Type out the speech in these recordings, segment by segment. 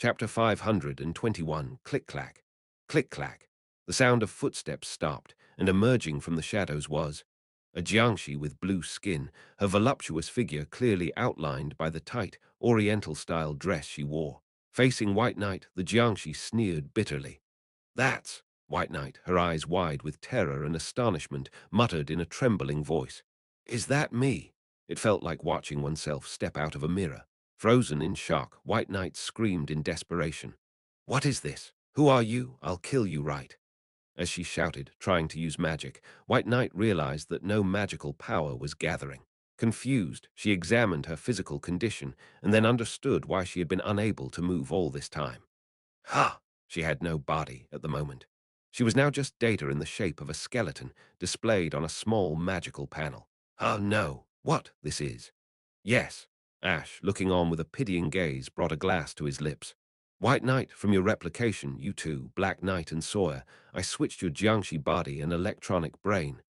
Chapter 521, Click-Clack. Click-Clack. The sound of footsteps stopped, and emerging from the shadows was a Jiangshi with blue skin, her voluptuous figure clearly outlined by the tight, oriental-style dress she wore. Facing White Knight, the Jiangshi sneered bitterly. "That's—" White Knight, her eyes wide with terror and astonishment, muttered in a trembling voice. "Is that me?" It felt like watching oneself step out of a mirror. Frozen in shock, White Knight screamed in desperation. "What is this? Who are you? I'll kill you right." As she shouted, trying to use magic, White Knight realized that no magical power was gathering. Confused, she examined her physical condition and then understood why she had been unable to move all this time. Ha! She had no body at the moment. She was now just data in the shape of a skeleton displayed on a small magical panel. Oh no, what this is? Yes. Ash, looking on with a pitying gaze, brought a glass to his lips. "White Knight, from your replication, you two, Black Knight and Sawyer, I switched your Jiangshi body and electronic brain.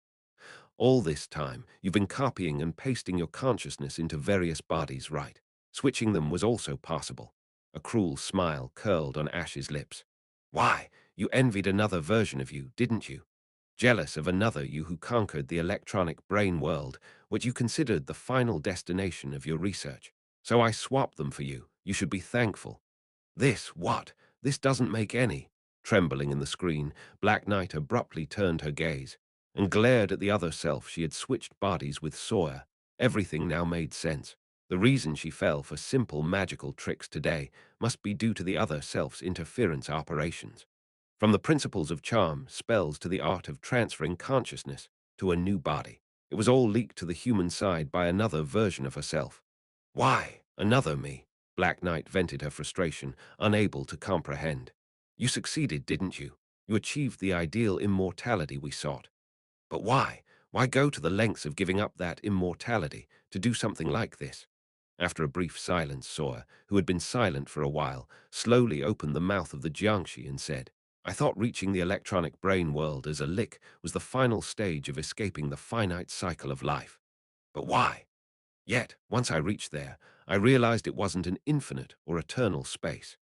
All this time, you've been copying and pasting your consciousness into various bodies, right? Switching them was also possible." A cruel smile curled on Ash's lips. "Why, you envied another version of you, didn't you? Jealous of another you who conquered the electronic brain world, what you considered the final destination of your research. So I swapped them for you. You should be thankful." What? This doesn't make any." Trembling in the screen, Black Knight abruptly turned her gaze and glared at the other self she had switched bodies with Sawyer. Everything now made sense. The reason she fell for simple magical tricks today must be due to the other self's interference operations. From the principles of charm, spells, to the art of transferring consciousness to a new body, it was all leaked to the human side by another version of herself. "Why, another me?" Black Knight vented her frustration, unable to comprehend. "You succeeded, didn't you? You achieved the ideal immortality we sought. But why? Why go to the lengths of giving up that immortality to do something like this?" After a brief silence, Sawyer, who had been silent for a while, slowly opened the mouth of the Jiangshi and said, "I thought reaching the electronic brain world as a lick was the final stage of escaping the finite cycle of life. But why? Yet, once I reached there, I realized it wasn't an infinite or eternal space.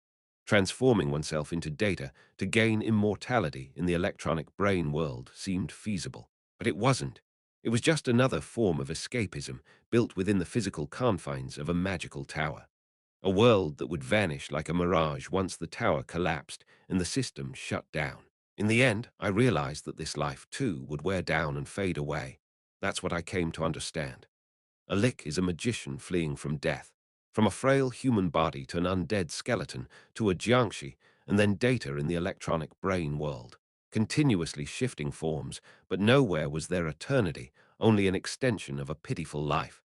Transforming oneself into data to gain immortality in the electronic brain world seemed feasible. But it wasn't. It was just another form of escapism built within the physical confines of a magical tower. A world that would vanish like a mirage once the tower collapsed and the system shut down. In the end, I realized that this life, too, would wear down and fade away. That's what I came to understand. A lick is a magician fleeing from death, from a frail human body to an undead skeleton, to a Jiangshi, and then data in the electronic brain world. Continuously shifting forms, but nowhere was there eternity, only an extension of a pitiful life.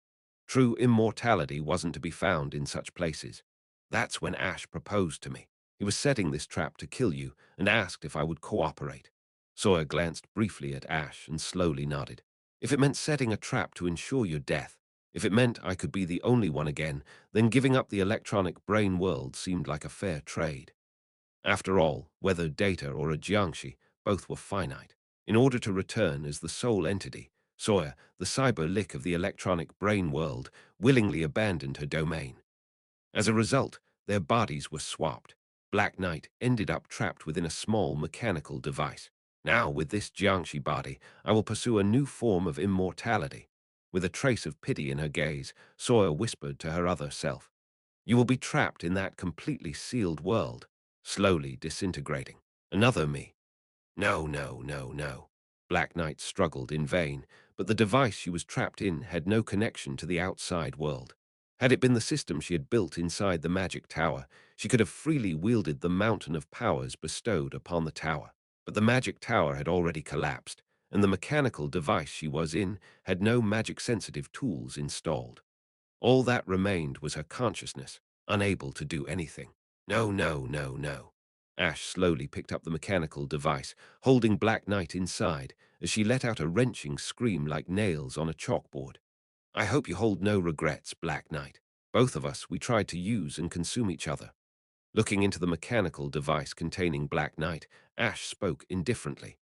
True immortality wasn't to be found in such places. That's when Ash proposed to me. He was setting this trap to kill you and asked if I would cooperate. Sawyer glanced briefly at Ash and slowly nodded. If it meant setting a trap to ensure your death, if it meant I could be the only one again, then giving up the electronic brain world seemed like a fair trade. After all, whether data or a Jiangshi, both were finite. In order to return as the sole entity, Sawyer, the cyber lick of the electronic brain world, willingly abandoned her domain. As a result, their bodies were swapped. Black Knight ended up trapped within a small mechanical device. Now, with this Jiangshi body, I will pursue a new form of immortality. With a trace of pity in her gaze, Sawyer whispered to her other self, "You will be trapped in that completely sealed world, slowly disintegrating. Another me." No, no, no, no. Black Knight struggled in vain, but the device she was trapped in had no connection to the outside world. Had it been the system she had built inside the magic tower, she could have freely wielded the mountain of powers bestowed upon the tower. But the magic tower had already collapsed, and the mechanical device she was in had no magic-sensitive tools installed. All that remained was her consciousness, unable to do anything. No, no, no, no. Ash slowly picked up the mechanical device, holding Black Knight inside, as she let out a wrenching scream like nails on a chalkboard. "I hope you hold no regrets, Black Knight. Both of us, we tried to use and consume each other." Looking into the mechanical device containing Black Knight, Ash spoke indifferently.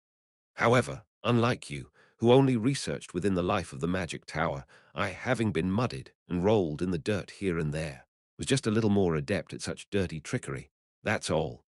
"However, unlike you, who only researched within the life of the magic tower, I, having been mudded and rolled in the dirt here and there, was just a little more adept at such dirty trickery. That's all.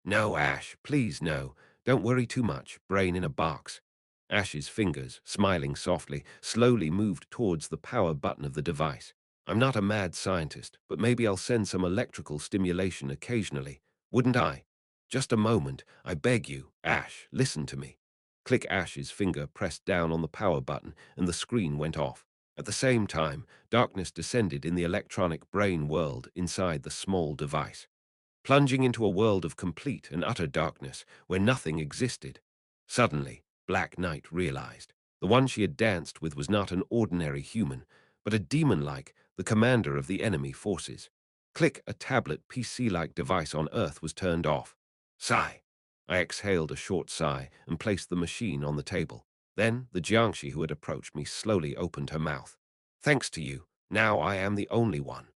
No, Ash, please no. Don't worry too much. Brain in a box. Ash's fingers, smiling softly, slowly moved towards the power button of the device. I'm not a mad scientist, but maybe I'll send some electrical stimulation occasionally. Wouldn't I? Just a moment. I beg you. Ash, listen to me. Click. Ash's finger pressed down on the power button, and the screen went off. At the same time, darkness descended in the electronic brain world inside the small device, plunging into a world of complete and utter darkness where nothing existed. Suddenly, Black Knight realized the one she had danced with was not an ordinary human, but a demon-like, the commander of the enemy forces. Click. A tablet PC-like device on Earth was turned off. Sigh. I exhaled a short sigh and placed the machine on the table. Then the Jiangshi who had approached me slowly opened her mouth. Thanks to you, now I am the only one.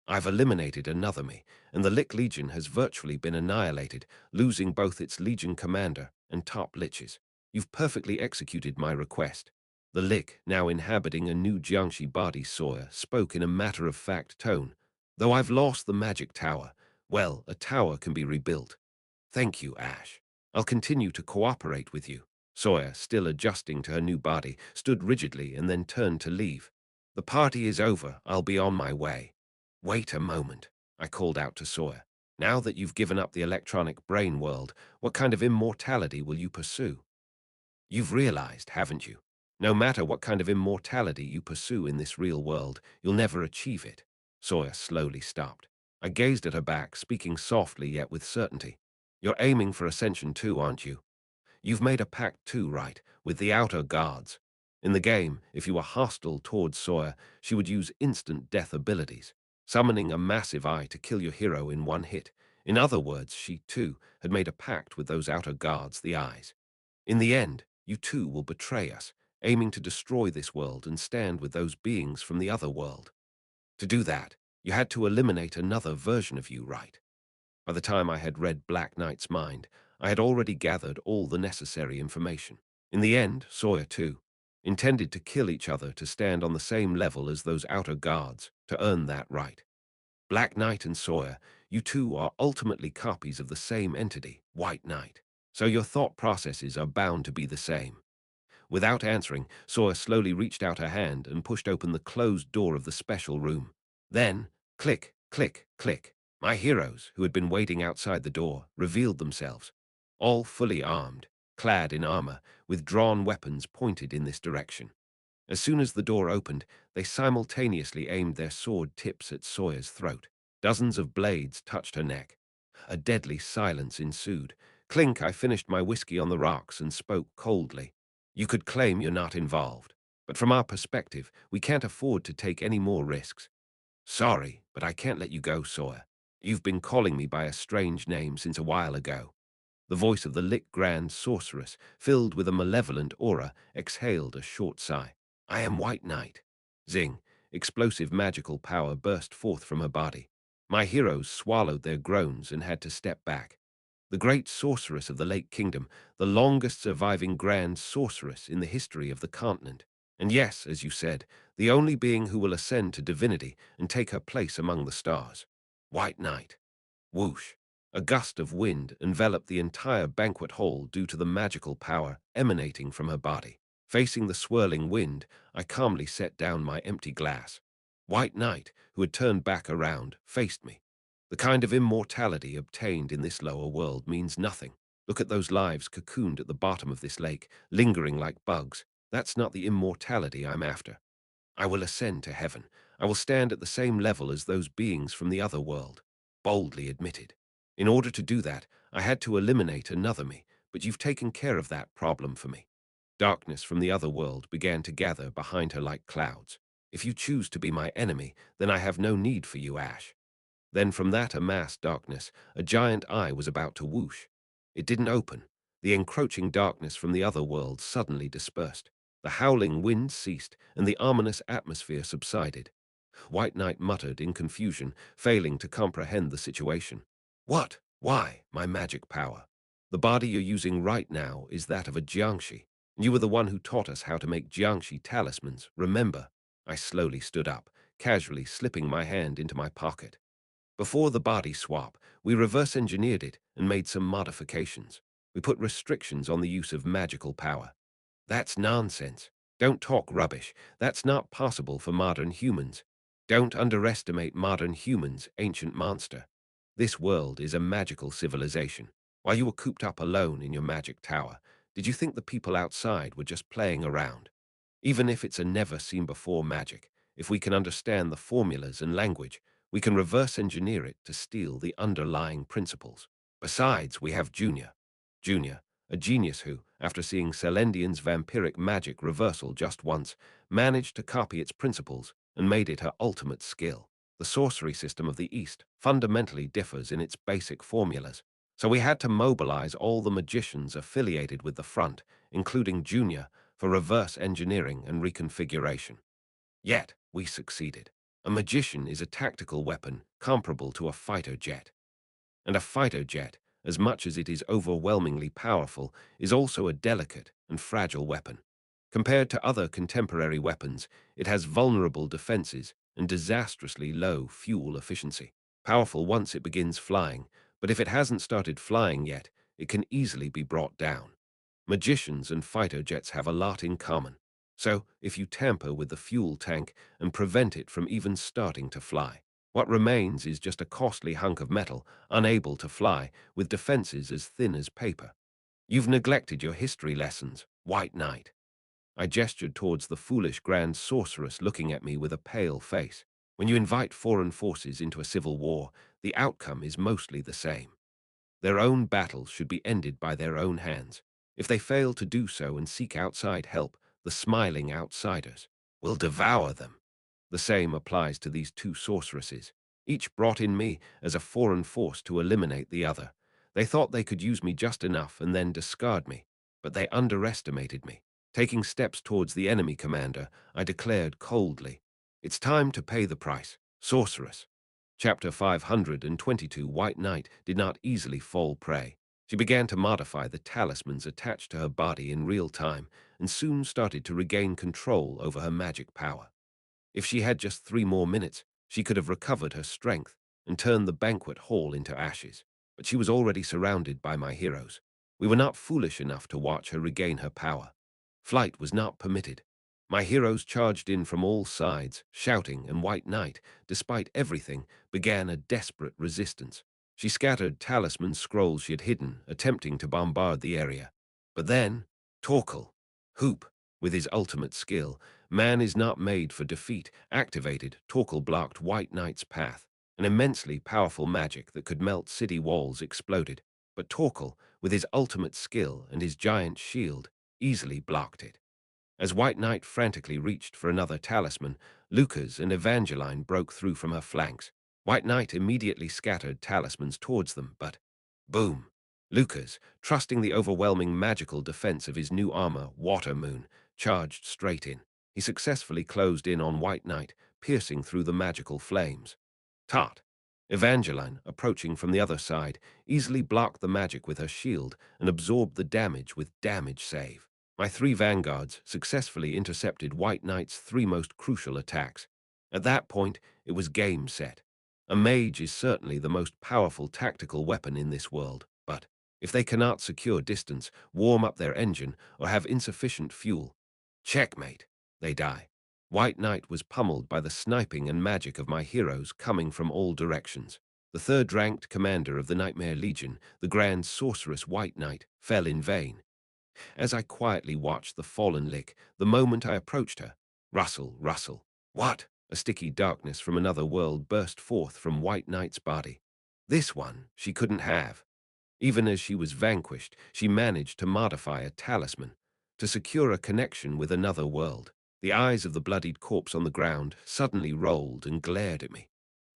I've eliminated another me, and the Lick Legion has virtually been annihilated, losing both its Legion commander and top liches. You've perfectly executed my request. The Lick, now inhabiting a new Jiangshi body Sawyer, spoke in a matter-of-fact tone. Though I've lost the magic tower, well, a tower can be rebuilt. Thank you, Ash. I'll continue to cooperate with you. Sawyer, still adjusting to her new body, stood rigidly and then turned to leave. The party is over. I'll be on my way. Wait a moment, I called out to Sawyer. Now that you've given up the electronic brain world, what kind of immortality will you pursue? You've realized, haven't you? No matter what kind of immortality you pursue in this real world, you'll never achieve it. Sawyer slowly stopped. I gazed at her back, speaking softly yet with certainty. You're aiming for ascension too, aren't you? You've made a pact too, right, with the outer guards. In the game, if you were hostile towards Sawyer, she would use instant death abilities, summoning a massive eye to kill your hero in one hit. In other words, she, too, had made a pact with those outer guards, the eyes. In the end, you too will betray us, aiming to destroy this world and stand with those beings from the other world. To do that, you had to eliminate another version of you, right? By the time I had read Black Knight's mind, I had already gathered all the necessary information. In the end, Sawyer, too, intended to kill each other to stand on the same level as those outer guards, to earn that right. Black Knight and Sawyer, you two are ultimately copies of the same entity, White Knight, so your thought processes are bound to be the same. Without answering, Sawyer slowly reached out her hand and pushed open the closed door of the special room. Then, click, click, click. My heroes, who had been waiting outside the door, revealed themselves, all fully armed, clad in armor, with drawn weapons pointed in this direction. As soon as the door opened, they simultaneously aimed their sword tips at Sawyer's throat. Dozens of blades touched her neck. A deadly silence ensued. Clink, I finished my whiskey on the rocks and spoke coldly. You could claim you're not involved, but from our perspective, we can't afford to take any more risks. Sorry, but I can't let you go, Sawyer. You've been calling me by a strange name since a while ago. The voice of the Lick Grand Sorceress, filled with a malevolent aura, exhaled a short sigh. I am White Knight. Zing! Explosive magical power burst forth from her body. My heroes swallowed their groans and had to step back. The great sorceress of the Lake Kingdom, the longest surviving grand sorceress in the history of the continent. And yes, as you said, the only being who will ascend to divinity and take her place among the stars. White Knight. Whoosh! A gust of wind enveloped the entire banquet hall due to the magical power emanating from her body. Facing the swirling wind, I calmly set down my empty glass. White Knight, who had turned back around, faced me. The kind of immortality obtained in this lower world means nothing. Look at those lives cocooned at the bottom of this lake, lingering like bugs. That's not the immortality I'm after. I will ascend to heaven. I will stand at the same level as those beings from the other world. Boldly admitted. In order to do that, I had to eliminate another me, but you've taken care of that problem for me. Darkness from the other world began to gather behind her like clouds. If you choose to be my enemy, then I have no need for you, Ash. Then from that amassed darkness, a giant eye was about to whoosh. It didn't open. The encroaching darkness from the other world suddenly dispersed. The howling wind ceased, and the ominous atmosphere subsided. White Knight muttered in confusion, failing to comprehend the situation. What? Why, my magic power? The body you're using right now is that of a Jiangshi. You were the one who taught us how to make Jiangshi talismans, remember? I slowly stood up, casually slipping my hand into my pocket. Before the body swap, we reverse engineered it and made some modifications. We put restrictions on the use of magical power. That's nonsense. Don't talk rubbish. That's not possible for modern humans. Don't underestimate modern humans, ancient monster. This world is a magical civilization. While you were cooped up alone in your magic tower, did you think the people outside were just playing around? Even if it's a never-seen-before magic, if we can understand the formulas and language, we can reverse engineer it to steal the underlying principles. Besides, we have Junior. Junior, a genius who, after seeing Celendian's vampiric magic reversal just once, managed to copy its principles and made it her ultimate skill. The sorcery system of the East fundamentally differs in its basic formulas, so we had to mobilize all the magicians affiliated with the front, including Junior, for reverse engineering and reconfiguration. Yet, we succeeded. A magician is a tactical weapon comparable to a fighter jet. And a fighter jet, as much as it is overwhelmingly powerful, is also a delicate and fragile weapon. Compared to other contemporary weapons, it has vulnerable defenses and disastrously low fuel efficiency. Powerful once it begins flying, but if it hasn't started flying yet, it can easily be brought down. Magicians and fighter jets have a lot in common. So, if you tamper with the fuel tank and prevent it from even starting to fly, what remains is just a costly hunk of metal, unable to fly, with defenses as thin as paper. You've neglected your history lessons, White Knight. I gestured towards the foolish grand sorceress looking at me with a pale face. When you invite foreign forces into a civil war, the outcome is mostly the same. Their own battles should be ended by their own hands. If they fail to do so and seek outside help, the smiling outsiders will devour them. The same applies to these two sorceresses. Each brought in me as a foreign force to eliminate the other. They thought they could use me just enough and then discard me, but they underestimated me. Taking steps towards the enemy commander, I declared coldly, "It's time to pay the price, sorceress." Chapter 522. White Knight did not easily fall prey. She began to modify the talismans attached to her body in real time and soon started to regain control over her magic power. If she had just 3 more minutes, she could have recovered her strength and turned the banquet hall into ashes. But she was already surrounded by my heroes. We were not foolish enough to watch her regain her power. Flight was not permitted. My heroes charged in from all sides, shouting, and White Knight, despite everything, began a desperate resistance. She scattered talisman scrolls she had hidden, attempting to bombard the area. But then, Torkel, Hoop, with his ultimate skill, man is not made for defeat, activated. Torkel blocked White Knight's path. An immensely powerful magic that could melt city walls exploded. But Torkel, with his ultimate skill and his giant shield, easily blocked it. As White Knight frantically reached for another talisman, Lucas and Evangeline broke through from her flanks. White Knight immediately scattered talismans towards them, but boom! Lucas, trusting the overwhelming magical defense of his new armor, Water Moon, charged straight in. He successfully closed in on White Knight, piercing through the magical flames. Tut! Evangeline, approaching from the other side, easily blocked the magic with her shield and absorbed the damage with damage save. My three vanguards successfully intercepted White Knight's three most crucial attacks. At that point, it was game set. A mage is certainly the most powerful tactical weapon in this world, but if they cannot secure distance, warm up their engine, or have insufficient fuel, checkmate, they die. White Knight was pummeled by the sniping and magic of my heroes coming from all directions. The third-ranked commander of the Nightmare Legion, the Grand Sorceress White Knight, fell in vain. As I quietly watched the fallen lick, the moment I approached her, rustle, rustle. What? A sticky darkness from another world burst forth from White Knight's body. This one she couldn't have. Even as she was vanquished, she managed to modify a talisman, to secure a connection with another world. The eyes of the bloodied corpse on the ground suddenly rolled and glared at me.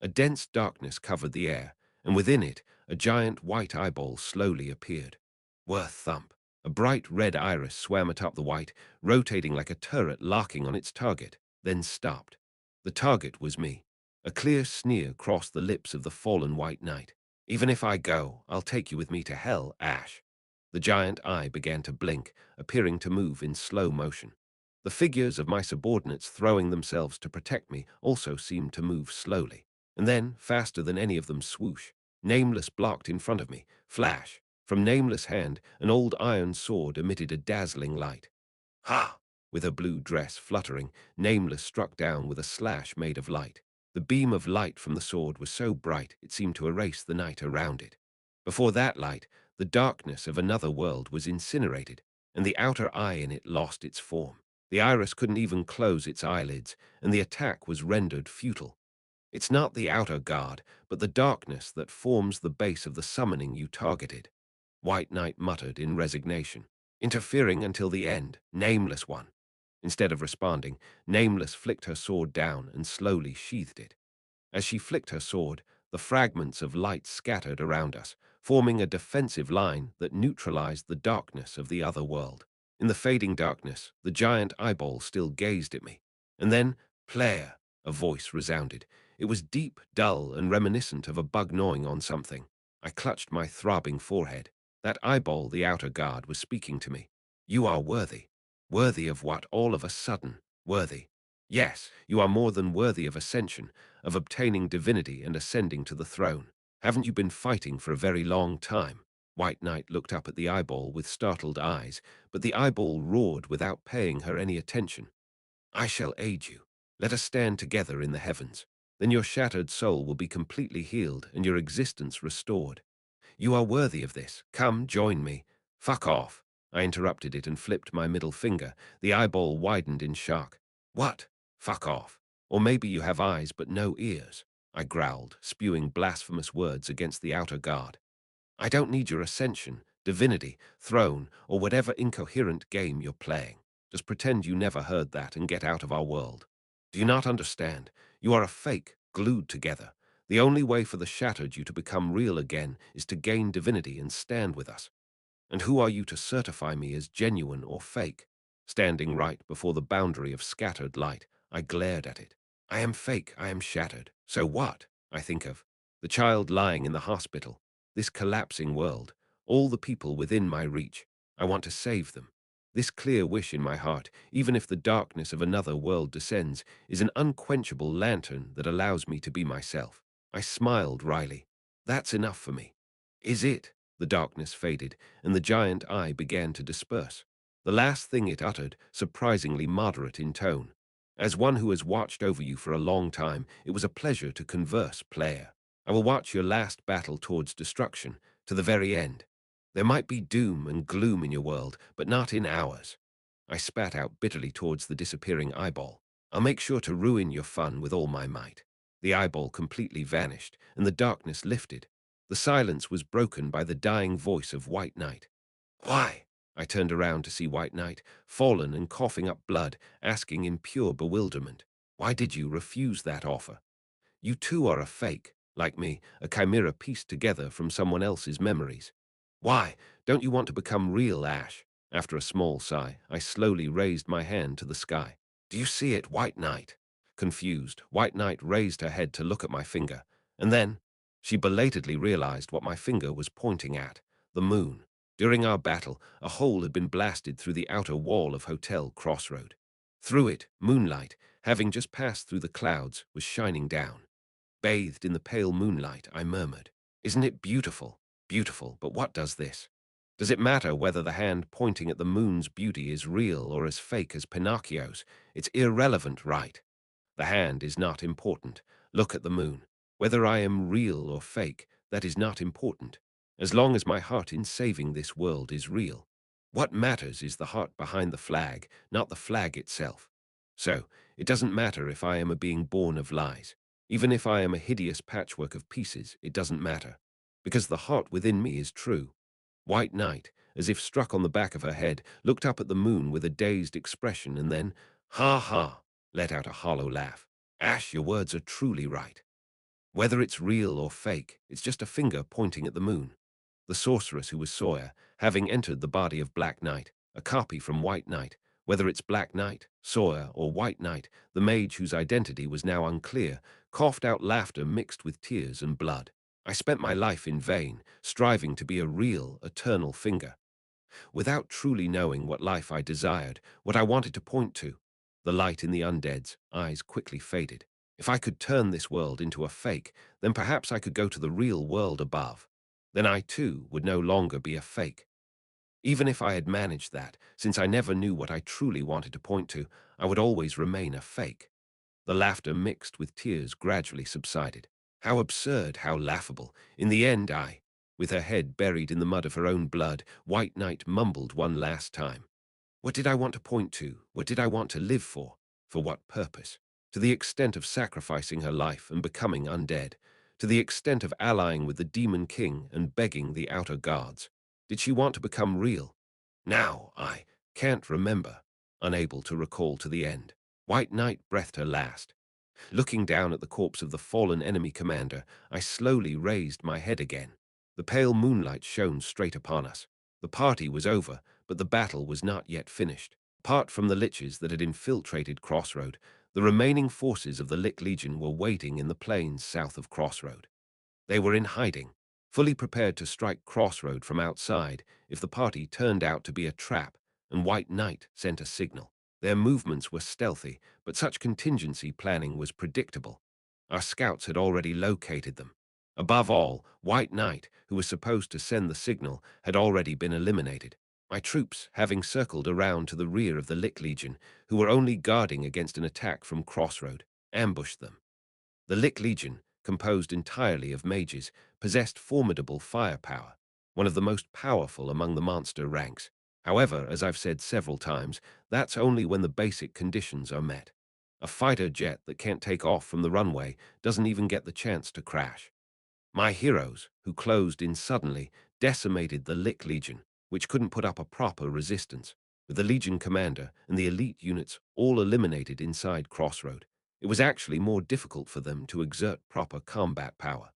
A dense darkness covered the air, and within it, a giant white eyeball slowly appeared. Worth thump. A bright red iris swam atop the white, rotating like a turret locking on its target, then stopped. The target was me. A clear sneer crossed the lips of the fallen White Knight. Even if I go, I'll take you with me to hell, Ash. The giant eye began to blink, appearing to move in slow motion. The figures of my subordinates throwing themselves to protect me also seemed to move slowly. And then, faster than any of them swoosh, Nameless blocked in front of me. Flash! From Nameless' hand, an old iron sword emitted a dazzling light. Ha! With her blue dress fluttering, Nameless struck down with a slash made of light. The beam of light from the sword was so bright it seemed to erase the night around it. Before that light, the darkness of another world was incinerated, and the outer eye in it lost its form. The iris couldn't even close its eyelids, and the attack was rendered futile. It's not the outer guard, but the darkness that forms the base of the summoning you targeted, White Knight muttered in resignation, interfering until the end, Nameless one. Instead of responding, Nameless flicked her sword down and slowly sheathed it. As she flicked her sword, the fragments of light scattered around us, forming a defensive line that neutralized the darkness of the other world. In the fading darkness, the giant eyeball still gazed at me. And then, "Player," a voice resounded. It was deep, dull, and reminiscent of a bug gnawing on something. I clutched my throbbing forehead. That eyeball, the outer guard, was speaking to me. "You are worthy. Worthy of what all of a sudden? Worthy. Yes, you are more than worthy of ascension, of obtaining divinity and ascending to the throne. Haven't you been fighting for a very long time?" White Knight looked up at the eyeball with startled eyes, but the eyeball roared without paying her any attention. "I shall aid you. Let us stand together in the heavens. Then your shattered soul will be completely healed and your existence restored. You are worthy of this. Come, join me." "Fuck off." I interrupted it and flipped my middle finger. The eyeball widened in shock. "What? Fuck off. Or maybe you have eyes but no ears," I growled, spewing blasphemous words against the outer guard. "I don't need your ascension, divinity, throne, or whatever incoherent game you're playing. Just pretend you never heard that and get out of our world. Do you not understand? You are a fake, glued together. The only way for the shattered you to become real again is to gain divinity and stand with us. And who are you to certify me as genuine or fake?" Standing right before the boundary of scattered light, I glared at it. "I am fake, I am shattered. So what?" I think of the child lying in the hospital, this collapsing world, all the people within my reach. I want to save them. This clear wish in my heart, even if the darkness of another world descends, is an unquenchable lantern that allows me to be myself. I smiled wryly. "That's enough for me." "Is it?" The darkness faded, and the giant eye began to disperse. The last thing it uttered, surprisingly moderate in tone. "As one who has watched over you for a long time, it was a pleasure to converse, player. I will watch your last battle towards destruction, to the very end. There might be doom and gloom in your world, but not in ours." I spat out bitterly towards the disappearing eyeball. "I'll make sure to ruin your fun with all my might." The eyeball completely vanished, and the darkness lifted. The silence was broken by the dying voice of White Knight. "Why?" I turned around to see White Knight, fallen and coughing up blood, asking in pure bewilderment, "Why did you refuse that offer? You too are a fake, like me, a chimera pieced together from someone else's memories. Why? Don't you want to become real, Ash?" After a small sigh, I slowly raised my hand to the sky. "Do you see it, White Knight?" Confused, White Knight raised her head to look at my finger, and then she belatedly realized what my finger was pointing at, the moon. During our battle, a hole had been blasted through the outer wall of Hotel Crossroad. Through it, moonlight, having just passed through the clouds, was shining down. Bathed in the pale moonlight, I murmured, "Isn't it beautiful? Beautiful, but what does this? Does it matter whether the hand pointing at the moon's beauty is real or as fake as Pinocchio's? It's irrelevant, right? The hand is not important. Look at the moon. Whether I am real or fake, that is not important. As long as my heart in saving this world is real. What matters is the heart behind the flag, not the flag itself. So, it doesn't matter if I am a being born of lies. Even if I am a hideous patchwork of pieces, it doesn't matter. Because the heart within me is true." White Knight, as if struck on the back of her head, looked up at the moon with a dazed expression and then, "Ha ha," let out a hollow laugh. "Ash, your words are truly right. Whether it's real or fake, it's just a finger pointing at the moon." The sorceress who was Sawyer, having entered the body of Black Knight, a copy from White Knight, whether it's Black Knight, Sawyer, or White Knight, the mage whose identity was now unclear, coughed out laughter mixed with tears and blood. I spent my life in vain, striving to be a real, eternal finger, without truly knowing what life I desired, what I wanted to point to. The light in the undead's eyes quickly faded. If I could turn this world into a fake, then perhaps I could go to the real world above. Then I too would no longer be a fake. Even if I had managed that, since I never knew what I truly wanted to point to, I would always remain a fake. The laughter mixed with tears gradually subsided. How absurd, how laughable. In the end, with her head buried in the mud of her own blood, White Knight mumbled one last time. What did I want to point to? What did I want to live for? For what purpose? To the extent of sacrificing her life and becoming undead. To the extent of allying with the Demon King and begging the outer guards. Did she want to become real? Now, I can't remember, unable to recall to the end. White Knight breathed her last. Looking down at the corpse of the fallen enemy commander, I slowly raised my head again. The pale moonlight shone straight upon us. The party was over, but the battle was not yet finished. Apart from the liches that had infiltrated Crossroad, the remaining forces of the Lich Legion were waiting in the plains south of Crossroad. They were in hiding, fully prepared to strike Crossroad from outside if the party turned out to be a trap and White Knight sent a signal. Their movements were stealthy, but such contingency planning was predictable. Our scouts had already located them. Above all, White Knight, who was supposed to send the signal, had already been eliminated. My troops, having circled around to the rear of the Lich Legion, who were only guarding against an attack from Crossroad, ambushed them. The Lich Legion, composed entirely of mages, possessed formidable firepower, one of the most powerful among the monster ranks. However, as I've said several times, that's only when the basic conditions are met. A fighter jet that can't take off from the runway doesn't even get the chance to crash. My heroes, who closed in suddenly, decimated the Lich Legion, which couldn't put up a proper resistance. With the Legion commander and the elite units all eliminated inside Crossroad, it was actually more difficult for them to exert proper combat power.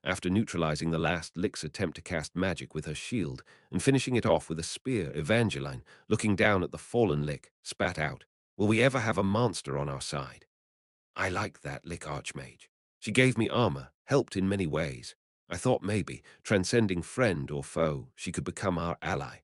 After neutralizing the last Lich's attempt to cast magic with her shield and finishing it off with a spear, Evangeline, looking down at the fallen Lich, spat out, "Will we ever have a monster on our side?" I like that Lich Archmage. She gave me armor, helped in many ways. I thought maybe, transcending friend or foe, she could become our ally.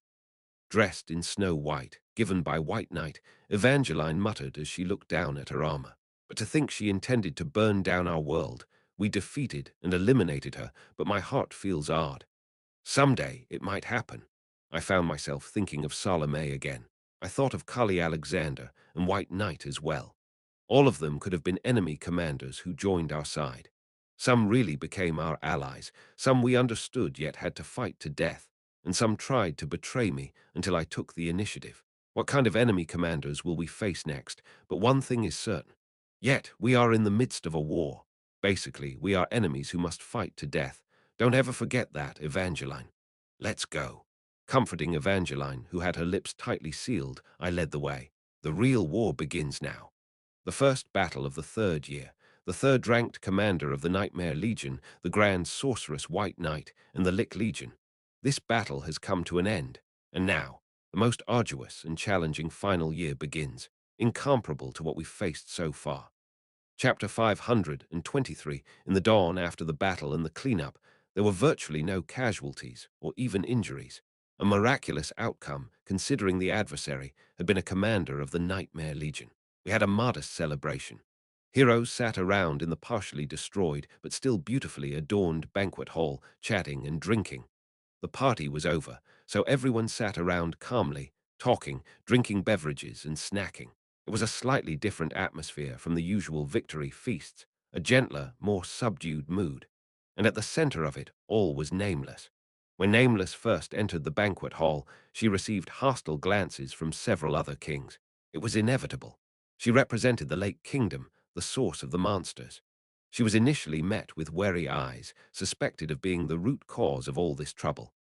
Dressed in snow white, given by White Knight, Evangeline muttered as she looked down at her armor. But to think she intended to burn down our world. We defeated and eliminated her, but my heart feels odd. Someday it might happen. I found myself thinking of Salome again. I thought of Kali Alexander and White Knight as well. All of them could have been enemy commanders who joined our side. Some really became our allies, some we understood yet had to fight to death, and some tried to betray me until I took the initiative. What kind of enemy commanders will we face next? But one thing is certain. Yet we are in the midst of a war. Basically, we are enemies who must fight to death. Don't ever forget that, Evangeline. Let's go. Comforting Evangeline, who had her lips tightly sealed, I led the way. The real war begins now. The first battle of the third year, the third-ranked commander of the Nightmare Legion, the Grand Sorceress White Knight, and the Lich Legion. This battle has come to an end, and now, the most arduous and challenging final year begins, incomparable to what we've faced so far. Chapter 523, in the dawn after the battle and the cleanup, there were virtually no casualties or even injuries. A miraculous outcome, considering the adversary had been a commander of the Nightmare Legion. We had a modest celebration. Heroes sat around in the partially destroyed but still beautifully adorned banquet hall, chatting and drinking. The party was over, so everyone sat around calmly, talking, drinking beverages and snacking. It was a slightly different atmosphere from the usual victory feasts, a gentler, more subdued mood. And at the center of it, all was Nameless. When Nameless first entered the banquet hall, she received hostile glances from several other kings. It was inevitable. She represented the Lake Kingdom, the source of the monsters. She was initially met with wary eyes, suspected of being the root cause of all this trouble.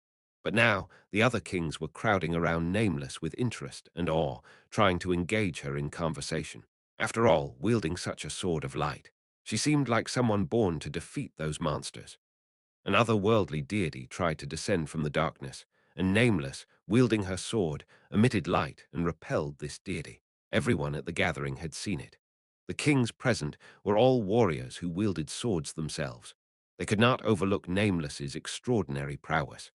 But now, the other kings were crowding around Nameless with interest and awe, trying to engage her in conversation. After all, wielding such a sword of light, she seemed like someone born to defeat those monsters. An otherworldly deity tried to descend from the darkness, and Nameless, wielding her sword, emitted light and repelled this deity. Everyone at the gathering had seen it. The kings present were all warriors who wielded swords themselves. They could not overlook Nameless's extraordinary prowess.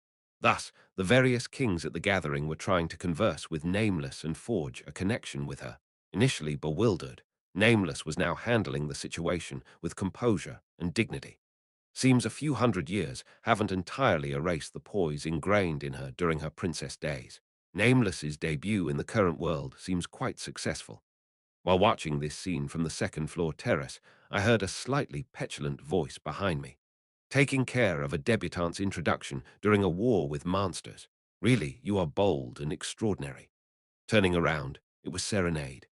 Thus, the various kings at the gathering were trying to converse with Nameless and forge a connection with her. Initially bewildered, Nameless was now handling the situation with composure and dignity. Seems a few hundred years haven't entirely erased the poise ingrained in her during her princess days. Nameless's debut in the current world seems quite successful. While watching this scene from the second-floor terrace, I heard a slightly petulant voice behind me. Taking care of a debutante's introduction during a war with monsters. Really, you are bold and extraordinary. Turning around, it was Serenade.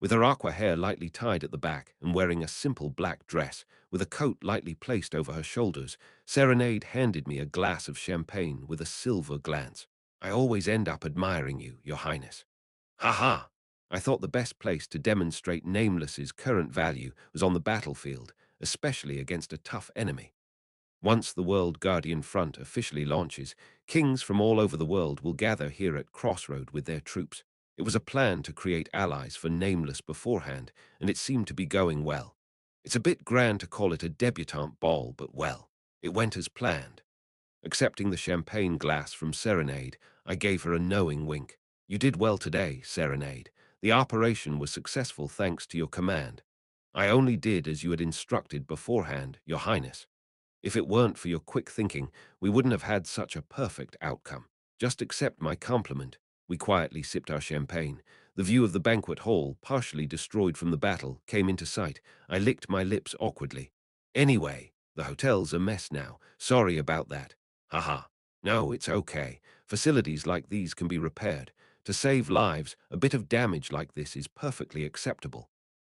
With her aqua hair lightly tied at the back and wearing a simple black dress, with a coat lightly placed over her shoulders, Serenade handed me a glass of champagne with a silver glance. I always end up admiring you, Your Highness. Ha ha! I thought the best place to demonstrate Nameless's current value was on the battlefield, especially against a tough enemy. Once the World Guardian Front officially launches, kings from all over the world will gather here at Crossroad with their troops. It was a plan to create allies for Nameless beforehand, and it seemed to be going well. It's a bit grand to call it a debutante ball, but well, it went as planned. Accepting the champagne glass from Serenade, I gave her a knowing wink. You did well today, Serenade. The operation was successful thanks to your command. I only did as you had instructed beforehand, Your Highness. If it weren't for your quick thinking, we wouldn't have had such a perfect outcome. Just accept my compliment. We quietly sipped our champagne. The view of the banquet hall, partially destroyed from the battle, came into sight. I licked my lips awkwardly. Anyway, the hotel's a mess now. Sorry about that. Haha. No, it's okay. Facilities like these can be repaired. To save lives, a bit of damage like this is perfectly acceptable.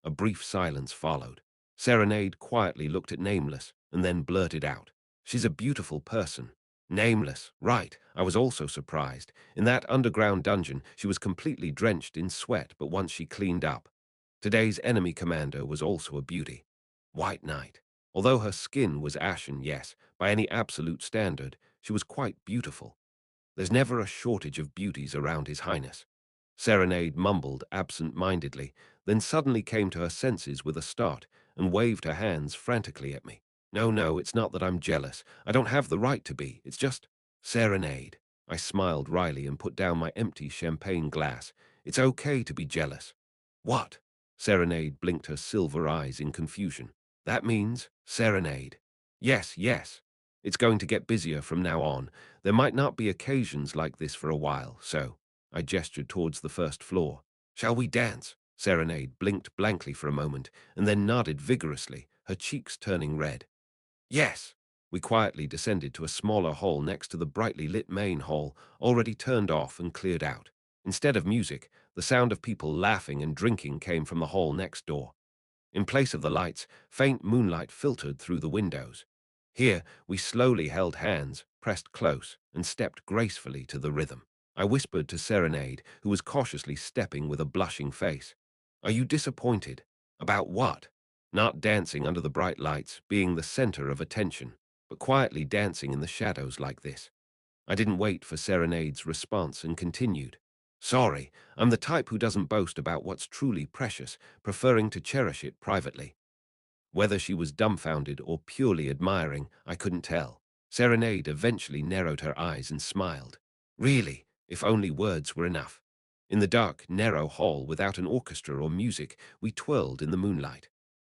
A brief silence followed. Serenade quietly looked at Nameless and then blurted out, "She's a beautiful person." Nameless, right. I was also surprised. In that underground dungeon, she was completely drenched in sweat, but once she cleaned up. Today's enemy commander was also a beauty. White Knight. Although her skin was ashen, yes, by any absolute standard, she was quite beautiful. There's never a shortage of beauties around His Highness. Serenade mumbled absent-mindedly, then suddenly came to her senses with a start and waved her hands frantically at me. No, no, it's not that I'm jealous. I don't have the right to be. It's just Serenade. I smiled wryly and put down my empty champagne glass. It's okay to be jealous. What? Serenade blinked her silver eyes in confusion. That means Serenade. Yes, yes. It's going to get busier from now on. There might not be occasions like this for a while, so I gestured towards the first floor. Shall we dance? Serenade blinked blankly for a moment and then nodded vigorously, her cheeks turning red. Yes. We quietly descended to a smaller hall next to the brightly lit main hall, already turned off and cleared out. Instead of music, the sound of people laughing and drinking came from the hall next door. In place of the lights, faint moonlight filtered through the windows. Here, we slowly held hands, pressed close, and stepped gracefully to the rhythm. I whispered to Serenade, who was cautiously stepping with a blushing face. Are you disappointed? About what? Not dancing under the bright lights, being the center of attention, but quietly dancing in the shadows like this. I didn't wait for Serenade's response and continued. Sorry, I'm the type who doesn't boast about what's truly precious, preferring to cherish it privately. Whether she was dumbfounded or purely admiring, I couldn't tell. Serenade eventually narrowed her eyes and smiled. Really, if only words were enough. In the dark, narrow hall without an orchestra or music, we twirled in the moonlight.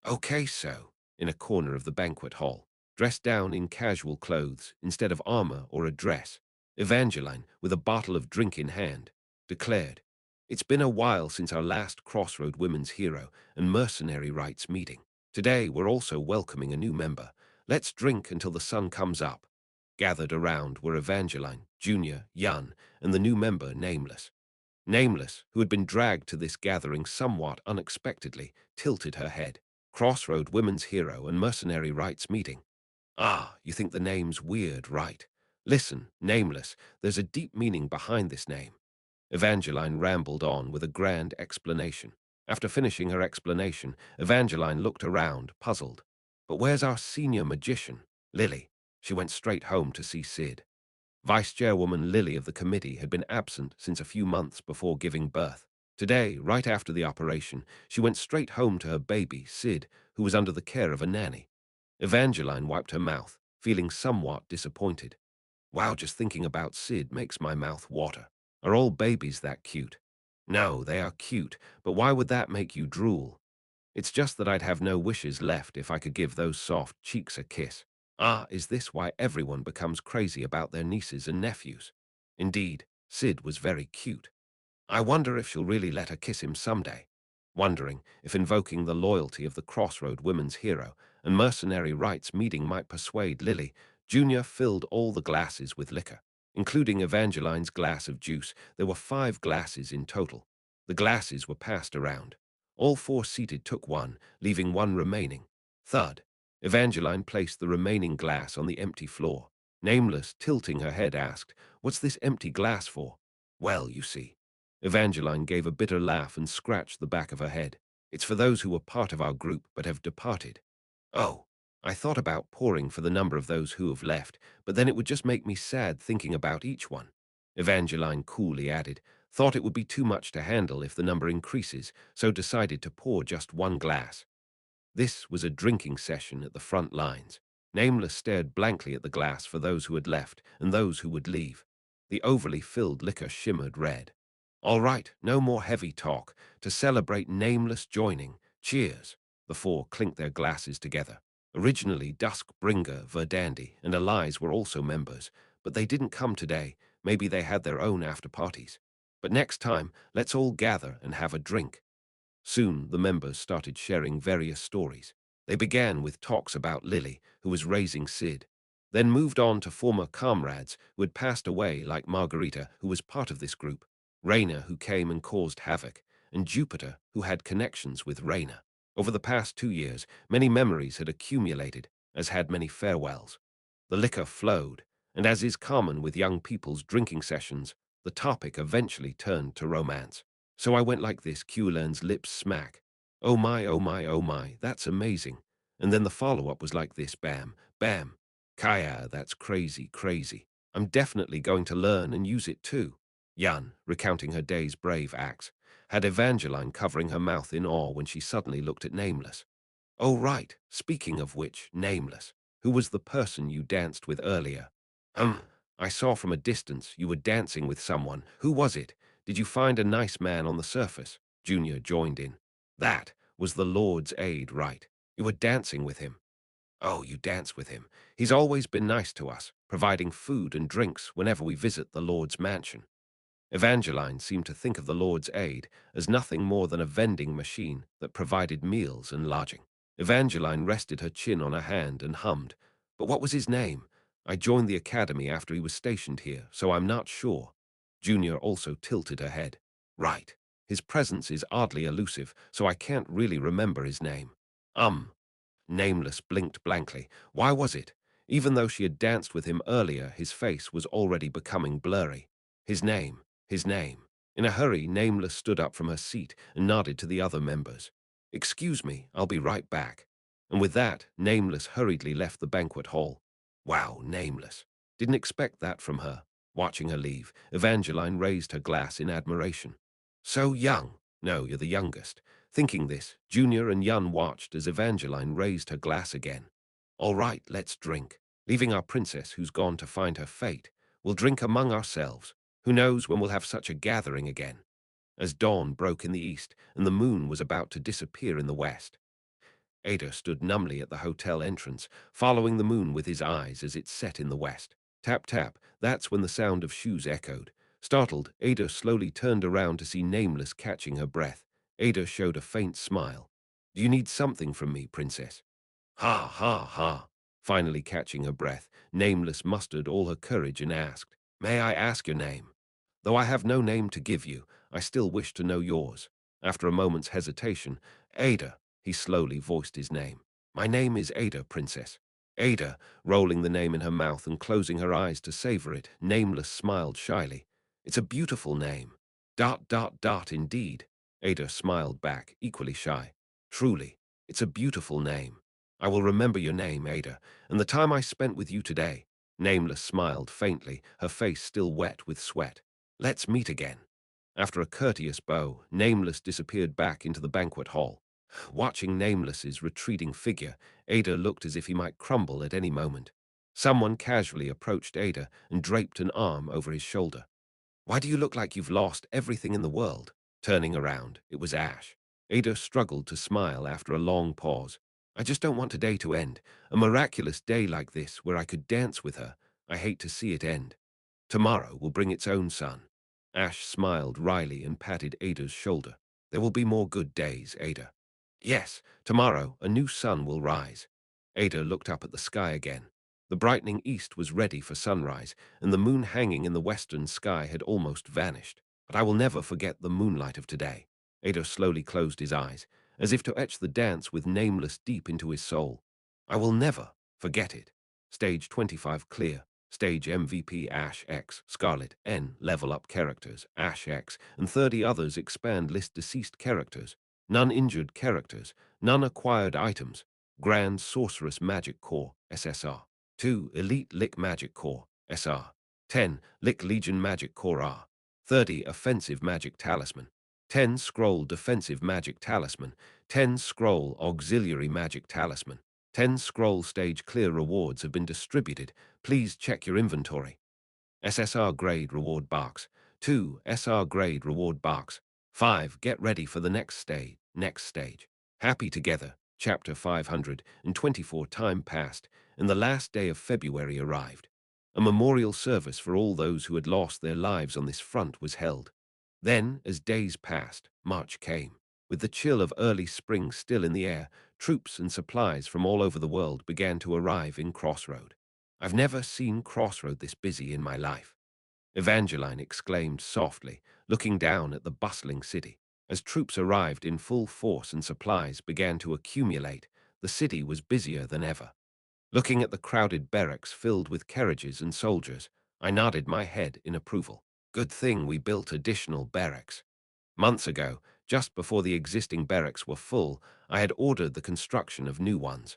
Okay, so, in a corner of the banquet hall, dressed down in casual clothes instead of armor or a dress, Evangeline, with a bottle of drink in hand, declared, "It's been a while since our last Crossroad Women's Hero and Mercenary Rights meeting. Today we're also welcoming a new member. Let's drink until the sun comes up." Gathered around were Evangeline, Junior, Jan, and the new member, Nameless. Nameless, who had been dragged to this gathering somewhat unexpectedly, tilted her head. Crossroad Women's Hero and Mercenary Rights meeting. Ah, you think the name's weird, right? Listen, Nameless, there's a deep meaning behind this name. Evangeline rambled on with a grand explanation. After finishing her explanation, Evangeline looked around, puzzled. But where's our senior magician, Lily? She went straight home to see Sid. Vice Chairwoman Lily of the committee had been absent since a few months before giving birth. Today, right after the operation, she went straight home to her baby, Sid, who was under the care of a nanny. Evangeline wiped her mouth, feeling somewhat disappointed. Wow, just thinking about Sid makes my mouth water. Are all babies that cute? No, they are cute, but why would that make you drool? It's just that I'd have no wishes left if I could give those soft cheeks a kiss. Ah, is this why everyone becomes crazy about their nieces and nephews? Indeed, Sid was very cute. I wonder if she'll really let her kiss him someday. Wondering if invoking the loyalty of the Crossroad Women's hero and mercenary rights meeting might persuade Lily, Junior filled all the glasses with liquor, including Evangeline's glass of juice. There were 5 glasses in total. The glasses were passed around. All 4 seated took one, leaving one remaining. Thud. Evangeline placed the remaining glass on the empty floor. Nameless, tilting her head, asked, "What's this empty glass for?" "Well, you see." Evangeline gave a bitter laugh and scratched the back of her head. "It's for those who were part of our group but have departed." "Oh, I thought about pouring for the number of those who have left, but then it would just make me sad thinking about each one." Evangeline coolly added, "Thought it would be too much to handle if the number increases, so decided to pour just 1 glass." This was a drinking session at the front lines. Nameless stared blankly at the glass for those who had left and those who would leave. The overly filled liquor shimmered red. "All right, no more heavy talk. To celebrate Nameless joining, cheers." The 4 clinked their glasses together. Originally, Duskbringer, Verdandi, and Elize were also members, but they didn't come today. Maybe they had their own after-parties. But next time, let's all gather and have a drink. Soon, the members started sharing various stories. They began with talks about Lily, who was raising Sid, then moved on to former comrades who had passed away, like Margarita, who was part of this group, Raina, who came and caused havoc, and Jupiter, who had connections with Raina. Over the past 2 years, many memories had accumulated, as had many farewells. The liquor flowed, and as is common with young people's drinking sessions, the topic eventually turned to romance. "So I went like this," Qlan's lips smack. "Oh my, oh my, oh my, that's amazing." And then the follow-up was like this, bam, bam. "Kaya, that's crazy, crazy. I'm definitely going to learn and use it too." Yan, recounting her day's brave acts, had Evangeline covering her mouth in awe when she suddenly looked at Nameless. "Oh right, speaking of which, Nameless, who was the person you danced with earlier?" I saw from a distance you were dancing with someone. Who was it? Did you find a nice man on the surface?" Junior joined in. "That was the Lord's aide, right? You were dancing with him." "Oh, you dance with him. He's always been nice to us, providing food and drinks whenever we visit the Lord's mansion." Evangeline seemed to think of the Lord's aid as nothing more than a vending machine that provided meals and lodging. Evangeline rested her chin on her hand and hummed, "But what was his name? I joined the academy after he was stationed here, so I'm not sure." Junior also tilted her head. "Right. His presence is oddly elusive, so I can't really remember his name." Nameless blinked blankly. Why was it? Even though she had danced with him earlier, his face was already becoming blurry. His name. His name. In a hurry, Nameless stood up from her seat and nodded to the other members. "Excuse me, I'll be right back." And with that, Nameless hurriedly left the banquet hall. Wow, Nameless. Didn't expect that from her. Watching her leave, Evangeline raised her glass in admiration. "So young." "No, you're the youngest." Thinking this, Junior and Yun watched as Evangeline raised her glass again. "All right, let's drink. Leaving our princess who's gone to find her fate. We'll drink among ourselves. Who knows when we'll have such a gathering again." As dawn broke in the east and the moon was about to disappear in the west, Ada stood numbly at the hotel entrance, following the moon with his eyes as it set in the west. Tap, tap, that's when the sound of shoes echoed. Startled, Ada slowly turned around to see Nameless catching her breath. Ada showed a faint smile. "Do you need something from me, princess?" "Ha, ha, ha." Finally catching her breath, Nameless mustered all her courage and asked, "May I ask your name?" "Though I have no name to give you, I still wish to know yours." After a moment's hesitation, "Ada," he slowly voiced his name. "My name is Ada, princess." Ada, rolling the name in her mouth and closing her eyes to savor it, Nameless smiled shyly. "It's a beautiful name. ... Indeed." Ada smiled back, equally shy. "Truly, it's a beautiful name. I will remember your name, Ada, and the time I spent with you today." Nameless smiled faintly, her face still wet with sweat. "Let's meet again." After a courteous bow, Nameless disappeared back into the banquet hall. Watching Nameless's retreating figure, Ada looked as if he might crumble at any moment. Someone casually approached Ada and draped an arm over his shoulder. "Why do you look like you've lost everything in the world?" Turning around, it was Ash. Ada struggled to smile after a long pause. I just don't want today to end. A miraculous day like this where I could dance with her. I hate to see it end. Tomorrow will bring its own sun. Ash smiled wryly and patted Ada's shoulder. There will be more good days, Ada. Yes, tomorrow a new sun will rise. Ada looked up at the sky again. The brightening east was ready for sunrise, and the moon hanging in the western sky had almost vanished. But I will never forget the moonlight of today. Ada slowly closed his eyes, as if to etch the dance with nameless deep into his soul. I will never forget it. Stage 25 clear. Stage MVP Ash X, Scarlet N, level up characters, Ash X, and 30 others expand list deceased characters, none injured characters, none acquired items, Grand Sorceress Magic Core, SSR, 2 Elite Lick Magic Core, SR, 10 Lick Legion Magic Core R, 30 Offensive Magic Talisman, 10 Scroll Defensive Magic Talisman, 10 Scroll Auxiliary Magic Talisman, 10 Scroll Stage Clear rewards have been distributed. Please check your inventory. SSR Grade Reward Box. 2. SR Grade Reward Box. 5. Get ready for the next stage. Happy Together. Chapter 524 time passed, and the last day of February arrived. A memorial service for all those who had lost their lives on this front was held. Then, as days passed, March came. With the chill of early spring still in the air, troops and supplies from all over the world began to arrive in Crossroad. I've never seen Crossroad this busy in my life, Evangeline exclaimed softly, looking down at the bustling city. As troops arrived in full force and supplies began to accumulate, the city was busier than ever. Looking at the crowded barracks filled with carriages and soldiers, I nodded my head in approval. Good thing we built additional barracks. Months ago, just before the existing barracks were full, I had ordered the construction of new ones.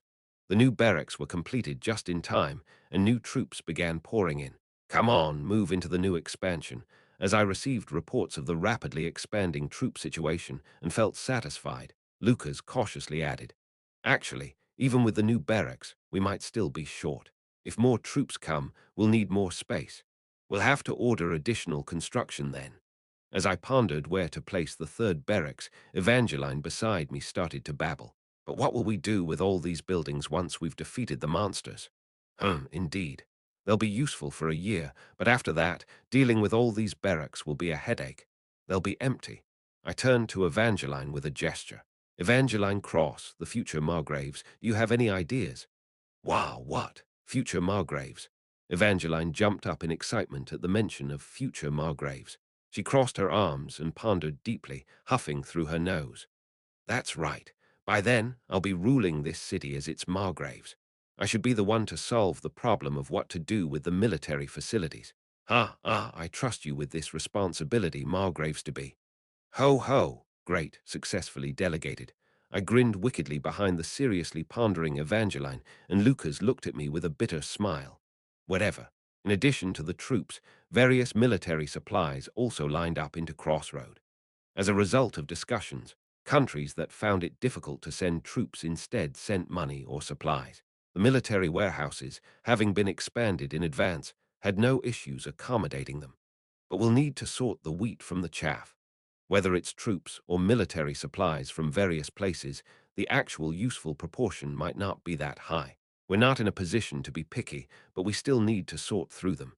The new barracks were completed just in time, and new troops began pouring in. Come on, move into the new expansion, as I received reports of the rapidly expanding troop situation and felt satisfied. Lucas cautiously added, actually, even with the new barracks, we might still be short. If more troops come, we'll need more space. We'll have to order additional construction then. As I pondered where to place the third barracks, Evangeline beside me started to babble. But what will we do with all these buildings once we've defeated the monsters? Indeed. They'll be useful for a year, but after that, dealing with all these barracks will be a headache. They'll be empty. I turned to Evangeline with a gesture. Evangeline Cross, the future Margraves, do you have any ideas? Wow, what? Future Margraves. Evangeline jumped up in excitement at the mention of future Margraves. She crossed her arms and pondered deeply, huffing through her nose. That's right. By then, I'll be ruling this city as its Margraves. I should be the one to solve the problem of what to do with the military facilities. I trust you with this responsibility, Margraves-to-be. Ho, ho, great, successfully delegated. I grinned wickedly behind the seriously pondering Evangeline, and Lucas looked at me with a bitter smile. Whatever. In addition to the troops, various military supplies also lined up into Crossroad. As a result of discussions, countries that found it difficult to send troops instead sent money or supplies. The military warehouses, having been expanded in advance, had no issues accommodating them. But we'll need to sort the wheat from the chaff. Whether it's troops or military supplies from various places, the actual useful proportion might not be that high. We're not in a position to be picky, but we still need to sort through them.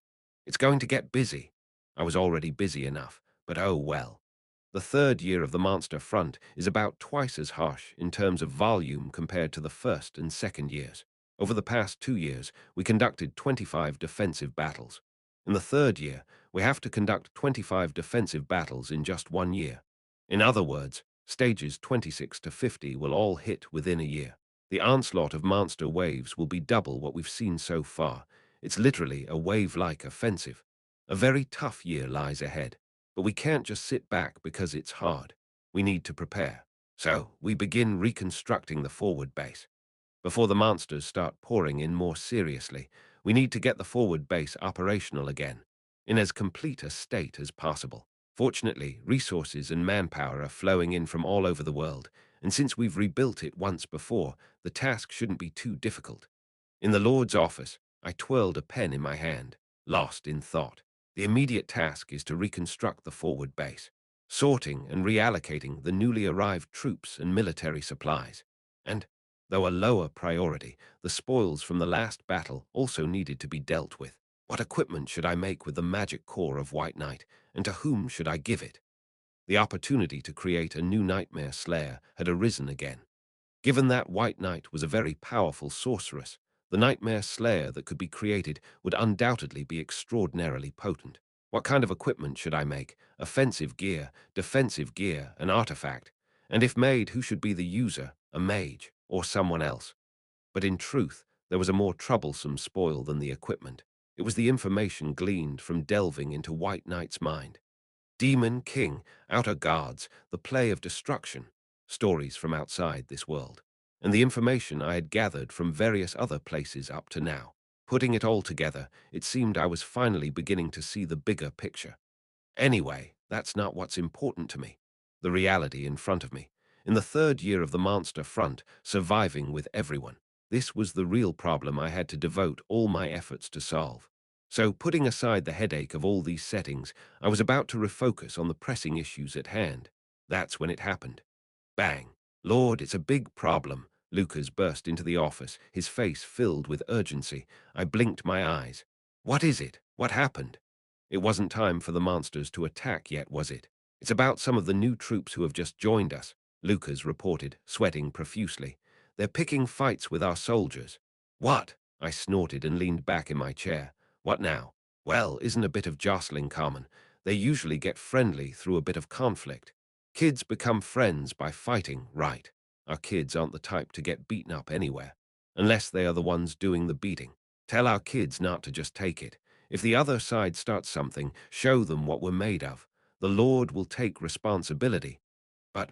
It's going to get busy. I was already busy enough, but oh well. The third year of the Monster Front is about twice as harsh in terms of volume compared to the first and second years. Over the past 2 years, we conducted 25 defensive battles. In the third year, we have to conduct 25 defensive battles in just 1 year. In other words, stages 26 to 50 will all hit within a year. The onslaught of monster waves will be double what we've seen so far. It's literally a wave-like offensive. A very tough year lies ahead. But we can't just sit back because it's hard. We need to prepare. So, we begin reconstructing the forward base. Before the monsters start pouring in more seriously, we need to get the forward base operational again, in as complete a state as possible. Fortunately, resources and manpower are flowing in from all over the world, and since we've rebuilt it once before, the task shouldn't be too difficult. In the Lord's office, I twirled a pen in my hand, lost in thought. The immediate task is to reconstruct the forward base. sorting and reallocating the newly arrived troops and military supplies. And, though a lower priority, the spoils from the last battle also needed to be dealt with. What equipment should I make with the magic core of White Knight, and to whom should I give it? The opportunity to create a new Nightmare Slayer had arisen again. Given that White Knight was a very powerful sorceress, the Nightmare Slayer that could be created would undoubtedly be extraordinarily potent. What kind of equipment should I make? Offensive gear, defensive gear, an artifact? And if made, who should be the user, a mage, or someone else? But in truth, there was a more troublesome spoil than the equipment. It was the information gleaned from delving into White Knight's mind. Demon King, Outer Guards, the play of destruction, stories from outside this world, and the information I had gathered from various other places up to now. Putting it all together, it seemed I was finally beginning to see the bigger picture. Anyway, that's not what's important to me. The reality in front of me. In the third year of the Monster Front, surviving with everyone. This was the real problem I had to devote all my efforts to solve. So, putting aside the headache of all these settings, I was about to refocus on the pressing issues at hand. That's when it happened. Bang! Lord, it's a big problem. Lucas burst into the office, his face filled with urgency. I blinked my eyes. What is it? What happened? It wasn't time for the monsters to attack yet, was it? It's about some of the new troops who have just joined us, Lucas reported, sweating profusely. They're picking fights with our soldiers. What? I snorted and leaned back in my chair. What now? Well, isn't a bit of jostling common? They usually get friendly through a bit of conflict. Kids become friends by fighting, right? Our kids aren't the type to get beaten up anywhere, unless they are the ones doing the beating. Tell our kids not to just take it. If the other side starts something, show them what we're made of. The Lord will take responsibility. But,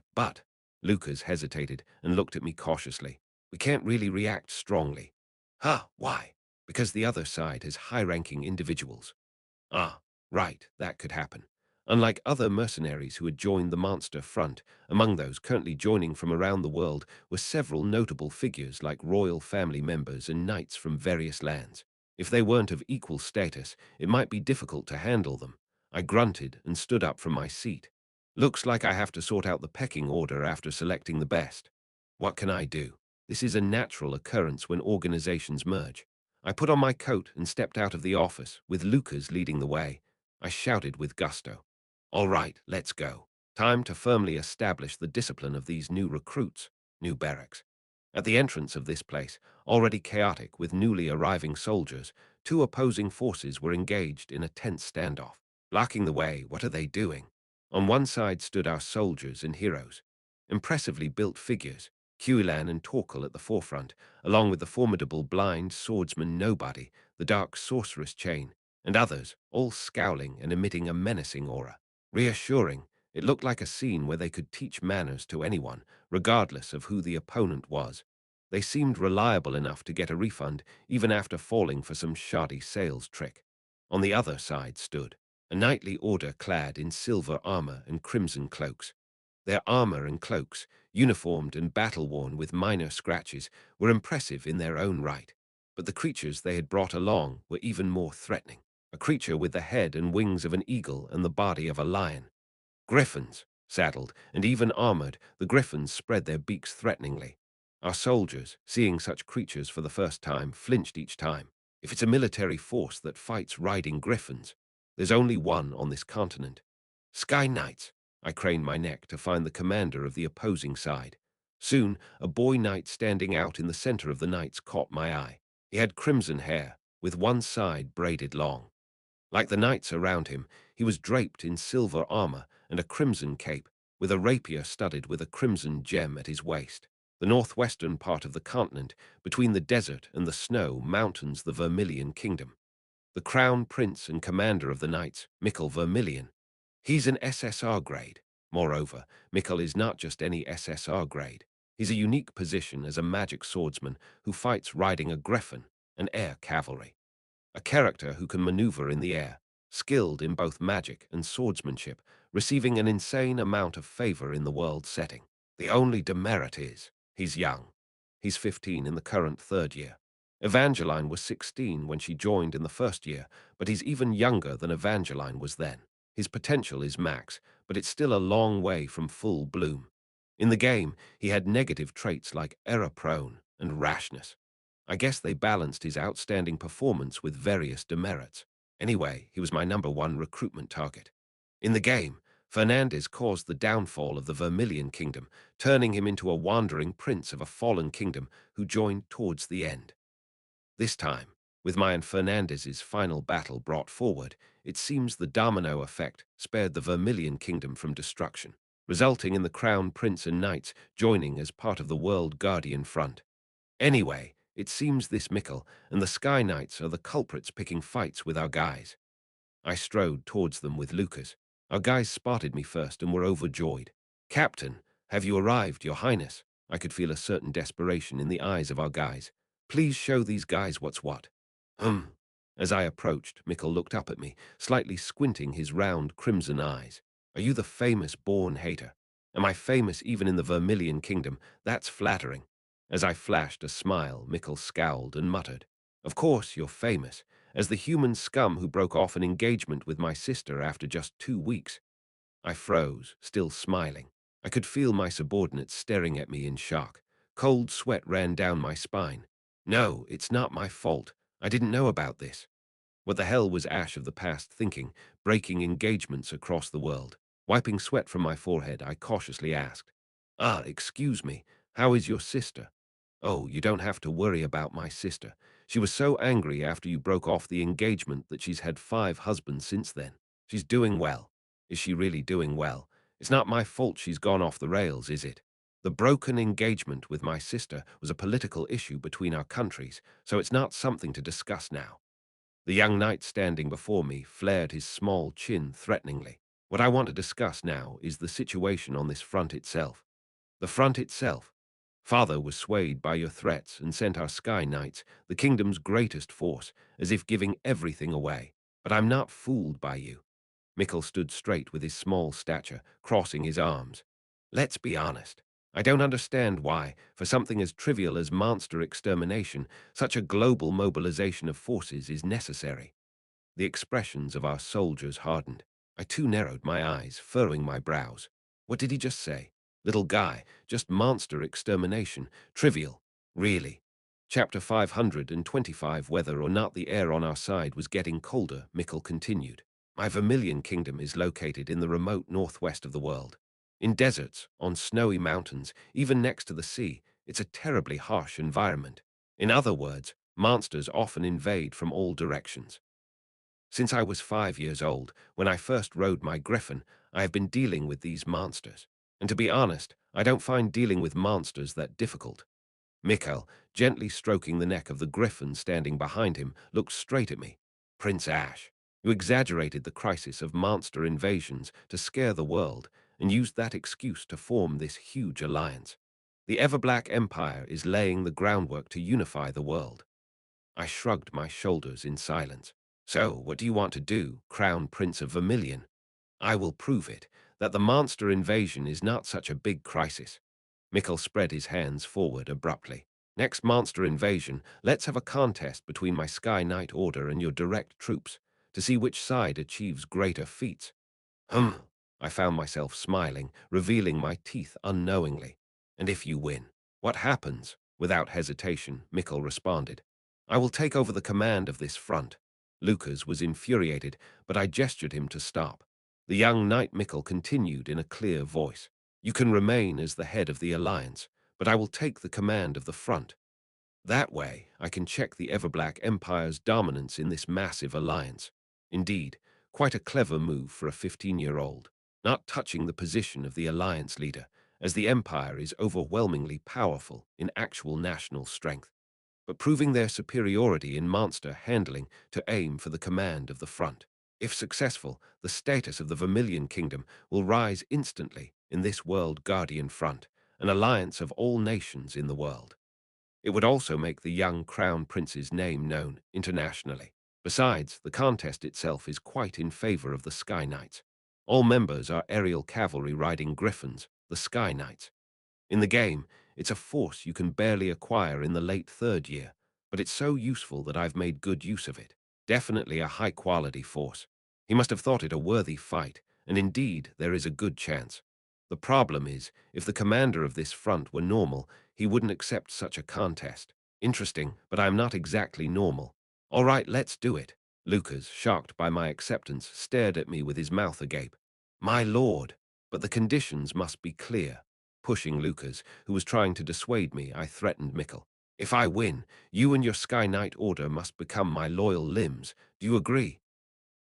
Lucas hesitated and looked at me cautiously. We can't really react strongly. Huh, why? Because the other side has high-ranking individuals. Ah, right, that could happen. Unlike other mercenaries who had joined the Monster Front, among those currently joining from around the world were several notable figures like royal family members and knights from various lands. If they weren't of equal status, it might be difficult to handle them. I grunted and stood up from my seat. Looks like I have to sort out the pecking order after selecting the best. What can I do? This is a natural occurrence when organizations merge. I put on my coat and stepped out of the office, with Lucas leading the way. I shouted with gusto. All right, let's go. Time to firmly establish the discipline of these new recruits, new barracks. At the entrance of this place, already chaotic with newly arriving soldiers, two opposing forces were engaged in a tense standoff. Blocking the way, what are they doing? On one side stood our soldiers and heroes, impressively built figures, Huilan and Torkel at the forefront, along with the formidable blind swordsman Nobody, the dark sorceress Chain, and others, all scowling and emitting a menacing aura. Reassuring, it looked like a scene where they could teach manners to anyone, regardless of who the opponent was. They seemed reliable enough to get a refund, even after falling for some shoddy sales trick. On the other side stood a knightly order clad in silver armor and crimson cloaks. Their armor and cloaks, uniformed and battle-worn with minor scratches, were impressive in their own right. But the creatures they had brought along were even more threatening. A creature with the head and wings of an eagle and the body of a lion. Griffins, saddled and even armored, the griffins spread their beaks threateningly. Our soldiers, seeing such creatures for the first time, flinched each time. If it's a military force that fights riding griffins, there's only one on this continent. Sky Knights. I craned my neck to find the commander of the opposing side. Soon, a boy knight standing out in the center of the knights caught my eye. He had crimson hair, with one side braided long. Like the knights around him, he was draped in silver armor and a crimson cape, with a rapier studded with a crimson gem at his waist. The northwestern part of the continent, between the desert and the snow, mountains the Vermilion Kingdom. The crown prince and commander of the knights, Mikkel Vermilion. He's an SSR grade. Moreover, Mikkel is not just any SSR grade. He's a unique position as a magic swordsman who fights riding a griffin, an air cavalry. A character who can maneuver in the air, skilled in both magic and swordsmanship, receiving an insane amount of favor in the world setting. The only demerit is, he's young. He's 15 in the current third year. Evangeline was 16 when she joined in the first year, but he's even younger than Evangeline was then. His potential is max, but it's still a long way from full bloom. In the game, he had negative traits like error-prone and rashness. I guess they balanced his outstanding performance with various demerits. Anyway, he was my #1 recruitment target. In the game, Fernandez caused the downfall of the Vermilion Kingdom, turning him into a wandering prince of a fallen kingdom who joined towards the end. This time, with my and Fernandez's final battle brought forward, it seems the domino effect spared the Vermilion Kingdom from destruction, resulting in the Crown Prince and Knights joining as part of the World Guardian Front. Anyway, it seems this Mikkel and the Sky Knights are the culprits picking fights with our guys. I strode towards them with Lucas. Our guys spotted me first and were overjoyed. "Captain, have you arrived, Your Highness?" I could feel a certain desperation in the eyes of our guys. "Please show these guys what's what." "Hum." As I approached, Mikkel looked up at me, slightly squinting his round crimson eyes. "Are you the famous Born Hater? Am I famous even in the Vermilion Kingdom? That's flattering." As I flashed a smile, Mikkel scowled and muttered, "Of course you're famous, as the human scum who broke off an engagement with my sister after just 2 weeks." I froze, still smiling. I could feel my subordinates staring at me in shock. Cold sweat ran down my spine. "No, it's not my fault. I didn't know about this." What the hell was Ash of the past thinking, breaking engagements across the world? Wiping sweat from my forehead, I cautiously asked, "Excuse me, how is your sister?" "Oh, you don't have to worry about my sister. She was so angry after you broke off the engagement that she's had 5 husbands since then. She's doing well." "Is she really doing well? It's not my fault she's gone off the rails, is it?" "The broken engagement with my sister was a political issue between our countries, so it's not something to discuss now." The young knight standing before me flared his small chin threateningly. "What I want to discuss now is the situation on this front itself." "The front itself? Father was swayed by your threats and sent our Sky Knights, the kingdom's greatest force, as if giving everything away. But I'm not fooled by you." Mikkel stood straight with his small stature, crossing his arms. "Let's be honest. I don't understand why, for something as trivial as monster extermination, such a global mobilization of forces is necessary." The expressions of our soldiers hardened. I too narrowed my eyes, furrowing my brows. What did he just say? Little guy, just monster extermination. Trivial. Really. Chapter 525. Whether or not the air on our side was getting colder, Mikkel continued. "My Vermilion Kingdom is located in the remote northwest of the world. In deserts, on snowy mountains, even next to the sea, it's a terribly harsh environment. In other words, monsters often invade from all directions. Since I was 5 years old, when I first rode my griffin, I have been dealing with these monsters. And to be honest, I don't find dealing with monsters that difficult." Mikkel, gently stroking the neck of the griffin standing behind him, looked straight at me. "Prince Ash, you exaggerated the crisis of monster invasions to scare the world and used that excuse to form this huge alliance. The Everblack Empire is laying the groundwork to unify the world." I shrugged my shoulders in silence. "So, what do you want to do, Crown Prince of Vermilion?" "I will prove it, that the monster invasion is not such a big crisis." Mikkel spread his hands forward abruptly. "Next monster invasion, let's have a contest between my Sky Knight Order and your direct troops, to see which side achieves greater feats." "Hum." I found myself smiling, revealing my teeth unknowingly. "And if you win, what happens?" Without hesitation, Mikkel responded. "I will take over the command of this front." Lucas was infuriated, but I gestured him to stop. The young knight Mikkel continued in a clear voice. "You can remain as the head of the alliance, but I will take the command of the front. That way, I can check the Everblack Empire's dominance in this massive alliance." Indeed, quite a clever move for a 15-year-old, not touching the position of the alliance leader, as the Empire is overwhelmingly powerful in actual national strength, but proving their superiority in monster handling to aim for the command of the front. If successful, the status of the Vermilion Kingdom will rise instantly in this World Guardian Front, an alliance of all nations in the world. It would also make the young Crown Prince's name known internationally. Besides, the contest itself is quite in favor of the Sky Knights. All members are aerial cavalry riding griffins, the Sky Knights. In the game, it's a force you can barely acquire in the late 3rd year, but it's so useful that I've made good use of it. Definitely a high-quality force. He must have thought it a worthy fight, and indeed there is a good chance. The problem is, if the commander of this front were normal, he wouldn't accept such a contest. Interesting, but I'm not exactly normal. All right, let's do it. Lucas, shocked by my acceptance, stared at me with his mouth agape. My lord, but the conditions must be clear. Pushing Lucas, who was trying to dissuade me, I threatened Mikkel. If I win, you and your Sky Knight Order must become my loyal limbs. Do you agree?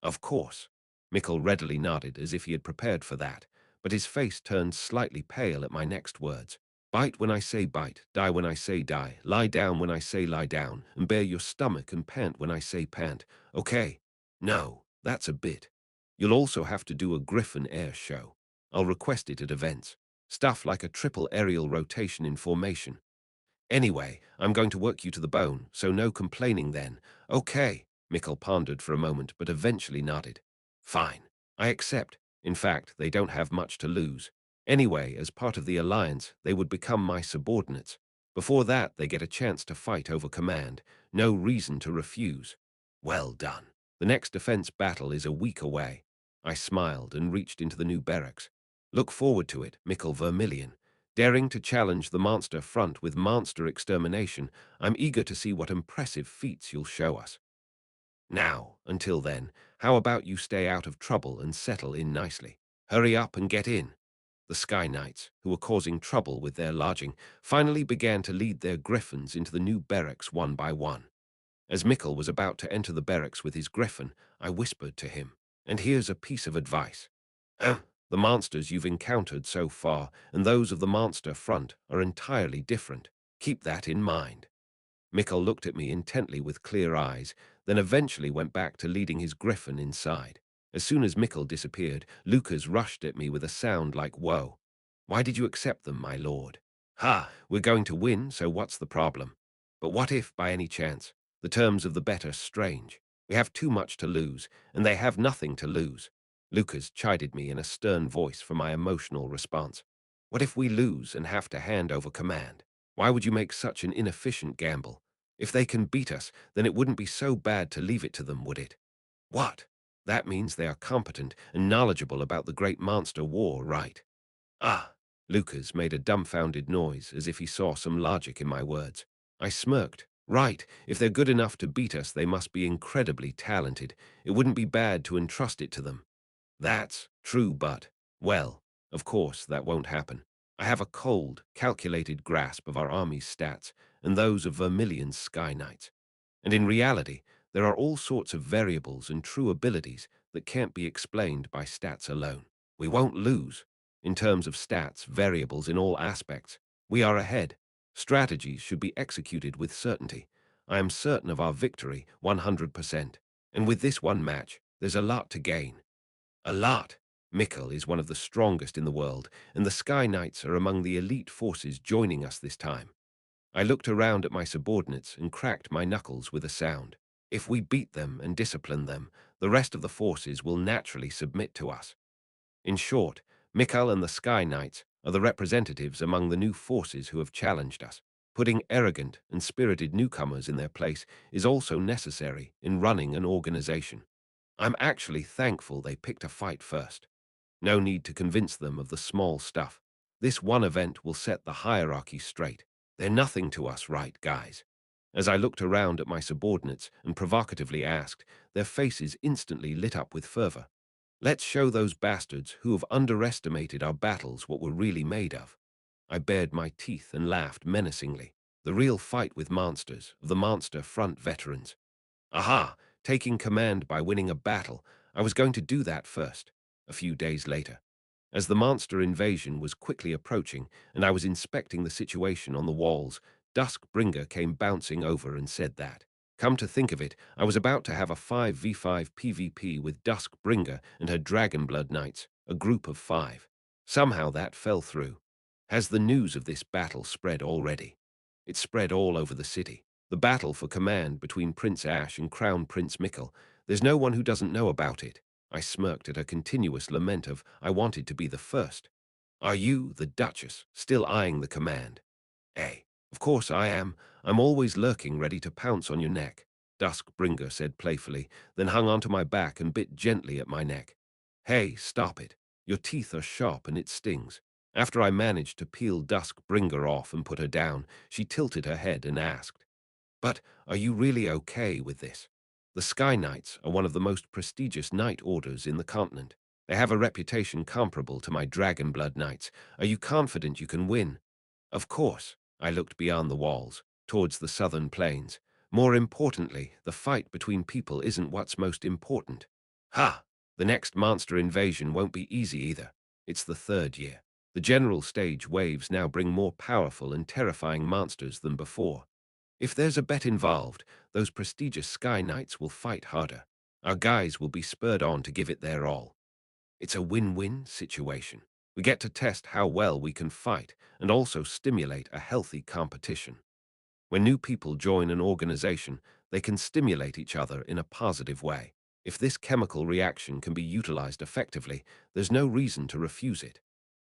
Of course. Mikkel readily nodded as if he had prepared for that, but his face turned slightly pale at my next words. Bite when I say bite, die when I say die, lie down when I say lie down, and bare your stomach and pant when I say pant. Okay? No, that's a bit. You'll also have to do a Griffin air show. I'll request it at events. Stuff like a triple aerial rotation in formation. Anyway, I'm going to work you to the bone, so no complaining then. Okay. Mikkel pondered for a moment, but eventually nodded. Fine. I accept. In fact, they don't have much to lose. Anyway, as part of the alliance, they would become my subordinates. Before that, they get a chance to fight over command. No reason to refuse. Well done. The next defense battle is a week away. I smiled and reached into the new barracks. Look forward to it, Mikkel Vermilion. Daring to challenge the monster front with monster extermination, I'm eager to see what impressive feats you'll show us. Now, until then, how about you stay out of trouble and settle in nicely? Hurry up and get in. The Sky Knights, who were causing trouble with their lodging, finally began to lead their griffins into the new barracks one by one. As Mikkel was about to enter the barracks with his griffin, I whispered to him, and here's a piece of advice. The monsters you've encountered so far and those of the monster front are entirely different. Keep that in mind. Mikkel looked at me intently with clear eyes, then eventually went back to leading his griffin inside. As soon as Mikkel disappeared, Lucas rushed at me with a sound like woe. Why did you accept them, my lord? Ha, we're going to win, so what's the problem? But what if, by any chance, the terms of the bet are strange? We have too much to lose, and they have nothing to lose. Lucas chided me in a stern voice for my emotional response. What if we lose and have to hand over command? Why would you make such an inefficient gamble? If they can beat us, then it wouldn't be so bad to leave it to them, would it? What? That means they are competent and knowledgeable about the great monster war, right? Ah! Lucas made a dumbfounded noise as if he saw some logic in my words. I smirked. Right, if they're good enough to beat us, they must be incredibly talented. It wouldn't be bad to entrust it to them. That's true, but, well, of course that won't happen. I have a cold, calculated grasp of our army's stats and those of Vermilion's Sky Knights. And in reality, there are all sorts of variables and true abilities that can't be explained by stats alone. We won't lose. In terms of stats, variables in all aspects, we are ahead. Strategies should be executed with certainty. I am certain of our victory, 100%. And with this one match, there's a lot to gain. A lot. Mikkel is one of the strongest in the world, and the Sky Knights are among the elite forces joining us this time. I looked around at my subordinates and cracked my knuckles with a sound. If we beat them and discipline them, the rest of the forces will naturally submit to us. In short, Mikkel and the Sky Knights are the representatives among the new forces who have challenged us. Putting arrogant and spirited newcomers in their place is also necessary in running an organization. I'm actually thankful they picked a fight first. No need to convince them of the small stuff. This one event will set the hierarchy straight. They're nothing to us, right, guys? As I looked around at my subordinates and provocatively asked, their faces instantly lit up with fervor. Let's show those bastards who have underestimated our battles what we're really made of. I bared my teeth and laughed menacingly. The real fight with monsters, the monster front veterans. Aha! Taking command by winning a battle. I was going to do that first. A few days later, as the monster invasion was quickly approaching and I was inspecting the situation on the walls, Duskbringer came bouncing over and said that. Come to think of it, I was about to have a 5v5 PvP with Duskbringer and her Dragonblood Knights, a group of 5. Somehow that fell through. Has the news of this battle spread already? It spread all over the city. The battle for command between Prince Ash and Crown Prince Mikkel. There's no one who doesn't know about it. I smirked at her continuous lament of, I wanted to be the first. Are you, the Duchess, still eyeing the command? Eh, of course I am. I'm always lurking ready to pounce on your neck. Duskbringer said playfully, then hung onto my back and bit gently at my neck. Hey, stop it. Your teeth are sharp and it stings. After I managed to peel Duskbringer off and put her down, she tilted her head and asked, "But are you really okay with this? The Sky Knights are one of the most prestigious knight orders in the continent. They have a reputation comparable to my Dragonblood Knights. Are you confident you can win?" Of course. I looked beyond the walls, towards the southern plains. More importantly, the fight between people isn't what's most important. Ha! The next monster invasion won't be easy either. It's the third year. The general stage waves now bring more powerful and terrifying monsters than before. If there's a bet involved, those prestigious Sky Knights will fight harder. Our guys will be spurred on to give it their all. It's a win-win situation. We get to test how well we can fight and also stimulate a healthy competition. When new people join an organization, they can stimulate each other in a positive way. If this chemical reaction can be utilized effectively, there's no reason to refuse it.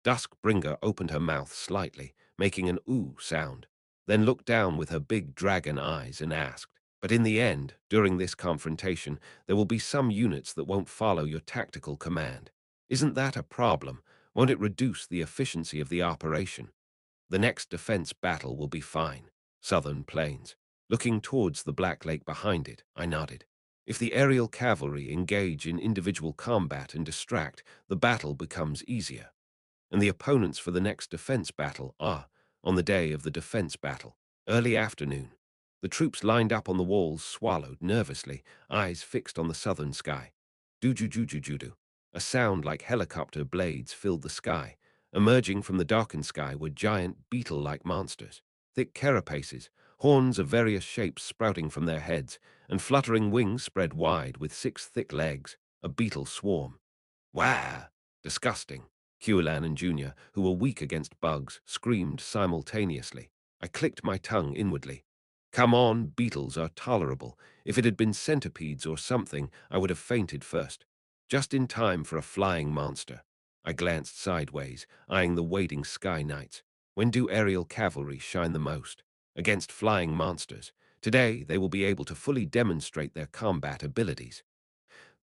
Duskbringer opened her mouth slightly, making an ooh sound, then looked down with her big dragon eyes and asked, "But in the end, during this confrontation, there will be some units that won't follow your tactical command. Isn't that a problem? Won't it reduce the efficiency of the operation?" "The next defense battle will be fine. Southern Plains." Looking towards the Black Lake behind it, I nodded. If the aerial cavalry engage in individual combat and distract, the battle becomes easier. And the opponents for the next defense battle are, on the day of the defense battle, early afternoon. The troops lined up on the walls swallowed nervously, eyes fixed on the southern sky. Do-ju-ju-ju-ju-do. A sound like helicopter blades filled the sky. Emerging from the darkened sky were giant beetle-like monsters, thick carapaces, horns of various shapes sprouting from their heads, and fluttering wings spread wide with 6 thick legs, a beetle swarm. Wah! Disgusting. Hulan and Junior, who were weak against bugs, screamed simultaneously. I clicked my tongue inwardly. Come on, beetles are tolerable. If it had been centipedes or something, I would have fainted first. Just in time for a flying monster. I glanced sideways, eyeing the waiting Sky Knights. When do aerial cavalry shine the most? Against flying monsters. Today, they will be able to fully demonstrate their combat abilities.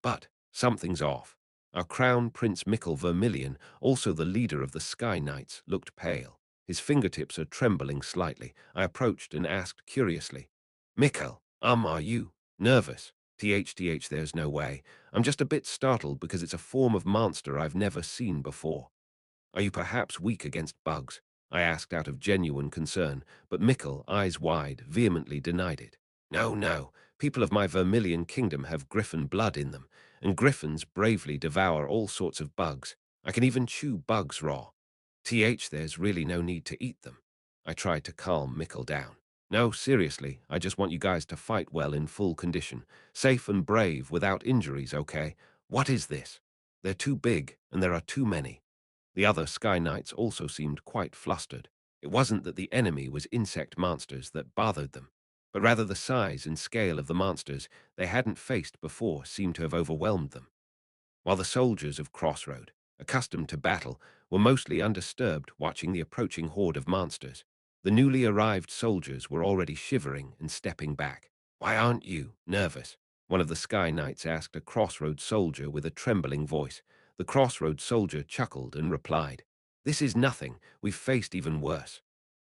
But something's off. Our Crown Prince Mikkel Vermilion, also the leader of the Sky Knights, looked pale. His fingertips are trembling slightly. I approached and asked curiously, "Mikkel, are you nervous?" "Thtth, there's no way. I'm just a bit startled because it's a form of monster I've never seen before." "Are you perhaps weak against bugs?" I asked out of genuine concern, but Mikkel, eyes wide, vehemently denied it. "No, no. People of my Vermilion kingdom have griffin blood in them, and griffins bravely devour all sorts of bugs. I can even chew bugs raw. There's really no need to eat them." I tried to calm Mikkel down. "No, seriously, I just want you guys to fight well in full condition, safe and brave without injuries, okay? What is this? They're too big, and there are too many." The other Sky Knights also seemed quite flustered. It wasn't that the enemy was insect monsters that bothered them, but rather the size and scale of the monsters they hadn't faced before seemed to have overwhelmed them. While the soldiers of Crossroad, accustomed to battle, were mostly undisturbed watching the approaching horde of monsters, the newly arrived soldiers were already shivering and stepping back. "Why aren't you nervous?" one of the Sky Knights asked a Crossroad soldier with a trembling voice. The Crossroad soldier chuckled and replied, "This is nothing. We've faced even worse."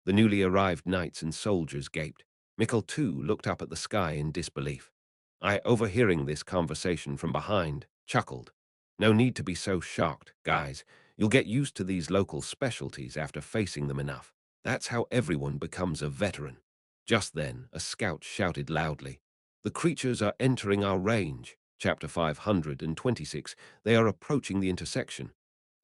The newly arrived knights and soldiers gaped. Mikkel, too, looked up at the sky in disbelief. I, overhearing this conversation from behind, chuckled. "No need to be so shocked, guys. You'll get used to these local specialties after facing them enough. That's how everyone becomes a veteran." Just then, a scout shouted loudly, "The creatures are entering our range." Chapter 526, they are approaching the intersection.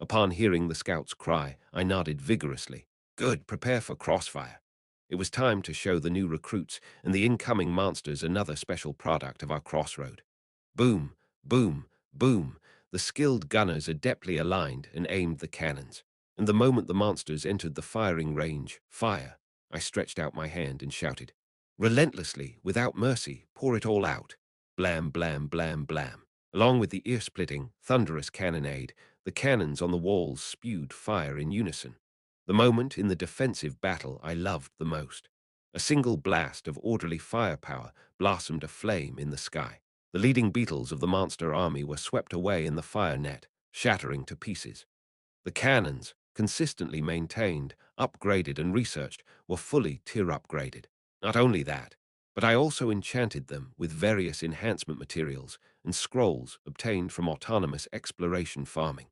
Upon hearing the scout's cry, I nodded vigorously. Good, prepare for crossfire. It was time to show the new recruits and the incoming monsters another special product of our crossroad. Boom, boom, boom. The skilled gunners adeptly aligned and aimed the cannons. And the moment the monsters entered the firing range, fire, I stretched out my hand and shouted, "Relentlessly, without mercy, pour it all out." Blam, blam, blam, blam. Along with the ear-splitting, thunderous cannonade, the cannons on the walls spewed fire in unison. The moment in the defensive battle I loved the most. A single blast of orderly firepower blossomed a flame in the sky. The leading beetles of the monster army were swept away in the fire net, shattering to pieces. The cannons, consistently maintained, upgraded, and researched, were fully tier-upgraded. Not only that, but I also enchanted them with various enhancement materials and scrolls obtained from autonomous exploration farming.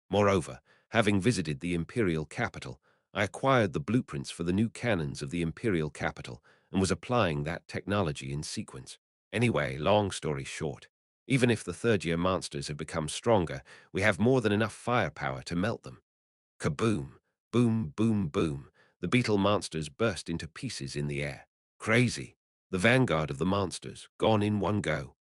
Moreover, having visited the imperial capital, I acquired the blueprints for the new cannons of the imperial capital and was applying that technology in sequence. Anyway, long story short, even if the third-year monsters have become stronger, we have more than enough firepower to melt them. Kaboom! Boom, boom, boom. The beetle monsters burst into pieces in the air. Crazy! The vanguard of the monsters, gone in one go.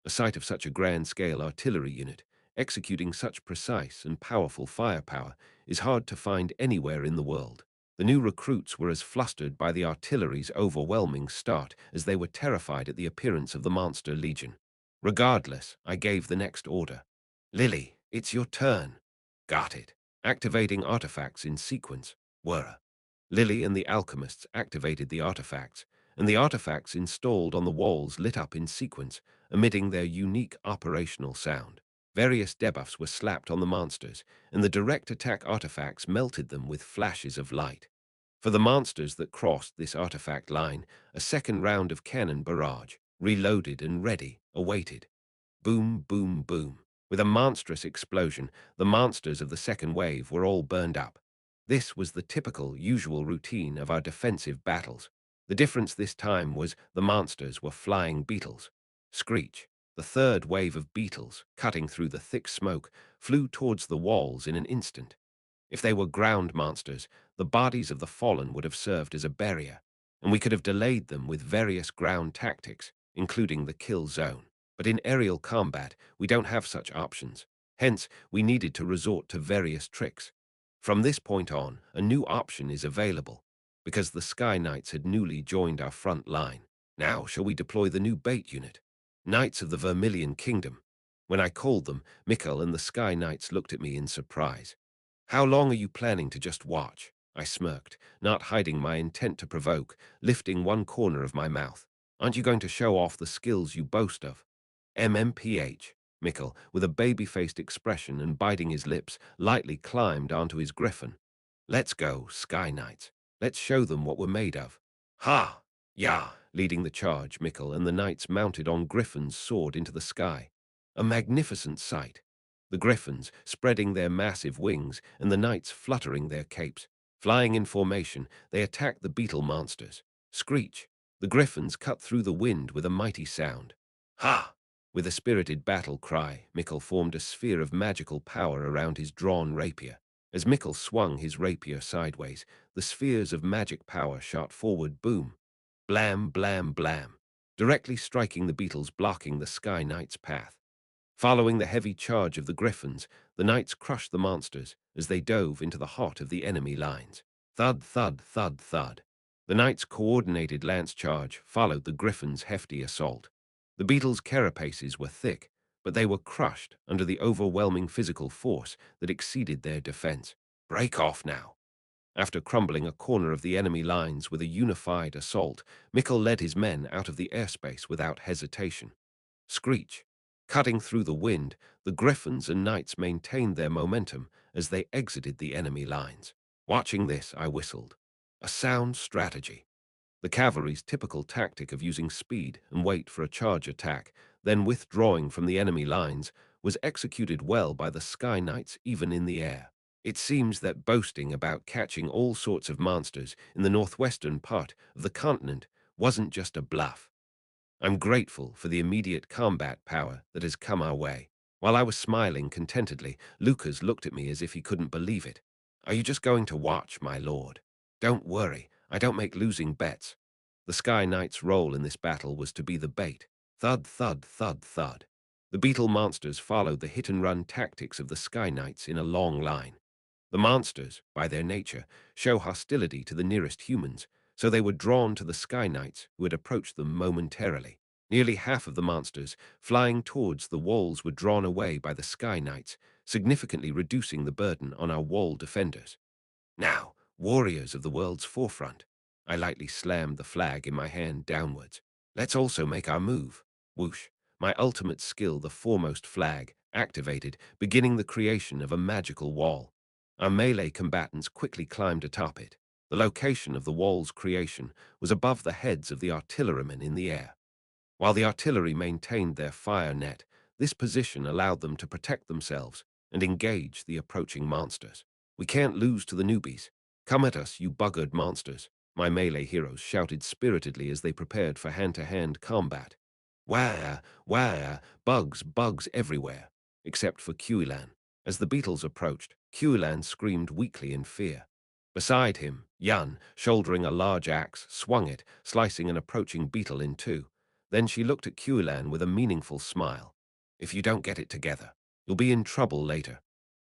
A sight of such a grand-scale artillery unit, executing such precise and powerful firepower, is hard to find anywhere in the world. The new recruits were as flustered by the artillery's overwhelming start as they were terrified at the appearance of the monster legion. Regardless, I gave the next order. Lily, it's your turn. Got it. Activating artifacts in sequence. Were. Lily and the alchemists activated the artifacts, and the artifacts installed on the walls lit up in sequence, emitting their unique operational sound. Various debuffs were slapped on the monsters, and the direct attack artifacts melted them with flashes of light. For the monsters that crossed this artifact line, a second round of cannon barrage, reloaded and ready, awaited. Boom, boom, boom. With a monstrous explosion, the monsters of the second wave were all burned up. This was the typical, usual routine of our defensive battles. The difference this time was the monsters were flying beetles. Screech, the third wave of beetles, cutting through the thick smoke, flew towards the walls in an instant. If they were ground monsters, the bodies of the fallen would have served as a barrier, and we could have delayed them with various ground tactics, including the kill zone. But in aerial combat, we don't have such options. Hence, we needed to resort to various tricks. From this point on, a new option is available, because the Sky Knights had newly joined our front line. Now shall we deploy the new bait unit? Knights of the Vermilion Kingdom. When I called them, Mikkel and the Sky Knights looked at me in surprise. How long are you planning to just watch? I smirked, not hiding my intent to provoke, lifting one corner of my mouth. Aren't you going to show off the skills you boast of? MMPH. Mikkel, with a baby-faced expression and biting his lips, lightly climbed onto his griffin. Let's go, Sky Knights. Let's show them what we're made of. Ha! Ya! Leading the charge, Mikkel and the knights mounted on griffins soared into the sky. A magnificent sight. The griffins spreading their massive wings and the knights fluttering their capes. Flying in formation, they attacked the beetle monsters. Screech! The griffins cut through the wind with a mighty sound. Ha! With a spirited battle cry, Mikkel formed a sphere of magical power around his drawn rapier. As Mikkel swung his rapier sideways, the spheres of magic power shot forward boom. Blam, blam, blam. Directly striking the beetles blocking the Sky Knight's path. Following the heavy charge of the griffins, the knights crushed the monsters as they dove into the heart of the enemy lines. Thud, thud, thud, thud. The knights' coordinated lance charge followed the griffins' hefty assault. The beetles' carapaces were thick, but they were crushed under the overwhelming physical force that exceeded their defense. Break off now. After crumbling a corner of the enemy lines with a unified assault, Mikkel led his men out of the airspace without hesitation. Screech. Cutting through the wind, the griffins and knights maintained their momentum as they exited the enemy lines. Watching this, I whistled. A sound strategy. The cavalry's typical tactic of using speed and wait for a charge attack, then withdrawing from the enemy lines, was executed well by the Sky Knights even in the air. It seems that boasting about catching all sorts of monsters in the northwestern part of the continent wasn't just a bluff. I'm grateful for the immediate combat power that has come our way. While I was smiling contentedly, Lucas looked at me as if he couldn't believe it. Are you just going to watch, my lord? Don't worry, I don't make losing bets. The Sky Knight's role in this battle was to be the bait. Thud, thud, thud, thud. The beetle monsters followed the hit-and-run tactics of the Sky Knights in a long line. The monsters, by their nature, show hostility to the nearest humans, so they were drawn to the Sky Knights who had approached them momentarily. Nearly half of the monsters flying towards the walls were drawn away by the Sky Knights, significantly reducing the burden on our wall defenders. Now, warriors of the world's forefront, I lightly slammed the flag in my hand downwards. Let's also make our move. Whoosh. My ultimate skill, the foremost flag, activated, beginning the creation of a magical wall. Our melee combatants quickly climbed atop it. The location of the wall's creation was above the heads of the artillerymen in the air. While the artillery maintained their fire net, this position allowed them to protect themselves and engage the approaching monsters. We can't lose to the newbies. Come at us, you buggered monsters, my melee heroes shouted spiritedly as they prepared for hand-to-hand combat. Wah, wah, bugs, bugs everywhere, except for Quillan. As the beetles approached, Quillan screamed weakly in fear. Beside him, Yun, shouldering a large axe, swung it, slicing an approaching beetle in two. Then she looked at Quillan with a meaningful smile. If you don't get it together, you'll be in trouble later.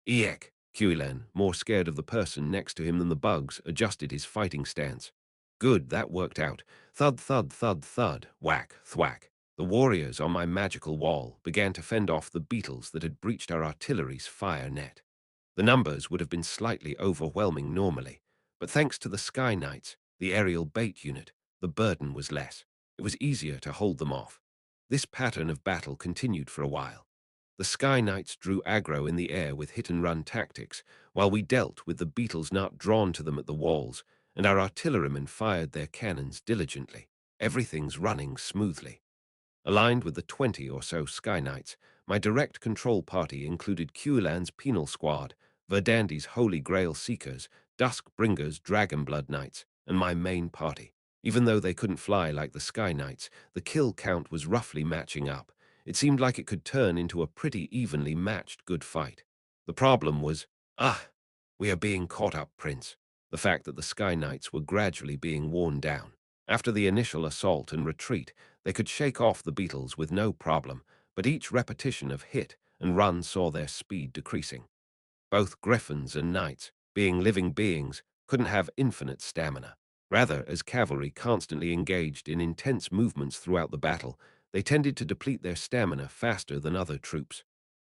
Eek! Quillan, more scared of the person next to him than the bugs, adjusted his fighting stance. Good, that worked out. Thud, thud, thud, thud, whack, thwack. The warriors on my magical wall began to fend off the beetles that had breached our artillery's fire net. The numbers would have been slightly overwhelming normally, but thanks to the Sky Knights, the aerial bait unit, the burden was less. It was easier to hold them off. This pattern of battle continued for a while. The Sky Knights drew aggro in the air with hit-and-run tactics, while we dealt with the beetles not drawn to them at the walls, and our artillerymen fired their cannons diligently. Everything's running smoothly. Aligned with the 20 or so Sky Knights, my direct control party included Quillan's Penal Squad, Verdandy's Holy Grail Seekers, Dusk Bringers, Dragonblood Knights, and my main party. Even though they couldn't fly like the Sky Knights, the kill count was roughly matching up. It seemed like it could turn into a pretty evenly matched good fight. The problem was, we are being caught up, Prince. The fact that the Sky Knights were gradually being worn down. After the initial assault and retreat, they could shake off the beetles with no problem, but each repetition of hit and run saw their speed decreasing. Both griffins and knights, being living beings, couldn't have infinite stamina. Rather, as cavalry constantly engaged in intense movements throughout the battle, they tended to deplete their stamina faster than other troops.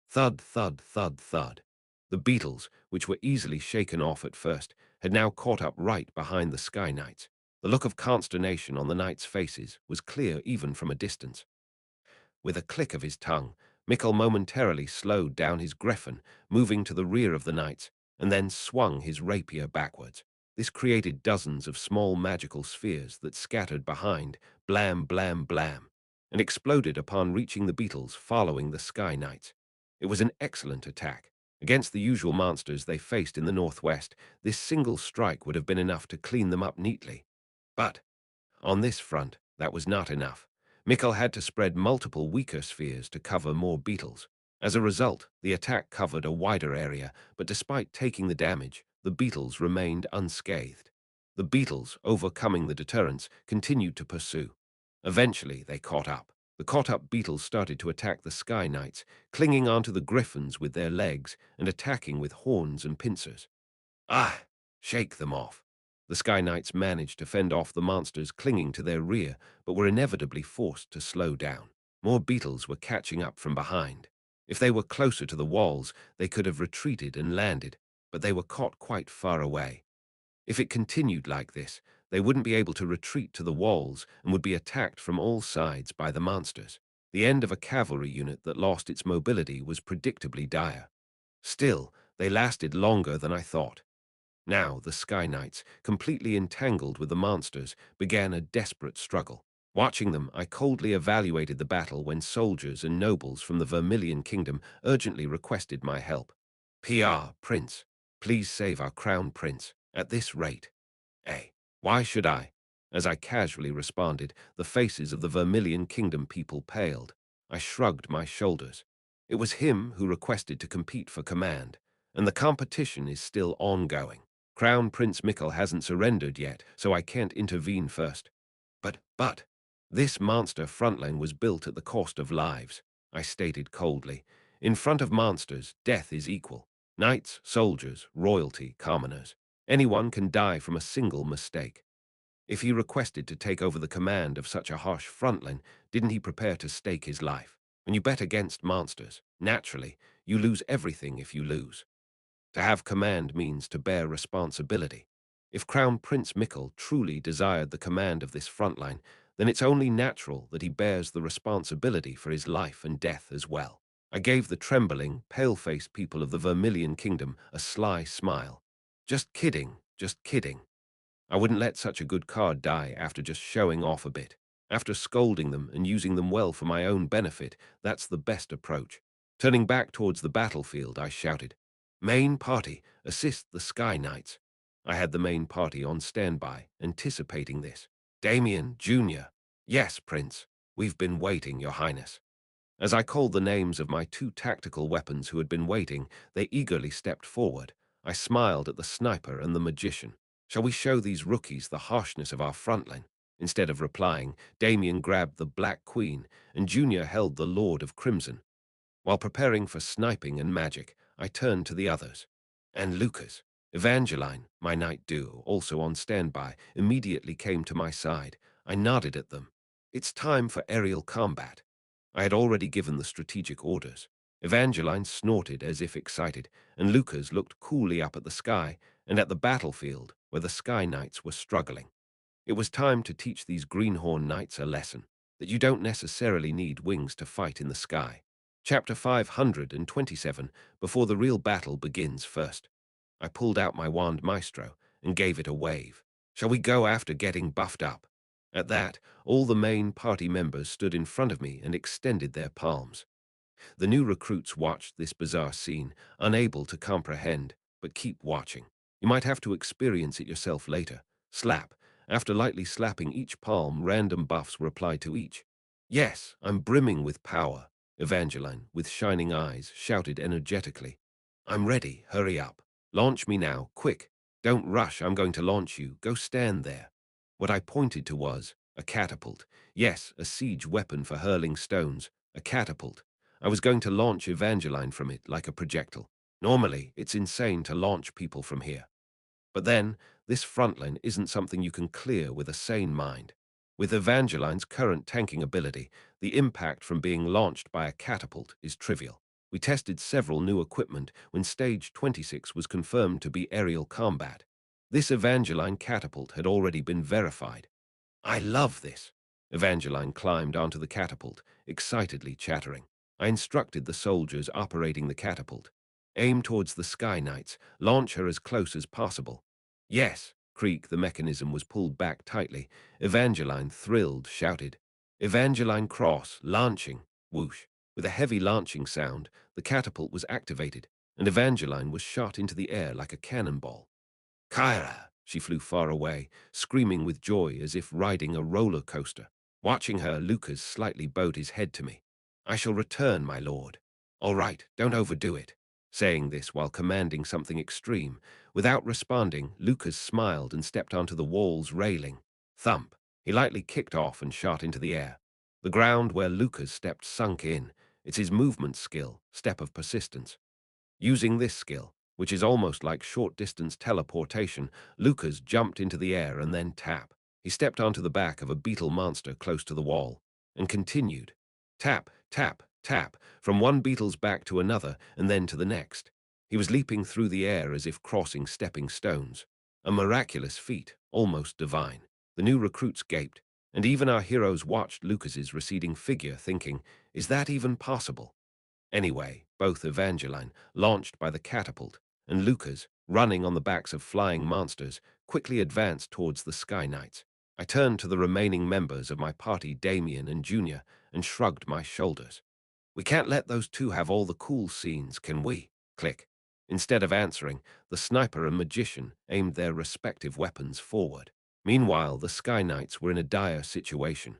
Thud, thud, thud, thud. The beetles, which were easily shaken off at first, had now caught up right behind the Sky Knights. The look of consternation on the knights' faces was clear even from a distance. With a click of his tongue, Mikkel momentarily slowed down his griffin, moving to the rear of the knights, and then swung his rapier backwards. This created dozens of small magical spheres that scattered behind, blam, blam, blam, and exploded upon reaching the beetles following the Sky Knights. It was an excellent attack. Against the usual monsters they faced in the northwest, this single strike would have been enough to clean them up neatly. But on this front, that was not enough. Mikkel had to spread multiple weaker spheres to cover more beetles. As a result, the attack covered a wider area, but despite taking the damage, the beetles remained unscathed. The beetles, overcoming the deterrents, continued to pursue. Eventually, they caught up. The caught-up beetles started to attack the Sky Knights, clinging onto the griffins with their legs and attacking with horns and pincers. Shake them off. The Sky Knights managed to fend off the monsters clinging to their rear, but were inevitably forced to slow down. More beetles were catching up from behind. If they were closer to the walls, they could have retreated and landed, but they were caught quite far away. If it continued like this, they wouldn't be able to retreat to the walls and would be attacked from all sides by the monsters. The end of a cavalry unit that lost its mobility was predictably dire. Still, they lasted longer than I thought. Now, the Sky Knights, completely entangled with the monsters, began a desperate struggle. Watching them, I coldly evaluated the battle when soldiers and nobles from the Vermilion Kingdom urgently requested my help. PR, Prince, please save our crown prince. At this rate. Why should I? As I casually responded, the faces of the Vermilion Kingdom people paled. I shrugged my shoulders. It was him who requested to compete for command, and the competition is still ongoing. Crown Prince Mikkel hasn't surrendered yet, so I can't intervene first. But, this monster frontline was built at the cost of lives, I stated coldly. In front of monsters, death is equal. Knights, soldiers, royalty, commoners. Anyone can die from a single mistake. If he requested to take over the command of such a harsh frontline, didn't he prepare to stake his life? When you bet against monsters, naturally, you lose everything if you lose. To have command means to bear responsibility. If Crown Prince Mikkel truly desired the command of this front line, then it's only natural that he bears the responsibility for his life and death as well. I gave the trembling, pale-faced people of the Vermilion Kingdom a sly smile. Just kidding, just kidding. I wouldn't let such a good card die after just showing off a bit. After scolding them and using them well for my own benefit, that's the best approach. Turning back towards the battlefield, I shouted, "Main party, assist the Sky Knights." I had the main party on standby, anticipating this. "Damien, Jr." "Yes, Prince. We've been waiting, Your Highness." As I called the names of my two tactical weapons who had been waiting, they eagerly stepped forward. I smiled at the sniper and the magician. "Shall we show these rookies the harshness of our frontline?" Instead of replying, Damien grabbed the Black Queen, and Junior held the Lord of Crimson. While preparing for sniping and magic, I turned to the others. And Lucas, Evangeline, my knight duo, also on standby, immediately came to my side. I nodded at them. "It's time for aerial combat." I had already given the strategic orders. Evangeline snorted as if excited, and Lucas looked coolly up at the sky and at the battlefield where the Sky Knights were struggling. It was time to teach these Greenhorn Knights a lesson, that you don't necessarily need wings to fight in the sky. Chapter 527, before the real battle begins first. I pulled out my wand maestro and gave it a wave. "Shall we go after getting buffed up?" At that, all the main party members stood in front of me and extended their palms. The new recruits watched this bizarre scene, unable to comprehend, but keep watching. You might have to experience it yourself later. Slap. After lightly slapping each palm, random buffs were applied to each. "Yes, I'm brimming with power," Evangeline, with shining eyes, shouted energetically. "I'm ready, hurry up. Launch me now, quick. Don't rush, I'm going to launch you. Go stand there." What I pointed to was a catapult. Yes, a siege weapon for hurling stones. A catapult. I was going to launch Evangeline from it like a projectile. Normally, it's insane to launch people from here. But then, this frontline isn't something you can clear with a sane mind. With Evangeline's current tanking ability, the impact from being launched by a catapult is trivial. We tested several new equipment when Stage 26 was confirmed to be aerial combat. This Evangeline catapult had already been verified. "I love this." Evangeline climbed onto the catapult, excitedly chattering. I instructed the soldiers operating the catapult. "Aim towards the Sky Knights. Launch her as close as possible." "Yes." Creak, the mechanism was pulled back tightly. Evangeline, thrilled, shouted, "Evangeline Cross, launching." Whoosh. With a heavy launching sound, the catapult was activated, and Evangeline was shot into the air like a cannonball. "Kyra!" She flew far away, screaming with joy as if riding a roller coaster. Watching her, Lucas slightly bowed his head to me. "I shall return, my lord." "All right, don't overdo it." Saying this while commanding something extreme. Without responding, Lucas smiled and stepped onto the wall's railing. Thump. He lightly kicked off and shot into the air. The ground where Lucas stepped sunk in. It's his movement skill, step of persistence. Using this skill, which is almost like short-distance teleportation, Lucas jumped into the air and then tap. He stepped onto the back of a beetle monster close to the wall, and continued. Tap, tap, tap, from one beetle's back to another, and then to the next. He was leaping through the air as if crossing stepping stones. A miraculous feat, almost divine. The new recruits gaped, and even our heroes watched Lucas's receding figure, thinking, is that even possible? Anyway, both Evangeline, launched by the catapult, and Lucas, running on the backs of flying monsters, quickly advanced towards the Sky Knights. I turned to the remaining members of my party, Damien and Junior, and shrugged my shoulders. "We can't let those two have all the cool scenes, can we?" Click. Instead of answering, the sniper and magician aimed their respective weapons forward. Meanwhile, the Sky Knights were in a dire situation.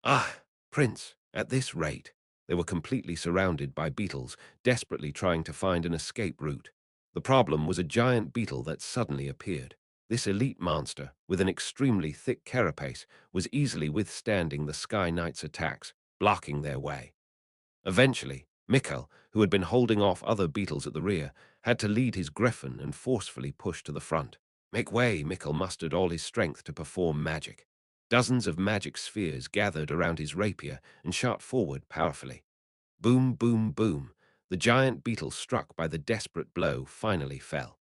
"Ah, Prince, at this rate." They were completely surrounded by beetles, desperately trying to find an escape route. The problem was a giant beetle that suddenly appeared. This elite monster, with an extremely thick carapace, was easily withstanding the Sky Knight's attacks, blocking their way. Eventually, Mikkel, who had been holding off other beetles at the rear, had to lead his griffin and forcefully push to the front. "Make way!" Mikkel mustered all his strength to perform magic. Dozens of magic spheres gathered around his rapier and shot forward powerfully. Boom, boom, boom. The giant beetle struck by the desperate blow finally fell.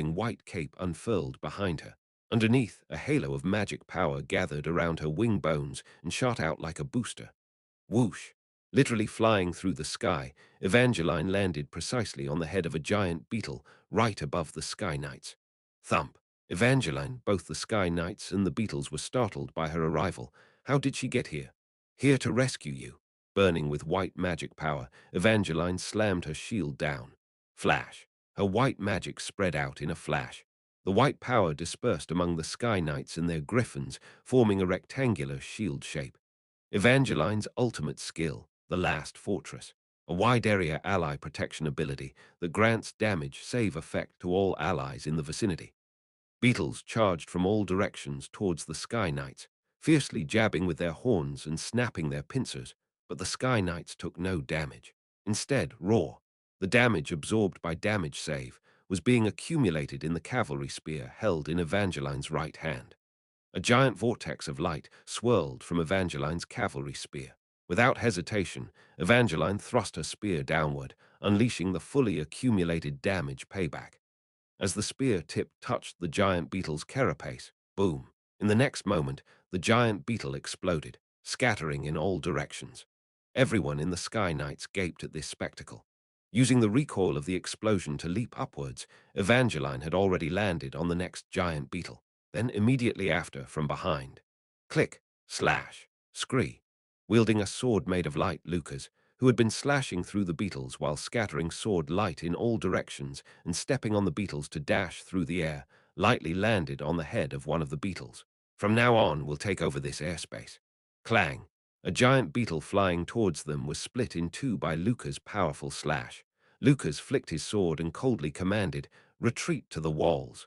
glittering white cape unfurled behind her. Underneath, a halo of magic power gathered around her wing bones and shot out like a booster. Whoosh! Literally flying through the sky, Evangeline landed precisely on the head of a giant beetle right above the Sky Knights. Thump! Evangeline, both the Sky Knights and the beetles were startled by her arrival. How did she get here? Here to rescue you. Burning with white magic power, Evangeline slammed her shield down. Flash! Her white magic spread out in a flash. The white power dispersed among the Sky Knights and their griffins, forming a rectangular shield shape. Evangeline's ultimate skill, the Last Fortress, a wide-area ally protection ability that grants damage save effect to all allies in the vicinity. Beetles charged from all directions towards the Sky Knights, fiercely jabbing with their horns and snapping their pincers, but the Sky Knights took no damage. Instead, raw, the damage absorbed by damage save, was being accumulated in the cavalry spear held in Evangeline's right hand. A giant vortex of light swirled from Evangeline's cavalry spear. Without hesitation, Evangeline thrust her spear downward, unleashing the fully accumulated damage payback. As the spear tip touched the giant beetle's carapace, boom! In the next moment, the giant beetle exploded, scattering in all directions. Everyone in the Sky Knights gaped at this spectacle. Using the recoil of the explosion to leap upwards, Evangeline had already landed on the next giant beetle. Then immediately after, from behind. Click, slash, scree. Wielding a sword made of light, Lucas, who had been slashing through the beetles while scattering sword light in all directions and stepping on the beetles to dash through the air, lightly landed on the head of one of the beetles. From now on, we'll take over this airspace. Clang! A giant beetle flying towards them was split in two by Lucas' powerful slash. Lucas flicked his sword and coldly commanded, "Retreat to the walls."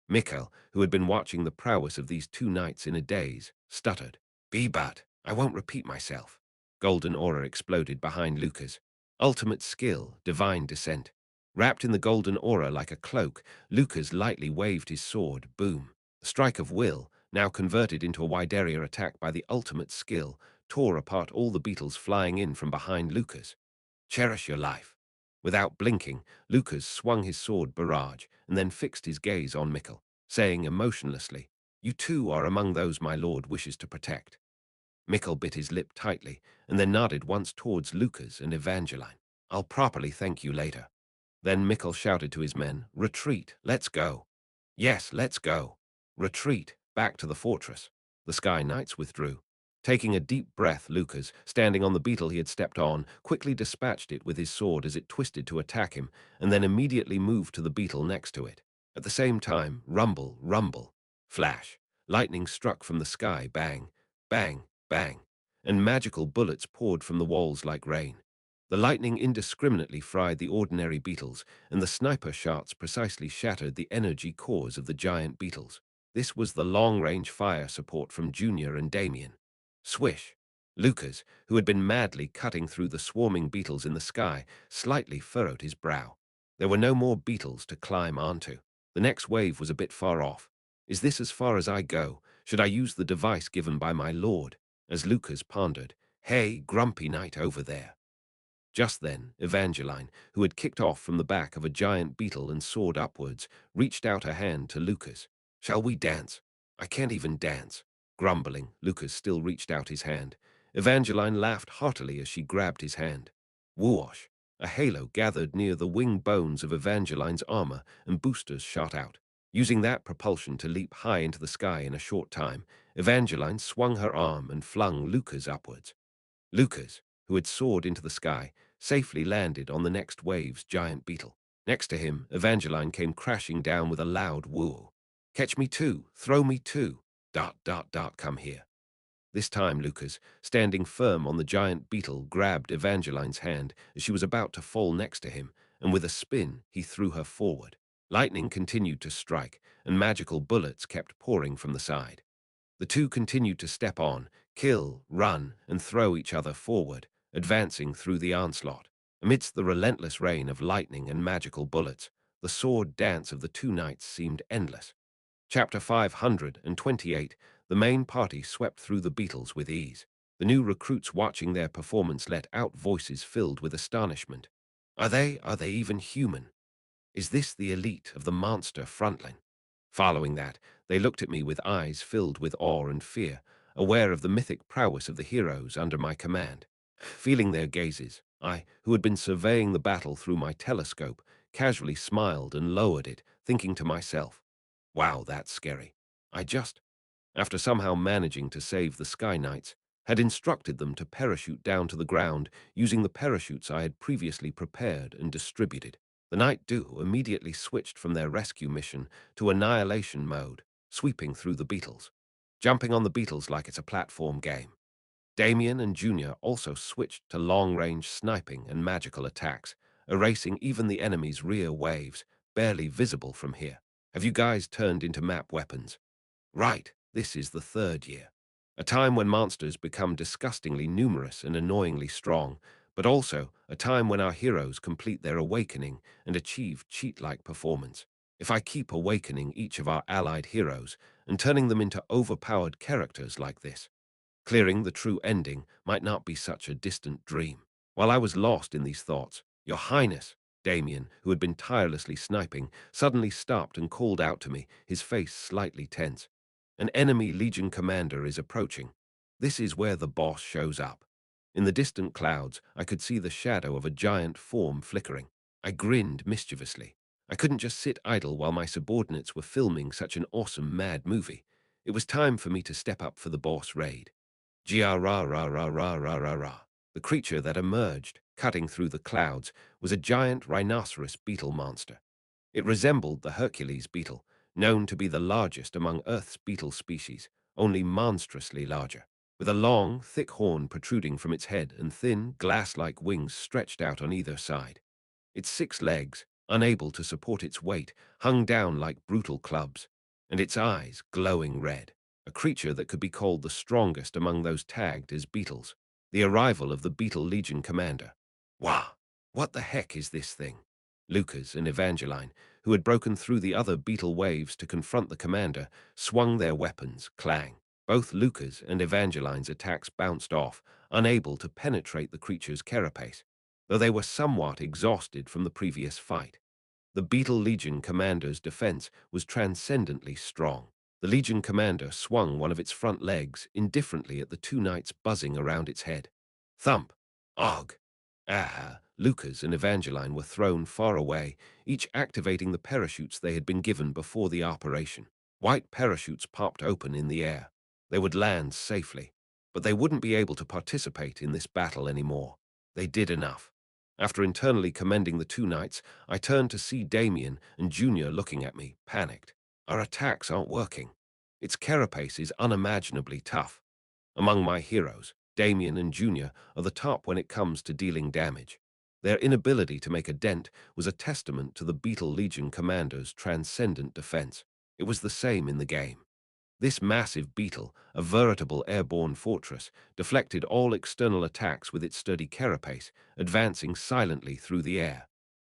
Mikkel, who had been watching the prowess of these two knights in a daze, stuttered. But I won't repeat myself." Golden aura exploded behind Lucas. Ultimate skill, divine descent. Wrapped in the golden aura like a cloak, Lucas lightly waved his sword, boom. The strike of will, now converted into a wide-area attack by the ultimate skill, tore apart all the beetles flying in from behind Lucas. Cherish your life. Without blinking, Lucas swung his sword barrage and then fixed his gaze on Mikkel, saying emotionlessly, "You too are among those my lord wishes to protect." Mikkel bit his lip tightly and then nodded once towards Lucas and Evangeline. "I'll properly thank you later." Then Mikkel shouted to his men, "Retreat, let's go." "Yes, let's go. Retreat, back to the fortress. The Sky Knights withdrew. Taking a deep breath, Lucas, standing on the beetle he had stepped on, quickly dispatched it with his sword as it twisted to attack him, and then immediately moved to the beetle next to it. At the same time, rumble, rumble, flash, lightning struck from the sky, bang, bang, bang, and magical bullets poured from the walls like rain. The lightning indiscriminately fried the ordinary beetles, and the sniper shots precisely shattered the energy cores of the giant beetles. This was the long-range fire support from Junior and Damien. Swish! Lucas, who had been madly cutting through the swarming beetles in the sky, slightly furrowed his brow. There were no more beetles to climb onto. The next wave was a bit far off. Is this as far as I go? Should I use the device given by my lord? As Lucas pondered, "Hey, grumpy knight over there." Just then, Evangeline, who had kicked off from the back of a giant beetle and soared upwards, reached out a hand to Lucas. "Shall we dance? I can't even dance." Grumbling, Lucas still reached out his hand. Evangeline laughed heartily as she grabbed his hand. Whoosh! A halo gathered near the wing bones of Evangeline's armor, and boosters shot out. Using that propulsion to leap high into the sky in a short time, Evangeline swung her arm and flung Lucas upwards. Lucas, who had soared into the sky, safely landed on the next wave's giant beetle. Next to him, Evangeline came crashing down with a loud woo. "Catch me too, throw me too, dot dot dot, come here." This time Lucas, standing firm on the giant beetle, grabbed Evangeline's hand as she was about to fall next to him, and with a spin, he threw her forward. Lightning continued to strike, and magical bullets kept pouring from the side. The two continued to step on, kill, run, and throw each other forward, advancing through the onslaught. Amidst the relentless rain of lightning and magical bullets, the sword dance of the two knights seemed endless. Chapter 528. The main party swept through the beetles with ease. The new recruits watching their performance let out voices filled with astonishment. Are they even human? Is this the elite of the monster frontline? Following that, they looked at me with eyes filled with awe and fear, aware of the mythic prowess of the heroes under my command. Feeling their gazes, I, who had been surveying the battle through my telescope, casually smiled and lowered it, thinking to myself, "Wow, that's scary." I just, after somehow managing to save the Sky Knights, had instructed them to parachute down to the ground using the parachutes I had previously prepared and distributed. The Night Dew immediately switched from their rescue mission to annihilation mode, sweeping through the beetles, jumping on the beetles like it's a platform game. Damien and Junior also switched to long-range sniping and magical attacks, erasing even the enemy's rear waves, barely visible from here. Have you guys turned into map weapons? Right, this is the third year. A time when monsters become disgustingly numerous and annoyingly strong, but also a time when our heroes complete their awakening and achieve cheat-like performance. If I keep awakening each of our allied heroes and turning them into overpowered characters like this, clearing the true ending might not be such a distant dream. While I was lost in these thoughts, Your Highness, Damien, who had been tirelessly sniping, suddenly stopped and called out to me, his face slightly tense. An enemy Legion commander is approaching. This is where the boss shows up. In the distant clouds, I could see the shadow of a giant form flickering. I grinned mischievously. I couldn't just sit idle while my subordinates were filming such an awesome mad movie. It was time for me to step up for the boss raid. Gia-ra-ra-ra-ra-ra-ra-ra. The creature that emerged, cutting through the clouds, was a giant rhinoceros beetle monster. It resembled the Hercules beetle, known to be the largest among Earth's beetle species, only monstrously larger. With a long, thick horn protruding from its head and thin, glass-like wings stretched out on either side. Its 6 legs, unable to support its weight, hung down like brutal clubs, and its eyes glowing red. A creature that could be called the strongest among those tagged as beetles. The arrival of the Beetle Legion commander. Wah! What the heck is this thing? Lucas and Evangeline, who had broken through the other beetle waves to confront the commander, swung their weapons, clang. Both Lucas and Evangeline's attacks bounced off, unable to penetrate the creature's carapace, though they were somewhat exhausted from the previous fight. The Beetle Legion commander's defense was transcendently strong. The Legion commander swung one of its front legs indifferently at the two knights buzzing around its head. Thump! Og! Ah! Lucas and Evangeline were thrown far away, each activating the parachutes they had been given before the operation. White parachutes popped open in the air. They would land safely, but they wouldn't be able to participate in this battle anymore. They did enough. After internally commending the two knights, I turned to see Damien and Junior looking at me, panicked. Our attacks aren't working. Its carapace is unimaginably tough. Among my heroes, Damien and Junior are the top when it comes to dealing damage. Their inability to make a dent was a testament to the Beetle Legion commander's transcendent defense. It was the same in the game. This massive beetle, a veritable airborne fortress, deflected all external attacks with its sturdy carapace, advancing silently through the air.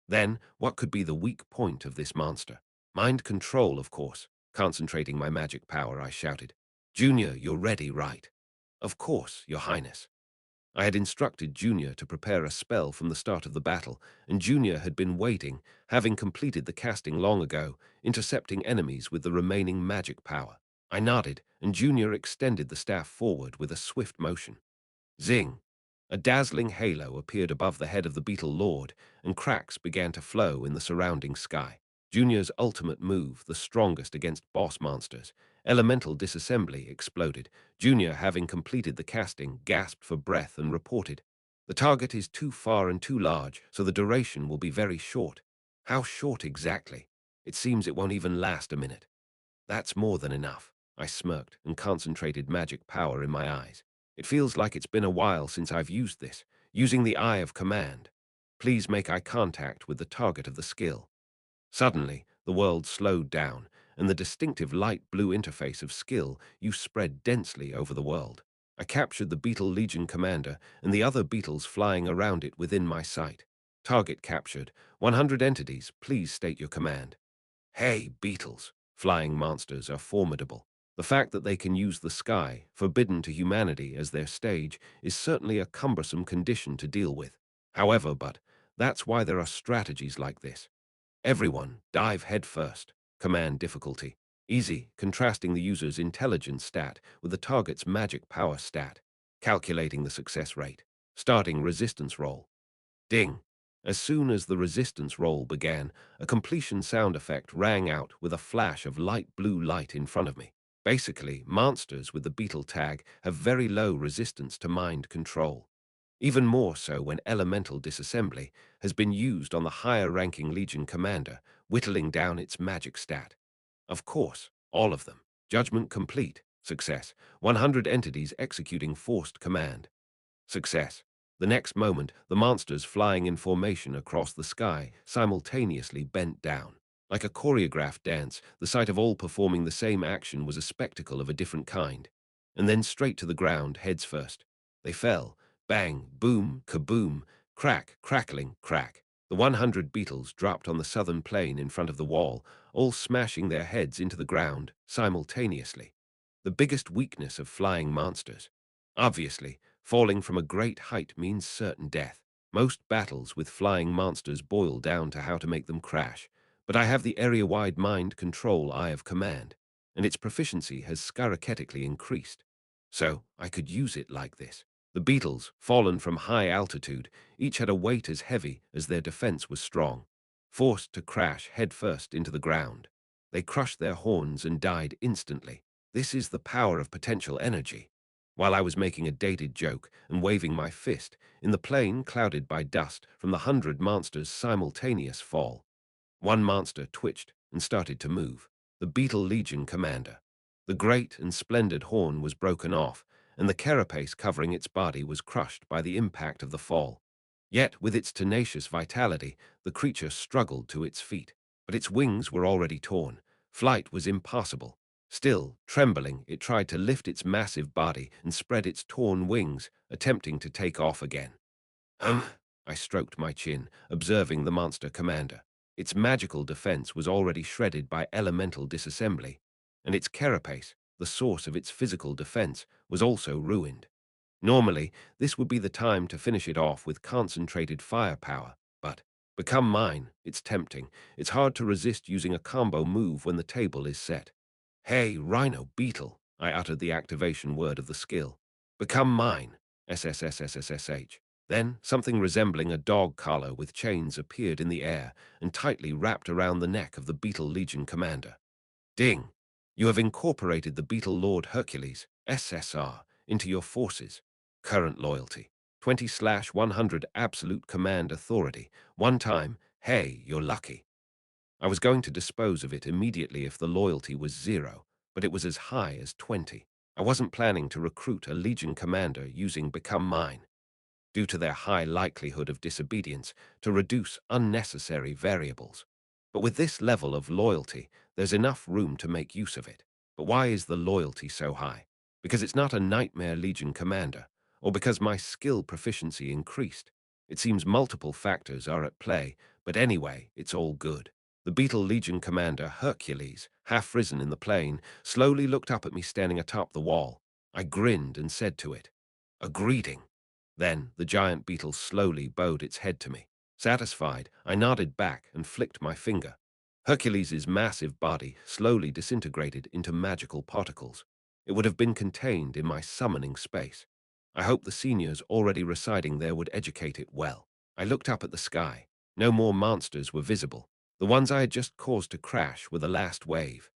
Then, what could be the weak point of this monster? Mind control, of course. Concentrating my magic power, I shouted. Junior, you're ready, right? Of course, Your Highness. I had instructed Junior to prepare a spell from the start of the battle, and Junior had been waiting, having completed the casting long ago, intercepting enemies with the remaining magic power. I nodded, and Junior extended the staff forward with a swift motion. Zing! A dazzling halo appeared above the head of the Beetle Lord, and cracks began to flow in the surrounding sky. Junior's ultimate move, the strongest against boss monsters, elemental disassembly, exploded. Junior, having completed the casting, gasped for breath and reported, "The target is too far and too large, so the duration will be very short." How short exactly? It seems it won't even last a minute. That's more than enough. I smirked and concentrated magic power in my eyes. It feels like it's been a while since I've used this, using the Eye of Command. Please make eye contact with the target of the skill. Suddenly, the world slowed down, and the distinctive light blue interface of skill you spread densely over the world. I captured the Beetle Legion commander and the other beetles flying around it within my sight. Target captured. 100 entities, please state your command. Hey, beetles! Flying monsters are formidable. The fact that they can use the sky, forbidden to humanity, as their stage is certainly a cumbersome condition to deal with. However, that's why there are strategies like this. Everyone, dive head first. Command difficulty. Easy, contrasting the user's intelligence stat with the target's magic power stat. Calculating the success rate. Starting resistance roll. Ding! As soon as the resistance roll began, a completion sound effect rang out with a flash of light blue light in front of me. Basically, monsters with the beetle tag have very low resistance to mind control. Even more so when elemental disassembly has been used on the higher-ranking Legion commander, whittling down its magic stat. Of course, all of them. Judgment complete. Success. 100 entities executing forced command. Success. The next moment, the monsters flying in formation across the sky simultaneously bent down. Like a choreographed dance, the sight of all performing the same action was a spectacle of a different kind. And then straight to the ground, heads first. They fell. Bang, boom, kaboom, crack, crackling, crack. The 100 beetles dropped on the southern plain in front of the wall, all smashing their heads into the ground simultaneously. The biggest weakness of flying monsters. Obviously, falling from a great height means certain death. Most battles with flying monsters boil down to how to make them crash, but I have the area-wide mind control Eye of Command, and its proficiency has skyrocketically increased. So, I could use it like this. The beetles, fallen from high altitude, each had a weight as heavy as their defense was strong, forced to crash headfirst into the ground. They crushed their horns and died instantly. This is the power of potential energy. While I was making a dated joke and waving my fist, in the plain clouded by dust from the 100 monsters' simultaneous fall, one monster twitched and started to move. The Beetle Legion commander. The great and splendid horn was broken off, and the carapace covering its body was crushed by the impact of the fall. Yet, with its tenacious vitality, the creature struggled to its feet, but its wings were already torn. Flight was impossible. Still, trembling, it tried to lift its massive body and spread its torn wings, attempting to take off again. I stroked my chin, observing the monster commander. Its magical defense was already shredded by elemental disassembly, and its carapace, the source of its physical defense, was also ruined. Normally, this would be the time to finish it off with concentrated firepower, but become mine, it's tempting. It's hard to resist using a combo move when the table is set. Hey, Rhino Beetle, I uttered the activation word of the skill. Become mine, SSSSSSH. Then, something resembling a dog collar with chains appeared in the air and tightly wrapped around the neck of the Beetle Legion commander. Ding! You have incorporated the Beetle Lord Hercules, SSR, into your forces. Current loyalty, 20/100 absolute command authority. One time, hey, you're lucky. I was going to dispose of it immediately if the loyalty was 0, but it was as high as 20. I wasn't planning to recruit a Legion commander using Become Mine, due to their high likelihood of disobedience, to reduce unnecessary variables. But with this level of loyalty, there's enough room to make use of it. But why is the loyalty so high? Because it's not a Nightmare Legion commander, or because my skill proficiency increased. It seems multiple factors are at play, but anyway, it's all good. The Beetle Legion commander, Hercules, half risen in the plane, slowly looked up at me standing atop the wall. I grinned and said to it, "A greeting." Then the giant beetle slowly bowed its head to me. Satisfied, I nodded back and flicked my finger. Hercules's massive body slowly disintegrated into magical particles. It would have been contained in my summoning space. I hoped the seniors already residing there would educate it well. I looked up at the sky. No more monsters were visible. The ones I had just caused to crash were the last wave.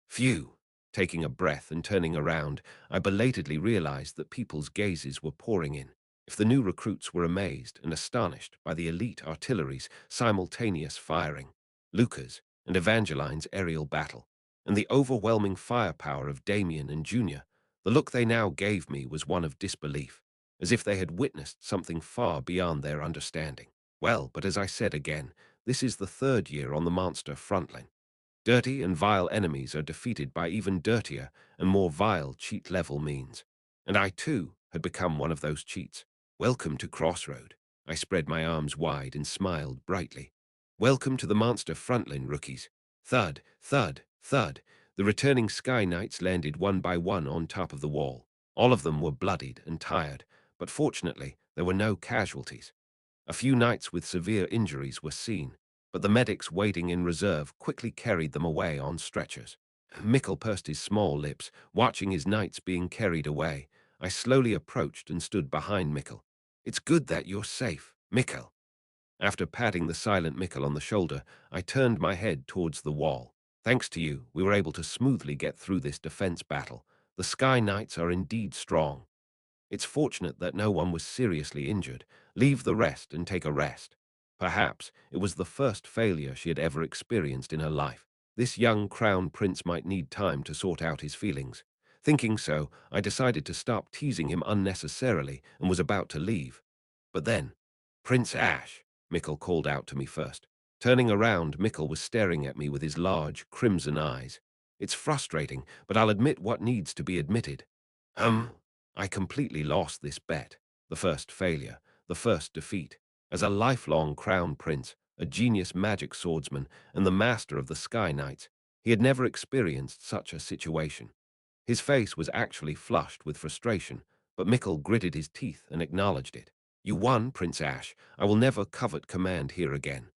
Phew! Taking a breath and turning around, I belatedly realized that people's gazes were pouring in. If the new recruits were amazed and astonished by the elite artillery's simultaneous firing, Luca's and Evangeline's aerial battle, and the overwhelming firepower of Damien and Junior, the look they now gave me was one of disbelief, as if they had witnessed something far beyond their understanding. Well, but as I said again, this is the third year on the monster frontline. Dirty and vile enemies are defeated by even dirtier and more vile cheat-level means. And I, too, had become one of those cheats. Welcome to Crossroad. I spread my arms wide and smiled brightly. Welcome to the monster frontline, rookies. Thud, thud, thud. The returning Sky Knights landed one by one on top of the wall. All of them were bloodied and tired, but fortunately there were no casualties. A few knights with severe injuries were seen, but the medics waiting in reserve quickly carried them away on stretchers. Mikkel pursed his small lips, watching his knights being carried away. I slowly approached and stood behind Mikkel. "It's good that you're safe, Mikkel." After patting the silent Mikkel on the shoulder, I turned my head towards the wall. "Thanks to you, we were able to smoothly get through this defense battle. The Sky Knights are indeed strong. It's fortunate that no one was seriously injured. Leave the rest and take a rest." Perhaps it was the first failure she had ever experienced in her life. This young crown prince might need time to sort out his feelings. Thinking so, I decided to stop teasing him unnecessarily and was about to leave. But then, "Prince Ash," Mikkel called out to me first. Turning around, Mikkel was staring at me with his large, crimson eyes. It's frustrating, but I'll admit what needs to be admitted. I completely lost this bet. The first failure, the first defeat. As a lifelong crown prince, a genius magic swordsman, and the master of the Sky Knights, he had never experienced such a situation. His face was actually flushed with frustration, but Mikkel gritted his teeth and acknowledged it. "You won, Prince Ash. I will never covet command here again.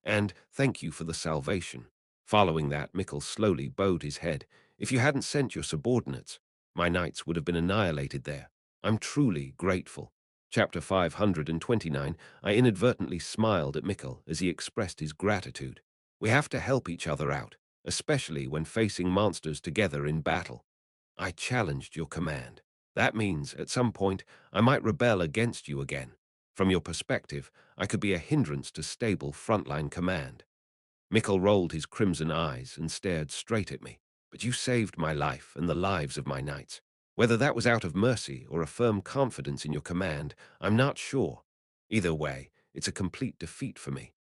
And thank you for the salvation." Following that, Mikkel slowly bowed his head. "If you hadn't sent your subordinates, my knights would have been annihilated there. I'm truly grateful." Chapter 529, I inadvertently smiled at Mikkel as he expressed his gratitude. We have to help each other out, especially when facing monsters together in battle. I challenged your command. That means, at some point, I might rebel against you again. From your perspective, I could be a hindrance to stable frontline command. Mikkel rolled his crimson eyes and stared straight at me. "But you saved my life and the lives of my knights. Whether that was out of mercy or a firm confidence in your command, I'm not sure. Either way, it's a complete defeat for me."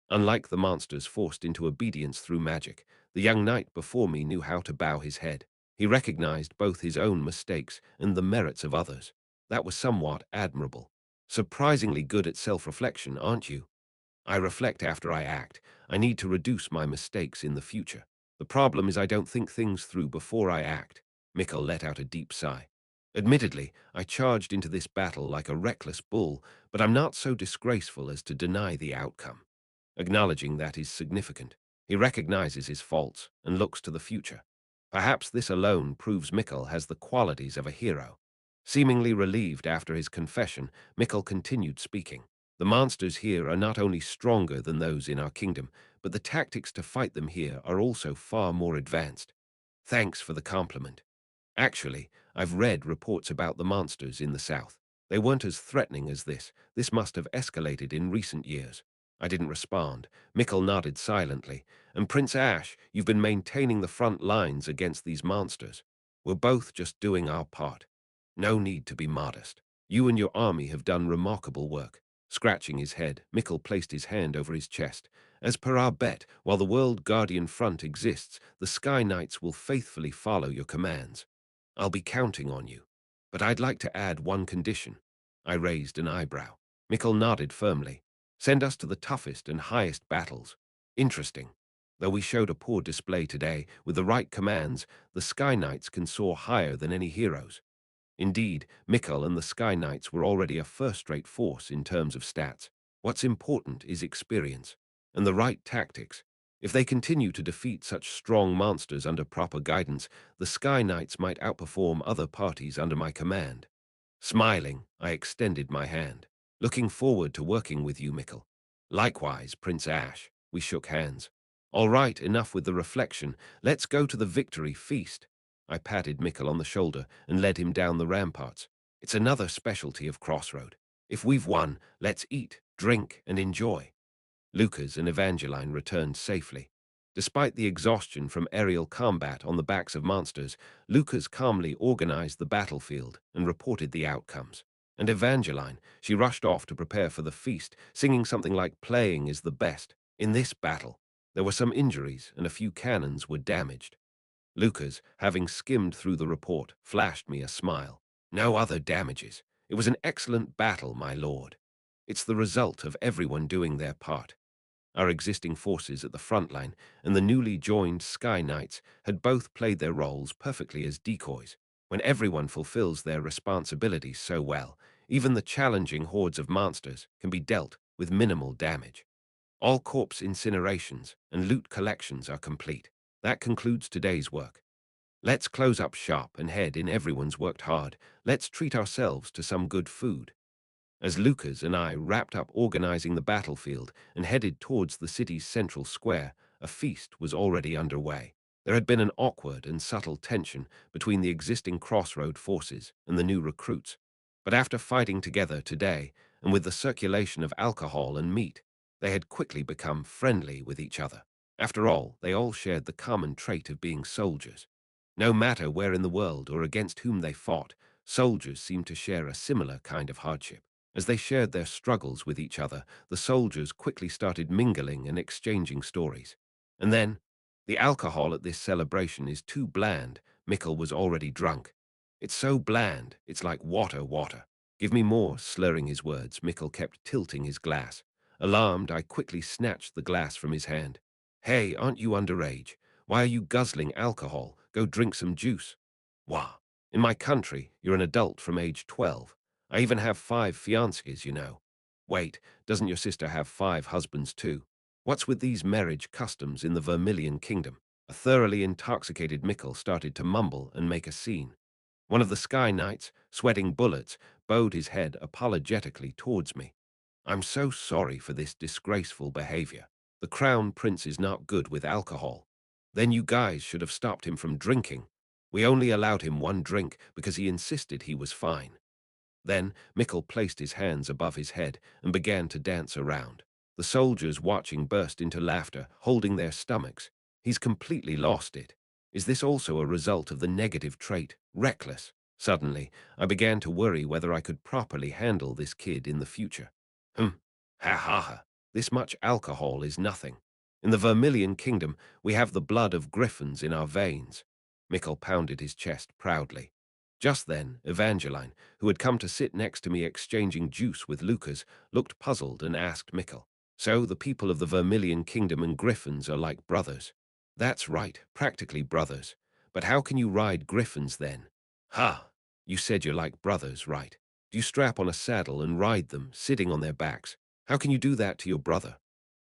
Unlike the monsters forced into obedience through magic, the young knight before me knew how to bow his head. He recognized both his own mistakes and the merits of others. That was somewhat admirable. Surprisingly good at self-reflection, aren't you? I reflect after I act. I need to reduce my mistakes in the future. The problem is I don't think things through before I act. Mikkel let out a deep sigh. Admittedly, I charged into this battle like a reckless bull, but I'm not so disgraceful as to deny the outcome. Acknowledging that is significant. He recognizes his faults and looks to the future. Perhaps this alone proves Mikkel has the qualities of a hero. Seemingly relieved after his confession, Mikkel continued speaking. "The monsters here are not only stronger than those in our kingdom, but the tactics to fight them here are also far more advanced. Thanks for the compliment. Actually, I've read reports about the monsters in the south. They weren't as threatening as this. This must have escalated in recent years. I didn't respond. Mikkel nodded silently. And Prince Ash, you've been maintaining the front lines against these monsters. We're both just doing our part. No need to be modest. You and your army have done remarkable work. Scratching his head, Mikkel placed his hand over his chest. As per our bet, while the World Guardian Front exists, the Sky Knights will faithfully follow your commands. I'll be counting on you. But I'd like to add one condition. I raised an eyebrow. Mikkel nodded firmly. Send us to the toughest and highest battles. Interesting. Though we showed a poor display today, with the right commands, the Sky Knights can soar higher than any heroes. Indeed, Mikkel and the Sky Knights were already a first-rate force in terms of stats. What's important is experience and the right tactics. If they continue to defeat such strong monsters under proper guidance, the Sky Knights might outperform other parties under my command. Smiling, I extended my hand. Looking forward to working with you, Mikkel. Likewise, Prince Ash. We shook hands. All right, enough with the reflection. Let's go to the victory feast. I patted Mikkel on the shoulder and led him down the ramparts. It's another specialty of Crossroad. If we've won, let's eat, drink, and enjoy. Lucas and Evangeline returned safely. Despite the exhaustion from aerial combat on the backs of monsters, Lucas calmly organized the battlefield and reported the outcomes. And Evangeline, she rushed off to prepare for the feast, singing something like "Playing is the best." In this battle, there were some injuries and a few cannons were damaged. Lucas, having skimmed through the report, flashed me a smile. No other damages. It was an excellent battle, my lord. It's the result of everyone doing their part. Our existing forces at the front line and the newly joined Sky Knights had both played their roles perfectly as decoys. When everyone fulfills their responsibilities so well, even the challenging hordes of monsters can be dealt with minimal damage. All corpse incinerations and loot collections are complete. That concludes today's work. Let's close up shop and head in. Everyone's worked hard. Let's treat ourselves to some good food. As Lucas and I wrapped up organizing the battlefield and headed towards the city's central square, a feast was already underway. There had been an awkward and subtle tension between the existing Crossroad forces and the new recruits. But after fighting together today, and with the circulation of alcohol and meat, they had quickly become friendly with each other. After all, they all shared the common trait of being soldiers. No matter where in the world or against whom they fought, soldiers seemed to share a similar kind of hardship. As they shared their struggles with each other, the soldiers quickly started mingling and exchanging stories. And then, the alcohol at this celebration is too bland. Mikkel was already drunk. It's so bland, it's like water. Give me more, slurring his words. Mikkel kept tilting his glass. Alarmed, I quickly snatched the glass from his hand. Hey, aren't you underage? Why are you guzzling alcohol? Go drink some juice. Wah. In my country, you're an adult from age 12. I even have 5 fiancés, you know. Wait, doesn't your sister have 5 husbands too? What's with these marriage customs in the Vermilion Kingdom? A thoroughly intoxicated Mikkel started to mumble and make a scene. One of the Sky Knights, sweating bullets, bowed his head apologetically towards me. I'm so sorry for this disgraceful behavior. The Crown Prince is not good with alcohol. Then you guys should have stopped him from drinking. We only allowed him 1 drink because he insisted he was fine. Then Mikkel placed his hands above his head and began to dance around. The soldiers watching burst into laughter, holding their stomachs. He's completely lost it. Is this also a result of the negative trait, reckless? Suddenly, I began to worry whether I could properly handle this kid in the future. Ha ha ha. This much alcohol is nothing. In the Vermilion Kingdom, we have the blood of griffins in our veins. Mikkel pounded his chest proudly. Just then, Evangeline, who had come to sit next to me exchanging juice with Lucas, looked puzzled and asked Mikkel, "So the people of the Vermilion Kingdom and griffins are like brothers?" "That's right, practically brothers. But how can you ride griffins then?" "Ha! You said you're like brothers, right? Do you strap on a saddle and ride them, sitting on their backs? How can you do that to your brother?"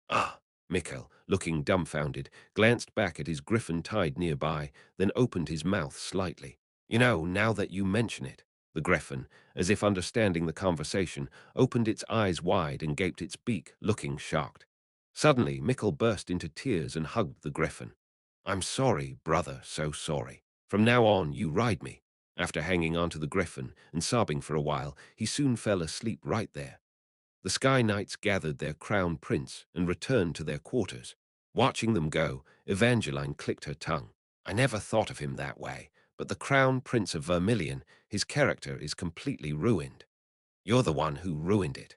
"Ah!" Mikkel, looking dumbfounded, glanced back at his griffin tied nearby, then opened his mouth slightly. "You know, now that you mention it," the griffin, as if understanding the conversation, opened its eyes wide and gaped its beak, looking shocked. Suddenly, Mikkel burst into tears and hugged the griffin. I'm sorry, brother, so sorry. From now on, you ride me. After hanging onto the griffin and sobbing for a while, he soon fell asleep right there. The Sky Knights gathered their crown prince and returned to their quarters. Watching them go, Evangeline clicked her tongue. I never thought of him that way, but the crown prince of Vermilion, his character is completely ruined. You're the one who ruined it.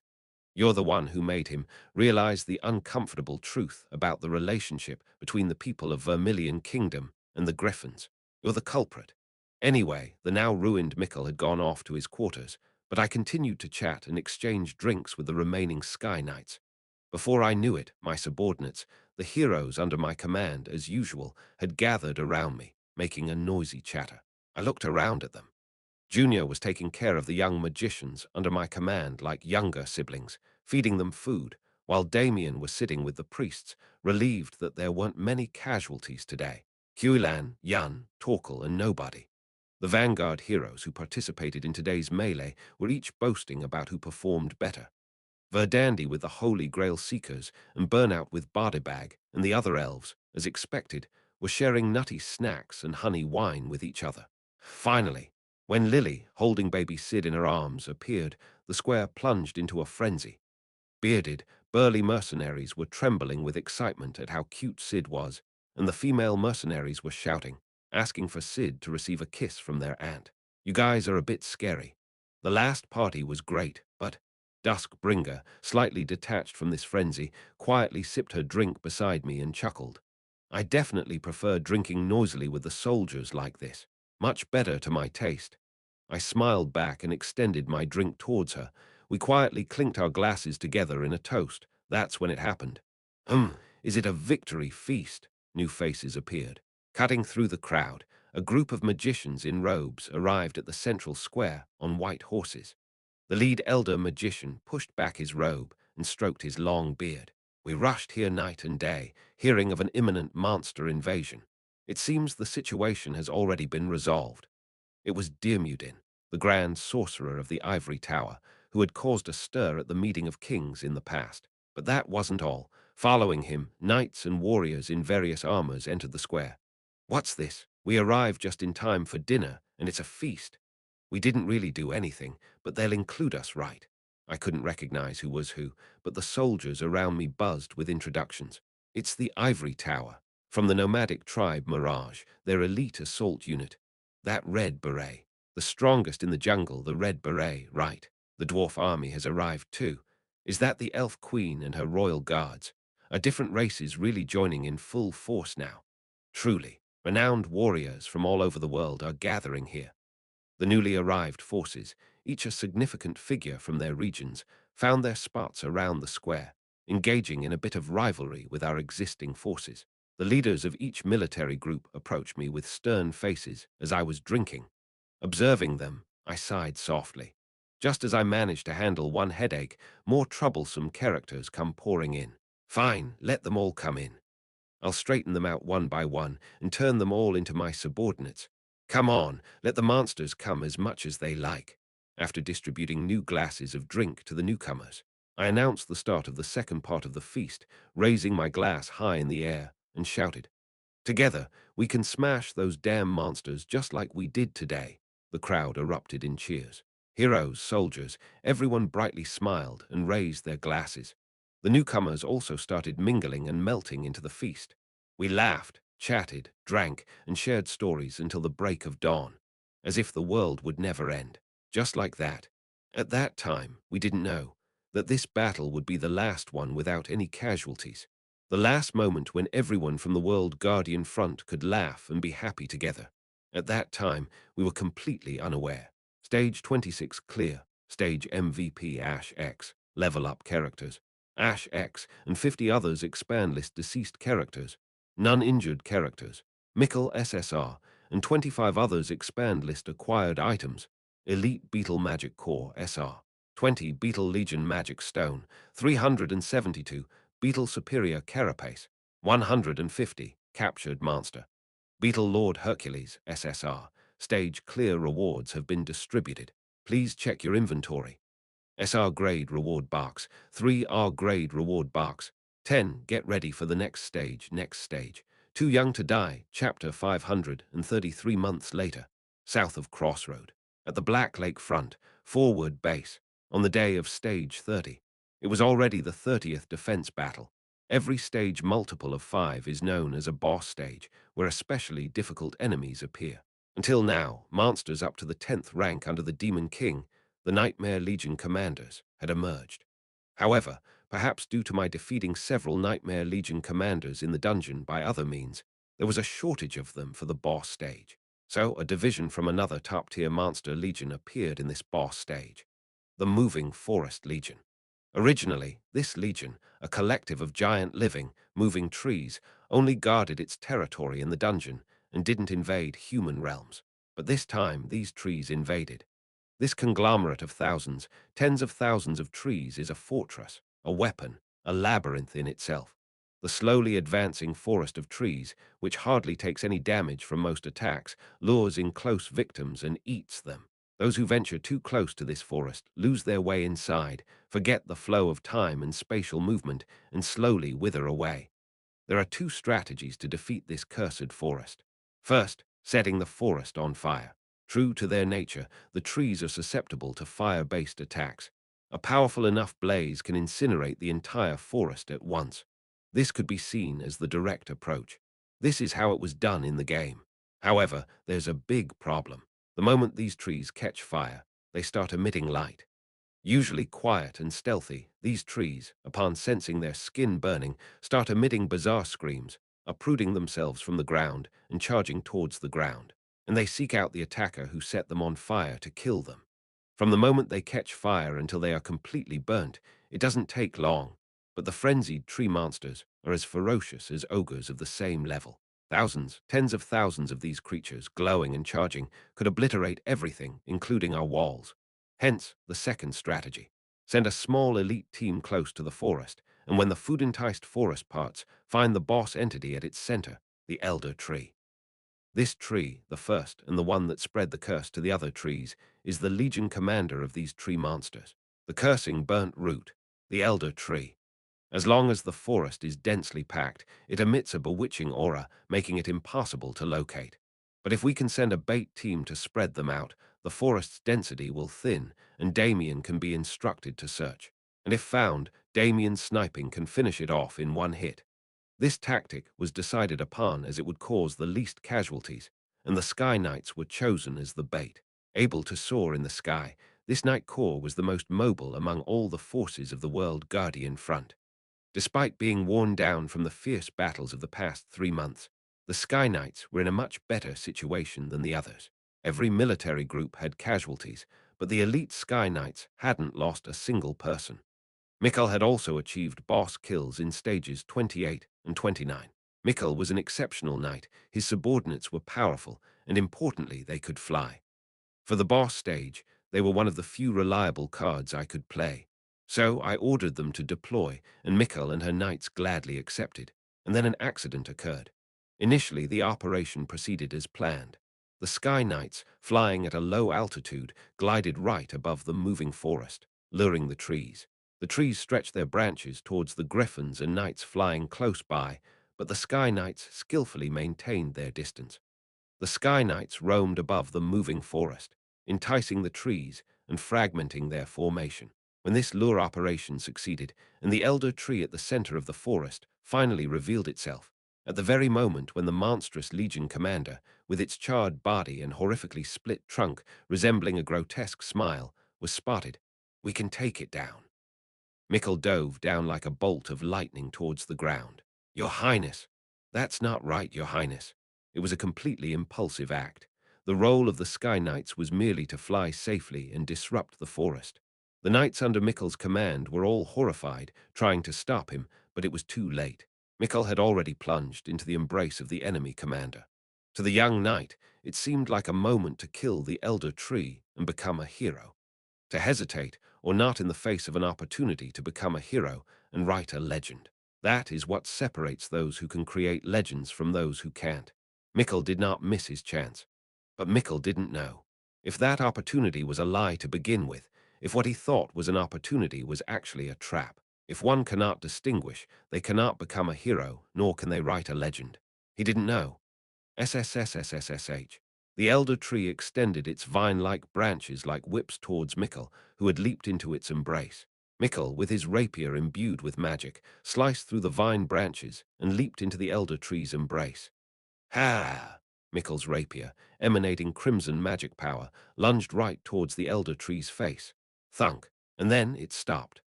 You're the one who made him realize the uncomfortable truth about the relationship between the people of Vermilion Kingdom and the Griffins. You're the culprit. Anyway, the now ruined Mikkel had gone off to his quarters, but I continued to chat and exchange drinks with the remaining Sky Knights. Before I knew it, my subordinates, the heroes under my command as usual, had gathered around me, making a noisy chatter. I looked around at them. Junior was taking care of the young magicians under my command like younger siblings, feeding them food, while Damien was sitting with the priests, relieved that there weren't many casualties today. Huilan, Yun, Torkel, and Nobody. The vanguard heroes who participated in today's melee were each boasting about who performed better. Verdandi with the Holy Grail Seekers and Burnout with Bardebag and the other elves, as expected, were sharing nutty snacks and honey wine with each other. Finally, when Lily, holding baby Sid in her arms, appeared, the square plunged into a frenzy. Bearded, burly mercenaries were trembling with excitement at how cute Sid was, and the female mercenaries were shouting, asking for Sid to receive a kiss from their aunt. You guys are a bit scary. The last party was great, but Duskbringer, slightly detached from this frenzy, quietly sipped her drink beside me and chuckled. I definitely prefer drinking noisily with the soldiers like this. Much better to my taste. I smiled back and extended my drink towards her. We quietly clinked our glasses together in a toast. That's when it happened. Is it a victory feast? New faces appeared. Cutting through the crowd, a group of magicians in robes arrived at the central square on white horses. The lead elder magician pushed back his robe and stroked his long beard. We rushed here night and day, hearing of an imminent monster invasion. It seems the situation has already been resolved. It was Dirmudin, the grand sorcerer of the Ivory Tower, who had caused a stir at the meeting of kings in the past. But that wasn't all. Following him, knights and warriors in various armors entered the square. What's this? We arrived just in time for dinner, and it's a feast. We didn't really do anything, but they'll include us, right? I couldn't recognize who was who, but the soldiers around me buzzed with introductions. It's the Ivory Tower, from the nomadic tribe Mirage, their elite assault unit. That Red Beret, the strongest in the jungle, the Red Beret, right? The dwarf army has arrived too. Is that the Elf Queen and her royal guards? Are different races really joining in full force now? Truly, renowned warriors from all over the world are gathering here. The newly arrived forces, each a significant figure from their regions, found their spots around the square, engaging in a bit of rivalry with our existing forces. The leaders of each military group approached me with stern faces as I was drinking. Observing them, I sighed softly. Just as I managed to handle one headache, more troublesome characters come pouring in. Fine, let them all come in. I'll straighten them out one by one and turn them all into my subordinates. Come on, let the monsters come as much as they like. After distributing new glasses of drink to the newcomers, I announced the start of the second part of the feast, raising my glass high in the air, and shouted, "Together, we can smash those damn monsters just like we did today." The crowd erupted in cheers. Heroes, soldiers, everyone brightly smiled and raised their glasses. The newcomers also started mingling and melting into the feast. We laughed, chatted, drank, and shared stories until the break of dawn, as if the world would never end. Just like that. At that time, we didn't know that this battle would be the last one without any casualties. The last moment when everyone from the World Guardian Front could laugh and be happy together. At that time, we were completely unaware. Stage 26 clear. Stage MVP Ash X. Level up characters. Ash X and 50 others expand list deceased characters. None injured characters. Mikkel SSR and 25 others expand list acquired items. Elite Beetle Magic Core SR. 20 Beetle Legion Magic Stone. 372 Beetle Superior Carapace. 150 Captured Monster. Beetle Lord Hercules SSR. Stage clear rewards have been distributed. Please check your inventory. SR grade reward box, 3 R grade reward box, 10 get ready for the next stage. Too Young to Die, chapter 533 months later, south of Crossroad, at the Black Lake front, forward base, on the day of stage 30. It was already the 30th defense battle. Every stage multiple of 5 is known as a boss stage, where especially difficult enemies appear. Until now, monsters up to the 10th rank under the Demon King, the Nightmare Legion commanders, had emerged. However, perhaps due to my defeating several Nightmare Legion commanders in the dungeon by other means, there was a shortage of them for the boss stage. So a division from another top-tier monster legion appeared in this boss stage, the Moving Forest Legion. Originally, this legion, a collective of giant living, moving trees, only guarded its territory in the dungeon and didn't invade human realms. But this time, these trees invaded. This conglomerate of thousands, tens of thousands of trees is a fortress, a weapon, a labyrinth in itself. The slowly advancing forest of trees, which hardly takes any damage from most attacks, lures in close victims and eats them. Those who venture too close to this forest lose their way inside, forget the flow of time and spatial movement, and slowly wither away. There are 2 strategies to defeat this cursed forest. First, setting the forest on fire. True to their nature, the trees are susceptible to fire-based attacks. A powerful enough blaze can incinerate the entire forest at once. This could be seen as the direct approach. This is how it was done in the game. However, there's a big problem. The moment these trees catch fire, they start emitting light. Usually quiet and stealthy, these trees, upon sensing their skin burning, start emitting bizarre screams, uprooting themselves from the ground and charging towards the ground. And they seek out the attacker who set them on fire to kill them. From the moment they catch fire until they are completely burnt, it doesn't take long. But the frenzied tree monsters are as ferocious as ogres of the same level. Thousands, tens of thousands of these creatures, glowing and charging, could obliterate everything, including our walls. Hence, the second strategy. Send a small elite team close to the forest, and when the food-enticed forest parts, find the boss entity at its center, the Elder Tree. This tree, the first and the one that spread the curse to the other trees, is the legion commander of these tree monsters. The cursing burnt root, the Elder Tree. As long as the forest is densely packed, it emits a bewitching aura, making it impossible to locate. But if we can send a bait team to spread them out, the forest's density will thin, and Damien can be instructed to search. And if found, Damien's sniping can finish it off in one hit. This tactic was decided upon as it would cause the least casualties, and the Sky Knights were chosen as the bait. Able to soar in the sky, this Night Corps was the most mobile among all the forces of the World Guardian Front. Despite being worn down from the fierce battles of the past 3 months, the Sky Knights were in a much better situation than the others. Every military group had casualties, but the elite Sky Knights hadn't lost a single person. Mikkel had also achieved boss kills in stages 28 and 29. Mikkel was an exceptional knight, his subordinates were powerful, and importantly, they could fly. For the boss stage, they were one of the few reliable cards I could play. So I ordered them to deploy, and Mikkel and her knights gladly accepted, and then an accident occurred. Initially, the operation proceeded as planned. The Sky Knights, flying at a low altitude, glided right above the moving forest, luring the trees. The trees stretched their branches towards the griffins and knights flying close by, but the Sky Knights skillfully maintained their distance. The Sky Knights roamed above the moving forest, enticing the trees and fragmenting their formation. When this lure operation succeeded, and the Elder Tree at the center of the forest finally revealed itself, at the very moment when the monstrous Legion commander, with its charred body and horrifically split trunk resembling a grotesque smile, was spotted, "We can take it down." Mikkel dove down like a bolt of lightning towards the ground. "Your Highness." "That's not right, Your Highness." It was a completely impulsive act. The role of the Sky Knights was merely to fly safely and disrupt the forest. The knights under Mikkel's command were all horrified, trying to stop him, but it was too late. Mikkel had already plunged into the embrace of the enemy commander. To the young knight, it seemed like a moment to kill the Elder Tree and become a hero. To hesitate, or not in the face of an opportunity to become a hero and write a legend. That is what separates those who can create legends from those who can't. Mikkel did not miss his chance. But Mikkel didn't know. If that opportunity was a lie to begin with, if what he thought was an opportunity was actually a trap, if one cannot distinguish, they cannot become a hero, nor can they write a legend. He didn't know. SSSSSSH. The elder tree extended its vine-like branches like whips towards Mikkel, who had leaped into its embrace. Mikkel, with his rapier imbued with magic, sliced through the vine branches and leaped into the elder tree's embrace. Ha! Mikkel's rapier, emanating crimson magic power, lunged right towards the elder tree's face. Thunk, and then it stopped.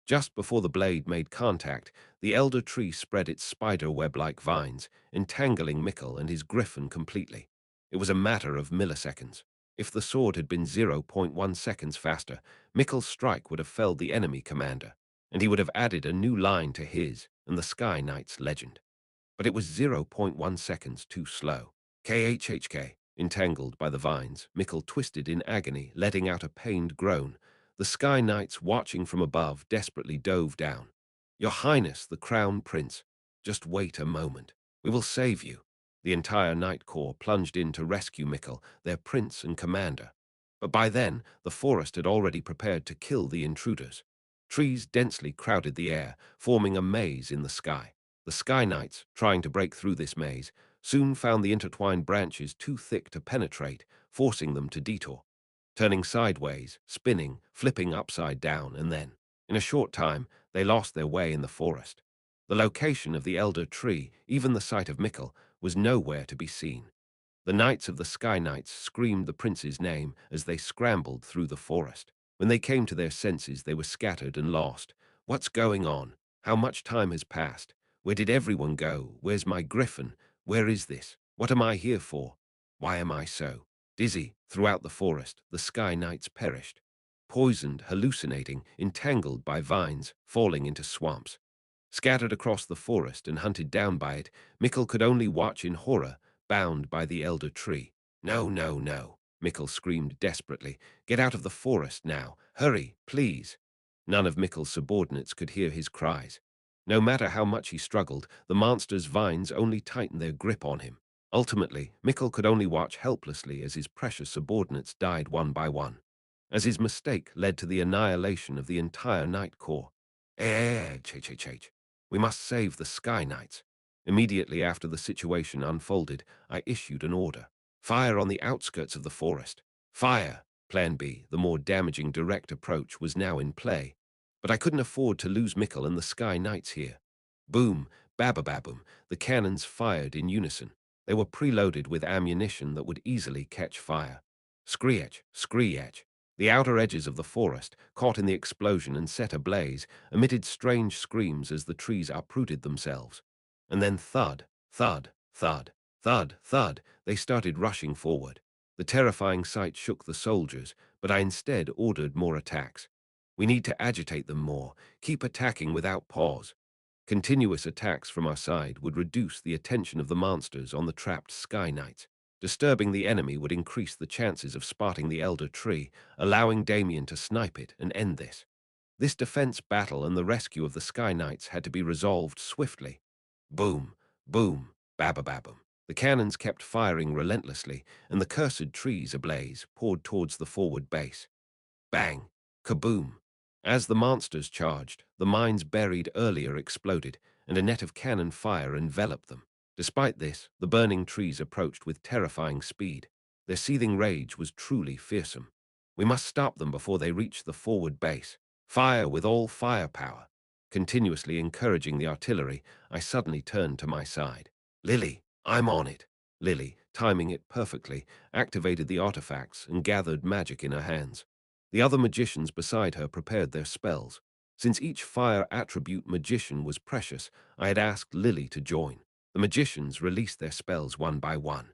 Just before the blade made contact, the elder tree spread its spider web-like vines, entangling Mikkel and his griffin completely. It was a matter of milliseconds. If the sword had been 0.1 seconds faster, Mikkel's strike would have felled the enemy commander, and he would have added a new line to his and the Sky Knight's legend. But it was 0.1 seconds too slow. KHHK, entangled by the vines, Mikkel twisted in agony, letting out a pained groan. The Sky Knights, watching from above, desperately dove down. Your Highness, the Crown Prince, just wait a moment. We will save you. The entire Knight Corps plunged in to rescue Mikkel, their prince and commander. But by then, the forest had already prepared to kill the intruders. Trees densely crowded the air, forming a maze in the sky. The Sky Knights, trying to break through this maze, soon found the intertwined branches too thick to penetrate, forcing them to detour, turning sideways, spinning, flipping upside down, and then, in a short time, they lost their way in the forest. The location of the elder tree, even the sight of Mikkel, was nowhere to be seen. The knights of the Sky Knights screamed the prince's name as they scrambled through the forest. When they came to their senses, they were scattered and lost. What's going on? How much time has passed? Where did everyone go? Where's my griffin? Where is this? What am I here for? Why am I so dizzy? Throughout the forest, the Sky Knights perished. Poisoned, hallucinating, entangled by vines, falling into swamps. Scattered across the forest and hunted down by it, Mikkel could only watch in horror, bound by the elder tree. No, no, no, Mikkel screamed desperately. Get out of the forest now. Hurry, please. None of Mikkel's subordinates could hear his cries. No matter how much he struggled, the monster's vines only tightened their grip on him. Ultimately, Mikkel could only watch helplessly as his precious subordinates died one by one, as his mistake led to the annihilation of the entire Knight Corps. Ch. We must save the Sky Knights. Immediately after the situation unfolded, I issued an order. Fire on the outskirts of the forest. Fire! Plan B, the more damaging direct approach, was now in play. But I couldn't afford to lose Mikkel and the Sky Knights here. Boom, babababoom, the cannons fired in unison. They were preloaded with ammunition that would easily catch fire. Screech, screech. The outer edges of the forest, caught in the explosion and set ablaze, emitted strange screams as the trees uprooted themselves. And then thud, thud, thud, thud, thud, they started rushing forward. The terrifying sight shook the soldiers, but I instead ordered more attacks. We need to agitate them more, keep attacking without pause. Continuous attacks from our side would reduce the attention of the monsters on the trapped Sky Knights. Disturbing the enemy would increase the chances of spotting the elder tree, allowing Damien to snipe it and end this. This defense battle and the rescue of the Sky Knights had to be resolved swiftly. Boom, boom, babababum. The cannons kept firing relentlessly, and the cursed trees ablaze poured towards the forward base. Bang, kaboom. As the monsters charged, the mines buried earlier exploded, and a net of cannon fire enveloped them. Despite this, the burning trees approached with terrifying speed. Their seething rage was truly fearsome. We must stop them before they reach the forward base. Fire with all firepower. Continuously encouraging the artillery, I suddenly turned to my side. Lily, I'm on it. Lily, timing it perfectly, activated the artifacts and gathered magic in her hands. The other magicians beside her prepared their spells. Since each fire attribute magician was precious, I had asked Lily to join. The magicians released their spells one by one.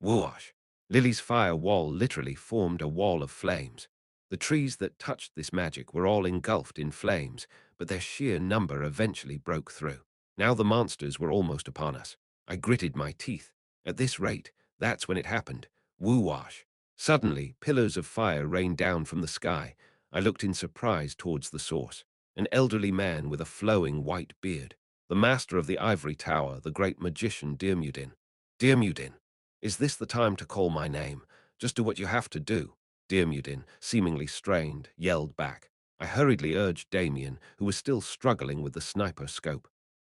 Whoosh! Lily's fire wall literally formed a wall of flames. The trees that touched this magic were all engulfed in flames, but their sheer number eventually broke through. Now the monsters were almost upon us. I gritted my teeth. At this rate, that's when it happened. Whoosh! Suddenly, pillars of fire rained down from the sky. I looked in surprise towards the source. An elderly man with a flowing white beard. The master of the ivory tower, the great magician Dirmudin. Dirmudin, is this the time to call my name? Just do what you have to do. Dirmudin, seemingly strained, yelled back. I hurriedly urged Damien, who was still struggling with the sniper scope.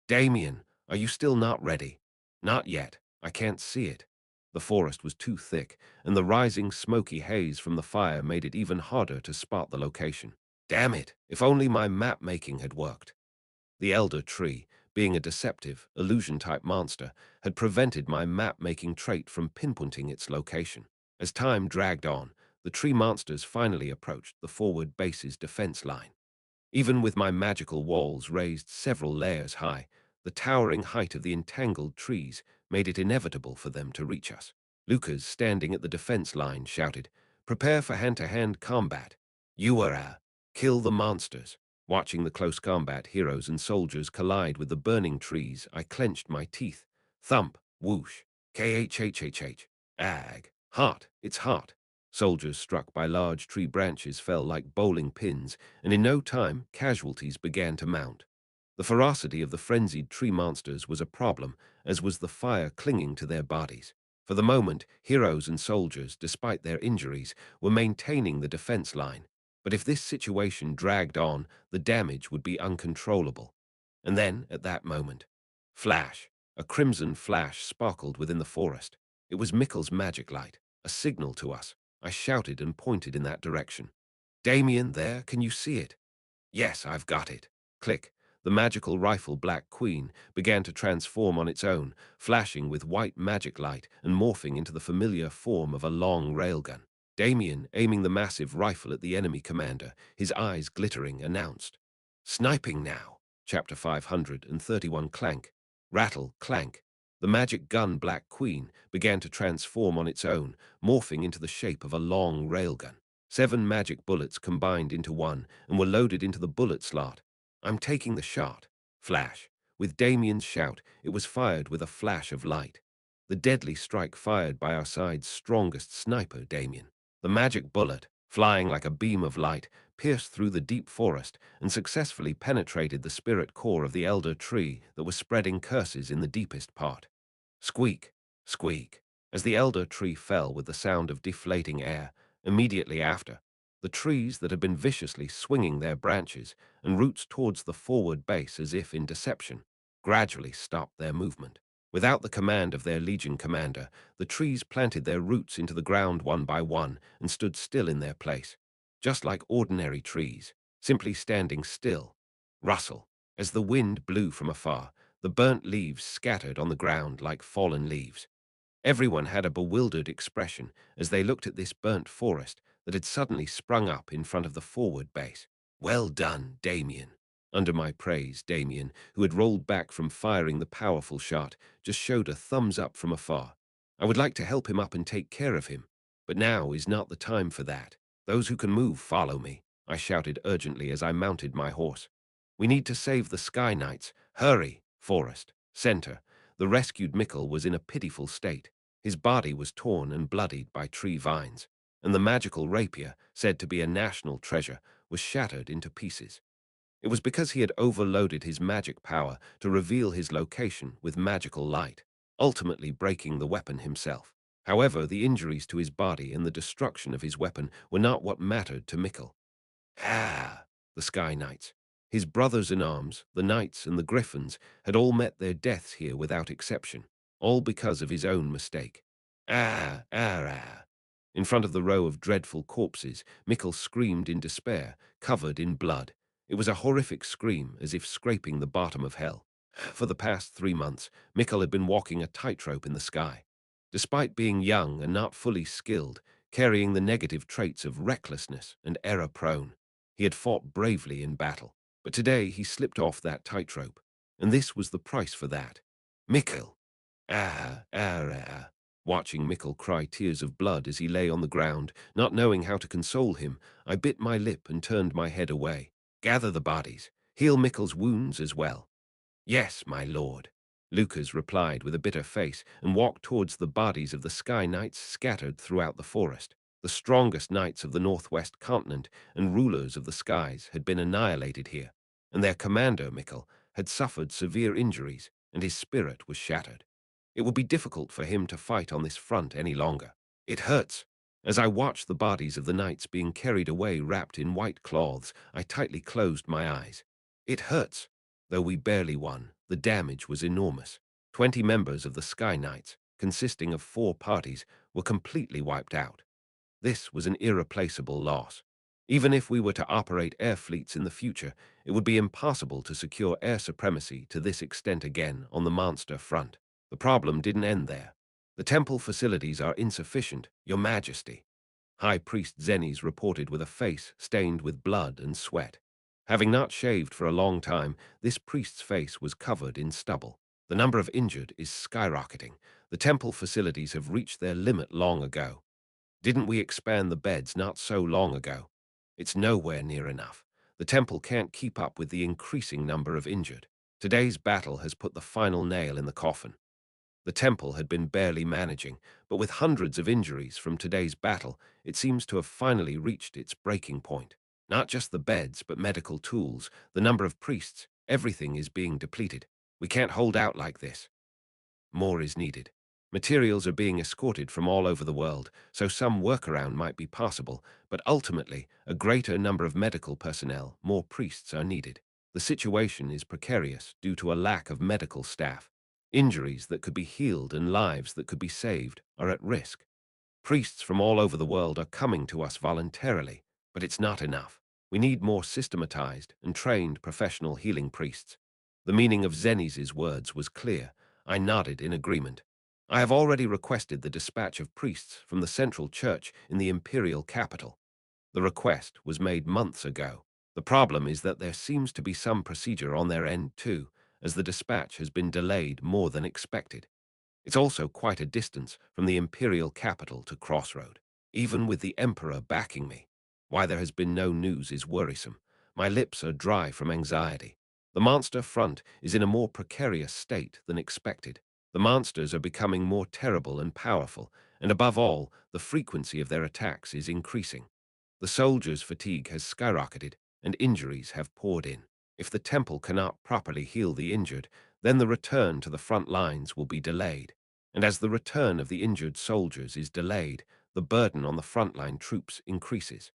Damien, are you still not ready? Not yet. I can't see it. The forest was too thick, and the rising smoky haze from the fire made it even harder to spot the location. Damn it, if only my map-making had worked. The elder tree, being a deceptive, illusion-type monster, had prevented my map-making trait from pinpointing its location. As time dragged on, the tree monsters finally approached the forward base's defense line. Even with my magical walls raised several layers high, the towering height of the entangled trees made it inevitable for them to reach us. Lucas, standing at the defense line, shouted, "Prepare for hand-to-hand combat. You are kill the monsters." Watching the close combat heroes and soldiers collide with the burning trees, I clenched my teeth. Thump, whoosh, khhhh. Ag. Hot, it's hot. Soldiers struck by large tree branches fell like bowling pins, and in no time casualties began to mount. The ferocity of the frenzied tree monsters was a problem, as was the fire clinging to their bodies. For the moment, heroes and soldiers, despite their injuries, were maintaining the defense line. But if this situation dragged on, the damage would be uncontrollable. And then, at that moment, flash, a crimson flash sparkled within the forest. It was Mikkel's magic light, a signal to us. I shouted and pointed in that direction. "Damien, there, can you see it?" "Yes, I've got it." Click. The magical rifle Black Queen began to transform on its own, flashing with white magic light and morphing into the familiar form of a long railgun. Damien, aiming the massive rifle at the enemy commander, his eyes glittering, announced, "Sniping now." Chapter 531. Clank. Rattle, clank. The magic gun Black Queen began to transform on its own, morphing into the shape of a long railgun. 7 magic bullets combined into one and were loaded into the bullet slot. "I'm taking the shot." Flash. With Damien's shout, it was fired with a flash of light. The deadly strike fired by our side's strongest sniper, Damien. The magic bullet, flying like a beam of light, pierced through the deep forest and successfully penetrated the spirit core of the elder tree that was spreading curses in the deepest part. Squeak, squeak. As the elder tree fell with the sound of deflating air, immediately after, the trees that had been viciously swinging their branches and roots towards the forward base as if in deception, gradually stopped their movement. Without the command of their legion commander, the trees planted their roots into the ground one by one and stood still in their place, just like ordinary trees, simply standing still. Rustle. As the wind blew from afar, the burnt leaves scattered on the ground like fallen leaves. Everyone had a bewildered expression as they looked at this burnt forest that had suddenly sprung up in front of the forward base. "Well done, Damien." Under my praise, Damien, who had rolled back from firing the powerful shot, just showed a thumbs up from afar. "I would like to help him up and take care of him, but now is not the time for that. Those who can move, follow me," I shouted urgently as I mounted my horse. "We need to save the Sky Knights. Hurry!" Forest. Center. The rescued Mikkel was in a pitiful state. His body was torn and bloodied by tree vines, and the magical rapier, said to be a national treasure, was shattered into pieces. It was because he had overloaded his magic power to reveal his location with magical light, ultimately breaking the weapon himself. However, the injuries to his body and the destruction of his weapon were not what mattered to Mikkel. Ah! The Sky Knights. His brothers-in-arms, the Knights and the Griffins, had all met their deaths here without exception, all because of his own mistake. Ah! Ah! Ah! In front of the row of dreadful corpses, Mikkel screamed in despair, covered in blood. It was a horrific scream, as if scraping the bottom of hell. For the past 3 months, Mikkel had been walking a tightrope in the sky. Despite being young and not fully skilled, carrying the negative traits of recklessness and error-prone, he had fought bravely in battle. But today he slipped off that tightrope, and this was the price for that. Mikkel! Ah, ah, ah. Watching Mikkel cry tears of blood as he lay on the ground, not knowing how to console him, I bit my lip and turned my head away. "Gather the bodies. Heal Mikkel's wounds as well." "Yes, my lord," Lucas replied with a bitter face and walked towards the bodies of the Sky Knights scattered throughout the forest. The strongest knights of the northwest continent and rulers of the skies had been annihilated here, and their commander, Mikkel, had suffered severe injuries, and his spirit was shattered. It would be difficult for him to fight on this front any longer. "It hurts." As I watched the bodies of the knights being carried away wrapped in white cloths, I tightly closed my eyes. "It hurts." Though we barely won, the damage was enormous. 20 members of the Sky Knights, consisting of 4 parties, were completely wiped out. This was an irreplaceable loss. Even if we were to operate air fleets in the future, it would be impossible to secure air supremacy to this extent again on the monster front. The problem didn't end there. The temple facilities are insufficient, Your Majesty. High Priest Zenes reported with a face stained with blood and sweat. Having not shaved for a long time, this priest's face was covered in stubble. The number of injured is skyrocketing. The temple facilities have reached their limit long ago. Didn't we expand the beds not so long ago? It's nowhere near enough. The temple can't keep up with the increasing number of injured. Today's battle has put the final nail in the coffin. The temple had been barely managing, but with hundreds of injuries from today's battle, it seems to have finally reached its breaking point. Not just the beds, but medical tools, the number of priests, everything is being depleted. We can't hold out like this. More is needed. Materials are being escorted from all over the world, so some workaround might be possible, but ultimately, a greater number of medical personnel, more priests are needed. The situation is precarious due to a lack of medical staff. Injuries that could be healed and lives that could be saved are at risk. Priests from all over the world are coming to us voluntarily, but it's not enough. We need more systematized and trained professional healing priests. The meaning of Zenes's words was clear. I nodded in agreement. I have already requested the dispatch of priests from the central church in the imperial capital. The request was made months ago. The problem is that there seems to be some procedure on their end too, as the dispatch has been delayed more than expected. It's also quite a distance from the imperial capital to Crossroad, even with the emperor backing me. Why there has been no news is worrisome. My lips are dry from anxiety. The monster front is in a more precarious state than expected. The monsters are becoming more terrible and powerful, and above all, the frequency of their attacks is increasing. The soldiers' fatigue has skyrocketed, and injuries have poured in. If the temple cannot properly heal the injured, then the return to the front lines will be delayed. And as the return of the injured soldiers is delayed, the burden on the frontline troops increases.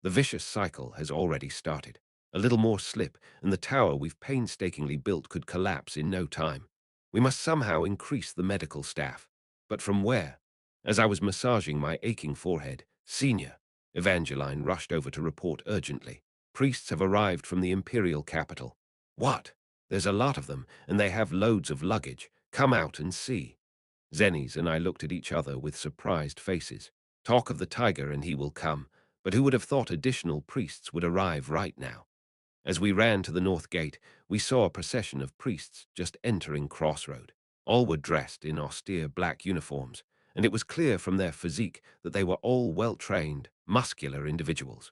The vicious cycle has already started. A little more slip, and the tower we've painstakingly built could collapse in no time. We must somehow increase the medical staff. But from where? As I was massaging my aching forehead, Senior, Evangeline rushed over to report urgently. Priests have arrived from the imperial capital. What? There's a lot of them, and they have loads of luggage. Come out and see. Zenes and I looked at each other with surprised faces. Talk of the tiger and he will come, but who would have thought additional priests would arrive right now? As we ran to the north gate, we saw a procession of priests just entering Crossroad. All were dressed in austere black uniforms, and it was clear from their physique that they were all well-trained, muscular individuals.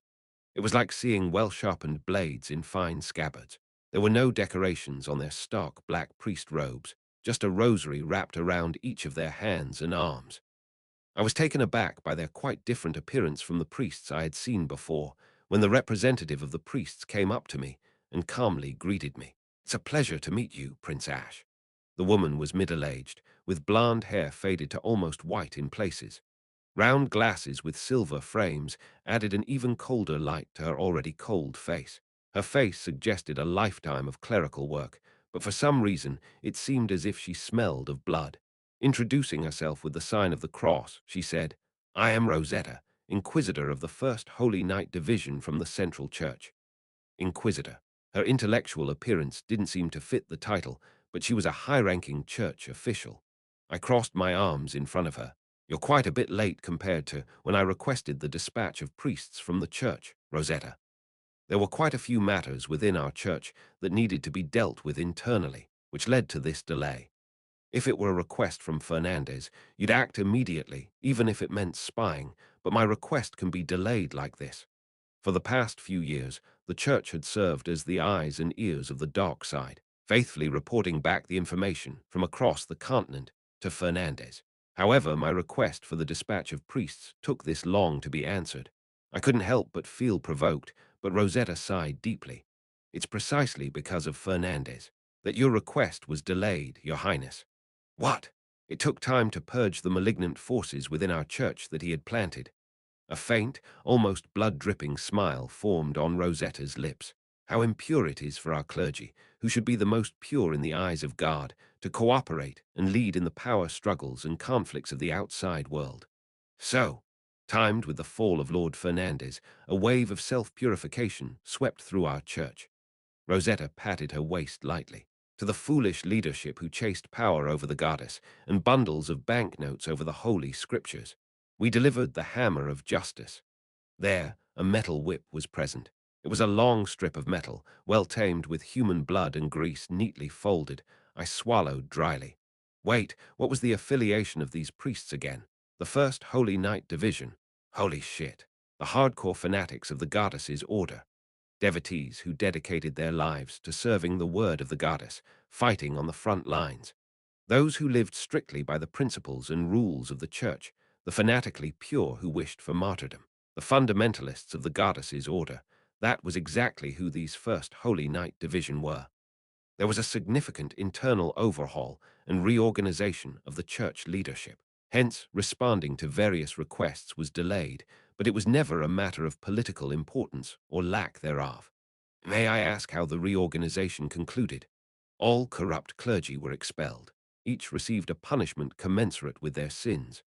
It was like seeing well-sharpened blades in fine scabbards. There were no decorations on their stark black priest robes, just a rosary wrapped around each of their hands and arms. I was taken aback by their quite different appearance from the priests I had seen before, when the representative of the priests came up to me and calmly greeted me. It's a pleasure to meet you, Prince Ash. The woman was middle-aged, with blonde hair faded to almost white in places. Round glasses with silver frames added an even colder light to her already cold face. Her face suggested a lifetime of clerical work, but for some reason it seemed as if she smelled of blood. Introducing herself with the sign of the cross, she said, I am Rosetta, Inquisitor of the First Holy Knight Division from the Central Church. Inquisitor. Her intellectual appearance didn't seem to fit the title, but she was a high-ranking church official. I crossed my arms in front of her. You're quite a bit late compared to when I requested the dispatch of priests from the church, Rosetta. There were quite a few matters within our church that needed to be dealt with internally, which led to this delay. If it were a request from Fernandez, you'd act immediately, even if it meant spying, but my request can be delayed like this. For the past few years, the church had served as the eyes and ears of the dark side, faithfully reporting back the information from across the continent to Fernandez. However, my request for the dispatch of priests took this long to be answered. I couldn't help but feel provoked, but Rosetta sighed deeply. It's precisely because of Fernandez that your request was delayed, Your Highness. What? It took time to purge the malignant forces within our church that he had planted. A faint, almost blood-dripping smile formed on Rosetta's lips. How impure it is for our clergy, who should be the most pure in the eyes of God, to cooperate and lead in the power struggles and conflicts of the outside world. So, timed with the fall of Lord Fernandez, a wave of self-purification swept through our church. Rosetta patted her waist lightly. To the foolish leadership who chased power over the goddess and bundles of banknotes over the holy scriptures, we delivered the hammer of justice. There, a metal whip was present. It was a long strip of metal, well tamed with human blood and grease neatly folded. I swallowed dryly. Wait, what was the affiliation of these priests again? The First Holy Knight Division. Holy shit. The hardcore fanatics of the goddess's order. Devotees who dedicated their lives to serving the word of the goddess, fighting on the front lines. Those who lived strictly by the principles and rules of the church, the fanatically pure who wished for martyrdom. The fundamentalists of the goddess's order. That was exactly who these First Holy Knight Division were. There was a significant internal overhaul and reorganization of the church leadership. Hence, responding to various requests was delayed, but it was never a matter of political importance or lack thereof. May I ask how the reorganization concluded? All corrupt clergy were expelled. Each received a punishment commensurate with their sins.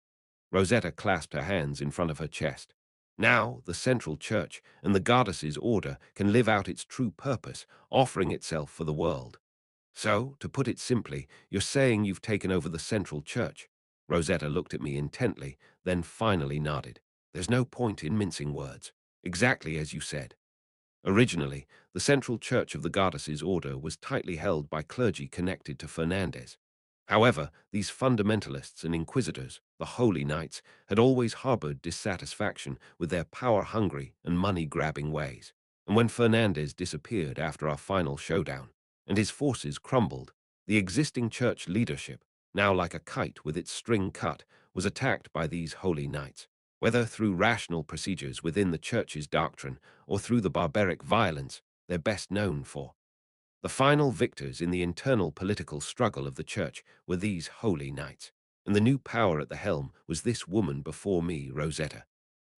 Rosetta clasped her hands in front of her chest. Now, the Central Church and the Goddess's order can live out its true purpose, offering itself for the world. So, to put it simply, you're saying you've taken over the Central Church. Rosetta looked at me intently, then finally nodded. There's no point in mincing words. Exactly as you said. Originally, the Central Church of the Goddess's order was tightly held by clergy connected to Fernandez. However, these fundamentalists and inquisitors, the Holy Knights, had always harbored dissatisfaction with their power-hungry and money-grabbing ways. And when Fernandez disappeared after our final showdown, and his forces crumbled, the existing church leadership, now like a kite with its string cut, was attacked by these Holy Knights. Whether through rational procedures within the church's doctrine or through the barbaric violence they're best known for. The final victors in the internal political struggle of the church were these Holy Knights, and the new power at the helm was this woman before me, Rosetta.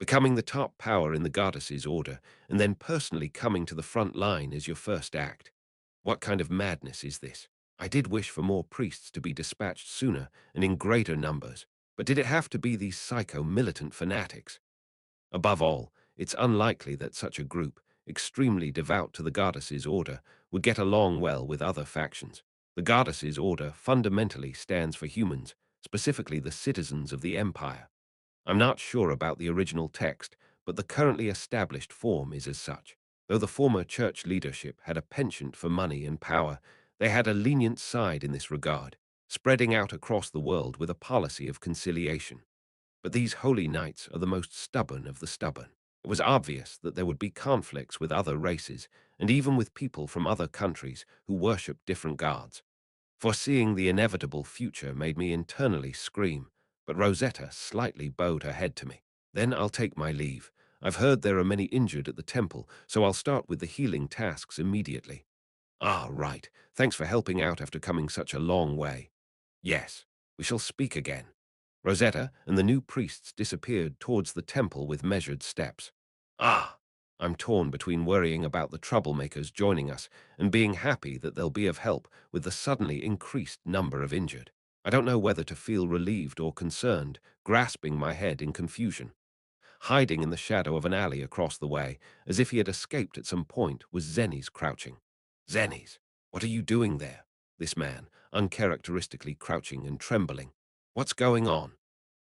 Becoming the top power in the goddess's order, and then personally coming to the front line as your first act. What kind of madness is this? I did wish for more priests to be dispatched sooner and in greater numbers, but did it have to be these psycho-militant fanatics? Above all, it's unlikely that such a group, extremely devout to the goddess's order, would get along well with other factions. The goddess's order fundamentally stands for humans, specifically the citizens of the empire. I'm not sure about the original text, but the currently established form is as such. Though the former church leadership had a penchant for money and power, they had a lenient side in this regard, spreading out across the world with a policy of conciliation. But these holy knights are the most stubborn of the stubborn. It was obvious that there would be conflicts with other races, and even with people from other countries who worship different gods. Foreseeing the inevitable future made me internally scream, but Rosetta slightly bowed her head to me. Then I'll take my leave. I've heard there are many injured at the temple, so I'll start with the healing tasks immediately. Ah, right. Thanks for helping out after coming such a long way. Yes, we shall speak again. Rosetta and the new priests disappeared towards the temple with measured steps. Ah, I'm torn between worrying about the troublemakers joining us and being happy that they'll be of help with the suddenly increased number of injured. I don't know whether to feel relieved or concerned, grasping my head in confusion. Hiding in the shadow of an alley across the way, as if he had escaped at some point, was Zenny's crouching. Zenny's, what are you doing there? This man, uncharacteristically crouching and trembling. What's going on?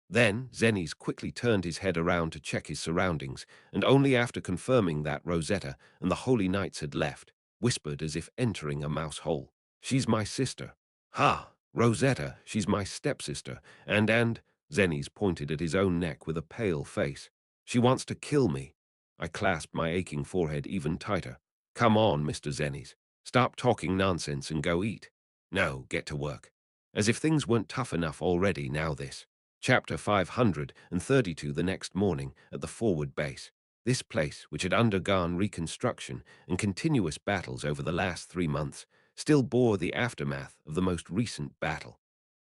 Then Zenny's quickly turned his head around to check his surroundings, and only after confirming that Rosetta and the Holy Knights had left, whispered as if entering a mouse hole. She's my sister. Ha! Rosetta, she's my stepsister, and, Zenny's pointed at his own neck with a pale face. She wants to kill me. I clasped my aching forehead even tighter. Come on, Mr. Zenny's. Stop talking nonsense and go eat. No, get to work. As if things weren't tough enough already, now this. Chapter 532 the next morning at the forward base. This place, which had undergone reconstruction and continuous battles over the last 3 months, still bore the aftermath of the most recent battle.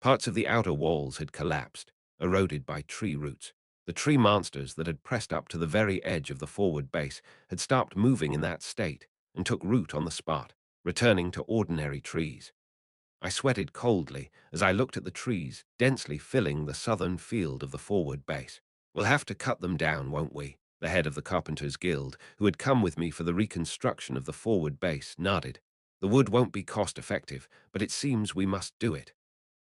Parts of the outer walls had collapsed, eroded by tree roots. The tree monsters that had pressed up to the very edge of the forward base had stopped moving in that state, and took root on the spot, returning to ordinary trees. I sweated coldly as I looked at the trees densely filling the southern field of the forward base. We'll have to cut them down, won't we? The head of the Carpenters' Guild, who had come with me for the reconstruction of the forward base, nodded. The wood won't be cost-effective, but it seems we must do it.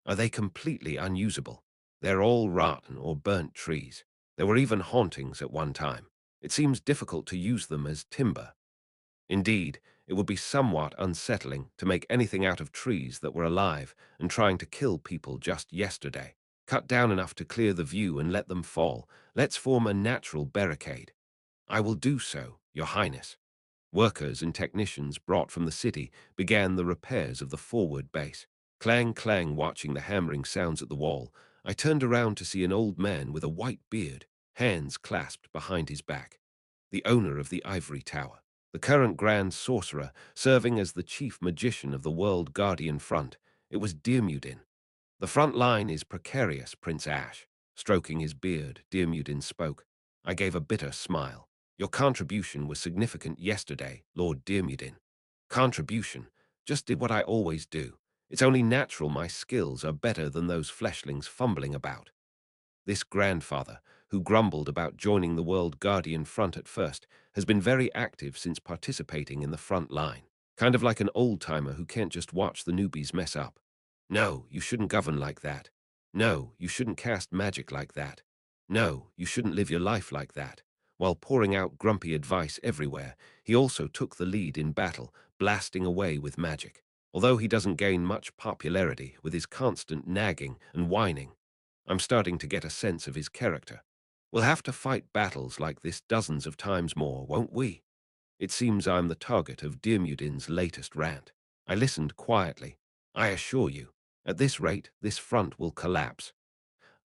Are they completely unusable? They're all rotten or burnt trees. There were even hauntings at one time. It seems difficult to use them as timber. Indeed, it would be somewhat unsettling to make anything out of trees that were alive and trying to kill people just yesterday. Cut down enough to clear the view and let them fall. Let's form a natural barricade. I will do so, Your Highness. Workers and technicians brought from the city began the repairs of the forward base. Clang, clang, watching the hammering sounds at the wall, I turned around to see an old man with a white beard, hands clasped behind his back. The owner of the ivory tower, the current grand sorcerer, serving as the chief magician of the World Guardian Front. It was Dirmudin. The front line is precarious, Prince Ash. Stroking his beard, Dirmudin spoke. I gave a bitter smile. Your contribution was significant yesterday, Lord Dirmudin. Contribution? Just did what I always do. It's only natural my skills are better than those fleshlings fumbling about. This grandfather, who grumbled about joining the World Guardian Front at first, has been very active since participating in the front line. Kind of like an old-timer who can't just watch the newbies mess up. No, you shouldn't govern like that. No, you shouldn't cast magic like that. No, you shouldn't live your life like that. While pouring out grumpy advice everywhere, he also took the lead in battle, blasting away with magic. Although he doesn't gain much popularity with his constant nagging and whining, I'm starting to get a sense of his character. We'll have to fight battles like this dozens of times more, won't we? It seems I'm the target of Dirmudin's latest rant. I listened quietly. I assure you, at this rate, this front will collapse.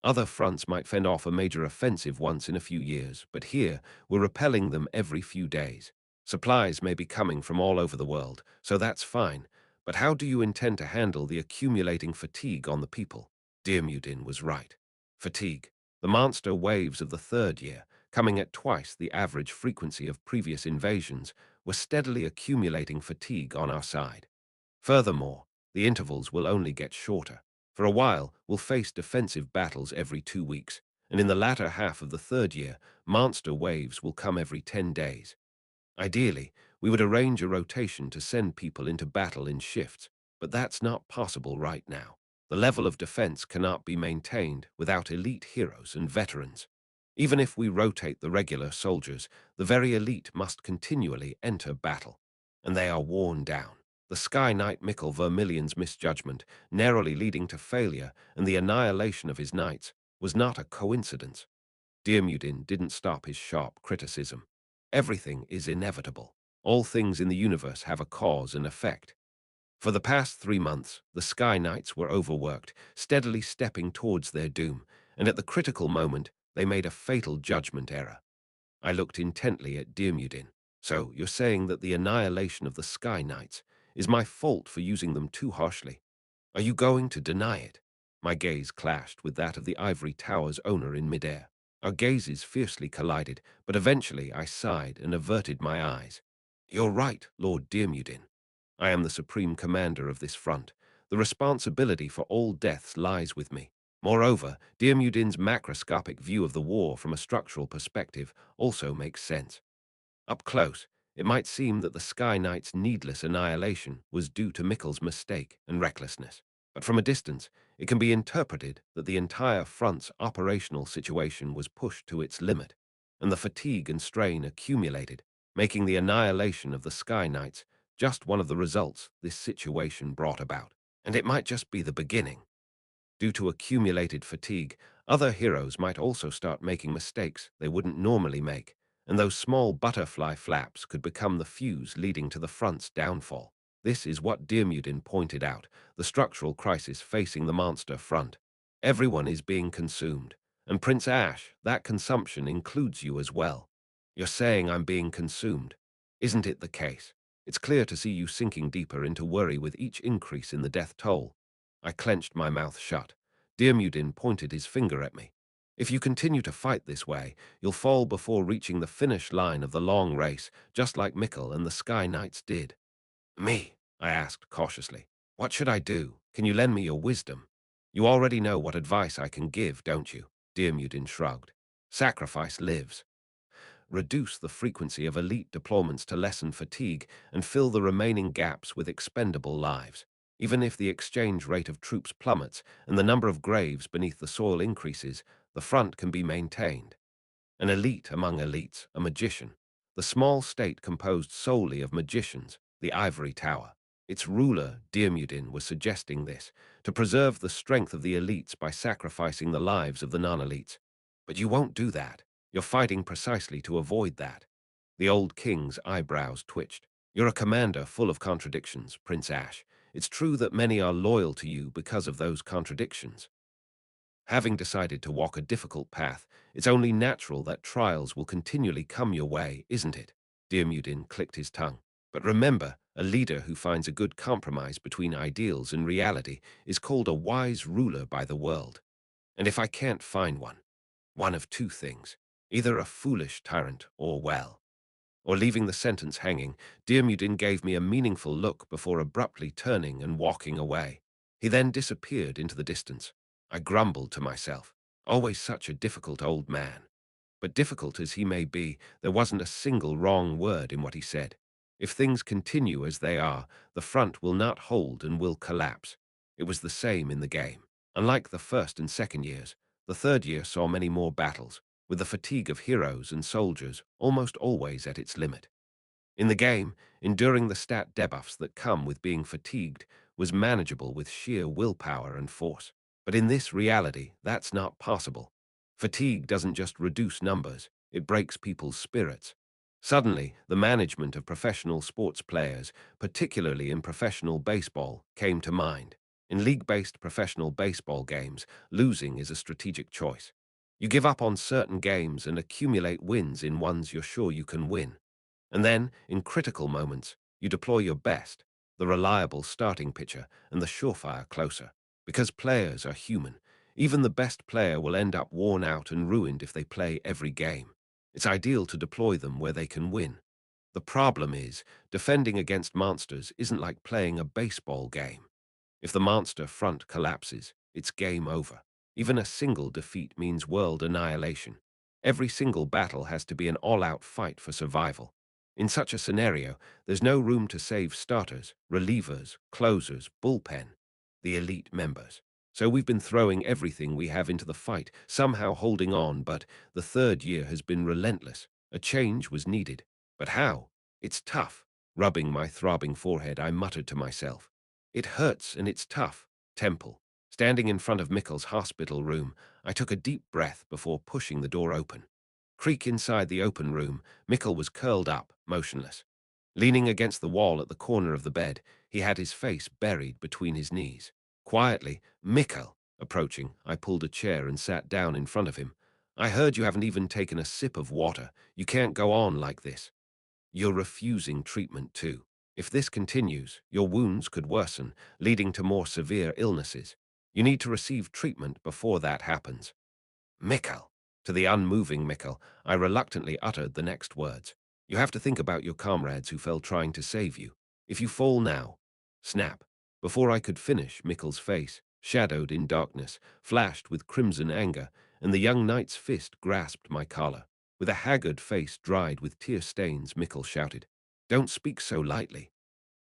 Other fronts might fend off a major offensive once in a few years, but here we're repelling them every few days. Supplies may be coming from all over the world, so that's fine. But how do you intend to handle the accumulating fatigue on the people? Dirmudin was right. Fatigue. The monster waves of the third year, coming at twice the average frequency of previous invasions, were steadily accumulating fatigue on our side. Furthermore, the intervals will only get shorter. For a while, we'll face defensive battles every 2 weeks, and in the latter half of the third year, monster waves will come every 10 days. Ideally, we would arrange a rotation to send people into battle in shifts, but that's not possible right now. The level of defense cannot be maintained without elite heroes and veterans. Even if we rotate the regular soldiers, the very elite must continually enter battle, and they are worn down. The Sky Knight Mikkel Vermillion's misjudgment, narrowly leading to failure and the annihilation of his knights, was not a coincidence. Dirmudin didn't stop his sharp criticism. Everything is inevitable. All things in the universe have a cause and effect. For the past 3 months, the Sky Knights were overworked, steadily stepping towards their doom, and at the critical moment, they made a fatal judgment error. I looked intently at Dirmudin. So, you're saying that the annihilation of the Sky Knights is my fault for using them too harshly? Are you going to deny it? My gaze clashed with that of the ivory tower's owner in midair. Our gazes fiercely collided, but eventually I sighed and averted my eyes. You're right, Lord Dirmudin. I am the supreme commander of this front. The responsibility for all deaths lies with me. Moreover, Dirmudin's macroscopic view of the war from a structural perspective also makes sense. Up close, it might seem that the Sky Knight's needless annihilation was due to Mikkel's mistake and recklessness. But from a distance, it can be interpreted that the entire front's operational situation was pushed to its limit, and the fatigue and strain accumulated, making the annihilation of the Sky Knights just one of the results this situation brought about. And it might just be the beginning. Due to accumulated fatigue, other heroes might also start making mistakes they wouldn't normally make, and those small butterfly flaps could become the fuse leading to the front's downfall. This is what Dirmudin pointed out, the structural crisis facing the monster front. Everyone is being consumed, and Prince Ash, that consumption includes you as well. You're saying I'm being consumed. Isn't it the case? It's clear to see you sinking deeper into worry with each increase in the death toll. I clenched my mouth shut. Dirmudin pointed his finger at me. If you continue to fight this way, you'll fall before reaching the finish line of the long race, just like Mikkel and the Sky Knights did. Me? I asked cautiously. What should I do? Can you lend me your wisdom? You already know what advice I can give, don't you? Diarmuid shrugged. Sacrifice lives. Reduce the frequency of elite deployments to lessen fatigue and fill the remaining gaps with expendable lives. Even if the exchange rate of troops plummets and the number of graves beneath the soil increases, the front can be maintained. An elite among elites, a magician. The small state composed solely of magicians, the ivory tower. Its ruler, Diarmuid, was suggesting this, to preserve the strength of the elites by sacrificing the lives of the non-elites. But you won't do that. You're fighting precisely to avoid that. The old king's eyebrows twitched. You're a commander full of contradictions, Prince Ash. It's true that many are loyal to you because of those contradictions. Having decided to walk a difficult path, it's only natural that trials will continually come your way, isn't it? Diarmuid clicked his tongue. But remember, a leader who finds a good compromise between ideals and reality is called a wise ruler by the world. And if I can't find one of two things, either a foolish tyrant or leaving the sentence hanging, Diarmuid gave me a meaningful look before abruptly turning and walking away. He then disappeared into the distance. I grumbled to myself, always such a difficult old man. But difficult as he may be, there wasn't a single wrong word in what he said. If things continue as they are, the front will not hold and will collapse. It was the same in the game. Unlike the first and second years, the third year saw many more battles, with the fatigue of heroes and soldiers almost always at its limit. In the game, enduring the stat debuffs that come with being fatigued was manageable with sheer willpower and force. But in this reality, that's not possible. Fatigue doesn't just reduce numbers, it breaks people's spirits. Suddenly, the management of professional sports players, particularly in professional baseball, came to mind. In league-based professional baseball games, losing is a strategic choice. You give up on certain games and accumulate wins in ones you're sure you can win. And then, in critical moments, you deploy your best, the reliable starting pitcher and the surefire closer. Because players are human, even the best player will end up worn out and ruined if they play every game. It's ideal to deploy them where they can win. The problem is, defending against monsters isn't like playing a baseball game. If the monster front collapses, it's game over. Even a single defeat means world annihilation. Every single battle has to be an all-out fight for survival. In such a scenario, there's no room to save starters, relievers, closers, bullpen, the elite members. So we've been throwing everything we have into the fight, somehow holding on, but the third year has been relentless. A change was needed. But how? It's tough. Rubbing my throbbing forehead, I muttered to myself. It hurts and it's tough. Temple. Standing in front of Mikkel's hospital room, I took a deep breath before pushing the door open. Creak inside the open room, Mikkel was curled up, motionless. Leaning against the wall at the corner of the bed, he had his face buried between his knees. Quietly, Mikkel, approaching, I pulled a chair and sat down in front of him. I heard you haven't even taken a sip of water. You can't go on like this. You're refusing treatment too. If this continues, your wounds could worsen, leading to more severe illnesses. You need to receive treatment before that happens. Mikkel. To the unmoving Mikkel, I reluctantly uttered the next words. You have to think about your comrades who fell trying to save you. If you fall now, snap. Before I could finish, Mikkel's face, shadowed in darkness, flashed with crimson anger, and the young knight's fist grasped my collar. With a haggard face dried with tear stains, Mikkel shouted, Don't speak so lightly.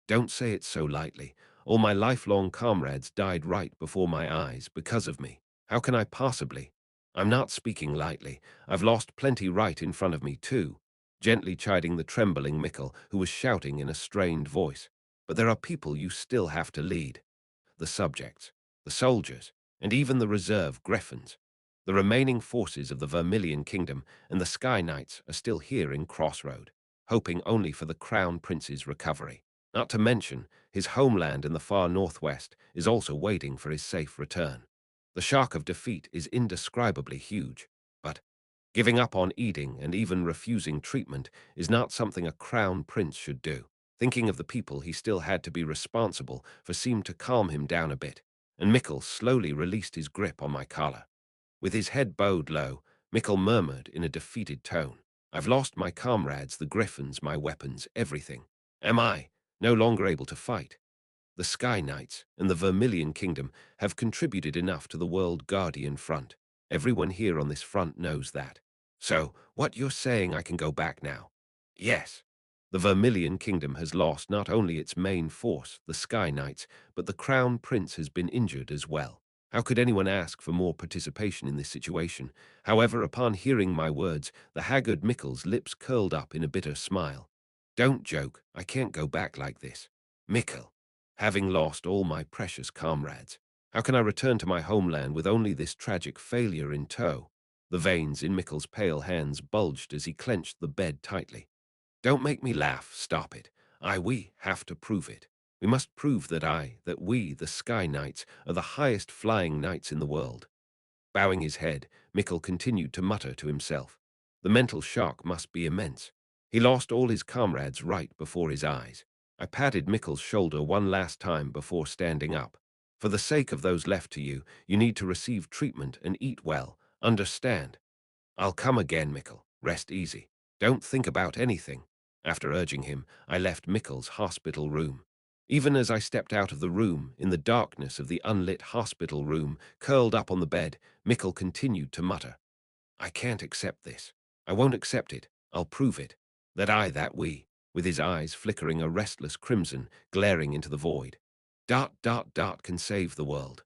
Don't say it so lightly. All my lifelong comrades died right before my eyes because of me. How can I possibly? I'm not speaking lightly. I've lost plenty right in front of me, too. Gently chiding the trembling Mikkel, who was shouting in a strained voice. But there are people you still have to lead. The subjects, the soldiers, and even the reserve Griffins. The remaining forces of the Vermilion Kingdom and the Sky Knights are still here in Crossroad, hoping only for the Crown Prince's recovery. Not to mention, his homeland in the far northwest is also waiting for his safe return. The shock of defeat is indescribably huge, but giving up on eating and even refusing treatment is not something a crown prince should do. Thinking of the people he still had to be responsible for seemed to calm him down a bit, and Mikkel slowly released his grip on my collar. With his head bowed low, Mikkel murmured in a defeated tone, "I've lost my comrades, the griffins, my weapons, everything. Am I no longer able to fight? The Sky Knights and the Vermilion Kingdom have contributed enough to the World Guardian front. Everyone here on this front knows that. So, what you're saying, I can go back now?" "Yes. The Vermilion Kingdom has lost not only its main force, the Sky Knights, but the Crown Prince has been injured as well. How could anyone ask for more participation in this situation?" However, upon hearing my words, the haggard Mikkel's lips curled up in a bitter smile. "Don't joke, I can't go back like this. Mikkel, having lost all my precious comrades, how can I return to my homeland with only this tragic failure in tow?" The veins in Mikkel's pale hands bulged as he clenched the bed tightly. "Don't make me laugh, stop it. We have to prove it. We must prove that we, the Sky Knights, are the highest flying knights in the world." Bowing his head, Mikkel continued to mutter to himself. The mental shock must be immense. He lost all his comrades right before his eyes. I patted Mikkel's shoulder one last time before standing up. "For the sake of those left to you, you need to receive treatment and eat well. Understand?" "I'll come again, Mikkel. Rest easy. Don't think about anything." After urging him, I left Mikkel's hospital room. Even as I stepped out of the room, in the darkness of the unlit hospital room, curled up on the bed, Mikkel continued to mutter, "I can't accept this. I won't accept it. I'll prove it. That we," with his eyes flickering a restless crimson, glaring into the void. Can save the world."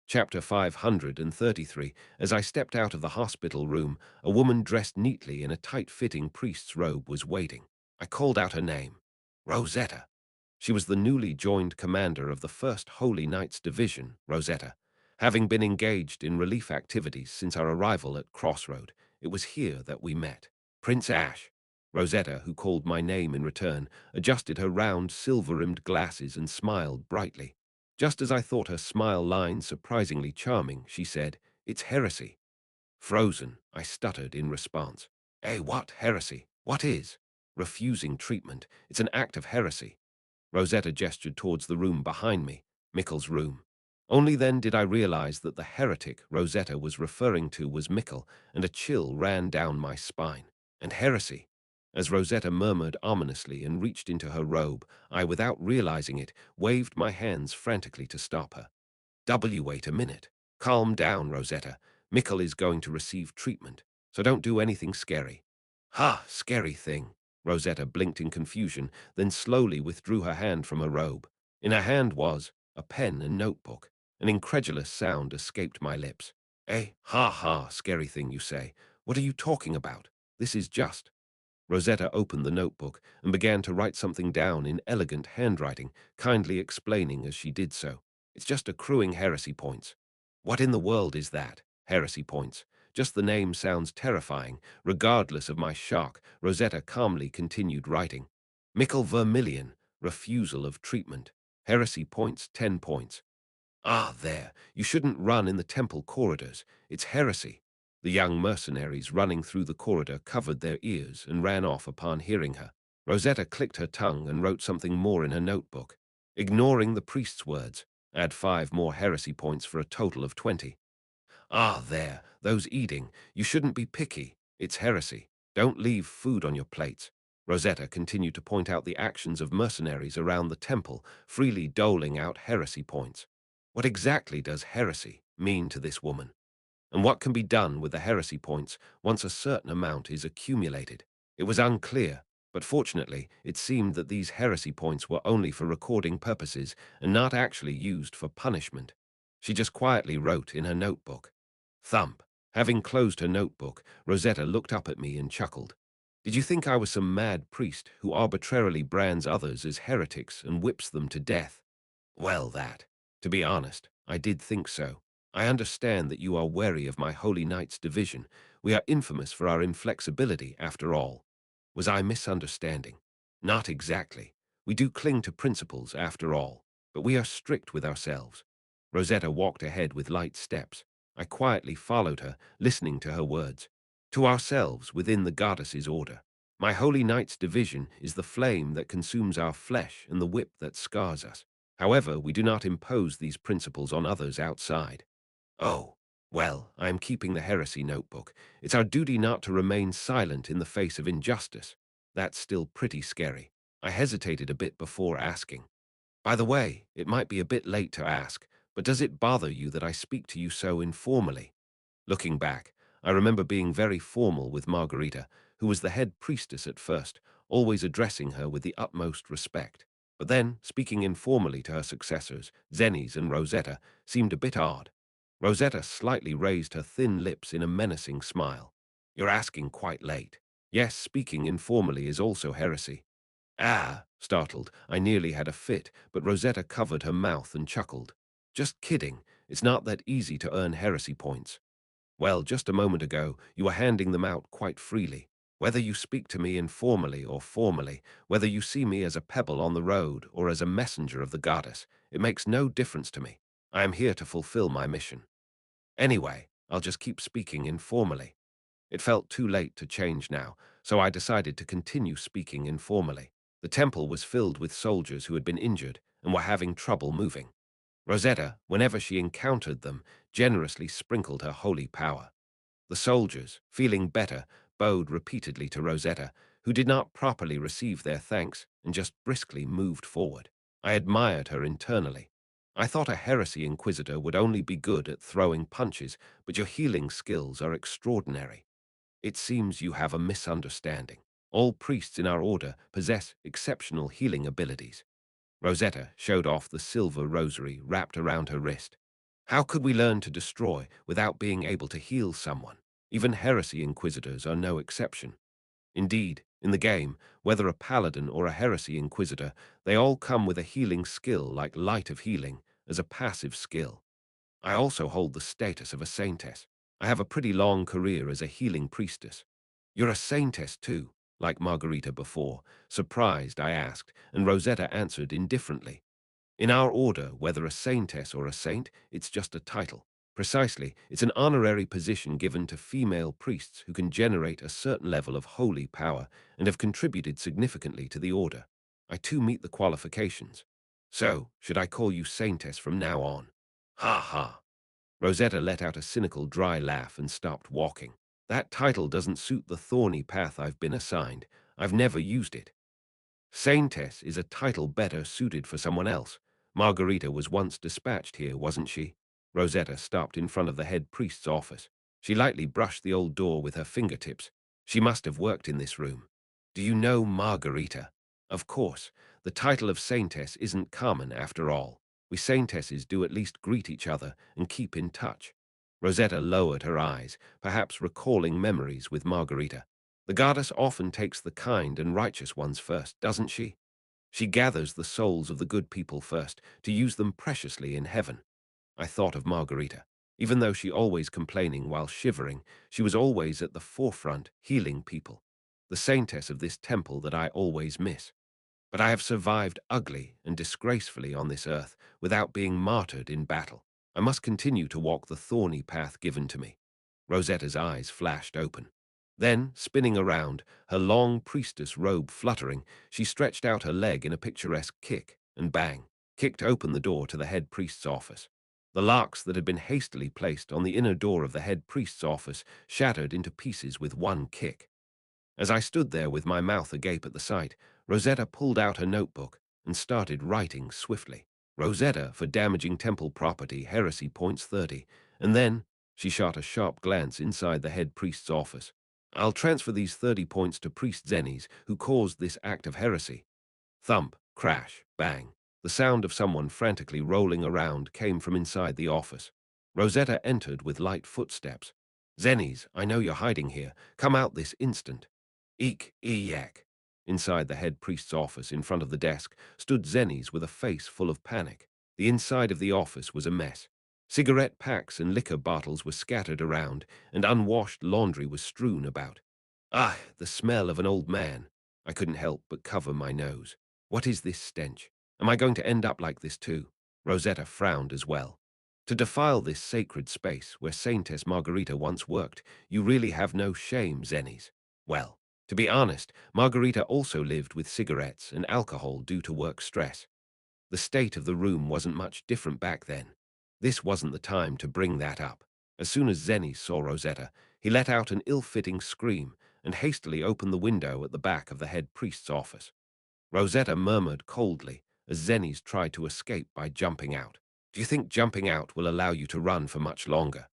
Chapter 533. As I stepped out of the hospital room, a woman dressed neatly in a tight-fitting priest's robe was waiting. I called out her name. "Rosetta." She was the newly joined commander of the 1st Holy Knights Division, Rosetta. Having been engaged in relief activities since our arrival at Crossroad, it was here that we met. "Prince Ash." Rosetta, who called my name in return, adjusted her round, silver-rimmed glasses and smiled brightly. Just as I thought her smile line surprisingly charming, she said, "It's heresy." "Frozen," I stuttered in response. What heresy? What is?" "Refusing treatment. It's an act of heresy." Rosetta gestured towards the room behind me, Mikkel's room. Only then did I realize that the heretic Rosetta was referring to was Mikkel, and a chill ran down my spine. "And heresy?" As Rosetta murmured ominously and reached into her robe, I, without realizing it, waved my hands frantically to stop her. Wait a minute. Calm down, Rosetta. Mikkel is going to receive treatment, so don't do anything scary." "Ha, scary thing." Rosetta blinked in confusion, then slowly withdrew her hand from her robe. In her hand was a pen and notebook. An incredulous sound escaped my lips. Ha ha, scary thing, you say? What are you talking about? This is just..." Rosetta opened the notebook and began to write something down in elegant handwriting, kindly explaining as she did so. "It's just accruing heresy points." "What in the world is that? Heresy points? Just the name sounds terrifying." Regardless of my shock, Rosetta calmly continued writing. "Mikkel Vermilion, refusal of treatment. Heresy points, 10 points. There. You shouldn't run in the temple corridors. It's heresy." The young mercenaries running through the corridor covered their ears and ran off upon hearing her. Rosetta clicked her tongue and wrote something more in her notebook. Ignoring the priest's words, add 5 more heresy points for a total of 20. There. Those eating. You shouldn't be picky. It's heresy. Don't leave food on your plates." Rosetta continued to point out the actions of mercenaries around the temple, freely doling out heresy points. What exactly does heresy mean to this woman? And what can be done with the heresy points once a certain amount is accumulated? It was unclear, but fortunately it seemed that these heresy points were only for recording purposes and not actually used for punishment. She just quietly wrote in her notebook. Thump. Having closed her notebook, Rosetta looked up at me and chuckled. "Did you think I was some mad priest who arbitrarily brands others as heretics and whips them to death?" "Well, to be honest, I did think so. I understand that you are wary of my Holy Knights division. We are infamous for our inflexibility, after all." Was I misunderstanding? Not exactly. We do cling to principles, after all, but we are strict with ourselves. Rosetta walked ahead with light steps. I quietly followed her, listening to her words. "To ourselves within the goddess's order. My Holy Knights division is the flame that consumes our flesh and the whip that scars us. However, we do not impose these principles on others outside." "Oh, Well, I am keeping the heresy notebook. It's our duty not to remain silent in the face of injustice. That's still pretty scary. I hesitated a bit before asking. By the way, it might be a bit late to ask, but does it bother you that I speak to you so informally? Looking back, I remember being very formal with Margarita, who was the head priestess at first, always addressing her with the utmost respect. But then, speaking informally to her successors, Zenes and Rosetta, seemed a bit odd. Rosetta slightly raised her thin lips in a menacing smile. You're asking quite late. Yes, speaking informally is also heresy. Ah, startled, I nearly had a fit, but Rosetta covered her mouth and chuckled. Just kidding, it's not that easy to earn heresy points. Well, just a moment ago, you were handing them out quite freely. Whether you speak to me informally or formally, whether you see me as a pebble on the road or as a messenger of the goddess, it makes no difference to me. I am here to fulfill my mission. Anyway, I'll just keep speaking informally. It felt too late to change now, so I decided to continue speaking informally. The temple was filled with soldiers who had been injured and were having trouble moving. Rosetta, whenever she encountered them, generously sprinkled her holy power. The soldiers, feeling better, bowed repeatedly to Rosetta, who did not properly receive their thanks and just briskly moved forward. I admired her internally. I thought a heresy inquisitor would only be good at throwing punches, but your healing skills are extraordinary. It seems you have a misunderstanding. All priests in our order possess exceptional healing abilities. Rosetta showed off the silver rosary wrapped around her wrist. How could we learn to destroy without being able to heal someone? Even heresy inquisitors are no exception. Indeed, in the game, whether a paladin or a heresy inquisitor, they all come with a healing skill like Light of Healing as a passive skill. I also hold the status of a saintess. I have a pretty long career as a healing priestess. You're a saintess too, like Margarita before. Surprised, I asked, and Rosetta answered indifferently. In our order, whether a saintess or a saint, it's just a title. Precisely, it's an honorary position given to female priests who can generate a certain level of holy power and have contributed significantly to the order. I too meet the qualifications. So, should I call you saintess from now on? Ha ha. Rosetta let out a cynical, dry laugh and stopped walking. That title doesn't suit the thorny path I've been assigned. I've never used it. Saintess is a title better suited for someone else. Margarita was once dispatched here, wasn't she? Rosetta stopped in front of the head priest's office. She lightly brushed the old door with her fingertips. She must have worked in this room. Do you know Margarita? Of course, the title of saintess isn't common after all. We saintesses do at least greet each other and keep in touch. Rosetta lowered her eyes, perhaps recalling memories with Margarita. The goddess often takes the kind and righteous ones first, doesn't she? She gathers the souls of the good people first, to use them preciously in heaven. I thought of Margarita. Even though she always complaining while shivering, she was always at the forefront, healing people. The saintess of this temple that I always miss. But I have survived ugly and disgracefully on this earth without being martyred in battle. I must continue to walk the thorny path given to me. Rosetta's eyes flashed open. Then, spinning around, her long priestess robe fluttering, she stretched out her leg in a picturesque kick, and bang, kicked open the door to the head priest's office. The locks that had been hastily placed on the inner door of the head priest's office shattered into pieces with one kick. As I stood there with my mouth agape at the sight, Rosetta pulled out her notebook and started writing swiftly. Rosetta for damaging temple property, heresy points 30, and then she shot a sharp glance inside the head priest's office. I'll transfer these 30 points to Priest Zenes, who caused this act of heresy. Thump, crash, bang. The sound of someone frantically rolling around came from inside the office. Rosetta entered with light footsteps. Zenes, I know you're hiding here. Come out this instant. Eek, yak. Inside the head priest's office, in front of the desk, stood Zenes with a face full of panic. The inside of the office was a mess. Cigarette packs and liquor bottles were scattered around, and unwashed laundry was strewn about. Ah, the smell of an old man. I couldn't help but cover my nose. What is this stench? Am I going to end up like this too? Rosetta frowned as well. To defile this sacred space where Saintess Margarita once worked, you really have no shame, Zenes. Well, to be honest, Margarita also lived with cigarettes and alcohol due to work stress. The state of the room wasn't much different back then. This wasn't the time to bring that up. As soon as Zenny saw Rosetta, he let out an ill-fitting scream and hastily opened the window at the back of the head priest's office. Rosetta murmured coldly as Zenny's tried to escape by jumping out. Do you think jumping out will allow you to run for much longer?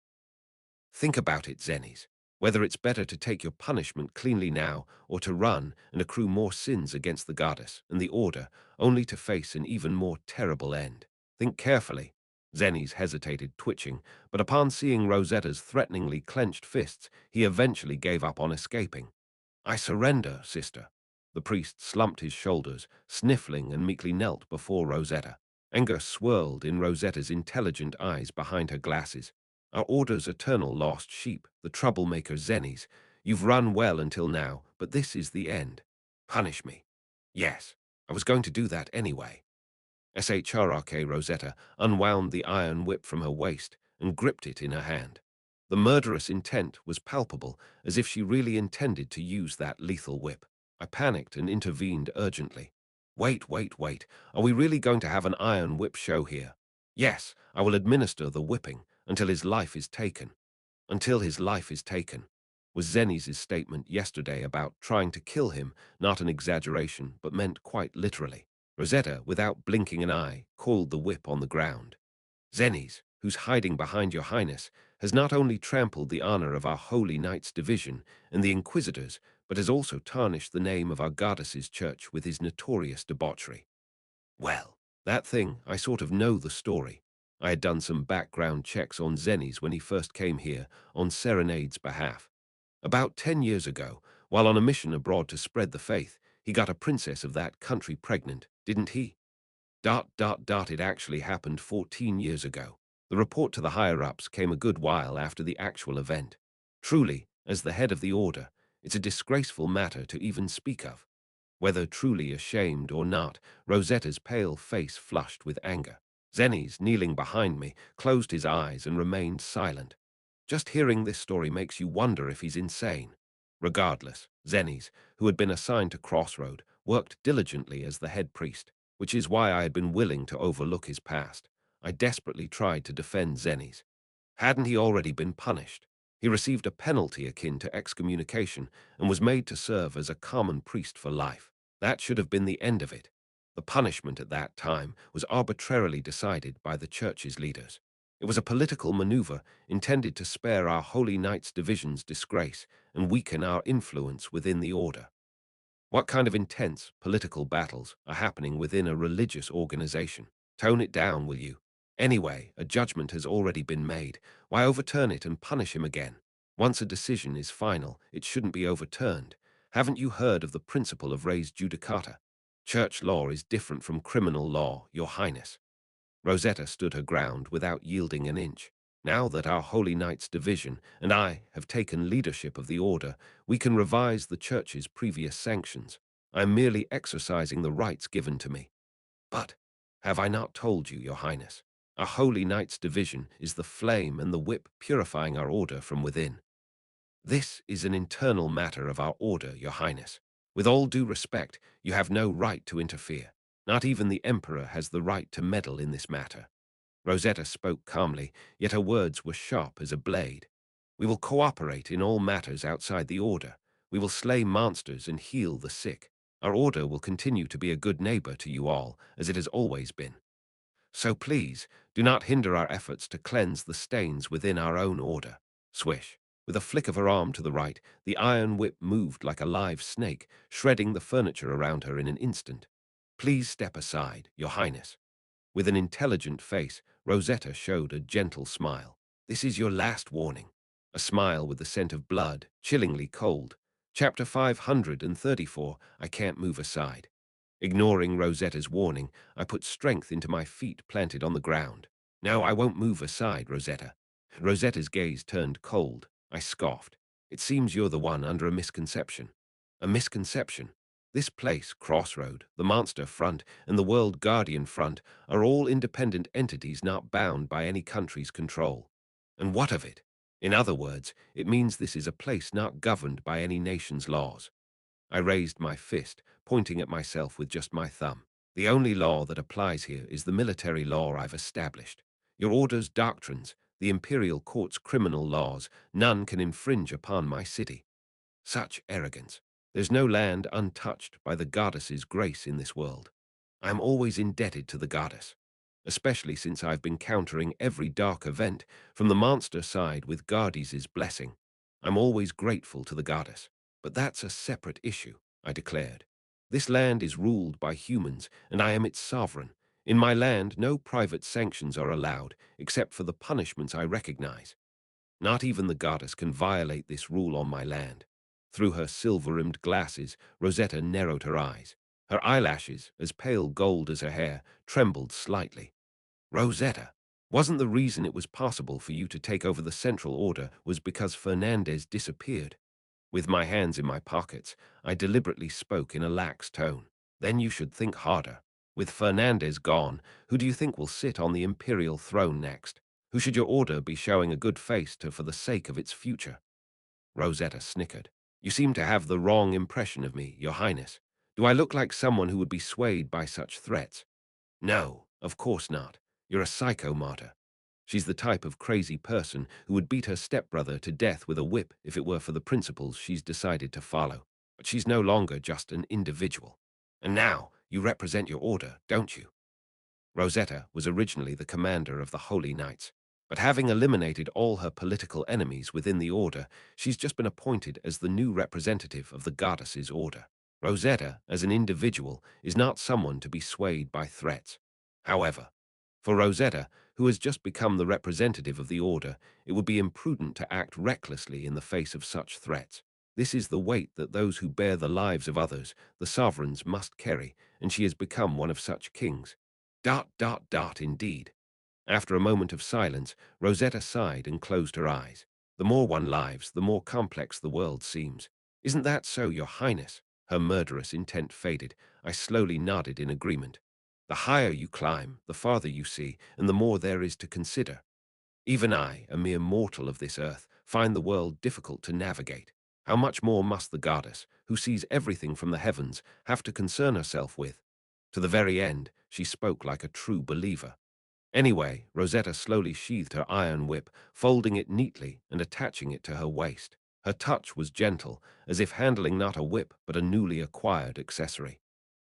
Think about it, Zennies, whether it's better to take your punishment cleanly now or to run and accrue more sins against the goddess and the order, only to face an even more terrible end. Think carefully. Zennies hesitated, twitching, but upon seeing Rosetta's threateningly clenched fists, he eventually gave up on escaping. I surrender, sister. The priest slumped his shoulders, sniffling, and meekly knelt before Rosetta. Anger swirled in Rosetta's intelligent eyes behind her glasses. Our order's eternal lost sheep, the troublemaker Zennies. You've run well until now, but this is the end. Punish me. Yes, I was going to do that anyway. SHRK Rosetta unwound the iron whip from her waist and gripped it in her hand. The murderous intent was palpable, as if she really intended to use that lethal whip. I panicked and intervened urgently. Wait, wait, wait. Are we really going to have an iron whip show here? Yes, I will administer the whipping until his life is taken. Until his life is taken. Was Zenny's statement yesterday about trying to kill him not an exaggeration, but meant quite literally? Rosetta, without blinking an eye, coiled the whip on the ground. Zennies, who's hiding behind your highness, has not only trampled the honor of our Holy Knights Division and the Inquisitors, but has also tarnished the name of our goddess's church with his notorious debauchery. Well, that thing, I sort of know the story. I had done some background checks on Zennies when he first came here on Serenade's behalf. About 10 years ago, while on a mission abroad to spread the faith, he got a princess of that country pregnant, didn't he? It actually happened 14 years ago. The report to the higher-ups came a good while after the actual event. Truly, as the head of the order, it's a disgraceful matter to even speak of. Whether truly ashamed or not, Rosetta's pale face flushed with anger. Zennies, kneeling behind me, closed his eyes and remained silent. Just hearing this story makes you wonder if he's insane. Regardless, Zennies, who had been assigned to Crossroad, worked diligently as the head priest, which is why I had been willing to overlook his past. I desperately tried to defend Zennies. Hadn't he already been punished? He received a penalty akin to excommunication and was made to serve as a common priest for life. That should have been the end of it. The punishment at that time was arbitrarily decided by the church's leaders. It was a political maneuver intended to spare our Holy Knights Division's disgrace and weaken our influence within the order. What kind of intense political battles are happening within a religious organization? Tone it down, will you? Anyway, a judgment has already been made. Why overturn it and punish him again? Once a decision is final, it shouldn't be overturned. Haven't you heard of the principle of res judicata? Church law is different from criminal law, Your Highness. Rosetta stood her ground without yielding an inch. Now that our Holy Knights Division and I have taken leadership of the order, we can revise the Church's previous sanctions. I am merely exercising the rights given to me. But, have I not told you, Your Highness? Our Holy Knights Division is the flame and the whip purifying our order from within. This is an internal matter of our order, Your Highness. With all due respect, you have no right to interfere. Not even the Emperor has the right to meddle in this matter. Rosetta spoke calmly, yet her words were sharp as a blade. We will cooperate in all matters outside the order. We will slay monsters and heal the sick. Our order will continue to be a good neighbor to you all, as it has always been. So please, do not hinder our efforts to cleanse the stains within our own order. Swish. With a flick of her arm to the right, the iron whip moved like a live snake, shredding the furniture around her in an instant. Please step aside, Your Highness. With an intelligent face, Rosetta showed a gentle smile. This is your last warning. A smile with the scent of blood, chillingly cold. Chapter 534, I Can't Move Aside. Ignoring Rosetta's warning, I put strength into my feet planted on the ground. No, I won't move aside, Rosetta. Rosetta's gaze turned cold. I scoffed. It seems you're the one under a misconception. A misconception? This place, Crossroad, the Monster Front, and the World Guardian Front are all independent entities not bound by any country's control. And what of it? In other words, it means this is a place not governed by any nation's laws. I raised my fist, pointing at myself with just my thumb. The only law that applies here is the military law I've established. Your order's doctrines, The imperial court's criminal laws, none can infringe upon my city. Such arrogance. There's no land untouched by the goddess's grace in this world. I am always indebted to the goddess, especially since I've been countering every dark event from the monster side with Gardes's blessing. I'm always grateful to the goddess. But that's a separate issue, I declared. This land is ruled by humans, and I am its sovereign. In my land, no private sanctions are allowed, except for the punishments I recognize. Not even the goddess can violate this rule on my land. Through her silver-rimmed glasses, Rosetta narrowed her eyes. Her eyelashes, as pale gold as her hair, trembled slightly. Rosetta, wasn't the reason it was possible for you to take over the Central Order was because Fernandez disappeared? With my hands in my pockets, I deliberately spoke in a lax tone. Then you should think harder. With Fernandez gone, who do you think will sit on the imperial throne next? Who should your order be showing a good face to for the sake of its future? Rosetta snickered. You seem to have the wrong impression of me, Your Highness. Do I look like someone who would be swayed by such threats? No, of course not. You're a psycho-martyr. She's the type of crazy person who would beat her stepbrother to death with a whip if it were for the principles she's decided to follow. But she's no longer just an individual. And now you represent your order, don't you? Rosetta was originally the commander of the Holy Knights, but having eliminated all her political enemies within the order, she's just been appointed as the new representative of the goddess's order. Rosetta, as an individual, is not someone to be swayed by threats. However, for Rosetta, who has just become the representative of the order, it would be imprudent to act recklessly in the face of such threats. This is the weight that those who bear the lives of others, the sovereigns, must carry, and she has become one of such kings. Indeed. After a moment of silence, Rosetta sighed and closed her eyes. The more one lives, the more complex the world seems. Isn't that so, Your Highness? Her murderous intent faded. I slowly nodded in agreement. The higher you climb, the farther you see, and the more there is to consider. Even I, a mere mortal of this earth, find the world difficult to navigate. How much more must the goddess, who sees everything from the heavens, have to concern herself with? To the very end, she spoke like a true believer. Anyway, Rosetta slowly sheathed her iron whip, folding it neatly and attaching it to her waist. Her touch was gentle, as if handling not a whip but a newly acquired accessory.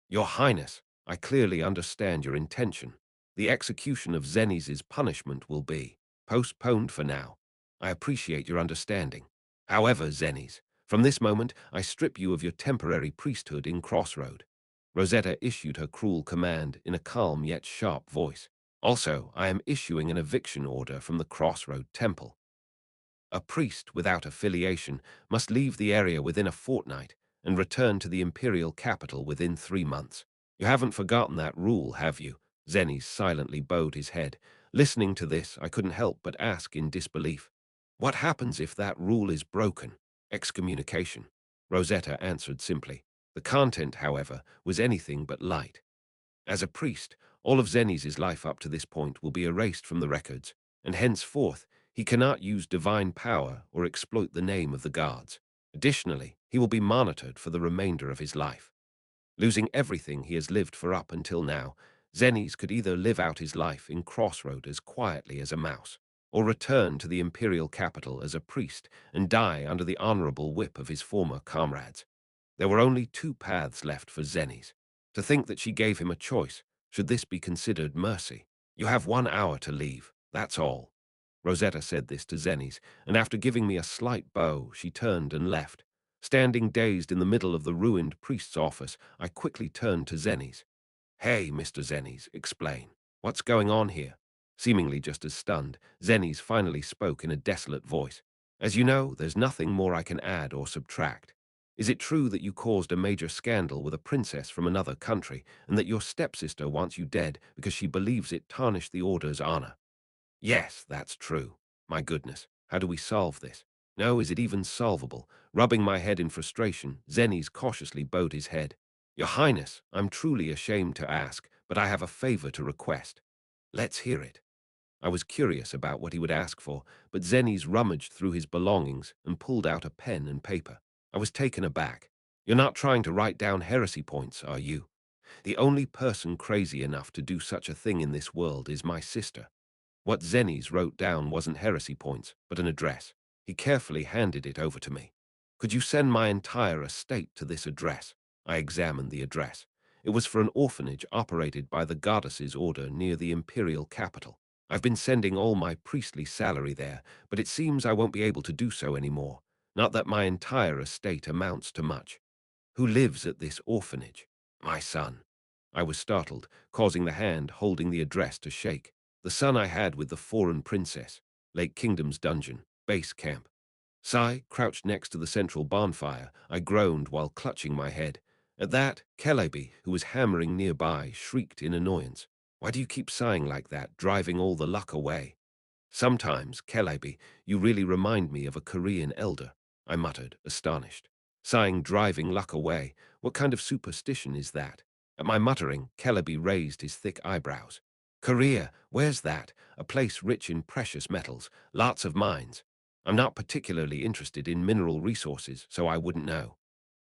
Your Highness, I clearly understand your intention. The execution of Zeniz's punishment will be postponed for now. I appreciate your understanding. However, Zeniz, from this moment I strip you of your temporary priesthood in Crossroad. Rosetta issued her cruel command in a calm yet sharp voice. Also, I am issuing an eviction order from the Crossroad Temple. A priest without affiliation must leave the area within a fortnight and return to the imperial capital within 3 months. You haven't forgotten that rule, have you? Zeniz silently bowed his head. Listening to this, I couldn't help but ask in disbelief. What happens if that rule is broken? Excommunication. Rosetta answered simply. The content, however, was anything but light. As a priest, all of Zeniz's life up to this point will be erased from the records, and henceforth he cannot use divine power or exploit the name of the gods. Additionally, he will be monitored for the remainder of his life. Losing everything he has lived for up until now, Zeniz could either live out his life in Crossroad as quietly as a mouse, or return to the imperial capital as a priest and die under the honorable whip of his former comrades. There were only 2 paths left for Zeniz. To think that she gave him a choice, should this be considered mercy? You have 1 hour to leave, that's all. Rosetta said this to Zeniz, and after giving me a slight bow, she turned and left. Standing dazed in the middle of the ruined priest's office, I quickly turned to Zeniz. Hey, Mr. Zeniz, explain. What's going on here? Seemingly just as stunned, Zeniz finally spoke in a desolate voice. As you know, there's nothing more I can add or subtract. Is it true that you caused a major scandal with a princess from another country, and that your stepsister wants you dead because she believes it tarnished the Order's honor? Yes, that's true. My goodness, how do we solve this? No, is it even solvable? Rubbing my head in frustration, Zeniz cautiously bowed his head. Your Highness, I'm truly ashamed to ask, but I have a favor to request. Let's hear it. I was curious about what he would ask for, but Zeniz rummaged through his belongings and pulled out a pen and paper. I was taken aback. You're not trying to write down heresy points, are you? The only person crazy enough to do such a thing in this world is my sister. What Zennies wrote down wasn't heresy points, but an address. He carefully handed it over to me. Could you send my entire estate to this address? I examined the address. It was for an orphanage operated by the goddess's order near the imperial capital. I've been sending all my priestly salary there, but it seems I won't be able to do so anymore. Not that my entire estate amounts to much. Who lives at this orphanage? My son. I was startled, causing the hand holding the address to shake. The son I had with the foreign princess. Lake Kingdom's dungeon. Base camp. Sai crouched next to the central bonfire. I groaned while clutching my head. At that, Celebi, who was hammering nearby, shrieked in annoyance. Why do you keep sighing like that, driving all the luck away? Sometimes, Celebi, you really remind me of a Korean elder, I muttered, astonished. Sighing, driving luck away. What kind of superstition is that? At my muttering, Celebi raised his thick eyebrows. Korea, where's that? A place rich in precious metals, lots of mines. I'm not particularly interested in mineral resources, so I wouldn't know.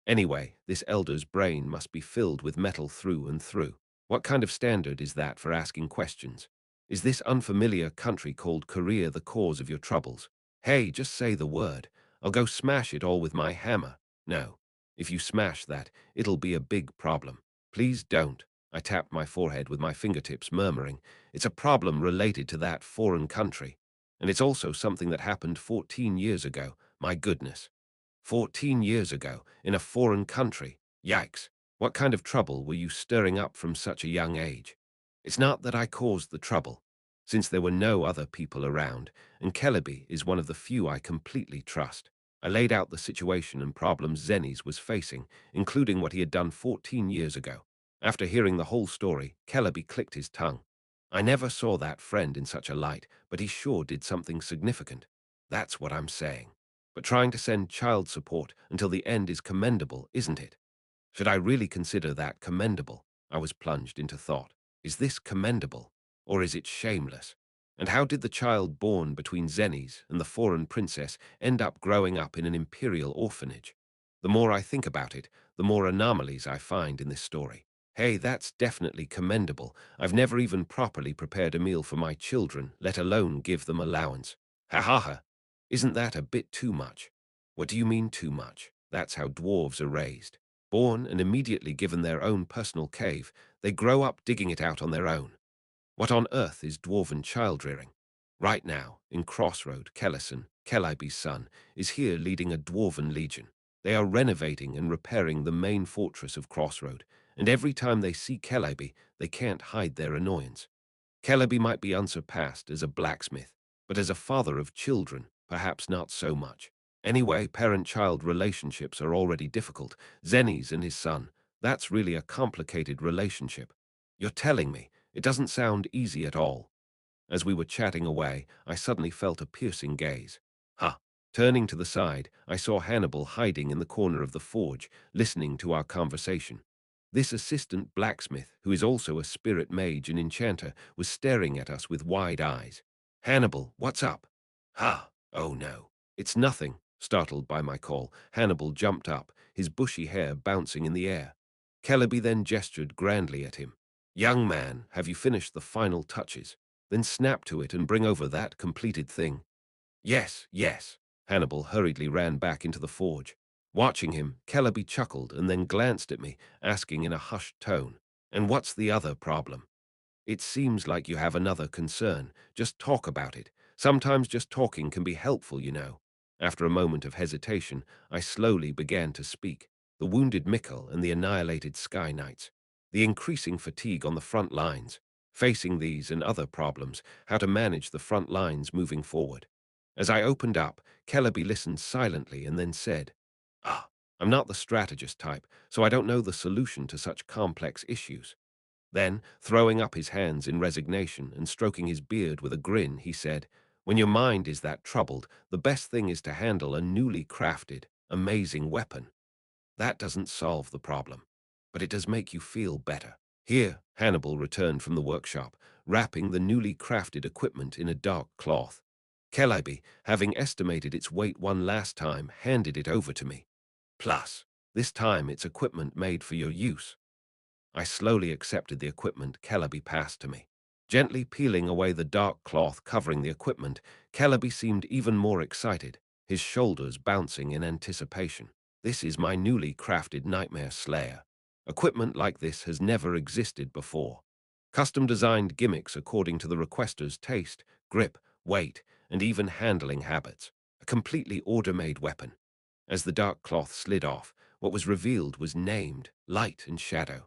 Anyway, this elder's brain must be filled with metal through and through. What kind of standard is that for asking questions? Is this unfamiliar country called Korea the cause of your troubles? Hey, just say the word. I'll go smash it all with my hammer. No. If you smash that, it'll be a big problem. Please don't. I tapped my forehead with my fingertips, murmuring, it's a problem related to that foreign country. And it's also something that happened 14 years ago. My goodness. 14 years ago, in a foreign country. Yikes. What kind of trouble were you stirring up from such a young age? It's not that I caused the trouble, since there were no other people around, and Celebi is one of the few I completely trust. I laid out the situation and problems Zennies was facing, including what he had done 14 years ago. After hearing the whole story, Celebi clicked his tongue. I never saw that friend in such a light, but he sure did something significant. That's what I'm saying. But trying to send child support until the end is commendable, isn't it? Should I really consider that commendable? I was plunged into thought. Is this commendable, or is it shameless? And how did the child born between Zennies and the foreign princess end up growing up in an imperial orphanage? The more I think about it, the more anomalies I find in this story. Hey, that's definitely commendable. I've never even properly prepared a meal for my children, let alone give them allowance. Ha ha ha. Isn't that a bit too much? What do you mean too much? That's how dwarves are raised. Born and immediately given their own personal cave, they grow up digging it out on their own. What on earth is dwarven child-rearing? Right now, in Crossroad, Kellison, Celebi's son, is here leading a dwarven legion. They are renovating and repairing the main fortress of Crossroad, and every time they see Celebi, they can't hide their annoyance. Celebi might be unsurpassed as a blacksmith, but as a father of children, perhaps not so much. Anyway, parent-child relationships are already difficult. Zennies and his son, that's really a complicated relationship. You're telling me, it doesn't sound easy at all. As we were chatting away, I suddenly felt a piercing gaze. Huh. Turning to the side, I saw Hannibal hiding in the corner of the forge, listening to our conversation. This assistant blacksmith, who is also a spirit mage and enchanter, was staring at us with wide eyes. Hannibal, what's up? Ha! Oh no. It's nothing. Startled by my call, Hannibal jumped up, his bushy hair bouncing in the air. Celebi then gestured grandly at him. Young man, have you finished the final touches? Then snap to it and bring over that completed thing. Yes, yes. Hannibal hurriedly ran back into the forge. Watching him, Celebi chuckled and then glanced at me, asking in a hushed tone, and what's the other problem? It seems like you have another concern. Just talk about it. Sometimes just talking can be helpful, you know. After a moment of hesitation, I slowly began to speak. The wounded Mikkel and the annihilated Sky Knights. The increasing fatigue on the front lines. Facing these and other problems, how to manage the front lines moving forward. As I opened up, Celebi listened silently and then said, I'm not the strategist type, so I don't know the solution to such complex issues. Then, throwing up his hands in resignation and stroking his beard with a grin, he said, when your mind is that troubled, the best thing is to handle a newly crafted, amazing weapon. That doesn't solve the problem, but it does make you feel better. Here, Hannibal returned from the workshop, wrapping the newly crafted equipment in a dark cloth. Celebi, having estimated its weight one last time, handed it over to me. Plus, this time it's equipment made for your use. I slowly accepted the equipment Celebi passed to me. Gently peeling away the dark cloth covering the equipment, Celebi seemed even more excited, his shoulders bouncing in anticipation. This is my newly crafted Nightmare Slayer. Equipment like this has never existed before. Custom-designed gimmicks according to the requester's taste, grip, weight, and even handling habits. A completely order-made weapon. As the dark cloth slid off, what was revealed was named Light and Shadow,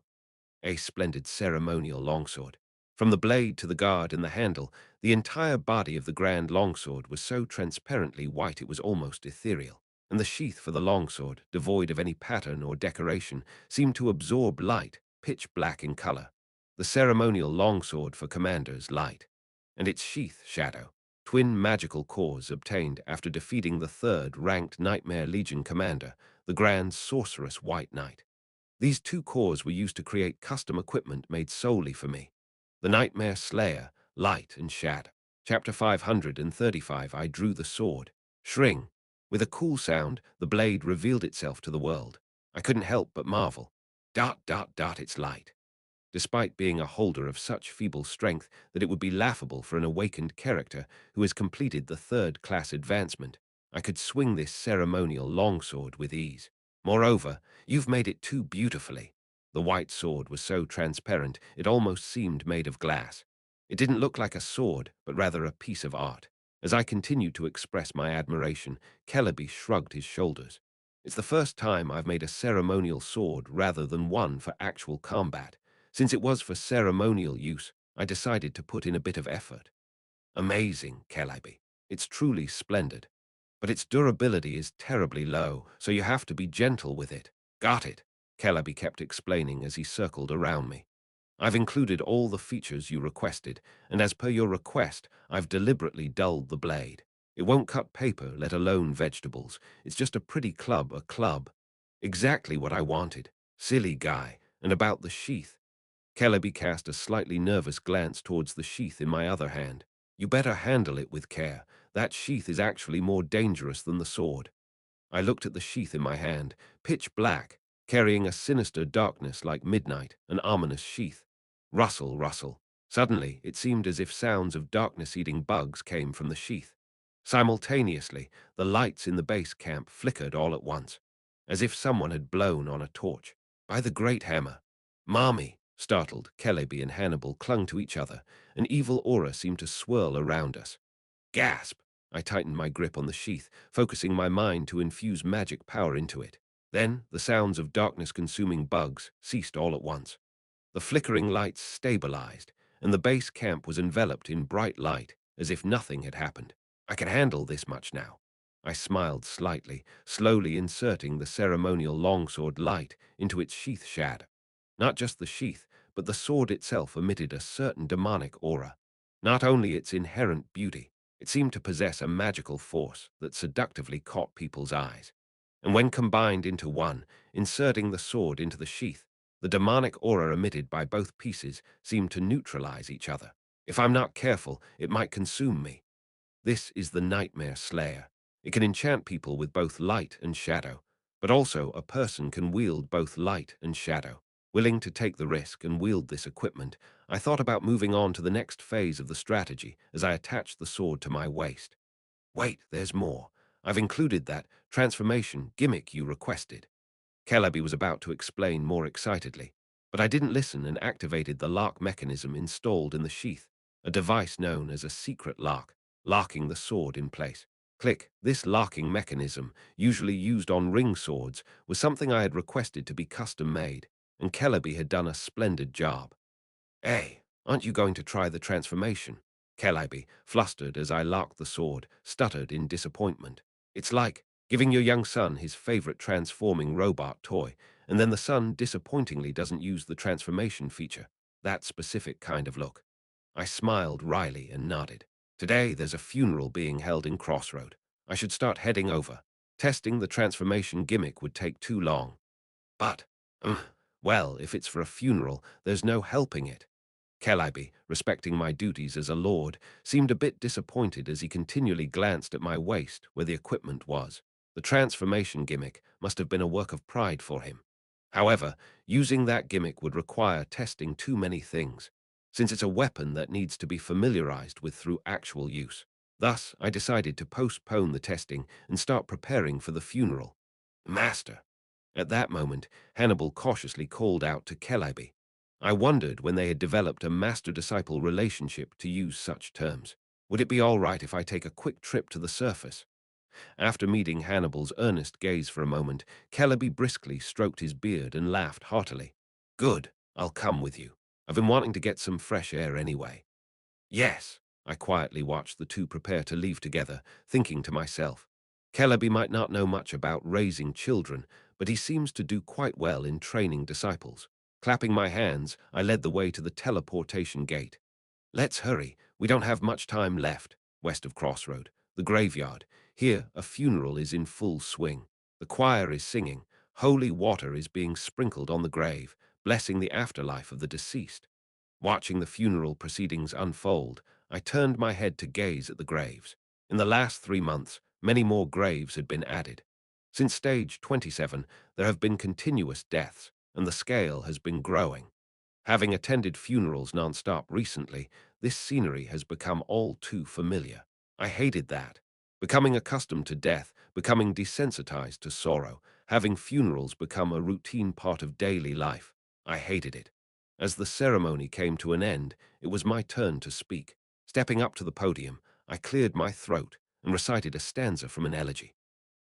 a splendid ceremonial longsword. From the blade to the guard and the handle, the entire body of the grand longsword was so transparently white it was almost ethereal, and the sheath for the longsword, devoid of any pattern or decoration, seemed to absorb light, pitch black in color. The ceremonial longsword for commanders, light, and its sheath, shadow, twin magical cores obtained after defeating the third-ranked Nightmare Legion commander, the Grand Sorceress White Knight. These two cores were used to create custom equipment made solely for me. The Nightmare Slayer, Light and Shadow. Chapter 535, I drew the sword. Shring. With a cool sound, the blade revealed itself to the world. I couldn't help but marvel. It's light. Despite being a holder of such feeble strength that it would be laughable for an awakened character who has completed the third-class advancement, I could swing this ceremonial longsword with ease. Moreover, you've made it too beautifully. The white sword was so transparent it almost seemed made of glass. It didn't look like a sword, but rather a piece of art. As I continued to express my admiration, Celebi shrugged his shoulders. It's the first time I've made a ceremonial sword rather than one for actual combat. Since it was for ceremonial use, I decided to put in a bit of effort. Amazing, Celebi. It's truly splendid. But its durability is terribly low, so you have to be gentle with it. Got it, Celebi kept explaining as he circled around me. I've included all the features you requested, and as per your request, I've deliberately dulled the blade. It won't cut paper, let alone vegetables. It's just a pretty club, a club. Exactly what I wanted. Silly guy. And about the sheath. Celebi cast a slightly nervous glance towards the sheath in my other hand. You better handle it with care. That sheath is actually more dangerous than the sword. I looked at the sheath in my hand, pitch black, carrying a sinister darkness like midnight, an ominous sheath. Rustle, rustle. Suddenly, it seemed as if sounds of darkness-eating bugs came from the sheath. Simultaneously, the lights in the base camp flickered all at once, as if someone had blown on a torch. By the great hammer. Marmy! Startled, Celebi and Hannibal clung to each other. An evil aura seemed to swirl around us. Gasp! I tightened my grip on the sheath, focusing my mind to infuse magic power into it. Then, the sounds of darkness-consuming bugs ceased all at once. The flickering lights stabilized, and the base camp was enveloped in bright light, as if nothing had happened. I can handle this much now. I smiled slightly, slowly inserting the ceremonial longsword light into its sheath shadow. Not just the sheath, but the sword itself emitted a certain demonic aura. Not only its inherent beauty, it seemed to possess a magical force that seductively caught people's eyes. And when combined into one, inserting the sword into the sheath, the demonic aura emitted by both pieces seemed to neutralize each other. If I'm not careful, it might consume me. This is the Nightmare Slayer. It can enchant people with both light and shadow, but also a person can wield both light and shadow. Willing to take the risk and wield this equipment, I thought about moving on to the next phase of the strategy as I attached the sword to my waist. Wait, there's more. I've included that transformation gimmick you requested. Celebi was about to explain more excitedly, but I didn't listen and activated the lock mechanism installed in the sheath, a device known as a secret lock, locking the sword in place. Click. This locking mechanism, usually used on ring swords, was something I had requested to be custom-made, and Celebi had done a splendid job. Hey, aren't you going to try the transformation? Celebi, flustered as I locked the sword, stuttered in disappointment. It's like giving your young son his favorite transforming robot toy, and then the son disappointingly doesn't use the transformation feature, that specific kind of look. I smiled wryly and nodded. Today there's a funeral being held in Crossroad. I should start heading over. Testing the transformation gimmick would take too long. But, well, if it's for a funeral, there's no helping it. Celebi, respecting my duties as a lord, seemed a bit disappointed as he continually glanced at my waist where the equipment was. The transformation gimmick must have been a work of pride for him. However, using that gimmick would require testing too many things. since it's a weapon that needs to be familiarized with through actual use. Thus, I decided to postpone the testing and start preparing for the funeral. Master. At that moment, Hannibal cautiously called out to Celebi. I wondered when they had developed a master-disciple relationship to use such terms. Would it be all right if I take a quick trip to the surface? After meeting Hannibal's earnest gaze for a moment, Celebi briskly stroked his beard and laughed heartily. Good, I'll come with you. I've been wanting to get some fresh air anyway. Yes, I quietly watched the two prepare to leave together, thinking to myself, Celebi might not know much about raising children, but he seems to do quite well in training disciples. Clapping my hands, I led the way to the teleportation gate. Let's hurry, we don't have much time left. West of Crossroad, the graveyard. Here, a funeral is in full swing. The choir is singing. Holy water is being sprinkled on the grave, blessing the afterlife of the deceased. Watching the funeral proceedings unfold, I turned my head to gaze at the graves. In the last 3 months, many more graves had been added. Since stage 27, there have been continuous deaths, and the scale has been growing. Having attended funerals non-stop recently, this scenery has become all too familiar. I hated that. Becoming accustomed to death, becoming desensitized to sorrow, having funerals become a routine part of daily life. I hated it. As the ceremony came to an end, it was my turn to speak. Stepping up to the podium, I cleared my throat and recited a stanza from an elegy.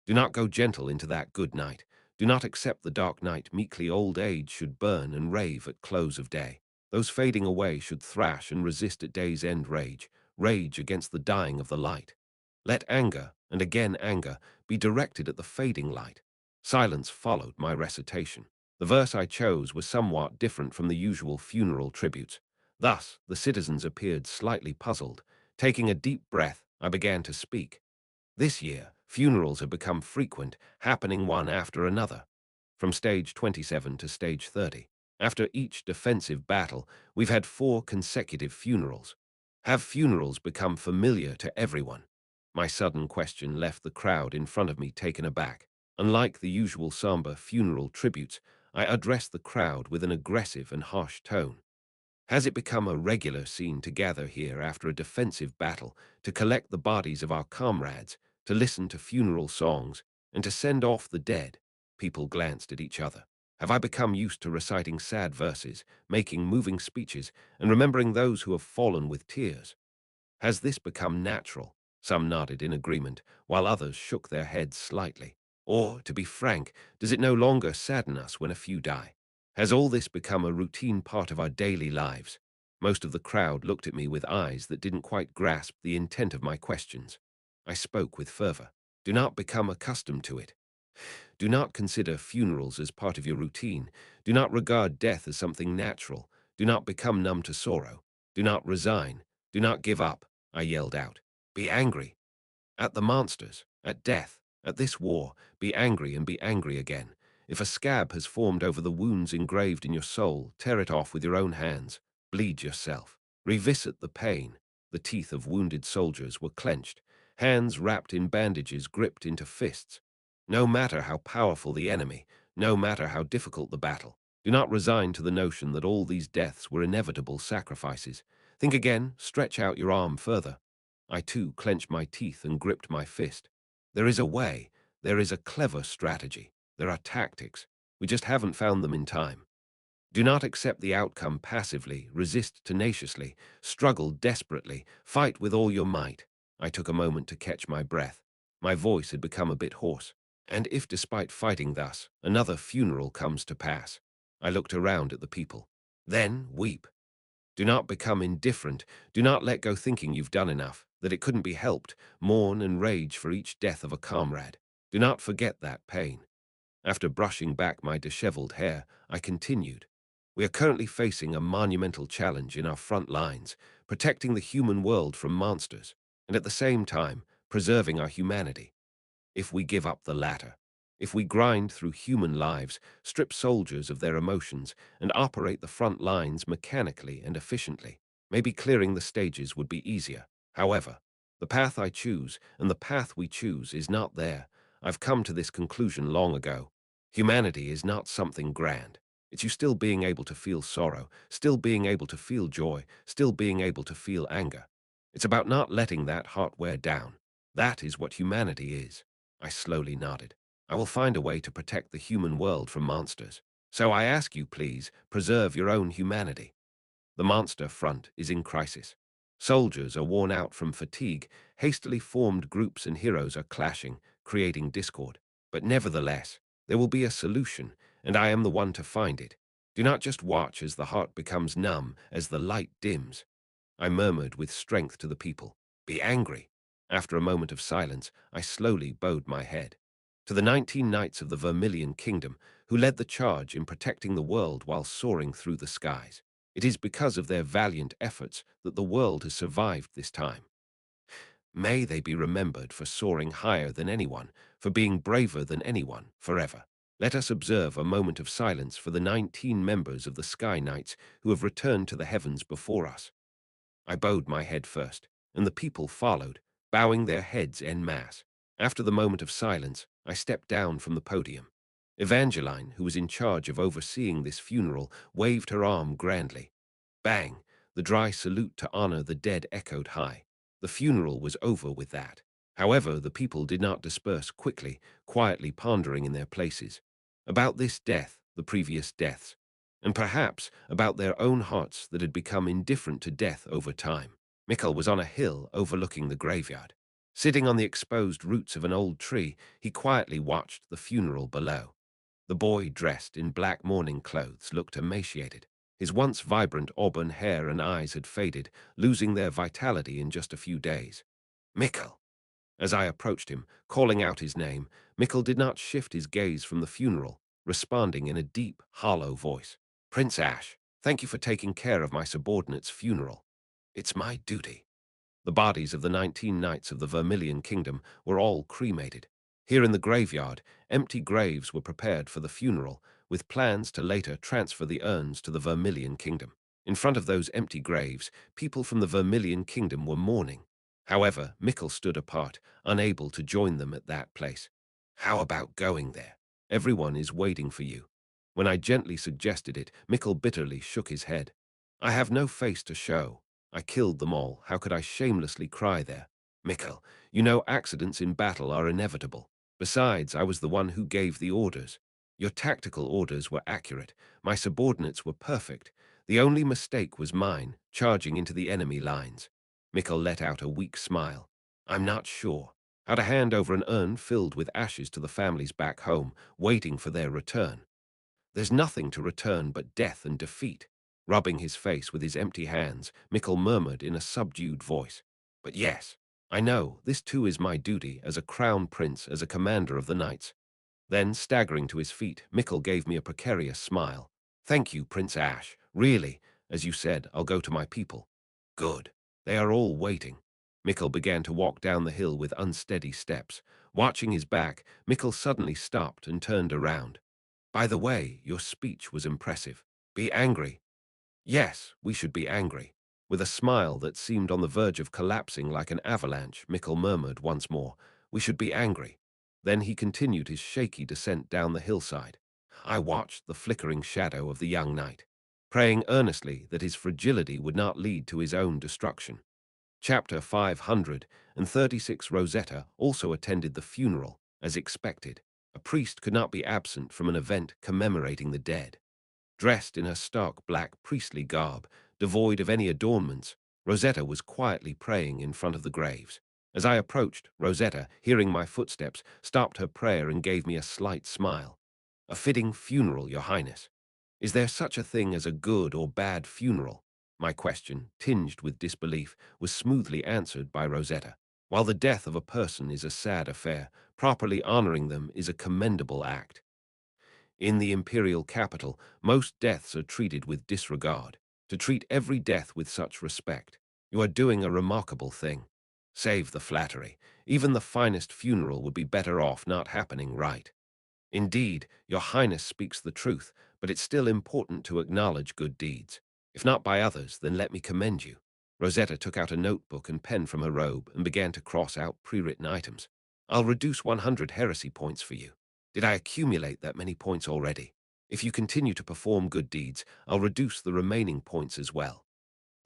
Do not go gentle into that good night. Do not accept the dark night meekly old age should burn and rave at close of day. Those fading away should thrash and resist at day's end rage, rage against the dying of the light. Let anger, and again anger, be directed at the fading light. Silence followed my recitation. The verse I chose was somewhat different from the usual funeral tributes. Thus, the citizens appeared slightly puzzled. Taking a deep breath, I began to speak. This year, funerals have become frequent, happening one after another. From stage 27 to stage 30. After each defensive battle, we've had 4 consecutive funerals. Have funerals become familiar to everyone? My sudden question left the crowd in front of me taken aback. Unlike the usual somber funeral tributes, I addressed the crowd with an aggressive and harsh tone. Has it become a regular scene to gather here after a defensive battle, to collect the bodies of our comrades, to listen to funeral songs, and to send off the dead? People glanced at each other. Have I become used to reciting sad verses, making moving speeches, and remembering those who have fallen with tears? Has this become natural? Some nodded in agreement, while others shook their heads slightly. Or, to be frank, does it no longer sadden us when a few die? Has all this become a routine part of our daily lives? Most of the crowd looked at me with eyes that didn't quite grasp the intent of my questions. I spoke with fervor. Do not become accustomed to it. Do not consider funerals as part of your routine. Do not regard death as something natural. Do not become numb to sorrow. Do not resign. Do not give up, I yelled out. Be angry. At the monsters, at death, at this war, be angry and be angry again. If a scab has formed over the wounds engraved in your soul, tear it off with your own hands. Bleed yourself. Revisit the pain. The teeth of wounded soldiers were clenched, hands wrapped in bandages gripped into fists. No matter how powerful the enemy, no matter how difficult the battle, do not resign to the notion that all these deaths were inevitable sacrifices. Think again, stretch out your arm further. I too clenched my teeth and gripped my fist. There is a way, there is a clever strategy, there are tactics. We just haven't found them in time. Do not accept the outcome passively, resist tenaciously, struggle desperately, fight with all your might. I took a moment to catch my breath. My voice had become a bit hoarse. And if despite fighting thus, another funeral comes to pass, I looked around at the people. Then weep. Do not become indifferent. Do not let go thinking you've done enough, that it couldn't be helped. Mourn and rage for each death of a comrade. Do not forget that pain. After brushing back my disheveled hair, I continued. We are currently facing a monumental challenge in our front lines, protecting the human world from monsters, and at the same time, preserving our humanity. If we give up the latter, if we grind through human lives, strip soldiers of their emotions, and operate the front lines mechanically and efficiently, maybe clearing the stages would be easier. However, the path I choose and the path we choose is not there. I've come to this conclusion long ago. Humanity is not something grand. It's you still being able to feel sorrow, still being able to feel joy, still being able to feel anger. It's about not letting that heart wear down. That is what humanity is. I slowly nodded. I will find a way to protect the human world from monsters. So I ask you, please, preserve your own humanity. The monster front is in crisis. Soldiers are worn out from fatigue, hastily formed groups and heroes are clashing, creating discord. But nevertheless, there will be a solution, and I am the one to find it. Do not just watch as the heart becomes numb, as the light dims. I murmured with strength to the people, "Be angry." After a moment of silence, I slowly bowed my head. To the 19 knights of the Vermilion Kingdom, who led the charge in protecting the world while soaring through the skies. It is because of their valiant efforts that the world has survived this time. May they be remembered for soaring higher than anyone, for being braver than anyone, forever. Let us observe a moment of silence for the 19 members of the Sky Knights who have returned to the heavens before us. I bowed my head first, and the people followed, bowing their heads en masse. After the moment of silence, I stepped down from the podium. Evangeline, who was in charge of overseeing this funeral, waved her arm grandly. Bang! The dry salute to honor the dead echoed high. The funeral was over with that. However, the people did not disperse quickly, quietly pondering in their places. About this death, the previous deaths, and perhaps about their own hearts that had become indifferent to death over time. Mikkel was on a hill overlooking the graveyard. Sitting on the exposed roots of an old tree, he quietly watched the funeral below. The boy, dressed in black mourning clothes, looked emaciated. His once vibrant auburn hair and eyes had faded, losing their vitality in just a few days. Mikkel! As I approached him, calling out his name, Mikkel did not shift his gaze from the funeral, responding in a deep, hollow voice. Prince Ash, thank you for taking care of my subordinate's funeral. It's my duty. The bodies of the 19 knights of the Vermilion Kingdom were all cremated. Here in the graveyard, empty graves were prepared for the funeral, with plans to later transfer the urns to the Vermilion Kingdom. In front of those empty graves, people from the Vermilion Kingdom were mourning. However, Mikkel stood apart, unable to join them at that place. How about going there? Everyone is waiting for you. When I gently suggested it, Mikkel bitterly shook his head. I have no face to show. I killed them all. How could I shamelessly cry there? Mikkel, you know accidents in battle are inevitable. Besides, I was the one who gave the orders. Your tactical orders were accurate. My subordinates were perfect. The only mistake was mine, charging into the enemy lines. Mikkel let out a weak smile. I'm not sure how to hand over an urn filled with ashes to the families back home, waiting for their return. There's nothing to return but death and defeat. Rubbing his face with his empty hands, Mikkel murmured in a subdued voice. But yes, I know, this too is my duty as a crown prince, as a commander of the knights. Then, staggering to his feet, Mikkel gave me a precarious smile. Thank you, Prince Ash. Really, as you said, I'll go to my people. Good. They are all waiting. Mikkel began to walk down the hill with unsteady steps. Watching his back, Mikkel suddenly stopped and turned around. By the way, your speech was impressive. Be angry. Yes, we should be angry. With a smile that seemed on the verge of collapsing like an avalanche, Mikkel murmured once more, we should be angry. Then he continued his shaky descent down the hillside. I watched the flickering shadow of the young knight, praying earnestly that his fragility would not lead to his own destruction. Chapter 536. Rosetta also attended the funeral, as expected. A priest could not be absent from an event commemorating the dead. Dressed in her stark black priestly garb, devoid of any adornments, Rosetta was quietly praying in front of the graves. As I approached, Rosetta, hearing my footsteps, stopped her prayer and gave me a slight smile. A fitting funeral, Your Highness. Is there such a thing as a good or bad funeral? My question, tinged with disbelief, was smoothly answered by Rosetta. While the death of a person is a sad affair, properly honoring them is a commendable act. In the imperial capital, most deaths are treated with disregard. To treat every death with such respect, you are doing a remarkable thing. Save the flattery. Even the finest funeral would be better off not happening right. Indeed, Your Highness speaks the truth, but it's still important to acknowledge good deeds. If not by others, then let me commend you. Rosetta took out a notebook and pen from her robe and began to cross out pre-written items. I'll reduce 100 heresy points for you. Did I accumulate that many points already? If you continue to perform good deeds, I'll reduce the remaining points as well.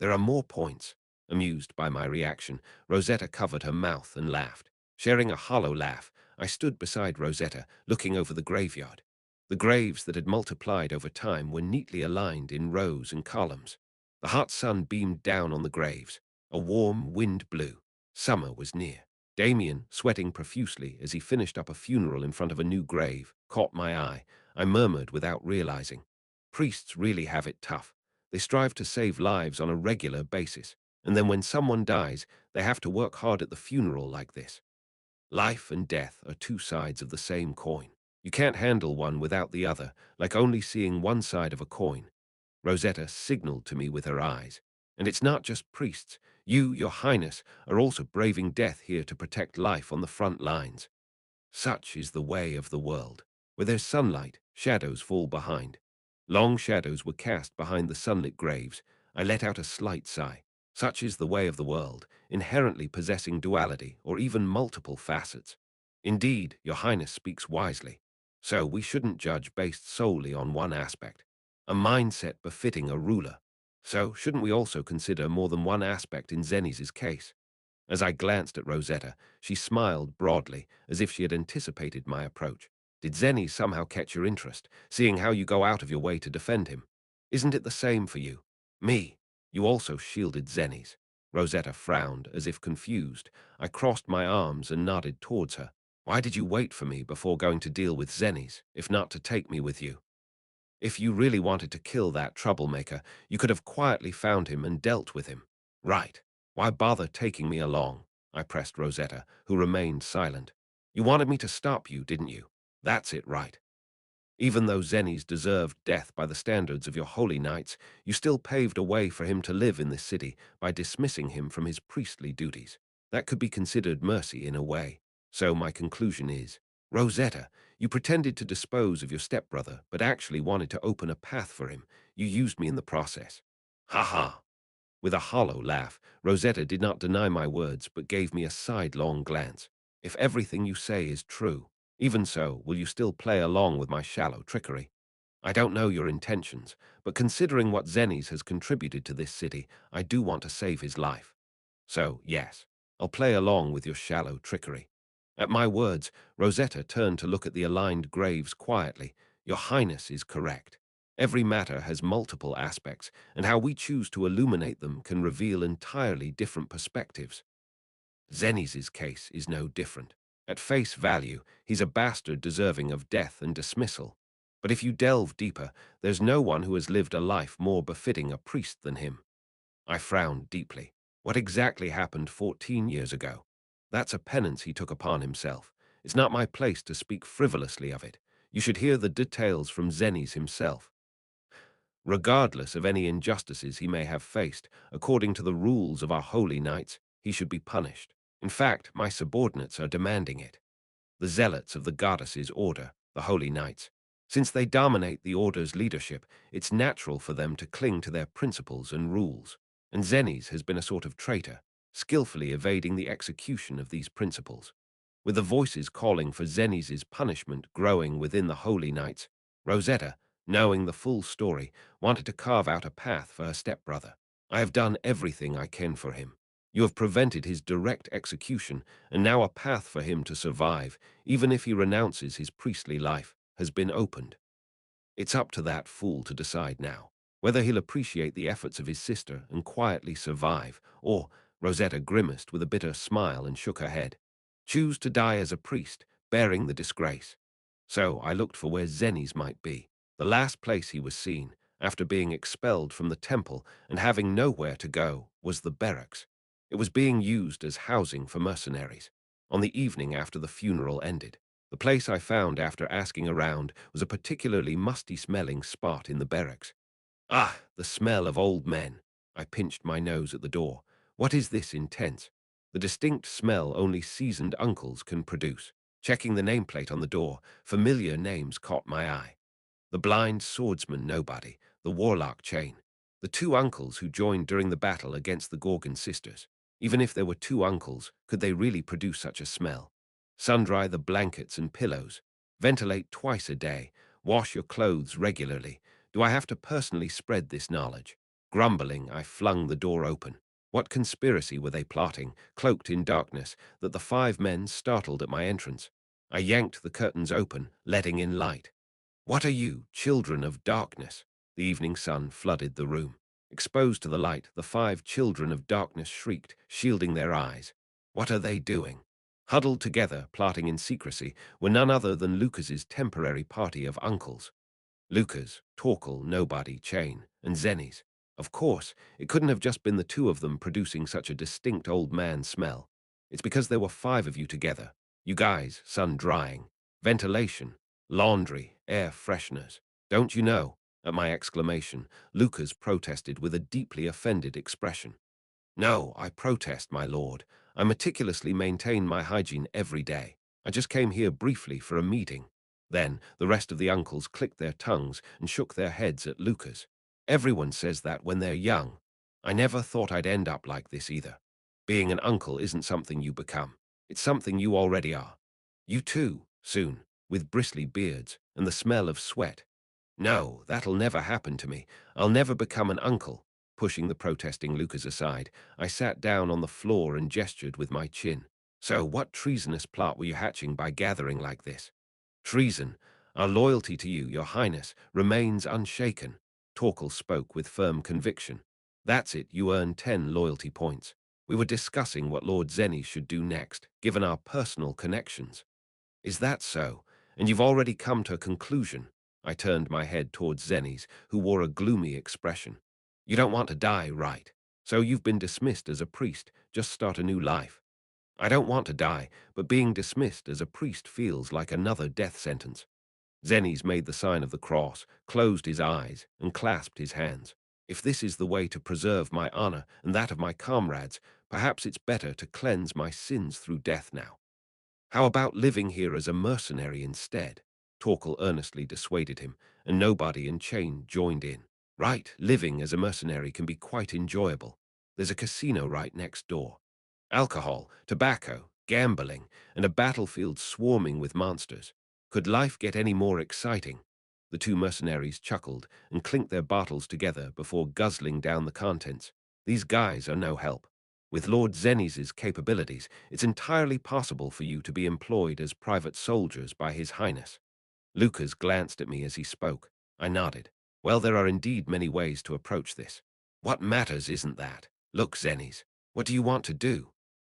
There are more points. Amused by my reaction, Rosetta covered her mouth and laughed. Sharing a hollow laugh, I stood beside Rosetta, looking over the graveyard. The graves that had multiplied over time were neatly aligned in rows and columns. The hot sun beamed down on the graves. A warm wind blew. Summer was near. Damien, sweating profusely as he finished up a funeral in front of a new grave, caught my eye. I murmured without realizing. Priests really have it tough. They strive to save lives on a regular basis, and then when someone dies, they have to work hard at the funeral like this. Life and death are two sides of the same coin. You can't handle one without the other, like only seeing one side of a coin. Rosetta signaled to me with her eyes. And it's not just priests. You, Your Highness, are also braving death here to protect life on the front lines. Such is the way of the world. Where there's sunlight, shadows fall behind. Long shadows were cast behind the sunlit graves. I let out a slight sigh. Such is the way of the world, inherently possessing duality or even multiple facets. Indeed, Your Highness speaks wisely. So we shouldn't judge based solely on one aspect. A mindset befitting a ruler. So shouldn't we also consider more than one aspect in Zenny's case? As I glanced at Rosetta, she smiled broadly, as if she had anticipated my approach. Did Zenny somehow catch your interest, seeing how you go out of your way to defend him? Isn't it the same for you? Me? You also shielded Zenny's. Rosetta frowned, as if confused. I crossed my arms and nodded towards her. Why did you wait for me before going to deal with Zenny's, if not to take me with you? If you really wanted to kill that troublemaker, you could have quietly found him and dealt with him. Right. Why bother taking me along? I pressed Rosetta, who remained silent. You wanted me to stop you, didn't you? That's it, right. Even though Zenny's deserved death by the standards of your holy knights, you still paved a way for him to live in this city by dismissing him from his priestly duties. That could be considered mercy in a way. So my conclusion is, Rosetta, you pretended to dispose of your stepbrother, but actually wanted to open a path for him. You used me in the process. Ha ha. With a hollow laugh, Rosetta did not deny my words, but gave me a sidelong glance. If everything you say is true, even so, will you still play along with my shallow trickery? I don't know your intentions, but considering what Zenny's has contributed to this city, I do want to save his life. So, yes, I'll play along with your shallow trickery. At my words, Rosetta turned to look at the aligned graves quietly. Your Highness is correct. Every matter has multiple aspects, and how we choose to illuminate them can reveal entirely different perspectives. Zenny's case is no different. At face value, he's a bastard deserving of death and dismissal. But if you delve deeper, there's no one who has lived a life more befitting a priest than him. I frowned deeply. What exactly happened 14 years ago? That's a penance he took upon himself. It's not my place to speak frivolously of it. You should hear the details from Zenny's himself. Regardless of any injustices he may have faced, according to the rules of our holy knights, he should be punished. In fact, my subordinates are demanding it. The zealots of the goddess's order, the holy knights. Since they dominate the order's leadership, it's natural for them to cling to their principles and rules. And Zenny's has been a sort of traitor, skillfully evading the execution of these principles. With the voices calling for Zenny's punishment growing within the holy knights, Rosetta, knowing the full story, wanted to carve out a path for her stepbrother. I have done everything I can for him. You have prevented his direct execution, and now a path for him to survive, even if he renounces his priestly life, has been opened. It's up to that fool to decide now, whether he'll appreciate the efforts of his sister and quietly survive, or, Rosetta grimaced with a bitter smile and shook her head, choose to die as a priest, bearing the disgrace. So I looked for where Zenny's might be. The last place he was seen, after being expelled from the temple and having nowhere to go, was the barracks. It was being used as housing for mercenaries. On the evening after the funeral ended, the place I found after asking around was a particularly musty-smelling spot in the barracks. Ah, the smell of old men. I pinched my nose at the door. What is this intense? The distinct smell only seasoned uncles can produce. Checking the nameplate on the door, familiar names caught my eye. The blind swordsman Nobody, the warlock Chain, the two uncles who joined during the battle against the Gorgon sisters. Even if there were two uncles, could they really produce such a smell? Sun-dry the blankets and pillows. Ventilate twice a day. Wash your clothes regularly. Do I have to personally spread this knowledge? Grumbling, I flung the door open. What conspiracy were they plotting, cloaked in darkness, that the 5 men startled at my entrance? I yanked the curtains open, letting in light. What are you, children of darkness? The evening sun flooded the room. Exposed to the light, the 5 children of darkness shrieked, shielding their eyes. What are they doing? Huddled together, plotting in secrecy, were none other than Lucas's temporary party of uncles. Lucas, Torkel, Nobody, Chain, and Zennies. Of course, it couldn't have just been the 2 of them producing such a distinct old man smell. It's because there were 5 of you together. You guys, sun drying, ventilation, laundry, air fresheners. Don't you know? At my exclamation, Lucas protested with a deeply offended expression. No, I protest, my lord. I meticulously maintain my hygiene every day. I just came here briefly for a meeting. Then the rest of the uncles clicked their tongues and shook their heads at Lucas. Everyone says that when they're young. I never thought I'd end up like this either. Being an uncle isn't something you become. It's something you already are. You too, soon, with bristly beards and the smell of sweat. No, that'll never happen to me. I'll never become an uncle. Pushing the protesting Lucas aside, I sat down on the floor and gestured with my chin. So what treasonous plot were you hatching by gathering like this? Treason. Our loyalty to you, your highness, remains unshaken. Torkel spoke with firm conviction. That's it, you earn 10 loyalty points. We were discussing what Lord Zenny should do next, given our personal connections. Is that so? And you've already come to a conclusion? I turned my head towards Zennies, who wore a gloomy expression. You don't want to die, right? So you've been dismissed as a priest, just start a new life. I don't want to die, but being dismissed as a priest feels like another death sentence. Zennies made the sign of the cross, closed his eyes, and clasped his hands. If this is the way to preserve my honor and that of my comrades, perhaps it's better to cleanse my sins through death now. How about living here as a mercenary instead? Torkel earnestly dissuaded him, and Nobody and Chain joined in. Right, living as a mercenary can be quite enjoyable. There's a casino right next door. Alcohol, tobacco, gambling, and a battlefield swarming with monsters. Could life get any more exciting? The 2 mercenaries chuckled and clinked their bottles together before guzzling down the contents. These guys are no help. With Lord Zennies' capabilities, it's entirely possible for you to be employed as private soldiers by His Highness. Lucas glanced at me as he spoke. I nodded. Well, there are indeed many ways to approach this. What matters isn't that. Look, Zennies, what do you want to do?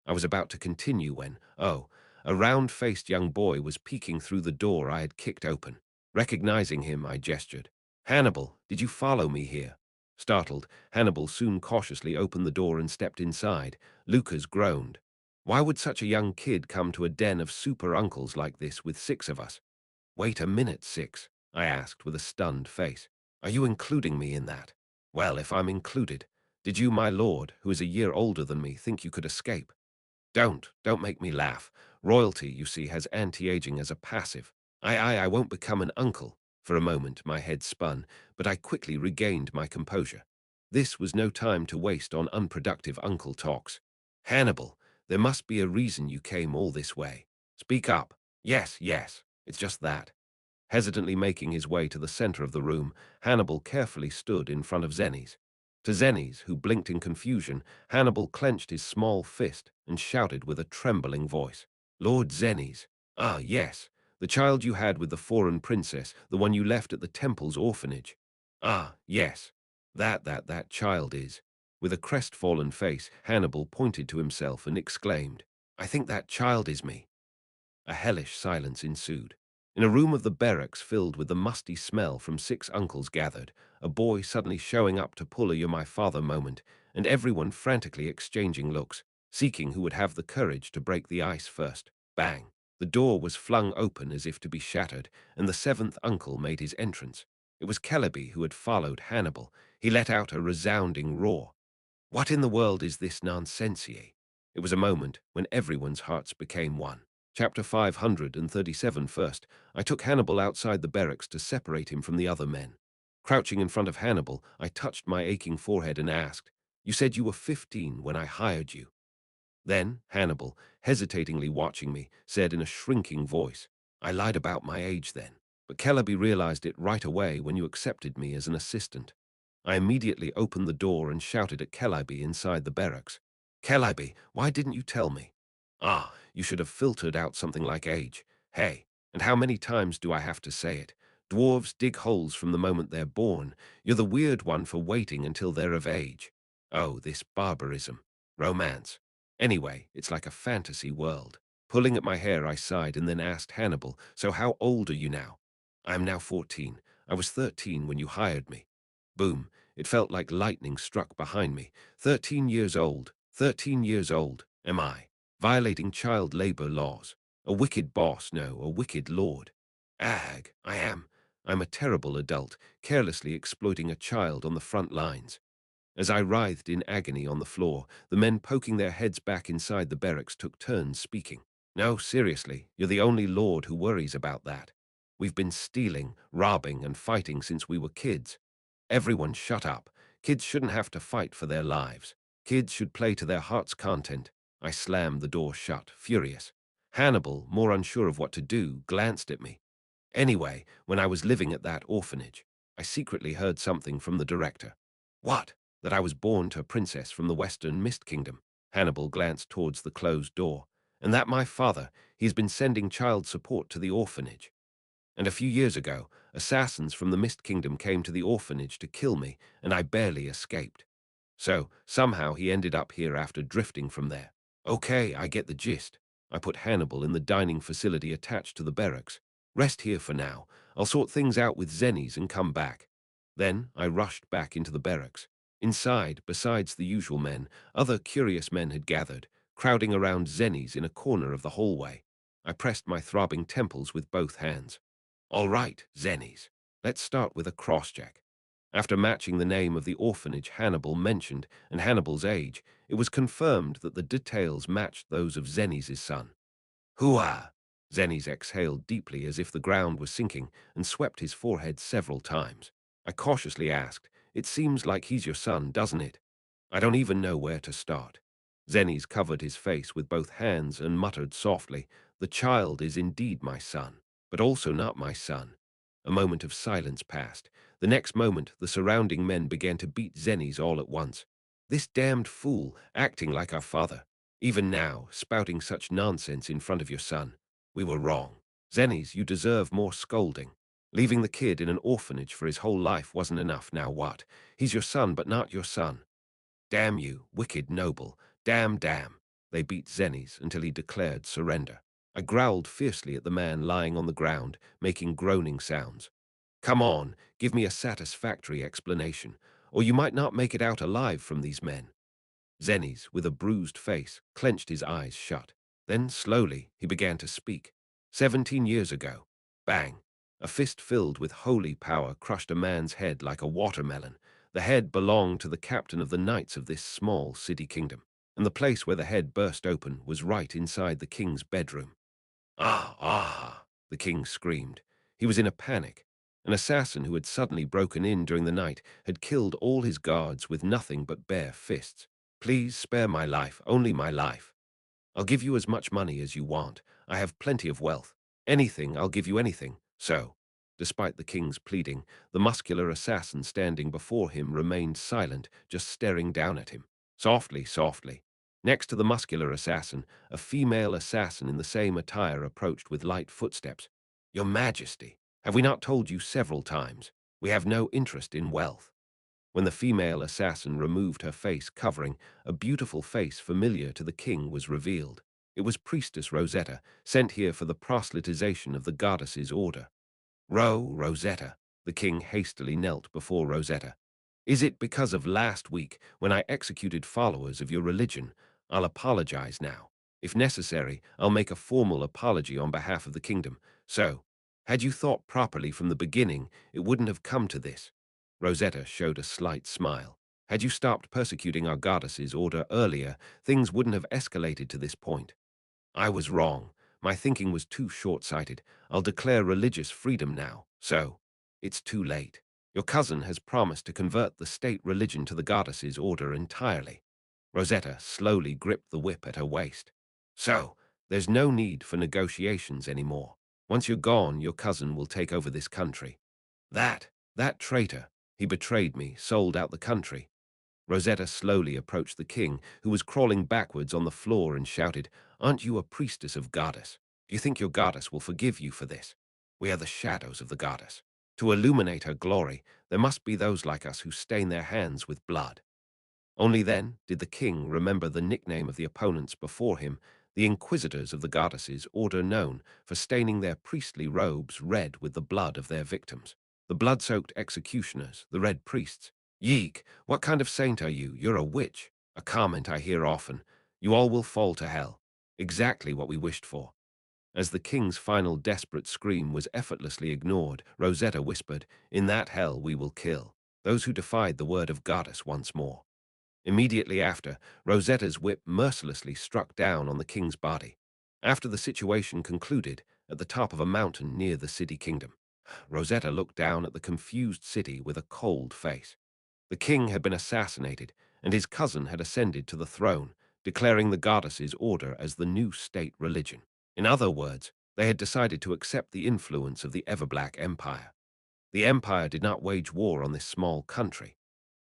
I was about to continue when, a round-faced young boy was peeking through the door I had kicked open. Recognizing him, I gestured. Hannibal, did you follow me here? Startled, Hannibal soon cautiously opened the door and stepped inside. Lucas groaned. Why would such a young kid come to a den of super uncles like this with 6 of us? Wait a minute, 6, I asked with a stunned face. Are you including me in that? Well, if I'm included, did you, my lord, who is a year older than me, think you could escape? Don't make me laugh. Royalty, you see, has anti-aging as a passive. I won't become an uncle. For a moment, my head spun, but I quickly regained my composure. This was no time to waste on unproductive uncle talks. Hannibal, there must be a reason you came all this way. Speak up. Yes, it's just that. Hesitantly making his way to the center of the room, Hannibal carefully stood in front of Zennies. To Zennies, who blinked in confusion, Hannibal clenched his small fist and shouted with a trembling voice. Lord Zennies. Ah, yes, the child you had with the foreign princess, the one you left at the temple's orphanage. Ah, yes, that child is. With a crestfallen face, Hannibal pointed to himself and exclaimed, I think that child is me. A hellish silence ensued. In a room of the barracks filled with the musty smell from 6 uncles gathered, a boy suddenly showing up to pull a "you're my father" moment, and everyone frantically exchanging looks, seeking who would have the courage to break the ice first. Bang! The door was flung open as if to be shattered, and the 7th uncle made his entrance. It was Celebi who had followed Hannibal. He let out a resounding roar. What in the world is this nonsensier? It was a moment when everyone's hearts became one. Chapter 537 first, I took Hannibal outside the barracks to separate him from the other men. Crouching in front of Hannibal, I touched my aching forehead and asked, You said you were 15 when I hired you. Then Hannibal, hesitatingly watching me, said in a shrinking voice, I lied about my age then. but Kellaby realized it right away when you accepted me as an assistant. I immediately opened the door and shouted at Kellaby inside the barracks. Kellaby, why didn't you tell me? Ah, you should have filtered out something like age. Hey, and how many times do I have to say it? Dwarves dig holes from the moment they're born. You're the weird one for waiting until they're of age. Oh, this barbarism. Romance. Anyway, it's like a fantasy world. Pulling at my hair, I sighed and then asked Hannibal, so how old are you now? I am now 14. I was 13 when you hired me. Boom. It felt like lightning struck behind me. 13 years old. 13 years old. Am I? Violating child labor laws. A wicked boss, no, a wicked lord. Ag, I am. I'm a terrible adult, carelessly exploiting a child on the front lines. As I writhed in agony on the floor, the men poking their heads back inside the barracks took turns speaking. No, seriously, you're the only lord who worries about that. We've been stealing, robbing, and fighting since we were kids. Everyone shut up. Kids shouldn't have to fight for their lives. Kids should play to their heart's content. I slammed the door shut, furious. Hannibal, more unsure of what to do, glanced at me. Anyway, when I was living at that orphanage, I secretly heard something from the director. What? That I was born to a princess from the Western Mist Kingdom. Hannibal glanced towards the closed door. And that my father, he's been sending child support to the orphanage. And a few years ago, assassins from the Mist Kingdom came to the orphanage to kill me, and I barely escaped. So, somehow he ended up here after drifting from there. Okay, I get the gist. I put Hannibal in the dining facility attached to the barracks. Rest here for now. I'll sort things out with Zennies and come back. Then I rushed back into the barracks. Inside, besides the usual men, other curious men had gathered, crowding around Zennies in a corner of the hallway. I pressed my throbbing temples with both hands. All right, Zennies. Let's start with a cross-check. After matching the name of the orphanage Hannibal mentioned and Hannibal's age, it was confirmed that the details matched those of Zennies' son. Hooah! Zennies exhaled deeply as if the ground was sinking and swept his forehead several times. I cautiously asked, "It seems like he's your son, doesn't it?" I don't even know where to start. Zennies covered his face with both hands and muttered softly, "The child is indeed my son, but also not my son." A moment of silence passed. The next moment, the surrounding men began to beat Zennies all at once. This damned fool, acting like our father. Even now, spouting such nonsense in front of your son. We were wrong. Zennies, you deserve more scolding. Leaving the kid in an orphanage for his whole life wasn't enough, now what? He's your son, but not your son. Damn you, wicked noble. Damn, damn. They beat Zennies until he declared surrender. I growled fiercely at the man lying on the ground, making groaning sounds. Come on, give me a satisfactory explanation, or you might not make it out alive from these men. Zennies, with a bruised face, clenched his eyes shut. Then, slowly, he began to speak. 17 years ago. Bang. A fist filled with holy power crushed a man's head like a watermelon. The head belonged to the captain of the knights of this small city kingdom, and the place where the head burst open was right inside the king's bedroom. Ah, ah, the king screamed. He was in a panic. An assassin who had suddenly broken in during the night had killed all his guards with nothing but bare fists. Please spare my life, only my life. I'll give you as much money as you want. I have plenty of wealth. Anything, I'll give you anything. So, despite the king's pleading, the muscular assassin standing before him remained silent, just staring down at him. Softly, softly. Next to the muscular assassin, a female assassin in the same attire approached with light footsteps. Your Majesty, have we not told you several times? We have no interest in wealth. When the female assassin removed her face covering, a beautiful face familiar to the king was revealed. It was Priestess Rosetta, sent here for the proselytization of the goddess's order. Rosetta. The king hastily knelt before Rosetta. Is it because of last week, when I executed followers of your religion? I'll apologize now. If necessary, I'll make a formal apology on behalf of the kingdom. So, had you thought properly from the beginning, it wouldn't have come to this. Rosetta showed a slight smile. Had you stopped persecuting our goddess's order earlier, things wouldn't have escalated to this point. I was wrong. My thinking was too short-sighted. I'll declare religious freedom now. So, it's too late. Your cousin has promised to convert the state religion to the goddess's order entirely. Rosetta slowly gripped the whip at her waist. So, there's no need for negotiations anymore. Once you're gone, your cousin will take over this country. That traitor, he betrayed me, sold out the country. Rosetta slowly approached the king, who was crawling backwards on the floor, and shouted, "Aren't you a priestess of goddess? Do you think your goddess will forgive you for this? We are the shadows of the goddess. To illuminate her glory, there must be those like us who stain their hands with blood." Only then did the king remember the nickname of the opponents before him, the inquisitors of the goddesses, order known for staining their priestly robes red with the blood of their victims. The blood-soaked executioners, the red priests. "Yeek, what kind of saint are you? You're a witch." A comment I hear often. "You all will fall to hell." Exactly what we wished for. As the king's final desperate scream was effortlessly ignored, Rosetta whispered, "In that hell we will kill those who defied the word of goddess once more." Immediately after, Rosetta's whip mercilessly struck down on the king's body. After the situation concluded, at the top of a mountain near the city kingdom, Rosetta looked down at the confused city with a cold face. The king had been assassinated, and his cousin had ascended to the throne, declaring the goddess's order as the new state religion. In other words, they had decided to accept the influence of the Everblack Empire. The empire did not wage war on this small country.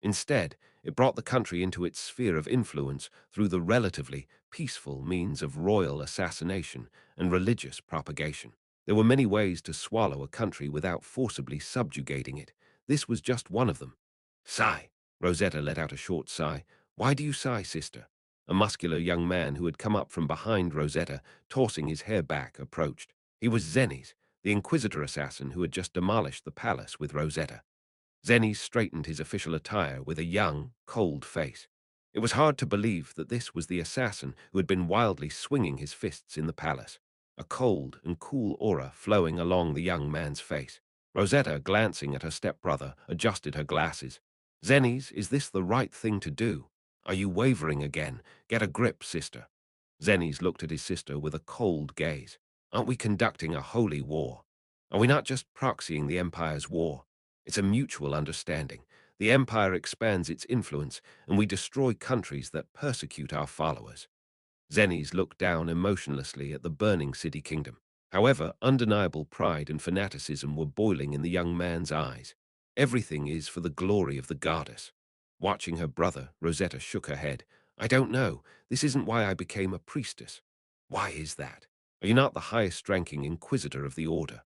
Instead, it brought the country into its sphere of influence through the relatively peaceful means of royal assassination and religious propagation. There were many ways to swallow a country without forcibly subjugating it. This was just one of them. "Sigh." Rosetta let out a short sigh. "Why do you sigh, sister?" A muscular young man who had come up from behind Rosetta, tossing his hair back, approached. He was Zennies, the Inquisitor assassin who had just demolished the palace with Rosetta. Zennies straightened his official attire with a young, cold face. It was hard to believe that this was the assassin who had been wildly swinging his fists in the palace, a cold and cool aura flowing along the young man's face. Rosetta, glancing at her stepbrother, adjusted her glasses. "Zennies, is this the right thing to do? Are you wavering again? Get a grip, sister." Zennies looked at his sister with a cold gaze. "Aren't we conducting a holy war? Are we not just proxying the Empire's war? It's a mutual understanding. The Empire expands its influence, and we destroy countries that persecute our followers." Zennies looked down emotionlessly at the burning city kingdom. However, undeniable pride and fanaticism were boiling in the young man's eyes. "Everything is for the glory of the goddess." Watching her brother, Rosetta shook her head. "I don't know. This isn't why I became a priestess." "Why is that? Are you not the highest-ranking inquisitor of the order?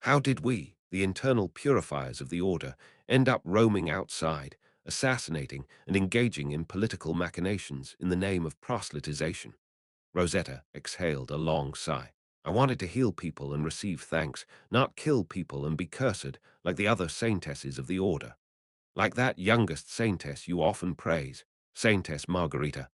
How did we, the internal purifiers of the order, end up roaming outside, assassinating and engaging in political machinations in the name of proselytization?" Rosetta exhaled a long sigh. "I wanted to heal people and receive thanks, not kill people and be cursed like the other saintesses of the order. Like that youngest saintess you often praise, Saintess Margarita."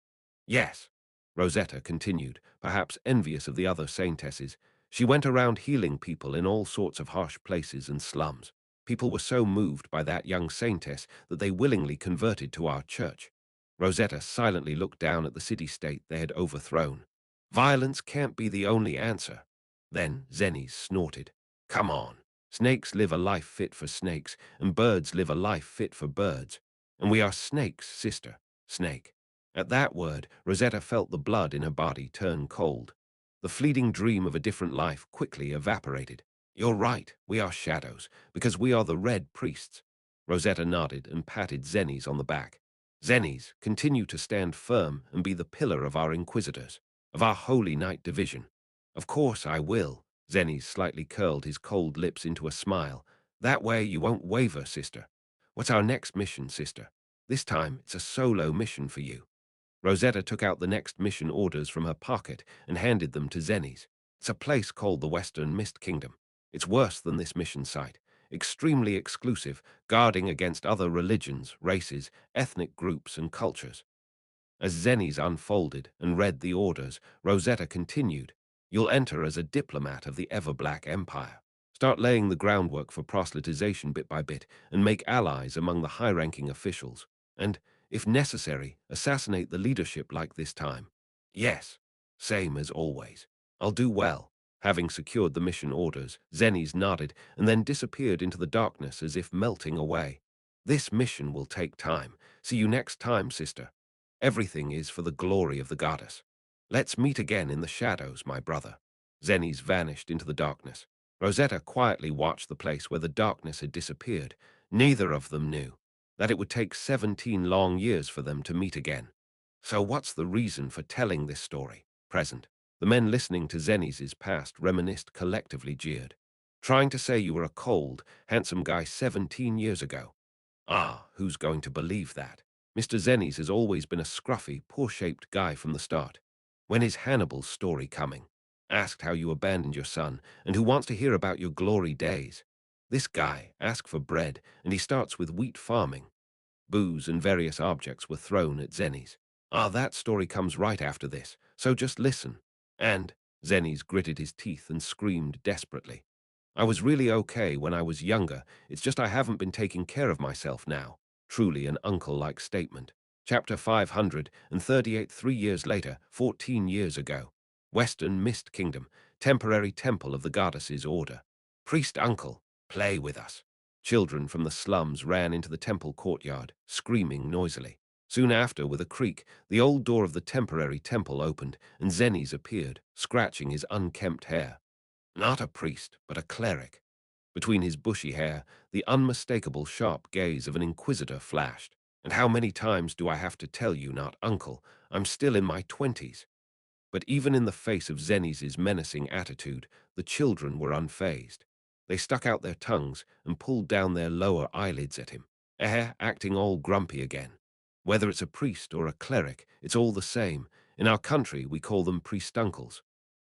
"Yes," Rosetta continued, perhaps envious of the other saintesses. "She went around healing people in all sorts of harsh places and slums. People were so moved by that young saintess that they willingly converted to our church." Rosetta silently looked down at the city-state they had overthrown. "Violence can't be the only answer." Then Zennies snorted. "Come on. Snakes live a life fit for snakes, and birds live a life fit for birds. And we are snakes, sister. Snake." At that word, Rosetta felt the blood in her body turn cold. The fleeting dream of a different life quickly evaporated. "You're right, we are shadows, because we are the red priests." Rosetta nodded and patted Zennies on the back. "Zennies, continue to stand firm and be the pillar of our inquisitors, of our holy night division." "Of course I will." Zennies slightly curled his cold lips into a smile. "That way you won't waver, sister." "What's our next mission, sister?" "This time it's a solo mission for you." Rosetta took out the next mission orders from her pocket and handed them to Zennies. "It's a place called the Western Mist Kingdom. It's worse than this mission site. Extremely exclusive, guarding against other religions, races, ethnic groups, and cultures." As Zennies unfolded and read the orders, Rosetta continued, "You'll enter as a diplomat of the Everblack Empire. Start laying the groundwork for proselytization bit by bit and make allies among the high-ranking officials. And, if necessary, assassinate the leadership like this time." "Yes, same as always. I'll do well." Having secured the mission orders, Zennies nodded and then disappeared into the darkness as if melting away. "This mission will take time. See you next time, sister. Everything is for the glory of the goddess. Let's meet again in the shadows, my brother." Zennies vanished into the darkness. Rosetta quietly watched the place where the darkness had disappeared. Neither of them knew that it would take 17 long years for them to meet again. So what's the reason for telling this story? Present. The men listening to Zenny's past reminisced, collectively jeered. Trying to say you were a cold, handsome guy 17 years ago. Ah, who's going to believe that? Mr. Zenny's has always been a scruffy, poor-shaped guy from the start. When is Hannibal's story coming? Asked how you abandoned your son, and who wants to hear about your glory days. This guy asked for bread, and he starts with wheat farming. Booze and various objects were thrown at Zenny's. Ah, that story comes right after this, so just listen. And Zenny's gritted his teeth and screamed desperately. I was really okay when I was younger, it's just I haven't been taking care of myself now. Truly an uncle-like statement. Chapter 538. 3 years later, 14 years ago. Western Mist Kingdom, temporary temple of the goddess's order. Priest uncle, play with us. Children from the slums ran into the temple courtyard, screaming noisily. Soon after, with a creak, the old door of the temporary temple opened, and Zenny's appeared, scratching his unkempt hair. Not a priest, but a cleric. Between his bushy hair, the unmistakable sharp gaze of an inquisitor flashed. And how many times do I have to tell you, not uncle? I'm still in my 20s. But even in the face of Zenny's menacing attitude, the children were unfazed. They stuck out their tongues and pulled down their lower eyelids at him, acting all grumpy again. Whether it's a priest or a cleric, it's all the same. In our country, we call them priestuncles.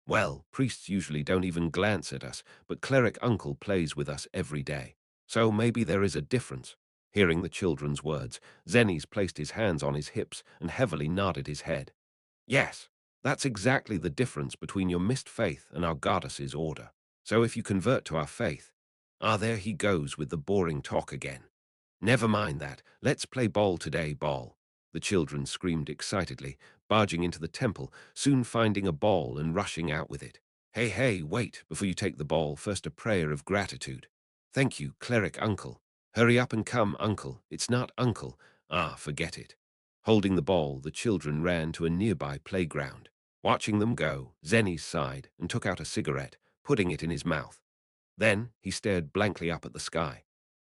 Well, priests usually don't even glance at us, but cleric uncle plays with us every day. So maybe there is a difference. Hearing the children's words, Zenny's placed his hands on his hips and heavily nodded his head. Yes, that's exactly the difference between your missed faith and our goddess's order. So if you convert to our faith, there he goes with the boring talk again. Never mind that. Let's play ball today, ball. The children screamed excitedly, barging into the temple, soon finding a ball and rushing out with it. Hey, hey, wait, before you take the ball, first a prayer of gratitude. Thank you, cleric uncle. Hurry up and come, uncle. It's not uncle. Ah, forget it. Holding the ball, the children ran to a nearby playground. Watching them go, Zenny sighed and took out a cigarette, putting it in his mouth. Then he stared blankly up at the sky.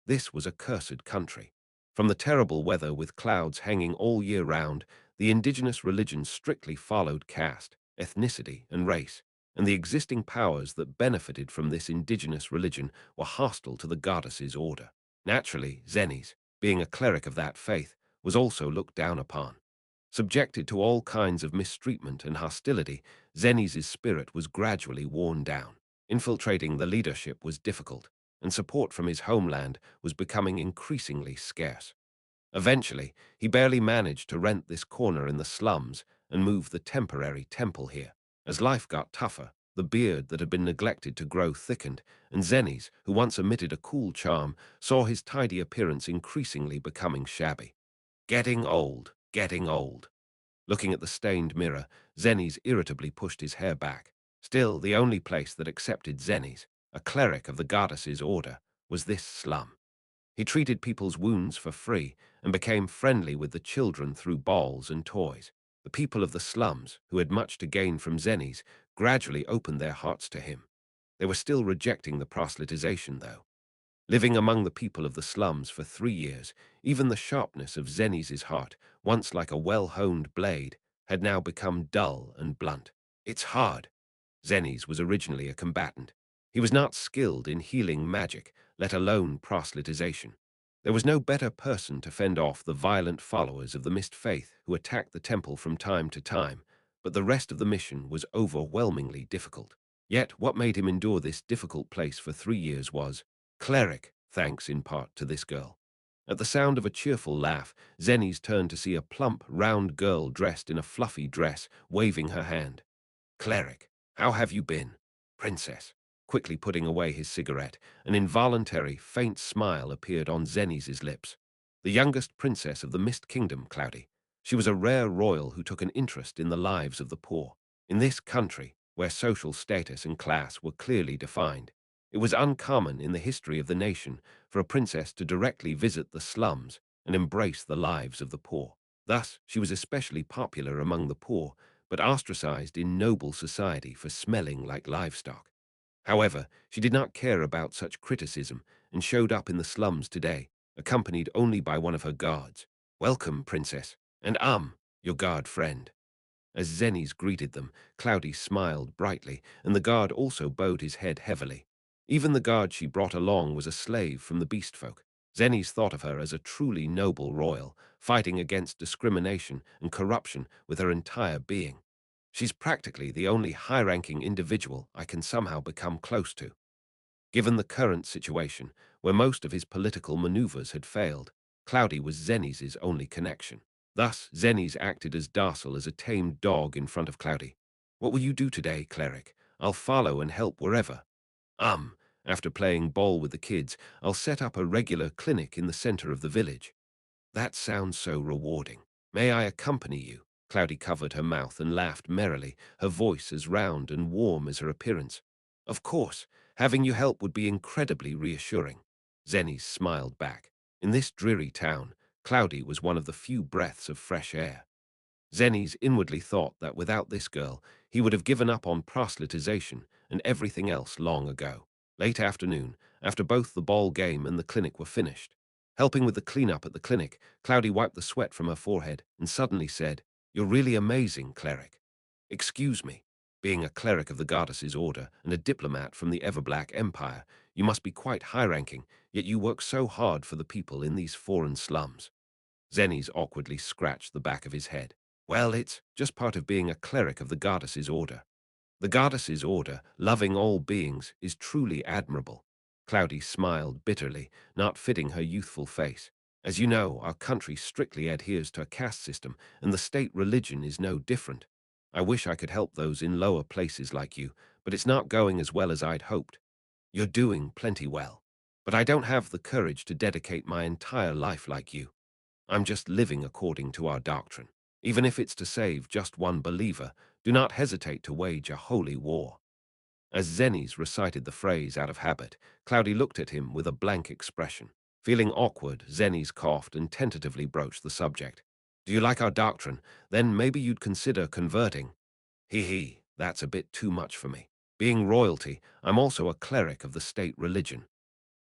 This was a cursed country. From the terrible weather with clouds hanging all year round, the indigenous religion strictly followed caste, ethnicity, and race, and the existing powers that benefited from this indigenous religion were hostile to the goddess's order. Naturally, Zenny's, being a cleric of that faith, was also looked down upon. Subjected to all kinds of mistreatment and hostility, Zenny's spirit was gradually worn down. Infiltrating the leadership was difficult, and support from his homeland was becoming increasingly scarce. Eventually, he barely managed to rent this corner in the slums and move the temporary temple here. As life got tougher, the beard that had been neglected to grow thickened, and Zenny's, who once emitted a cool charm, saw his tidy appearance increasingly becoming shabby. Getting old, getting old. Looking at the stained mirror, Zenny's irritably pushed his hair back. Still, the only place that accepted Zenny's, a cleric of the goddess's order, was this slum. He treated people's wounds for free and became friendly with the children through balls and toys. The people of the slums, who had much to gain from Zenny's, gradually opened their hearts to him. They were still rejecting the proselytization, though. Living among the people of the slums for 3 years, even the sharpness of Zenny's heart, once like a well-honed blade, had now become dull and blunt. It's hard. Zenny's was originally a combatant. He was not skilled in healing magic, let alone proselytization. There was no better person to fend off the violent followers of the Mist Faith who attacked the temple from time to time, but the rest of the mission was overwhelmingly difficult. Yet what made him endure this difficult place for 3 years was cleric, thanks in part to this girl. At the sound of a cheerful laugh, Zenny's turned to see a plump, round girl dressed in a fluffy dress, waving her hand. Cleric, how have you been? Princess. Quickly putting away his cigarette, an involuntary, faint smile appeared on Zenny's lips. The youngest princess of the Mist Kingdom, Cloudy. She was a rare royal who took an interest in the lives of the poor. In this country, where social status and class were clearly defined, it was uncommon in the history of the nation for a princess to directly visit the slums and embrace the lives of the poor. Thus, she was especially popular among the poor, but ostracized in noble society for smelling like livestock. However, she did not care about such criticism and showed up in the slums today, accompanied only by one of her guards. "Welcome, princess, and your guard friend." As Zennies greeted them, Cloudy smiled brightly, and the guard also bowed his head heavily. Even the guard she brought along was a slave from the beast folk. Zennies thought of her as a truly noble royal, fighting against discrimination and corruption with her entire being. She's practically the only high-ranking individual I can somehow become close to. Given the current situation, where most of his political maneuvers had failed, Cloudy was Zennies' only connection. Thus, Zennies acted as docile as a tamed dog in front of Cloudy. "What will you do today, cleric? I'll follow and help wherever." After playing ball with the kids, I'll set up a regular clinic in the center of the village." "That sounds so rewarding. May I accompany you?" Cloudy covered her mouth and laughed merrily, her voice as round and warm as her appearance. "Of course, having you help would be incredibly reassuring." Zennies smiled back. In this dreary town, Cloudy was one of the few breaths of fresh air. Zennies inwardly thought that without this girl, he would have given up on proselytization and everything else long ago. Late afternoon, after both the ball game and the clinic were finished. Helping with the cleanup at the clinic, Cloudy wiped the sweat from her forehead and suddenly said, "You're really amazing, cleric." "Excuse me. Being a cleric of the Goddess's Order and a diplomat from the Everblack Empire, you must be quite high-ranking, yet you work so hard for the people in these foreign slums." Zennies awkwardly scratched the back of his head. "Well, it's just part of being a cleric of the Goddess's Order. The Goddess's Order, loving all beings, is truly admirable." Cloudy smiled bitterly, not fitting her youthful face. "As you know, our country strictly adheres to a caste system, and the state religion is no different. I wish I could help those in lower places like you, but it's not going as well as I'd hoped." "You're doing plenty well, but I don't have the courage to dedicate my entire life like you. I'm just living according to our doctrine. Even if it's to save just one believer, do not hesitate to wage a holy war." As Zennies recited the phrase out of habit, Cloudy looked at him with a blank expression. Feeling awkward, Zennies coughed and tentatively broached the subject. "Do you like our doctrine? Then maybe you'd consider converting." "Hee, that's a bit too much for me. Being royalty, I'm also a cleric of the state religion.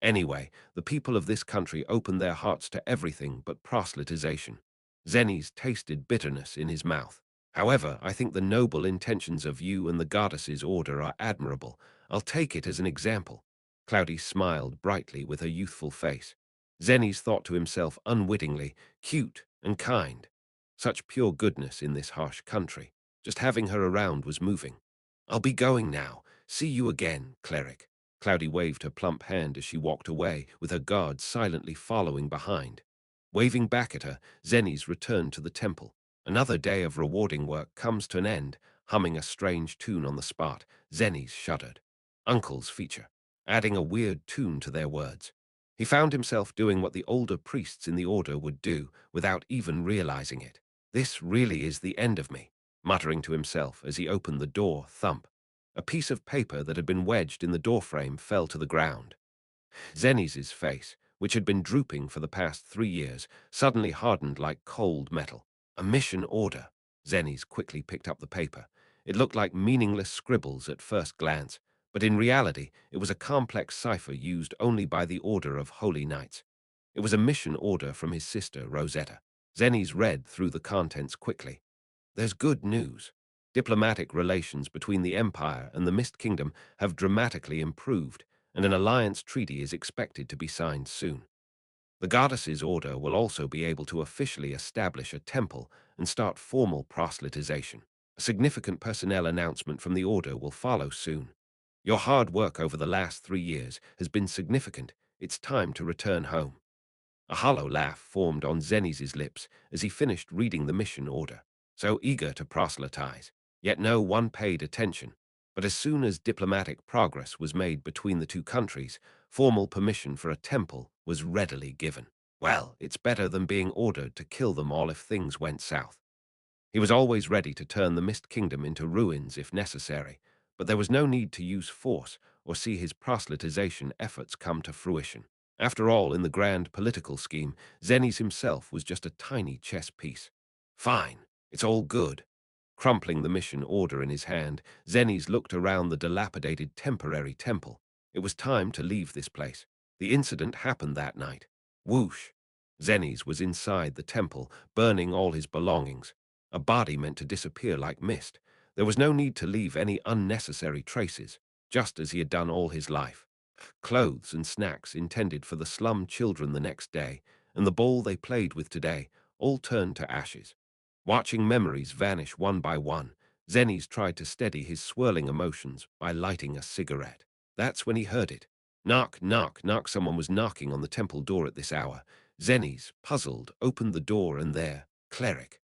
Anyway, the people of this country opened their hearts to everything but proselytization." Zennies tasted bitterness in his mouth. "However, I think the noble intentions of you and the Goddess's Order are admirable. I'll take it as an example." Cloudy smiled brightly with her youthful face. Zennies thought to himself unwittingly, cute and kind. Such pure goodness in this harsh country. Just having her around was moving. "I'll be going now. See you again, cleric." Cloudy waved her plump hand as she walked away, with her guards silently following behind. Waving back at her, Zennies returned to the temple. Another day of rewarding work comes to an end. Humming a strange tune on the spot, Zennies shuddered. Uncle's feature, adding a weird tune to their words. He found himself doing what the older priests in the order would do, without even realizing it. "This really is the end of me," muttering to himself as he opened the door. Thump. A piece of paper that had been wedged in the doorframe fell to the ground. Zennies' face, which had been drooping for the past 3 years, suddenly hardened like cold metal. "A mission order." Zennies quickly picked up the paper. It looked like meaningless scribbles at first glance, but in reality it was a complex cipher used only by the Order of Holy Knights. It was a mission order from his sister, Rosetta. Zennies read through the contents quickly. "There's good news. Diplomatic relations between the Empire and the Mist Kingdom have dramatically improved, and an alliance treaty is expected to be signed soon. The Goddess's Order will also be able to officially establish a temple and start formal proselytization. A significant personnel announcement from the Order will follow soon. Your hard work over the last 3 years has been significant. It's time to return home." A hollow laugh formed on Zennies' lips as he finished reading the mission order. So eager to proselytize, yet no one paid attention. But as soon as diplomatic progress was made between the two countries, formal permission for a temple was readily given. Well, it's better than being ordered to kill them all if things went south. He was always ready to turn the Mist Kingdom into ruins if necessary, but there was no need to use force or see his proselytization efforts come to fruition. After all, in the grand political scheme, Zennies himself was just a tiny chess piece. "Fine, it's all good." Crumpling the mission order in his hand, Zennies looked around the dilapidated temporary temple. It was time to leave this place. The incident happened that night. Whoosh! Zennies was inside the temple, burning all his belongings. A body meant to disappear like mist. There was no need to leave any unnecessary traces, just as he had done all his life. Clothes and snacks intended for the slum children the next day, and the ball they played with today, all turned to ashes. Watching memories vanish one by one, Zennies tried to steady his swirling emotions by lighting a cigarette. That's when he heard it. Knock, knock, knock. Someone was knocking on the temple door at this hour. Zennies, puzzled, opened the door, and there, Cleric,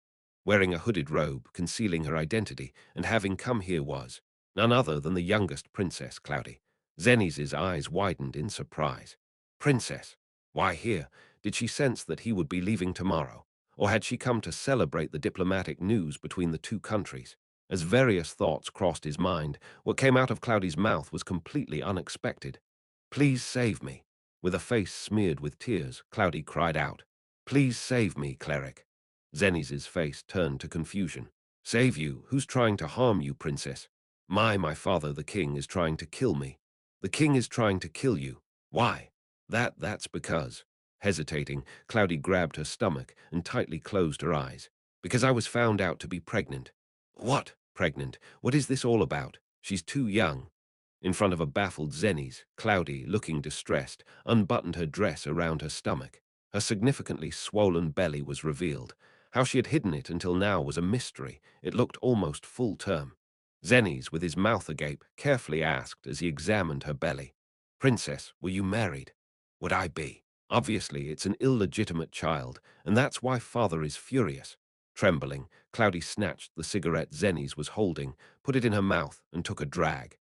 wearing a hooded robe, concealing her identity, and having come here was none other than the youngest princess, Cloudy. Zennies' eyes widened in surprise. Princess? Why here? Did she sense that he would be leaving tomorrow? Or had she come to celebrate the diplomatic news between the two countries? As various thoughts crossed his mind, what came out of Cloudy's mouth was completely unexpected. Please save me. With a face smeared with tears, Cloudy cried out. Please save me, Cleric. Zennies' face turned to confusion. Save you? Who's trying to harm you, princess? My father, the king, is trying to kill me. The king is trying to kill you. Why? That's because. Hesitating, Cloudy grabbed her stomach and tightly closed her eyes. Because I was found out to be pregnant. What? Pregnant? What is this all about? She's too young. In front of a baffled Zennies, Cloudy, looking distressed, unbuttoned her dress around her stomach. Her significantly swollen belly was revealed. How she had hidden it until now was a mystery. It looked almost full term. Zennies, with his mouth agape, carefully asked as he examined her belly, Princess, were you married? Would I be? Obviously, it's an illegitimate child, and that's why father is furious. Trembling, Cloudy snatched the cigarette Zennies was holding, put it in her mouth, and took a drag.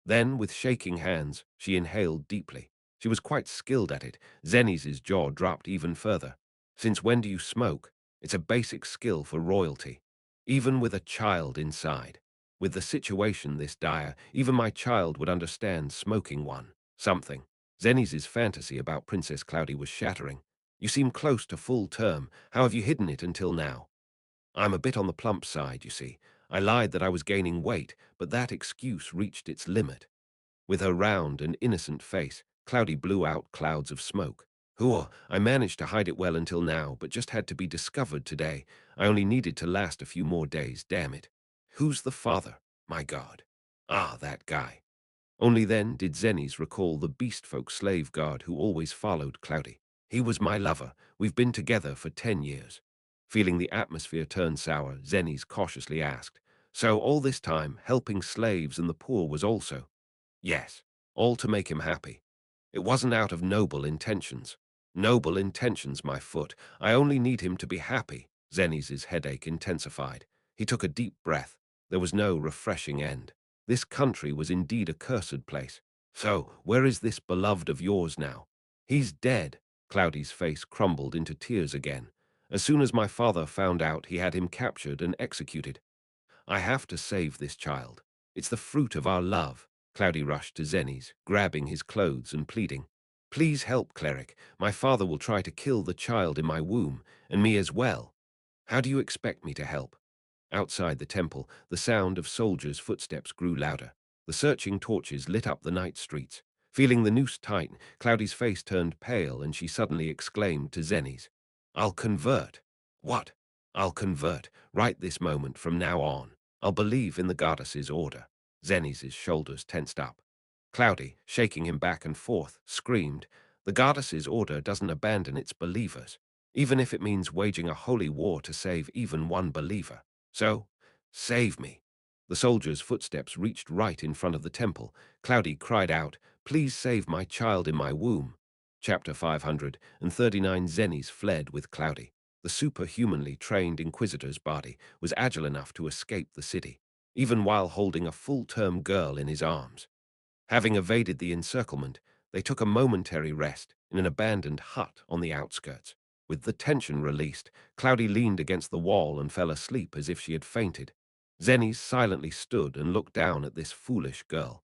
Then, with shaking hands, she inhaled deeply. She was quite skilled at it. Zennies' jaw dropped even further. Since when do you smoke? It's a basic skill for royalty. Even with a child inside. With the situation this dire, even my child would understand smoking one. Something. Zennies' fantasy about Princess Cloudy was shattering. You seem close to full term. How have you hidden it until now? I'm a bit on the plump side, you see. I lied that I was gaining weight, but that excuse reached its limit. With her round and innocent face, Cloudy blew out clouds of smoke. Hooah, I managed to hide it well until now, but just had to be discovered today. I only needed to last a few more days, damn it. Who's the father? My God. Ah, that guy. Only then did Zennies recall the beastfolk slave guard who always followed Cloudy. He was my lover. We've been together for 10 years. Feeling the atmosphere turn sour, Zennies cautiously asked, So all this time, helping slaves and the poor was also? Yes, all to make him happy. It wasn't out of noble intentions. Noble intentions, my foot. I only need him to be happy. Zennies' headache intensified. He took a deep breath. There was no refreshing end. This country was indeed a cursed place. So, where is this beloved of yours now? He's dead. Cloudy's face crumbled into tears again. As soon as my father found out, he had him captured and executed. I have to save this child. It's the fruit of our love. Cloudy rushed to Zennies, grabbing his clothes and pleading. Please help, Cleric. My father will try to kill the child in my womb, and me as well. How do you expect me to help? Outside the temple, the sound of soldiers' footsteps grew louder. The searching torches lit up the night streets. Feeling the noose tighten, Cloudy's face turned pale, and she suddenly exclaimed to Zennies, I'll convert. What? I'll convert, right this moment from now on. I'll believe in the goddess's order. Zennies' shoulders tensed up. Cloudy, shaking him back and forth, screamed, The goddess's order doesn't abandon its believers, even if it means waging a holy war to save even one believer. So, save me. The soldier's footsteps reached right in front of the temple. Cloudy cried out, Please save my child in my womb. Chapter 539. Zennies fled with Cloudy. The superhumanly trained Inquisitor's body was agile enough to escape the city, even while holding a full-term girl in his arms. Having evaded the encirclement, they took a momentary rest in an abandoned hut on the outskirts. With the tension released, Cloudy leaned against the wall and fell asleep as if she had fainted. Zennies silently stood and looked down at this foolish girl.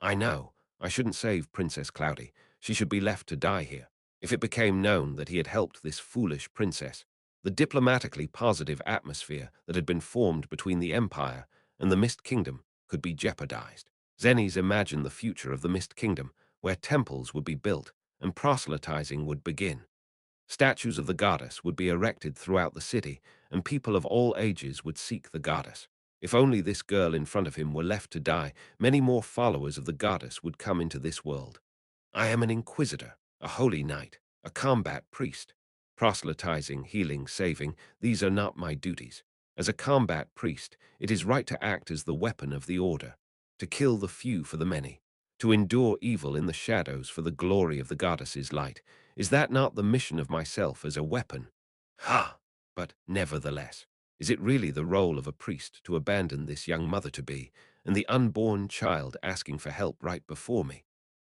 I know, I shouldn't save Princess Cloudy. She should be left to die here. If it became known that he had helped this foolish princess, The diplomatically positive atmosphere that had been formed between the Empire and the Mist Kingdom could be jeopardized. Zennies imagined the future of the Mist Kingdom, where temples would be built and proselytizing would begin. Statues of the goddess would be erected throughout the city, and people of all ages would seek the goddess. If only this girl in front of him were left to die, many more followers of the goddess would come into this world. I am an inquisitor, a holy knight, a combat priest. Proselytizing, healing, saving, these are not my duties. As a combat priest, it is right to act as the weapon of the order, to kill the few for the many, to endure evil in the shadows for the glory of the goddess's light. Is that not the mission of myself as a weapon? Ha! But nevertheless, is it really the role of a priest to abandon this young mother-to-be and the unborn child asking for help right before me?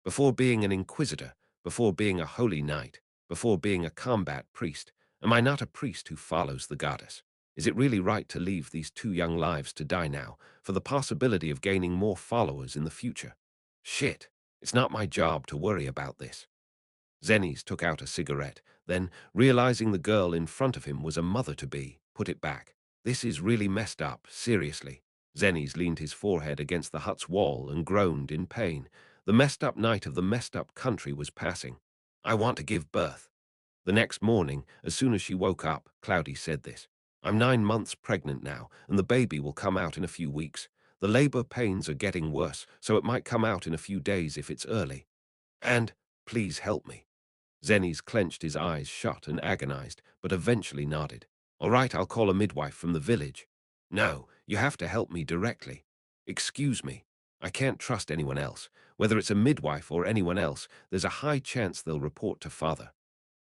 Before being an inquisitor, before being a holy knight, before being a combat priest, am I not a priest who follows the goddess? Is it really right to leave these two young lives to die now for the possibility of gaining more followers in the future? Shit, it's not my job to worry about this. Zennies took out a cigarette, then, realizing the girl in front of him was a mother-to-be, put it back. This is really messed up, seriously. Zennies leaned his forehead against the hut's wall and groaned in pain. The messed up night of the messed up country was passing. I want to give birth. The next morning, as soon as she woke up, Cloudy said this. I'm 9 months pregnant now, and the baby will come out in a few weeks. The labor pains are getting worse, so it might come out in a few days if it's early. And, please help me. Zennies clenched his eyes shut and agonized, but eventually nodded. All right, I'll call a midwife from the village. No, you have to help me directly. Excuse me. I can't trust anyone else. Whether it's a midwife or anyone else, there's a high chance they'll report to father.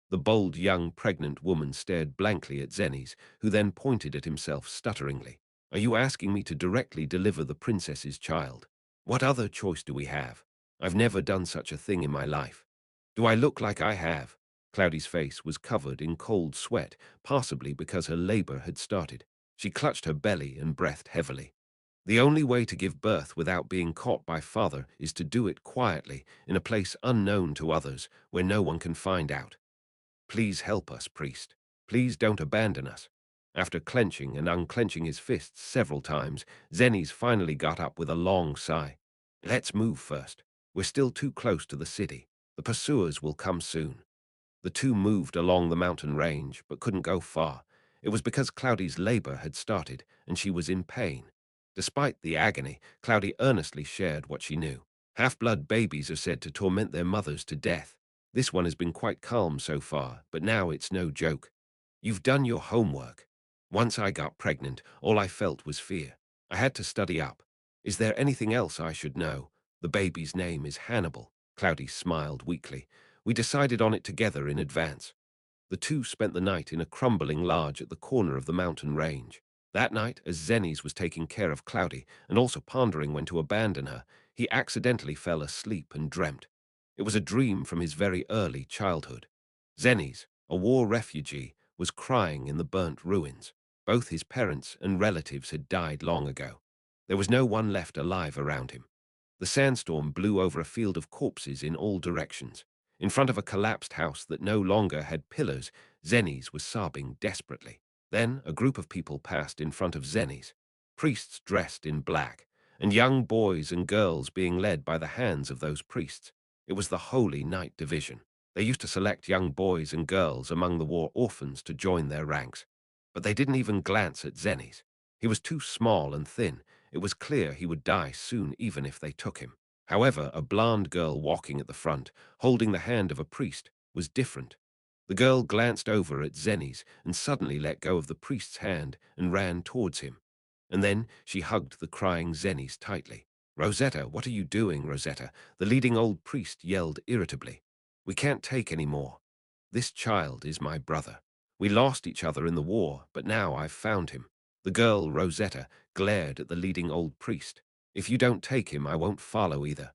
The bold young pregnant woman stared blankly at Zennies, who then pointed at himself stutteringly. Are you asking me to directly deliver the princess's child? What other choice do we have? I've never done such a thing in my life. Do I look like I have? Cloudy's face was covered in cold sweat, possibly because her labor had started. She clutched her belly and breathed heavily. The only way to give birth without being caught by father is to do it quietly, in a place unknown to others, where no one can find out. Please help us, priest. Please don't abandon us. After clenching and unclenching his fists several times, Zennies finally got up with a long sigh. Let's move first. We're still too close to the city. The pursuers will come soon. The two moved along the mountain range, but couldn't go far. It was because Cloudy's labor had started, and she was in pain. Despite the agony, Cloudy earnestly shared what she knew. Half-blood babies are said to torment their mothers to death. This one has been quite calm so far, but now it's no joke. You've done your homework. Once I got pregnant, all I felt was fear. I had to study up. Is there anything else I should know? The baby's name is Hannibal. Cloudy smiled weakly. We decided on it together in advance. The two spent the night in a crumbling lodge at the corner of the mountain range. That night, as Zennies was taking care of Cloudy and also pondering when to abandon her, he accidentally fell asleep and dreamt. It was a dream from his very early childhood. Zennies, a war refugee, was crying in the burnt ruins. Both his parents and relatives had died long ago. There was no one left alive around him. The sandstorm blew over a field of corpses in all directions. In front of a collapsed house that no longer had pillars, Zennies was sobbing desperately. Then a group of people passed in front of Zennies, priests dressed in black, and young boys and girls being led by the hands of those priests. It was the Holy Knight Division. They used to select young boys and girls among the war orphans to join their ranks. But they didn't even glance at Zennies. He was too small and thin. It was clear he would die soon even if they took him. However, a blonde girl walking at the front, holding the hand of a priest, was different. The girl glanced over at Zennies and suddenly let go of the priest's hand and ran towards him. And then she hugged the crying Zennies tightly. Rosetta, what are you doing, Rosetta? The leading old priest yelled irritably. We can't take any more. This child is my brother. We lost each other in the war, but now I've found him. The girl, Rosetta, glared at the leading old priest. If you don't take him, I won't follow either.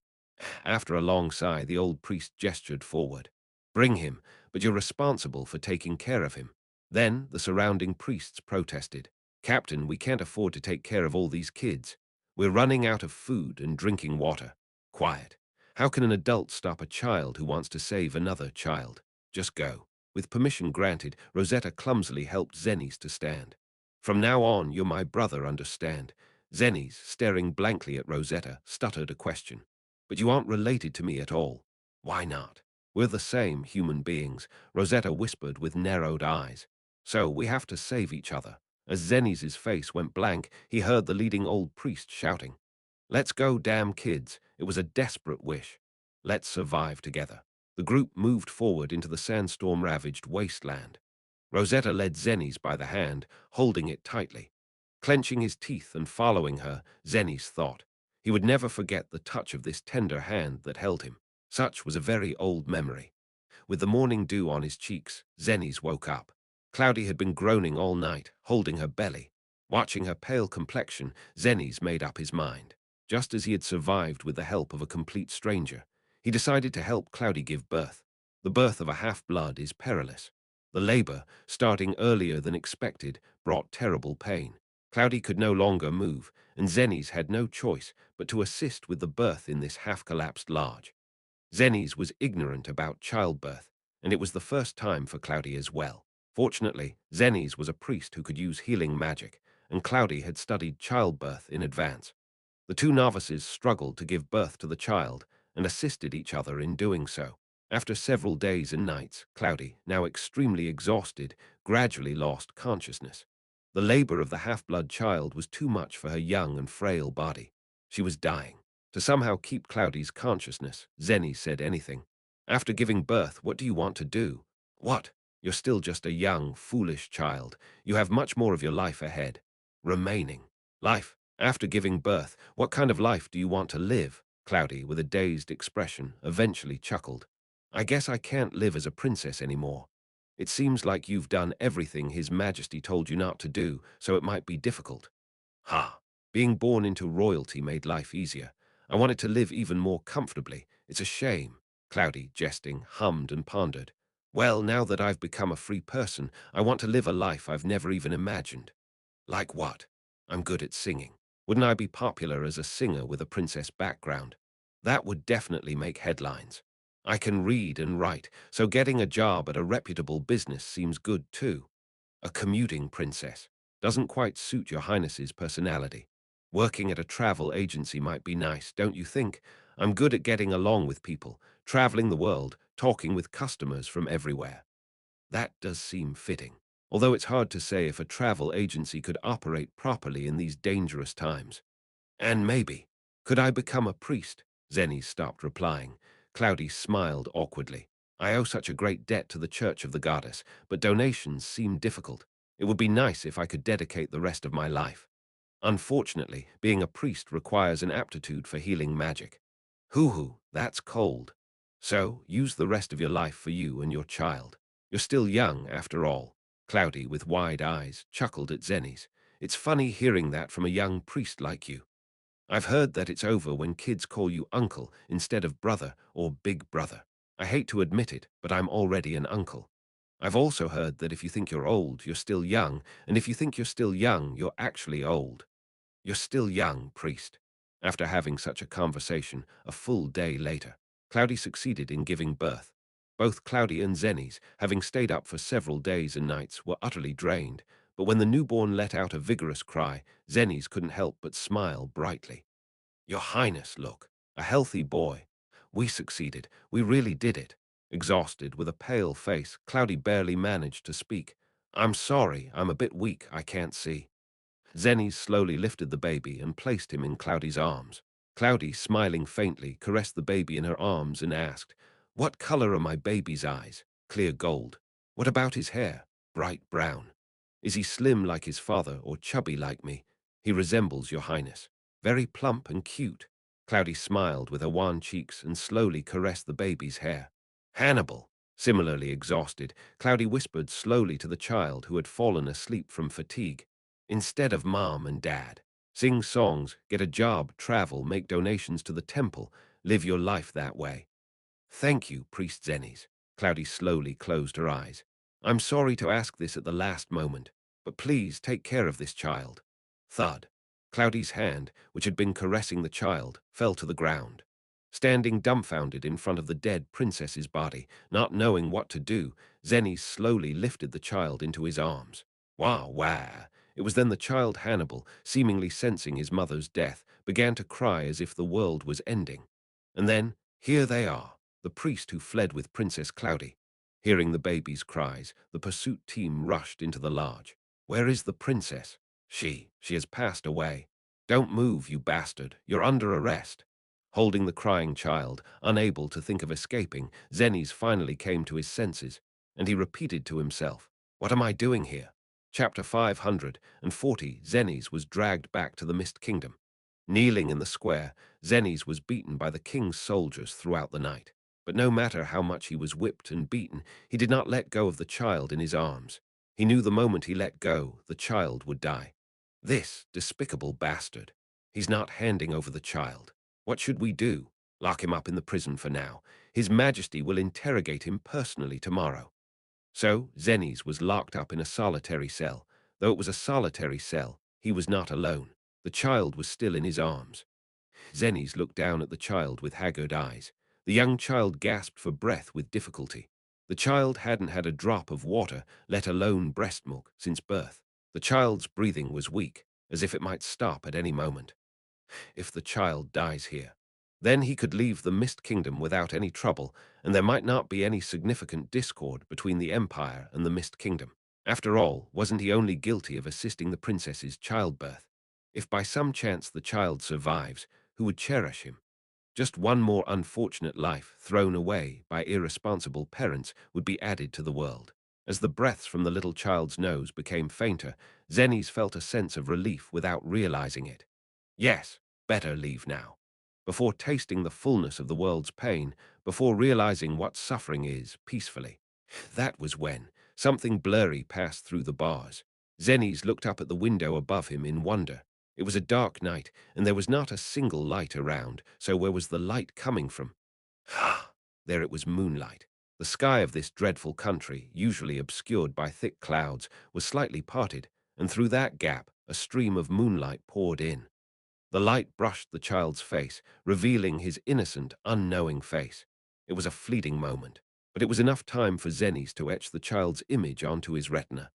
After a long sigh, the old priest gestured forward. Bring him, but you're responsible for taking care of him. Then the surrounding priests protested. Captain, we can't afford to take care of all these kids. We're running out of food and drinking water. Quiet. How can an adult stop a child who wants to save another child? Just go. With permission granted, Rosetta clumsily helped Zennies to stand. From now on, you're my brother, understand? Zennies, staring blankly at Rosetta, stuttered a question. But you aren't related to me at all. Why not? We're the same human beings, Rosetta whispered with narrowed eyes. So we have to save each other. As Zennies' face went blank, he heard the leading old priest shouting, "Let's go, damn kids." It was a desperate wish. Let's survive together. The group moved forward into the sandstorm-ravaged wasteland. Rosetta led Zennies by the hand, holding it tightly. Clenching his teeth and following her, Zennies thought. He would never forget the touch of this tender hand that held him. Such was a very old memory. With the morning dew on his cheeks, Zennies woke up. Cloudy had been groaning all night, holding her belly. Watching her pale complexion, Zennies made up his mind. Just as he had survived with the help of a complete stranger, he decided to help Cloudy give birth. The birth of a half-blood is perilous. The labor, starting earlier than expected, brought terrible pain. Cloudy could no longer move, and Zennies had no choice but to assist with the birth in this half-collapsed large. Zennies was ignorant about childbirth, and it was the first time for Cloudy as well. Fortunately, Zennies was a priest who could use healing magic, and Cloudy had studied childbirth in advance. The two novices struggled to give birth to the child and assisted each other in doing so. After several days and nights, Cloudy, now extremely exhausted, gradually lost consciousness. The labor of the half-blood child was too much for her young and frail body. She was dying. To somehow keep Cloudy's consciousness, Zenny said anything. After giving birth, what do you want to do? What? You're still just a young, foolish child. You have much more of your life ahead. Remaining. Life. After giving birth, what kind of life do you want to live? Cloudy, with a dazed expression, eventually chuckled. I guess I can't live as a princess anymore. It seems like you've done everything His Majesty told you not to do, so it might be difficult. Ha! Being born into royalty made life easier. I wanted to live even more comfortably. It's a shame. Cloudy, jesting, hummed and pondered. Well, now that I've become a free person, I want to live a life I've never even imagined. Like what? I'm good at singing. Wouldn't I be popular as a singer with a princess background? That would definitely make headlines. I can read and write, so getting a job at a reputable business seems good too. A commuting princess doesn't quite suit your highness's personality. Working at a travel agency might be nice, don't you think? I'm good at getting along with people, traveling the world, talking with customers from everywhere. That does seem fitting, although it's hard to say if a travel agency could operate properly in these dangerous times. And maybe, could I become a priest? Zenny stopped replying. Cloudy smiled awkwardly. I owe such a great debt to the Church of the Goddess, but donations seem difficult. It would be nice if I could dedicate the rest of my life. Unfortunately, being a priest requires an aptitude for healing magic. Hoo-hoo, that's cold. So, use the rest of your life for you and your child. You're still young, after all. Cloudy, with wide eyes, chuckled at Zenny's. It's funny hearing that from a young priest like you. I've heard that it's over when kids call you uncle instead of brother or big brother. I hate to admit it, but I'm already an uncle. I've also heard that if you think you're old, you're still young, and if you think you're still young, you're actually old. You're still young, priest. After having such a conversation, a full day later, Cloudy succeeded in giving birth. Both Cloudy and Zennies, having stayed up for several days and nights, were utterly drained, but when the newborn let out a vigorous cry, Zennies couldn't help but smile brightly. Your Highness, look, a healthy boy. We succeeded. We really did it. Exhausted, with a pale face, Cloudy barely managed to speak. I'm sorry, I'm a bit weak, I can't see. Zenny slowly lifted the baby and placed him in Cloudy's arms. Cloudy, smiling faintly, caressed the baby in her arms and asked, What color are my baby's eyes? Clear gold. What about his hair? Bright brown. Is he slim like his father or chubby like me? He resembles your Highness. Very plump and cute. Cloudy smiled with her wan cheeks and slowly caressed the baby's hair. Hannibal. Similarly exhausted, Cloudy whispered slowly to the child who had fallen asleep from fatigue. Instead of mom and dad, sing songs, get a job, travel, make donations to the temple, live your life that way. Thank you, Priest Zennies. Cloudy slowly closed her eyes. I'm sorry to ask this at the last moment, but please take care of this child. Thud. Cloudy's hand, which had been caressing the child, fell to the ground. Standing dumbfounded in front of the dead princess's body, not knowing what to do, Zenny slowly lifted the child into his arms. Wah, wah! It was then the child Hannibal, seemingly sensing his mother's death, began to cry as if the world was ending. And then, here they are, the priest who fled with Princess Cloudy. Hearing the baby's cries, the pursuit team rushed into the lodge. Where is the princess? She has passed away. Don't move, you bastard. You're under arrest. Holding the crying child, unable to think of escaping, Zennies finally came to his senses, and he repeated to himself, "What am I doing here?" Chapter 540. Zennies was dragged back to the Mist Kingdom. Kneeling in the square, Zennies was beaten by the king's soldiers throughout the night. But no matter how much he was whipped and beaten, he did not let go of the child in his arms. He knew the moment he let go, the child would die. This despicable bastard. He's not handing over the child. What should we do? Lock him up in the prison for now. His Majesty will interrogate him personally tomorrow. So Zennies was locked up in a solitary cell. Though it was a solitary cell, he was not alone. The child was still in his arms. Zennies looked down at the child with haggard eyes. The young child gasped for breath with difficulty. The child hadn't had a drop of water, let alone breast milk, since birth. The child's breathing was weak, as if it might stop at any moment. If the child dies here, then he could leave the Mist Kingdom without any trouble, and there might not be any significant discord between the Empire and the Mist Kingdom. After all, wasn't he only guilty of assisting the princess's childbirth? If by some chance the child survives, who would cherish him? Just one more unfortunate life thrown away by irresponsible parents would be added to the world. As the breaths from the little child's nose became fainter, Zennies felt a sense of relief without realizing it. Yes, better leave now. Before tasting the fullness of the world's pain, before realizing what suffering is peacefully. That was when something blurry passed through the bars. Zennies looked up at the window above him in wonder. It was a dark night, and there was not a single light around, so where was the light coming from? There it was, moonlight. The sky of this dreadful country, usually obscured by thick clouds, was slightly parted, and through that gap a stream of moonlight poured in. The light brushed the child's face, revealing his innocent, unknowing face. It was a fleeting moment, but it was enough time for Zennies to etch the child's image onto his retina.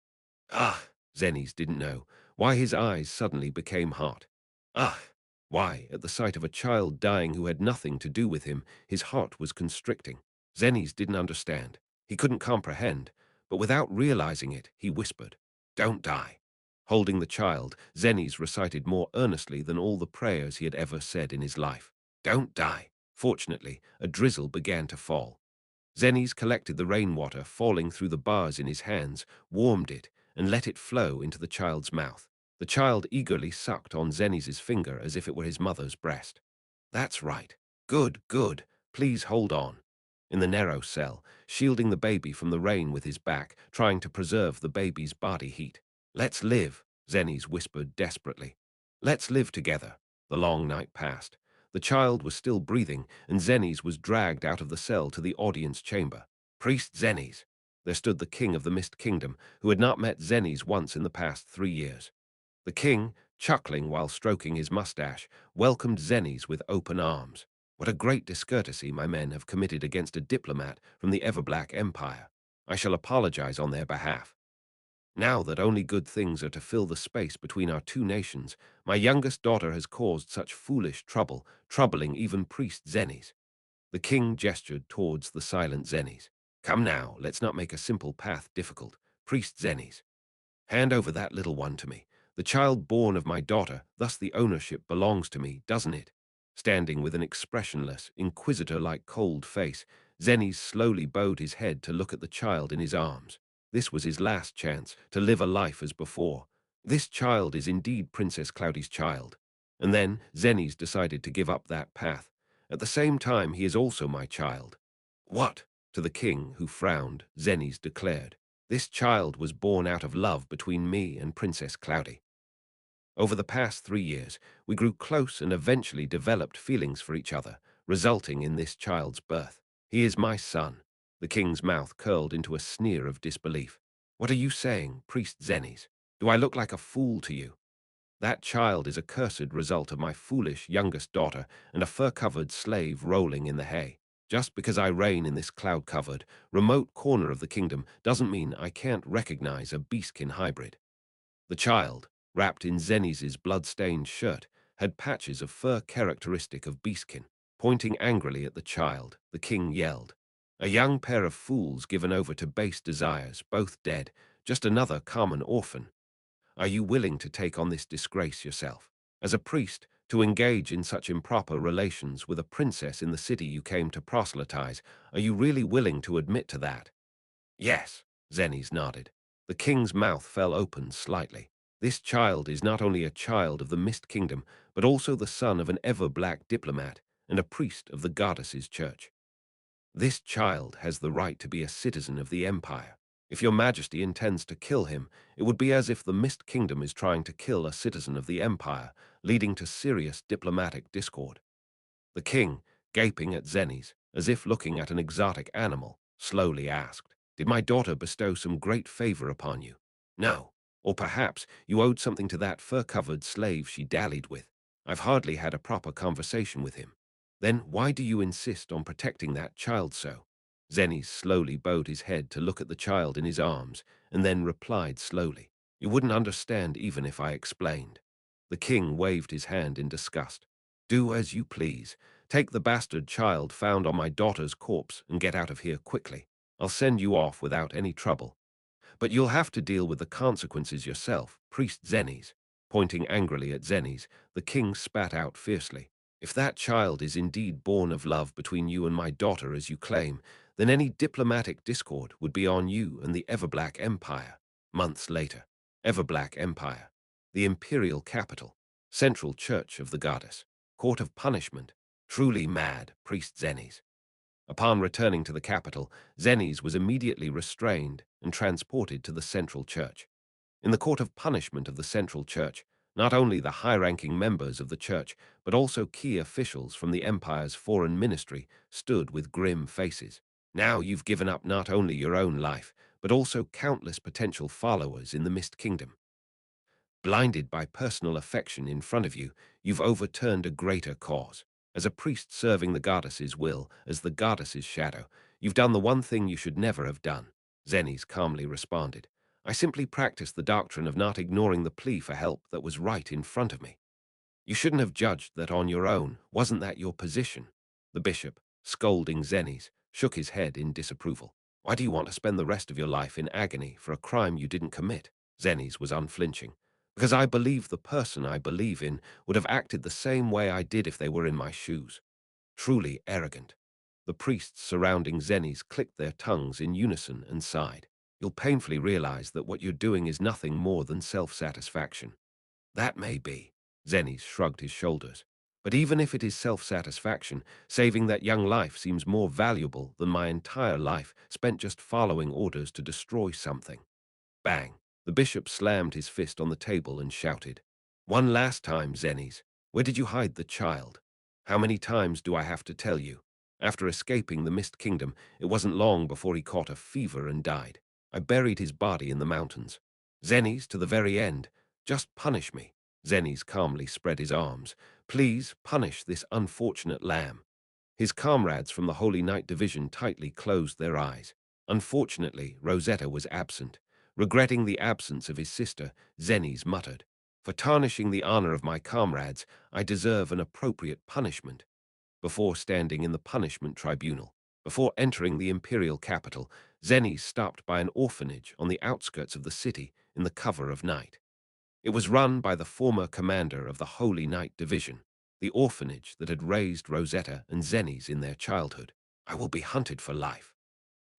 Ah, Zennies didn't know why his eyes suddenly became hot. Ah, why, at the sight of a child dying who had nothing to do with him, his heart was constricting. Zennies didn't understand. He couldn't comprehend, but without realizing it, he whispered, "Don't die." Holding the child, Zennies recited more earnestly than all the prayers he had ever said in his life. "Don't die." Fortunately, a drizzle began to fall. Zennies collected the rainwater falling through the bars in his hands, warmed it, and let it flow into the child's mouth. The child eagerly sucked on Zennies' finger as if it were his mother's breast. "That's right. Good, good. Please hold on." In the narrow cell, shielding the baby from the rain with his back, trying to preserve the baby's body heat. "Let's live," Zennies whispered desperately. "Let's live together." The long night passed. The child was still breathing, and Zennies was dragged out of the cell to the audience chamber. Priest Zennies. There stood the king of the Mist Kingdom, who had not met Zennies once in the past 3 years. The king, chuckling while stroking his mustache, welcomed Zennies with open arms. "What a great discourtesy my men have committed against a diplomat from the Everblack Empire. I shall apologize on their behalf. Now that only good things are to fill the space between our two nations, my youngest daughter has caused such foolish trouble, troubling even priest Zennies." The king gestured towards the silent Zennies. "Come now, let's not make a simple path difficult. Priest Zennies, hand over that little one to me. The child born of my daughter, thus the ownership belongs to me, doesn't it?" Standing with an expressionless, inquisitor-like cold face, Zennies slowly bowed his head to look at the child in his arms. This was his last chance to live a life as before. This child is indeed Princess Cloudy's child. And then Zennies decided to give up that path. At the same time, he is also my child. "What?" To the king, who frowned, Zennies declared, "This child was born out of love between me and Princess Cloudy. Over the past 3 years, we grew close and eventually developed feelings for each other, resulting in this child's birth. He is my son." The king's mouth curled into a sneer of disbelief. "What are you saying, Priest Zennies? Do I look like a fool to you?" That child is a cursed result of my foolish youngest daughter and a fur-covered slave rolling in the hay. Just because I reign in this cloud-covered, remote corner of the kingdom doesn't mean I can't recognize a beastkin hybrid. The child, wrapped in Zenny's blood-stained shirt, had patches of fur characteristic of beastkin. Pointing angrily at the child, the king yelled, "A young pair of fools given over to base desires, both dead, just another common orphan. Are you willing to take on this disgrace yourself? As a priest, to engage in such improper relations with a princess in the city you came to proselytize, are you really willing to admit to that?" "Yes," Zenny's nodded. The king's mouth fell open slightly. This child is not only a child of the Mist Kingdom, but also the son of an ever-black diplomat and a priest of the goddess's church. This child has the right to be a citizen of the Empire. If your majesty intends to kill him, it would be as if the Mist Kingdom is trying to kill a citizen of the Empire, leading to serious diplomatic discord. The king, gaping at Zenny's, as if looking at an exotic animal, slowly asked, "Did my daughter bestow some great favor upon you?" "No. Or perhaps you owed something to that fur-covered slave she dallied with. I've hardly had a proper conversation with him." "Then why do you insist on protecting that child so?" Zenny slowly bowed his head to look at the child in his arms, and then replied slowly, "You wouldn't understand even if I explained." The king waved his hand in disgust. "Do as you please. Take the bastard child found on my daughter's corpse and get out of here quickly. I'll send you off without any trouble. But you'll have to deal with the consequences yourself, Priest Zenny's." Pointing angrily at Zenny's, the king spat out fiercely. "If that child is indeed born of love between you and my daughter as you claim, then any diplomatic discord would be on you and the Everblack Empire." Months later, Everblack Empire, the imperial capital, central church of the goddess, court of punishment, truly mad, Priest Zenny's. Upon returning to the capital, Zenny's was immediately restrained and transported to the central church. In the court of punishment of the central church, not only the high-ranking members of the church, but also key officials from the empire's foreign ministry stood with grim faces. "Now you've given up not only your own life, but also countless potential followers in the Mist Kingdom. Blinded by personal affection in front of you, you've overturned a greater cause. As a priest serving the goddess's will, as the goddess's shadow, you've done the one thing you should never have done." Zenny's calmly responded, "I simply practiced the doctrine of not ignoring the plea for help that was right in front of me." "You shouldn't have judged that on your own. Wasn't that your position?" The bishop, scolding Zenny's, shook his head in disapproval. "Why do you want to spend the rest of your life in agony for a crime you didn't commit?" Zenny's was unflinching. "Because I believe the person I believe in would have acted the same way I did if they were in my shoes." Truly arrogant. The priests surrounding Zenny's clicked their tongues in unison and sighed. "You'll painfully realize that what you're doing is nothing more than self-satisfaction." "That may be." Zenny's shrugged his shoulders. "But even if it is self-satisfaction, saving that young life seems more valuable than my entire life spent just following orders to destroy something." Bang! The bishop slammed his fist on the table and shouted, "One last time, Zenny's. Where did you hide the child? How many times do I have to tell you? After escaping the Mist Kingdom, it wasn't long before he caught a fever and died. I buried his body in the mountains. Zenny's to the very end. Just punish me." Zenny's calmly spread his arms. "Please punish this unfortunate lamb." His comrades from the Holy Knight Division tightly closed their eyes. Unfortunately, Rosetta was absent. Regretting the absence of his sister, Zenny's muttered, "For tarnishing the honor of my comrades, I deserve an appropriate punishment." Before standing in the punishment tribunal, before entering the imperial capital, Zenny stopped by an orphanage on the outskirts of the city in the cover of night. It was run by the former commander of the Holy Knight Division, the orphanage that had raised Rosetta and Zenny's in their childhood. "I will be hunted for life."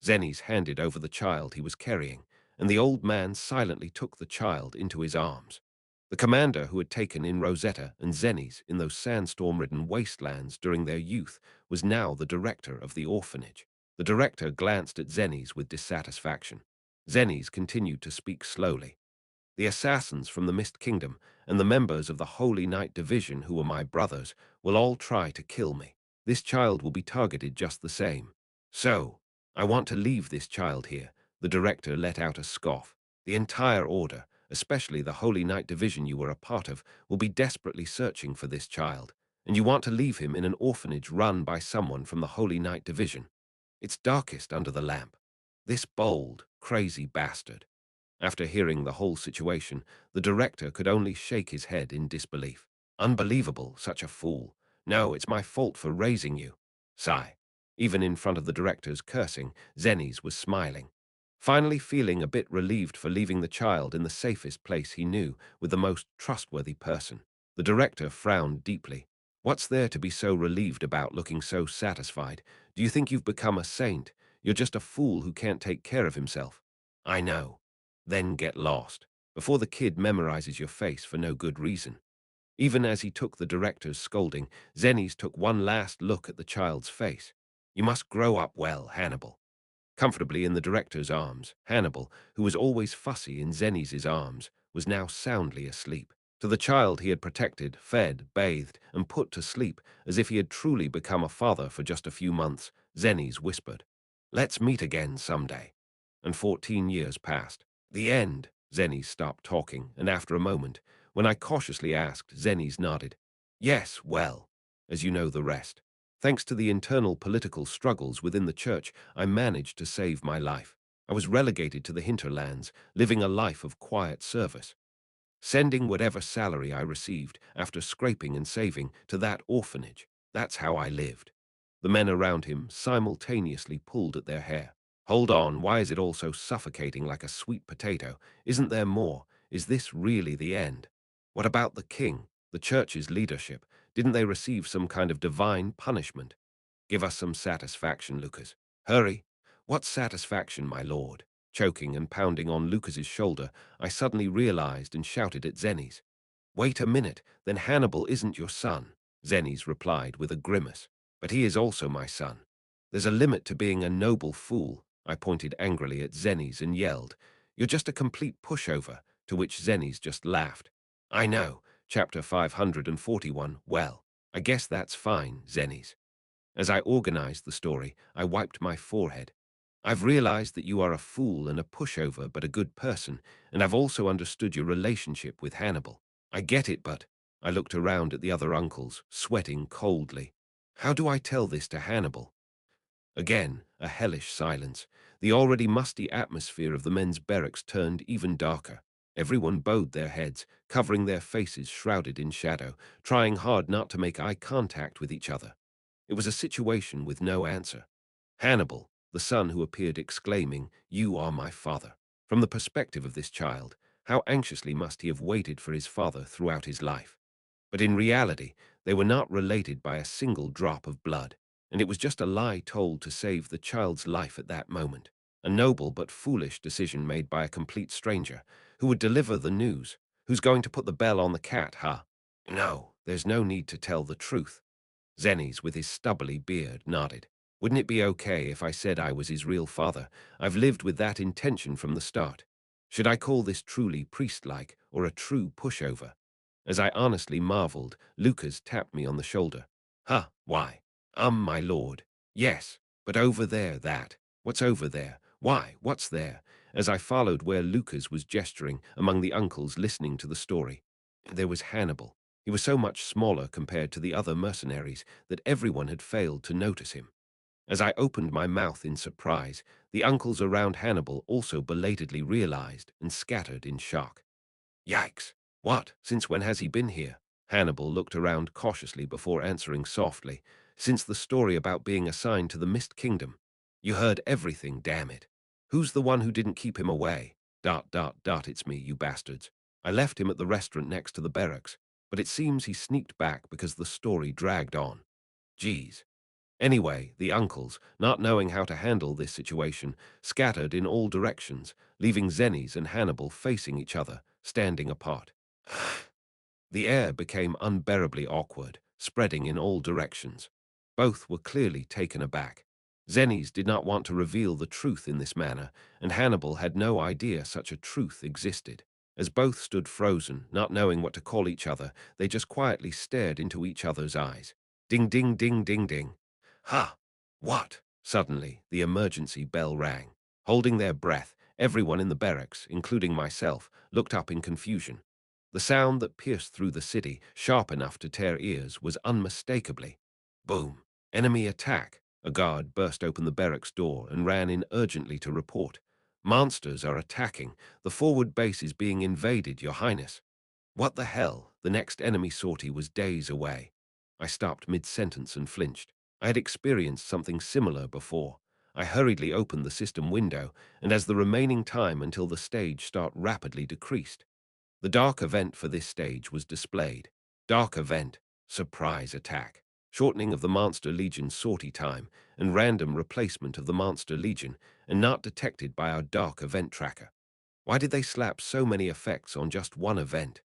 Zenny's handed over the child he was carrying, and the old man silently took the child into his arms. The commander who had taken in Rosetta and Zenny's in those sandstorm-ridden wastelands during their youth was now the director of the orphanage. The director glanced at Zenny's with dissatisfaction. Zenny's continued to speak slowly. "The assassins from the Mist Kingdom and the members of the Holy Knight Division who were my brothers will all try to kill me. This child will be targeted just the same. So, I want to leave this child here." The director let out a scoff. "The entire order, especially the Holy Night Division you were a part of, will be desperately searching for this child, and you want to leave him in an orphanage run by someone from the Holy Night Division. It's darkest under the lamp. This bold, crazy bastard. After hearing the whole situation, the director could only shake his head in disbelief. Unbelievable, such a fool. No, it's my fault for raising you. Sigh. Even in front of the director's cursing, Zennies was smiling, finally feeling a bit relieved for leaving the child in the safest place he knew with the most trustworthy person. The director frowned deeply. What's there to be so relieved about, looking so satisfied? Do you think you've become a saint? You're just a fool who can't take care of himself. I know. Then get lost, before the kid memorizes your face for no good reason. Even as he took the director's scolding, Zennies took one last look at the child's face. You must grow up well, Hannibal. Comfortably in the director's arms, Hannibal, who was always fussy in Zennies' arms, was now soundly asleep. To the child he had protected, fed, bathed, and put to sleep, as if he had truly become a father for just a few months, Zennies whispered, "Let's meet again someday." And 14 years passed. The end. Zennies stopped talking, and after a moment, when I cautiously asked, Zennies nodded. Yes, well, as you know the rest. Thanks to the internal political struggles within the church, I managed to save my life. I was relegated to the hinterlands, living a life of quiet service, sending whatever salary I received, after scraping and saving, to that orphanage. That's how I lived. The men around him simultaneously pulled at their hair. Hold on, why is it all so suffocating like a sweet potato? Isn't there more? Is this really the end? What about the king, the church's leadership? Didn't they receive some kind of divine punishment? Give us some satisfaction, Lucas. Hurry. What satisfaction, my lord? Choking and pounding on Lucas's shoulder, I suddenly realized and shouted at Zennies. Wait a minute, then Hannibal isn't your son, Zennies replied with a grimace. But he is also my son. There's a limit to being a noble fool. I pointed angrily at Zennies and yelled, You're just a complete pushover, to which Zennies just laughed. I know, chapter 541, well, I guess that's fine, Zennies. As I organized the story, I wiped my forehead. I've realized that you are a fool and a pushover but a good person, and I've also understood your relationship with Hannibal. I get it, but I looked around at the other uncles, sweating coldly. How do I tell this to Hannibal? Again, a hellish silence. The already musty atmosphere of the men's barracks turned even darker. Everyone bowed their heads, covering their faces shrouded in shadow, trying hard not to make eye contact with each other. It was a situation with no answer. Hannibal, the son who appeared exclaiming, You are my father. From the perspective of this child, how anxiously must he have waited for his father throughout his life. But in reality, they were not related by a single drop of blood, and it was just a lie told to save the child's life at that moment. A noble but foolish decision made by a complete stranger, who would deliver the news, who's going to put the bell on the cat, huh? No, there's no need to tell the truth. Zennies, with his stubbly beard, nodded. Wouldn't it be okay if I said I was his real father? I've lived with that intention from the start. Should I call this truly priest-like or a true pushover? As I honestly marveled, Lucas tapped me on the shoulder. Huh, why? My lord. Yes, but over there, that. What's over there? Why, what's there? As I followed where Lucas was gesturing among the uncles listening to the story. There was Hannibal. He was so much smaller compared to the other mercenaries that everyone had failed to notice him. As I opened my mouth in surprise, the uncles around Hannibal also belatedly realized and scattered in shock. Yikes! What? Since when has he been here? Hannibal looked around cautiously before answering softly. Since the story about being assigned to the Mist Kingdom. You heard everything, damn it. Who's the one who didn't keep him away? It's me, you bastards. I left him at the restaurant next to the barracks, but it seems he sneaked back because the story dragged on. Geez. Anyway, the uncles, not knowing how to handle this situation, scattered in all directions, leaving Zennies and Hannibal facing each other, standing apart. The air became unbearably awkward, spreading in all directions. Both were clearly taken aback. Zennies did not want to reveal the truth in this manner, and Hannibal had no idea such a truth existed. As both stood frozen, not knowing what to call each other, they just quietly stared into each other's eyes. Ding, ding, ding, ding, ding. Ha! What? Suddenly, the emergency bell rang. Holding their breath, Everyone in the barracks, including myself, looked up in confusion. The sound that pierced through the city, sharp enough to tear ears, was unmistakably boom. Enemy attack. A guard burst open the barracks door and ran in urgently to report. Monsters are attacking. The forward base is being invaded, Your Highness. What the hell? The next enemy sortie was days away. I stopped mid-sentence and flinched. I had experienced something similar before. I hurriedly opened the system window, and as the remaining time until the stage start rapidly decreased, the dark event for this stage was displayed. Dark event, surprise attack, shortening of the Monster Legion sortie time, and random replacement of the Monster Legion, and not detected by our dark event tracker. Why did they slap so many effects on just one event?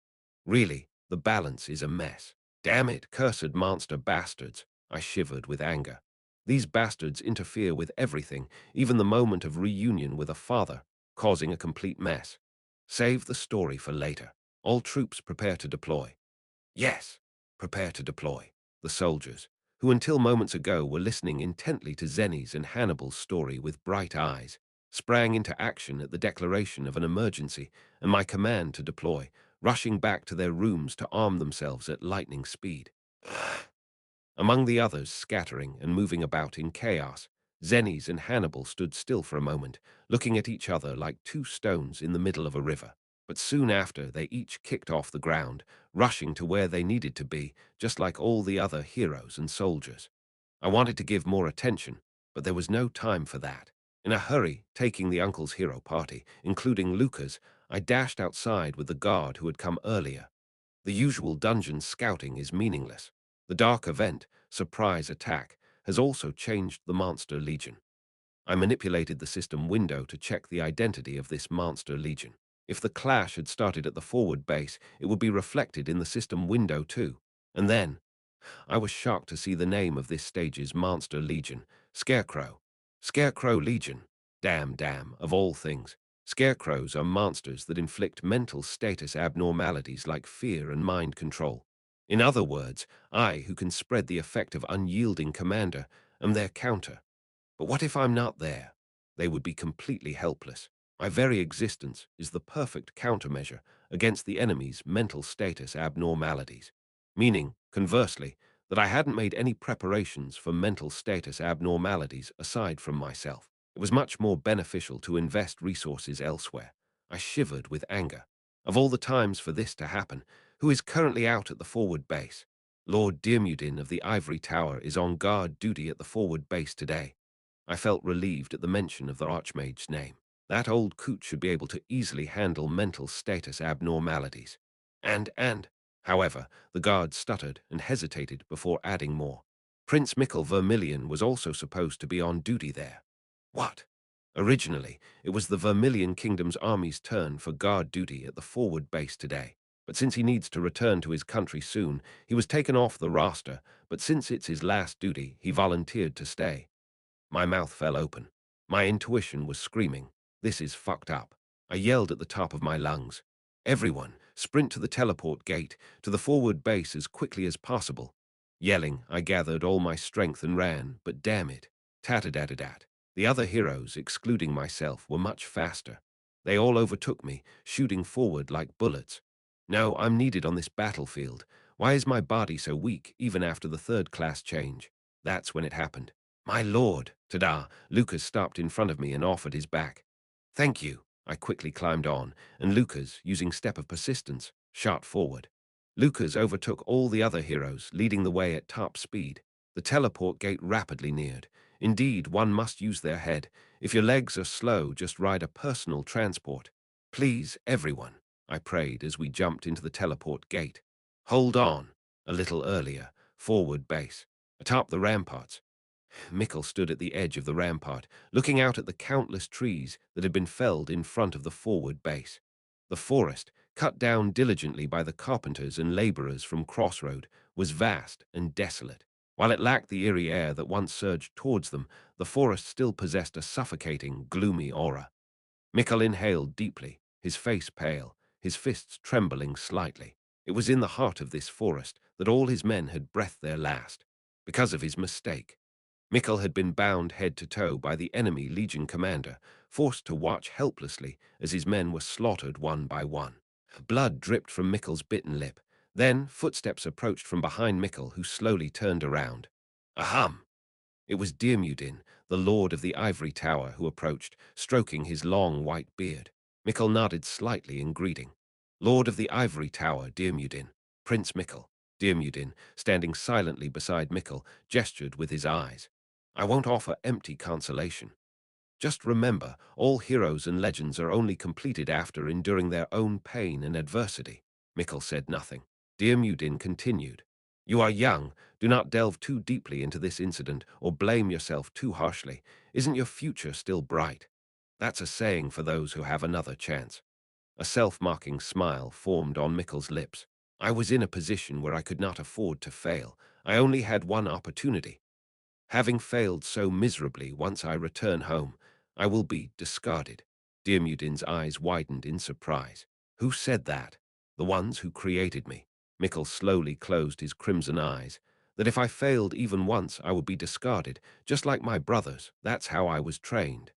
Really, the balance is a mess. Damn it, cursed monster bastards. I shivered with anger. These bastards interfere with everything, even the moment of reunion with a father, causing a complete mess. Save the story for later. All troops prepare to deploy. Yes, prepare to deploy. The soldiers, who until moments ago were listening intently to Zenny's and Hannibal's story with bright eyes, sprang into action at the declaration of an emergency and my command to deploy, rushing back to their rooms to arm themselves at lightning speed. Among the others scattering and moving about in chaos, Zenny's and Hannibal stood still for a moment, looking at each other like two stones in the middle of a river. But soon after, they each kicked off the ground, rushing to where they needed to be, just like all the other heroes and soldiers. I wanted to give more attention, but there was no time for that. In a hurry, taking the uncle's hero party, including Lucas, I dashed outside with the guard who had come earlier. The usual dungeon scouting is meaningless. The dark event, surprise attack, has also changed the Monster Legion. I manipulated the system window to check the identity of this Monster Legion. If the clash had started at the forward base, it would be reflected in the system window too. And then, I was shocked to see the name of this stage's Monster Legion, Scarecrow. Scarecrow Legion. Damn, of all things. Scarecrows are monsters that inflict mental status abnormalities like fear and mind control. In other words, I, who can spread the effect of unyielding commander, am their counter. But what if I'm not there? They would be completely helpless. My very existence is the perfect countermeasure against the enemy's mental status abnormalities. Meaning, conversely, that I hadn't made any preparations for mental status abnormalities aside from myself. It was much more beneficial to invest resources elsewhere. I shivered with anger. Of all the times for this to happen, who is currently out at the forward base? Lord Dirmudin of the Ivory Tower is on guard duty at the forward base today. I felt relieved at the mention of the Archmage's name. That old coot should be able to easily handle mental status abnormalities. However, the guard stuttered and hesitated before adding more. Prince Mikkel Vermilion was also supposed to be on duty there. What? Originally, it was the Vermilion Kingdom's army's turn for guard duty at the forward base today. But since he needs to return to his country soon, he was taken off the roster, but since it's his last duty, he volunteered to stay. My mouth fell open. My intuition was screaming, "This is fucked up." I yelled at the top of my lungs. "Everyone, sprint to the teleport gate, to the forward base as quickly as possible." Yelling, I gathered all my strength and ran, but damn it. Tat-a-dat-a-dat. The other heroes, excluding myself, were much faster. They all overtook me, shooting forward like bullets. No, I'm needed on this battlefield. Why is my body so weak, even after the third-class change? That's when it happened. "My lord!" Ta-da! Lucas stopped in front of me and offered his back. "Thank you." I quickly climbed on, and Lucas, using Step of Persistence, shot forward. Lucas overtook all the other heroes, leading the way at top speed. The teleport gate rapidly neared. Indeed, one must use their head. If your legs are slow, just ride a personal transport. "Please, everyone," I prayed as we jumped into the teleport gate. "Hold on." A little earlier, forward base. Atop the ramparts, Mikkel stood at the edge of the rampart, looking out at the countless trees that had been felled in front of the forward base. The forest, cut down diligently by the carpenters and laborers from Crossroad, was vast and desolate. While it lacked the eerie air that once surged towards them, the forest still possessed a suffocating, gloomy aura. Mikkel inhaled deeply, his face pale, his fists trembling slightly. It was in the heart of this forest that all his men had breathed their last, because of his mistake. Mikkel had been bound head to toe by the enemy Legion commander, forced to watch helplessly as his men were slaughtered one by one. Blood dripped from Mikkel's bitten lip. Then footsteps approached from behind Mikkel, who slowly turned around. Aham! It was Diarmuid, the lord of the ivory tower, who approached, stroking his long white beard. Mikkel nodded slightly in greeting. Lord of the ivory tower, Diarmuid. Prince Mikkel. Diarmuid, standing silently beside Mikkel, gestured with his eyes. I won't offer empty consolation. Just remember, all heroes and legends are only completed after enduring their own pain and adversity. Mikkel said nothing. Diarmuid continued. You are young. Do not delve too deeply into this incident or blame yourself too harshly. Isn't your future still bright? That's a saying for those who have another chance. A self-mocking smile formed on Mikkel's lips. I was in a position where I could not afford to fail. I only had one opportunity. Having failed so miserably, once I return home, I will be discarded. Diarmuid's eyes widened in surprise. Who said that? The ones who created me. Mikkel slowly closed his crimson eyes. That if I failed even once, I would be discarded, just like my brothers. That's how I was trained.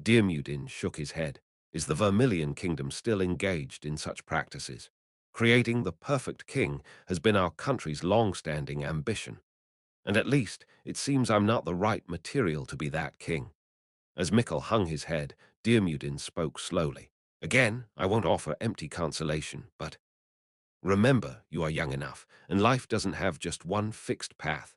Diarmuid shook his head. Is the Vermilion Kingdom still engaged in such practices? Creating the perfect king has been our country's long-standing ambition. And at least it seems I'm not the right material to be that king. As Mikkel hung his head, Diarmuid spoke slowly. Again, I won't offer empty consolation, but remember, you are young enough, and life doesn't have just one fixed path.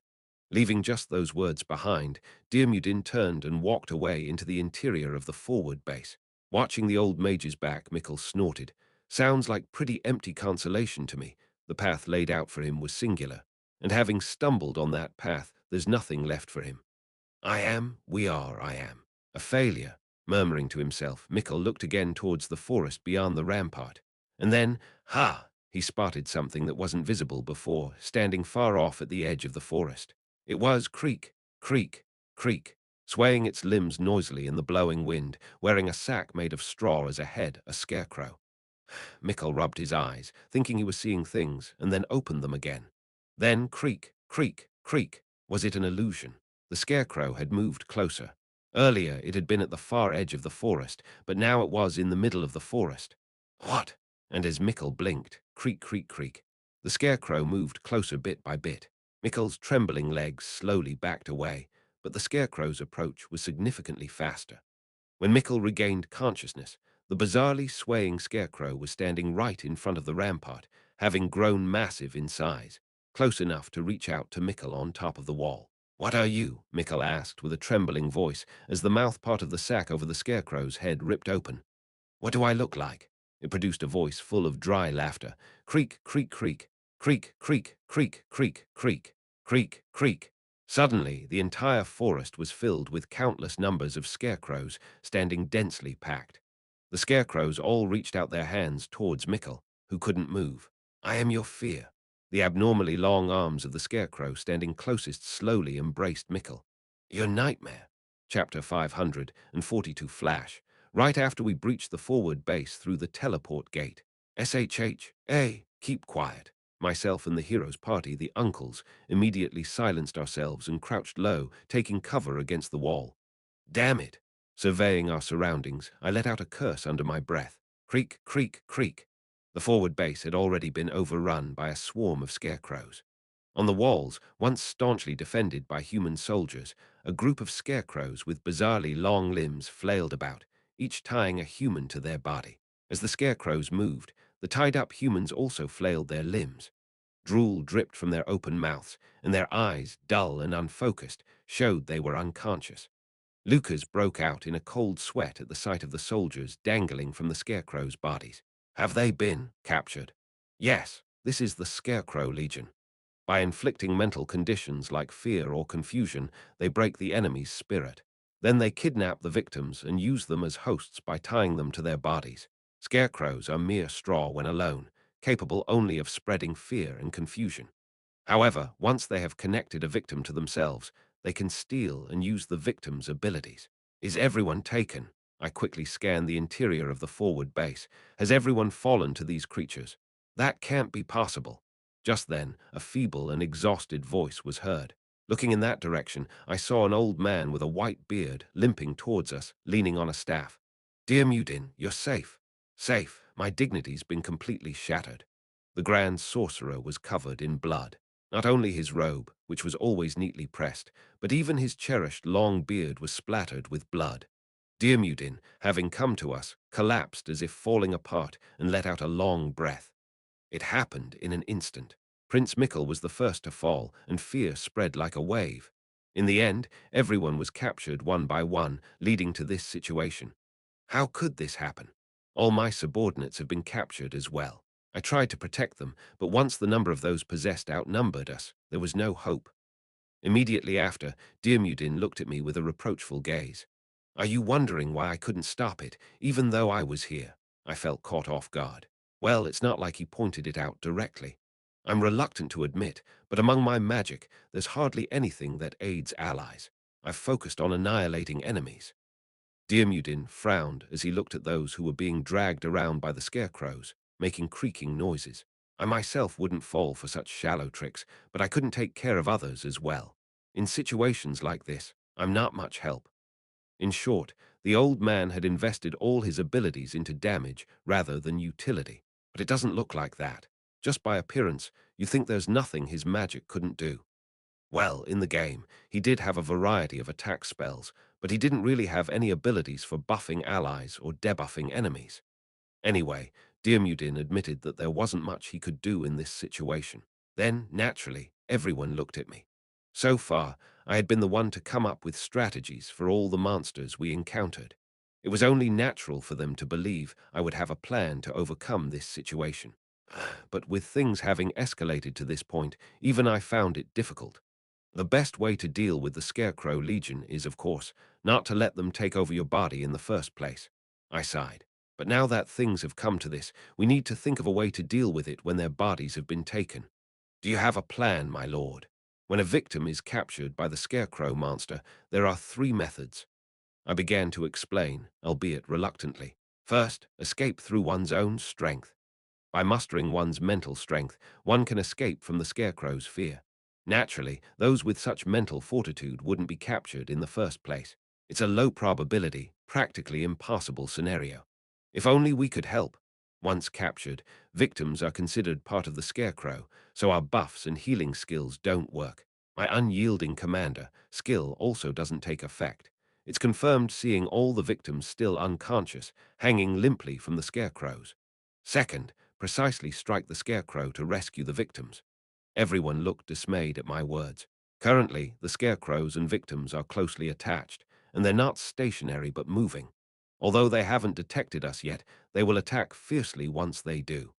Leaving just those words behind, Diarmuid turned and walked away into the interior of the forward base. Watching the old mage's back, Mikkel snorted. Sounds like pretty empty consolation to me. The path laid out for him was singular, and having stumbled on that path, there's nothing left for him. I am. A failure. Murmuring to himself, Mikkel looked again towards the forest beyond the rampart. And then, he spotted something that wasn't visible before, standing far off at the edge of the forest. It was creak, creak, creak, swaying its limbs noisily in the blowing wind, wearing a sack made of straw as a head, a scarecrow. Mikkel rubbed his eyes, thinking he was seeing things, and then opened them again. Then creak, creak, creak. Was it an illusion? The scarecrow had moved closer. Earlier it had been at the far edge of the forest, but now it was in the middle of the forest. What? And as Mikkel blinked, creak, creak, creak, the scarecrow moved closer bit by bit. Mikkel's trembling legs slowly backed away, but the scarecrow's approach was significantly faster. When Mikkel regained consciousness, the bizarrely swaying scarecrow was standing right in front of the rampart, having grown massive in size, close enough to reach out to Mikkel on top of the wall. What are you? Mikkel asked with a trembling voice as the mouth part of the sack over the scarecrow's head ripped open. What do I look like? It produced a voice full of dry laughter. Creak, creak, creak, creak, creak, creak, creak, creak, creak, creak. Suddenly, the entire forest was filled with countless numbers of scarecrows standing densely packed. The scarecrows all reached out their hands towards Mikkel, who couldn't move. I am your fear. The abnormally long arms of the scarecrow standing closest slowly embraced Mikkel. Your nightmare. Chapter 542 Flash. Right after we breached the forward base through the teleport gate. SHH. Keep quiet. Myself and the hero's party, the uncles, immediately silenced ourselves and crouched low, taking cover against the wall. Damn it! Surveying our surroundings, I let out a curse under my breath. Creak, creak, creak. The forward base had already been overrun by a swarm of scarecrows. On the walls, once staunchly defended by human soldiers, a group of scarecrows with bizarrely long limbs flailed about, each tying a human to their body. As the scarecrows moved, the tied-up humans also flailed their limbs. Drool dripped from their open mouths, and their eyes, dull and unfocused, showed they were unconscious. Lucas broke out in a cold sweat at the sight of the soldiers dangling from the scarecrows' bodies. Have they been captured? Yes, this is the Scarecrow Legion. By inflicting mental conditions like fear or confusion, they break the enemy's spirit. Then they kidnap the victims and use them as hosts by tying them to their bodies. Scarecrows are mere straw when alone, capable only of spreading fear and confusion. However, once they have connected a victim to themselves, they can steal and use the victim's abilities. Is everyone taken? I quickly scanned the interior of the forward base. Has everyone fallen to these creatures? That can't be possible. Just then, a feeble and exhausted voice was heard. Looking in that direction, I saw an old man with a white beard limping towards us, leaning on a staff. "Dear Mudin, you're safe." Safe. My dignity's been completely shattered. The Grand Sorcerer was covered in blood. Not only his robe, which was always neatly pressed, but even his cherished long beard was splattered with blood. Dear Mudin, having come to us, collapsed as if falling apart and let out a long breath. It happened in an instant. Prince Mikkel was the first to fall, and fear spread like a wave. In the end, everyone was captured one by one, leading to this situation. How could this happen? All my subordinates have been captured as well. I tried to protect them, but once the number of those possessed outnumbered us, there was no hope. Immediately after, Dirmudin looked at me with a reproachful gaze. "Are you wondering why I couldn't stop it, even though I was here?" I felt caught off guard. Well, it's not like he pointed it out directly. I'm reluctant to admit, but among my magic, there's hardly anything that aids allies. I've focused on annihilating enemies. Dirmudin frowned as he looked at those who were being dragged around by the scarecrows, making creaking noises. I myself wouldn't fall for such shallow tricks, but I couldn't take care of others as well. In situations like this, I'm not much help. In short, the old man had invested all his abilities into damage rather than utility. But it doesn't look like that. Just by appearance, you think there's nothing his magic couldn't do. Well, in the game, he did have a variety of attack spells, but he didn't really have any abilities for buffing allies or debuffing enemies. Anyway, Dirmudin admitted that there wasn't much he could do in this situation. Then, naturally, everyone looked at me. So far, I had been the one to come up with strategies for all the monsters we encountered. It was only natural for them to believe I would have a plan to overcome this situation. But with things having escalated to this point, even I found it difficult. The best way to deal with the Scarecrow Legion is, of course, not to let them take over your body in the first place. I sighed. But now that things have come to this, we need to think of a way to deal with it when their bodies have been taken. Do you have a plan, my lord? When a victim is captured by the Scarecrow monster, there are 3 methods. I began to explain, albeit reluctantly. First, escape through one's own strength. By mustering one's mental strength, one can escape from the Scarecrow's fear. Naturally, those with such mental fortitude wouldn't be captured in the first place. It's a low probability, practically impossible scenario. If only we could help. Once captured, victims are considered part of the Scarecrow, so our buffs and healing skills don't work. My unyielding commander skill also doesn't take effect. It's confirmed seeing all the victims still unconscious, hanging limply from the Scarecrows. Second, precisely strike the Scarecrow to rescue the victims. Everyone looked dismayed at my words. Currently, the Scarecrows and victims are closely attached, and they're not stationary but moving. Although they haven't detected us yet, they will attack fiercely once they do.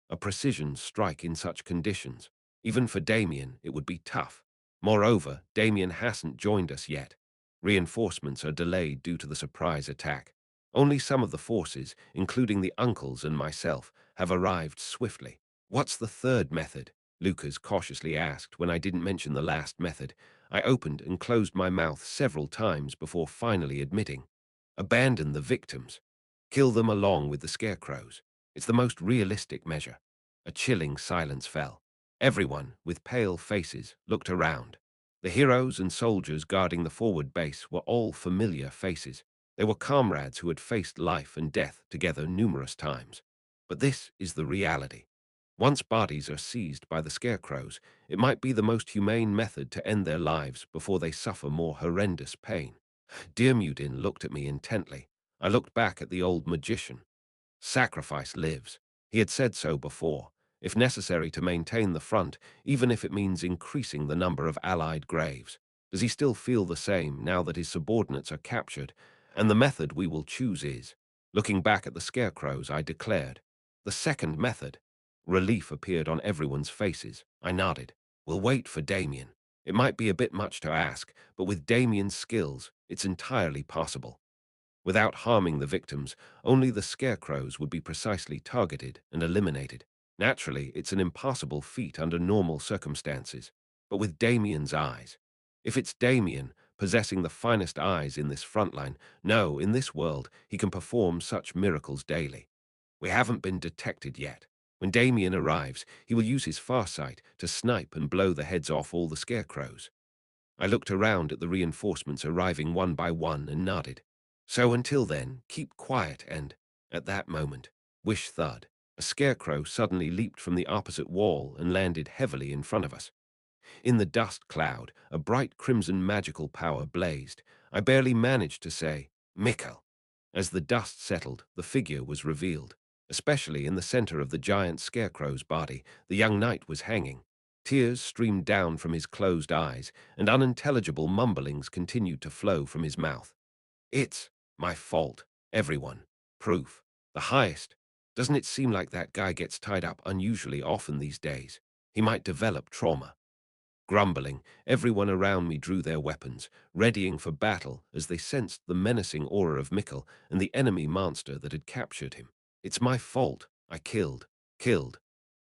A precision strike in such conditions. Even for Damien, it would be tough. Moreover, Damien hasn't joined us yet. Reinforcements are delayed due to the surprise attack. Only some of the forces, including the uncles and myself, have arrived swiftly. What's the third method? Lucas cautiously asked when I didn't mention the last method. I opened and closed my mouth several times before finally admitting. Abandon the victims. Kill them along with the scarecrows. It's the most realistic measure. A chilling silence fell. Everyone, with pale faces, looked around. The heroes and soldiers guarding the forward base were all familiar faces. They were comrades who had faced life and death together numerous times. But this is the reality. Once bodies are seized by the scarecrows, it might be the most humane method to end their lives before they suffer more horrendous pain. Dirmudin looked at me intently. I looked back at the old magician. Sacrifice lives. He had said so before, if necessary to maintain the front, even if it means increasing the number of allied graves. Does he still feel the same now that his subordinates are captured? And the method we will choose is, looking back at the scarecrows, I declared, the second method. Relief appeared on everyone's faces. I nodded. We'll wait for Damien. It might be a bit much to ask, but with Damien's skills, it's entirely possible. Without harming the victims, only the scarecrows would be precisely targeted and eliminated. Naturally, it's an impossible feat under normal circumstances, but with Damien's eyes. If it's Damien, possessing the finest eyes in this frontline, no, in this world, he can perform such miracles daily. We haven't been detected yet. When Damien arrives, he will use his farsight to snipe and blow the heads off all the scarecrows. I looked around at the reinforcements arriving one by one and nodded. So until then, keep quiet and, at that moment, whish thud, a scarecrow suddenly leaped from the opposite wall and landed heavily in front of us. In the dust cloud, a bright crimson magical power blazed. I barely managed to say, Mikkel. As the dust settled, the figure was revealed. Especially in the center of the giant scarecrow's body, the young knight was hanging. Tears streamed down from his closed eyes, and unintelligible mumblings continued to flow from his mouth. It's my fault, everyone. Proof. The highest. Doesn't it seem like that guy gets tied up unusually often these days? He might develop trauma. Grumbling, everyone around me drew their weapons, readying for battle as they sensed the menacing aura of Mikkel and the enemy monster that had captured him. It's my fault. I killed.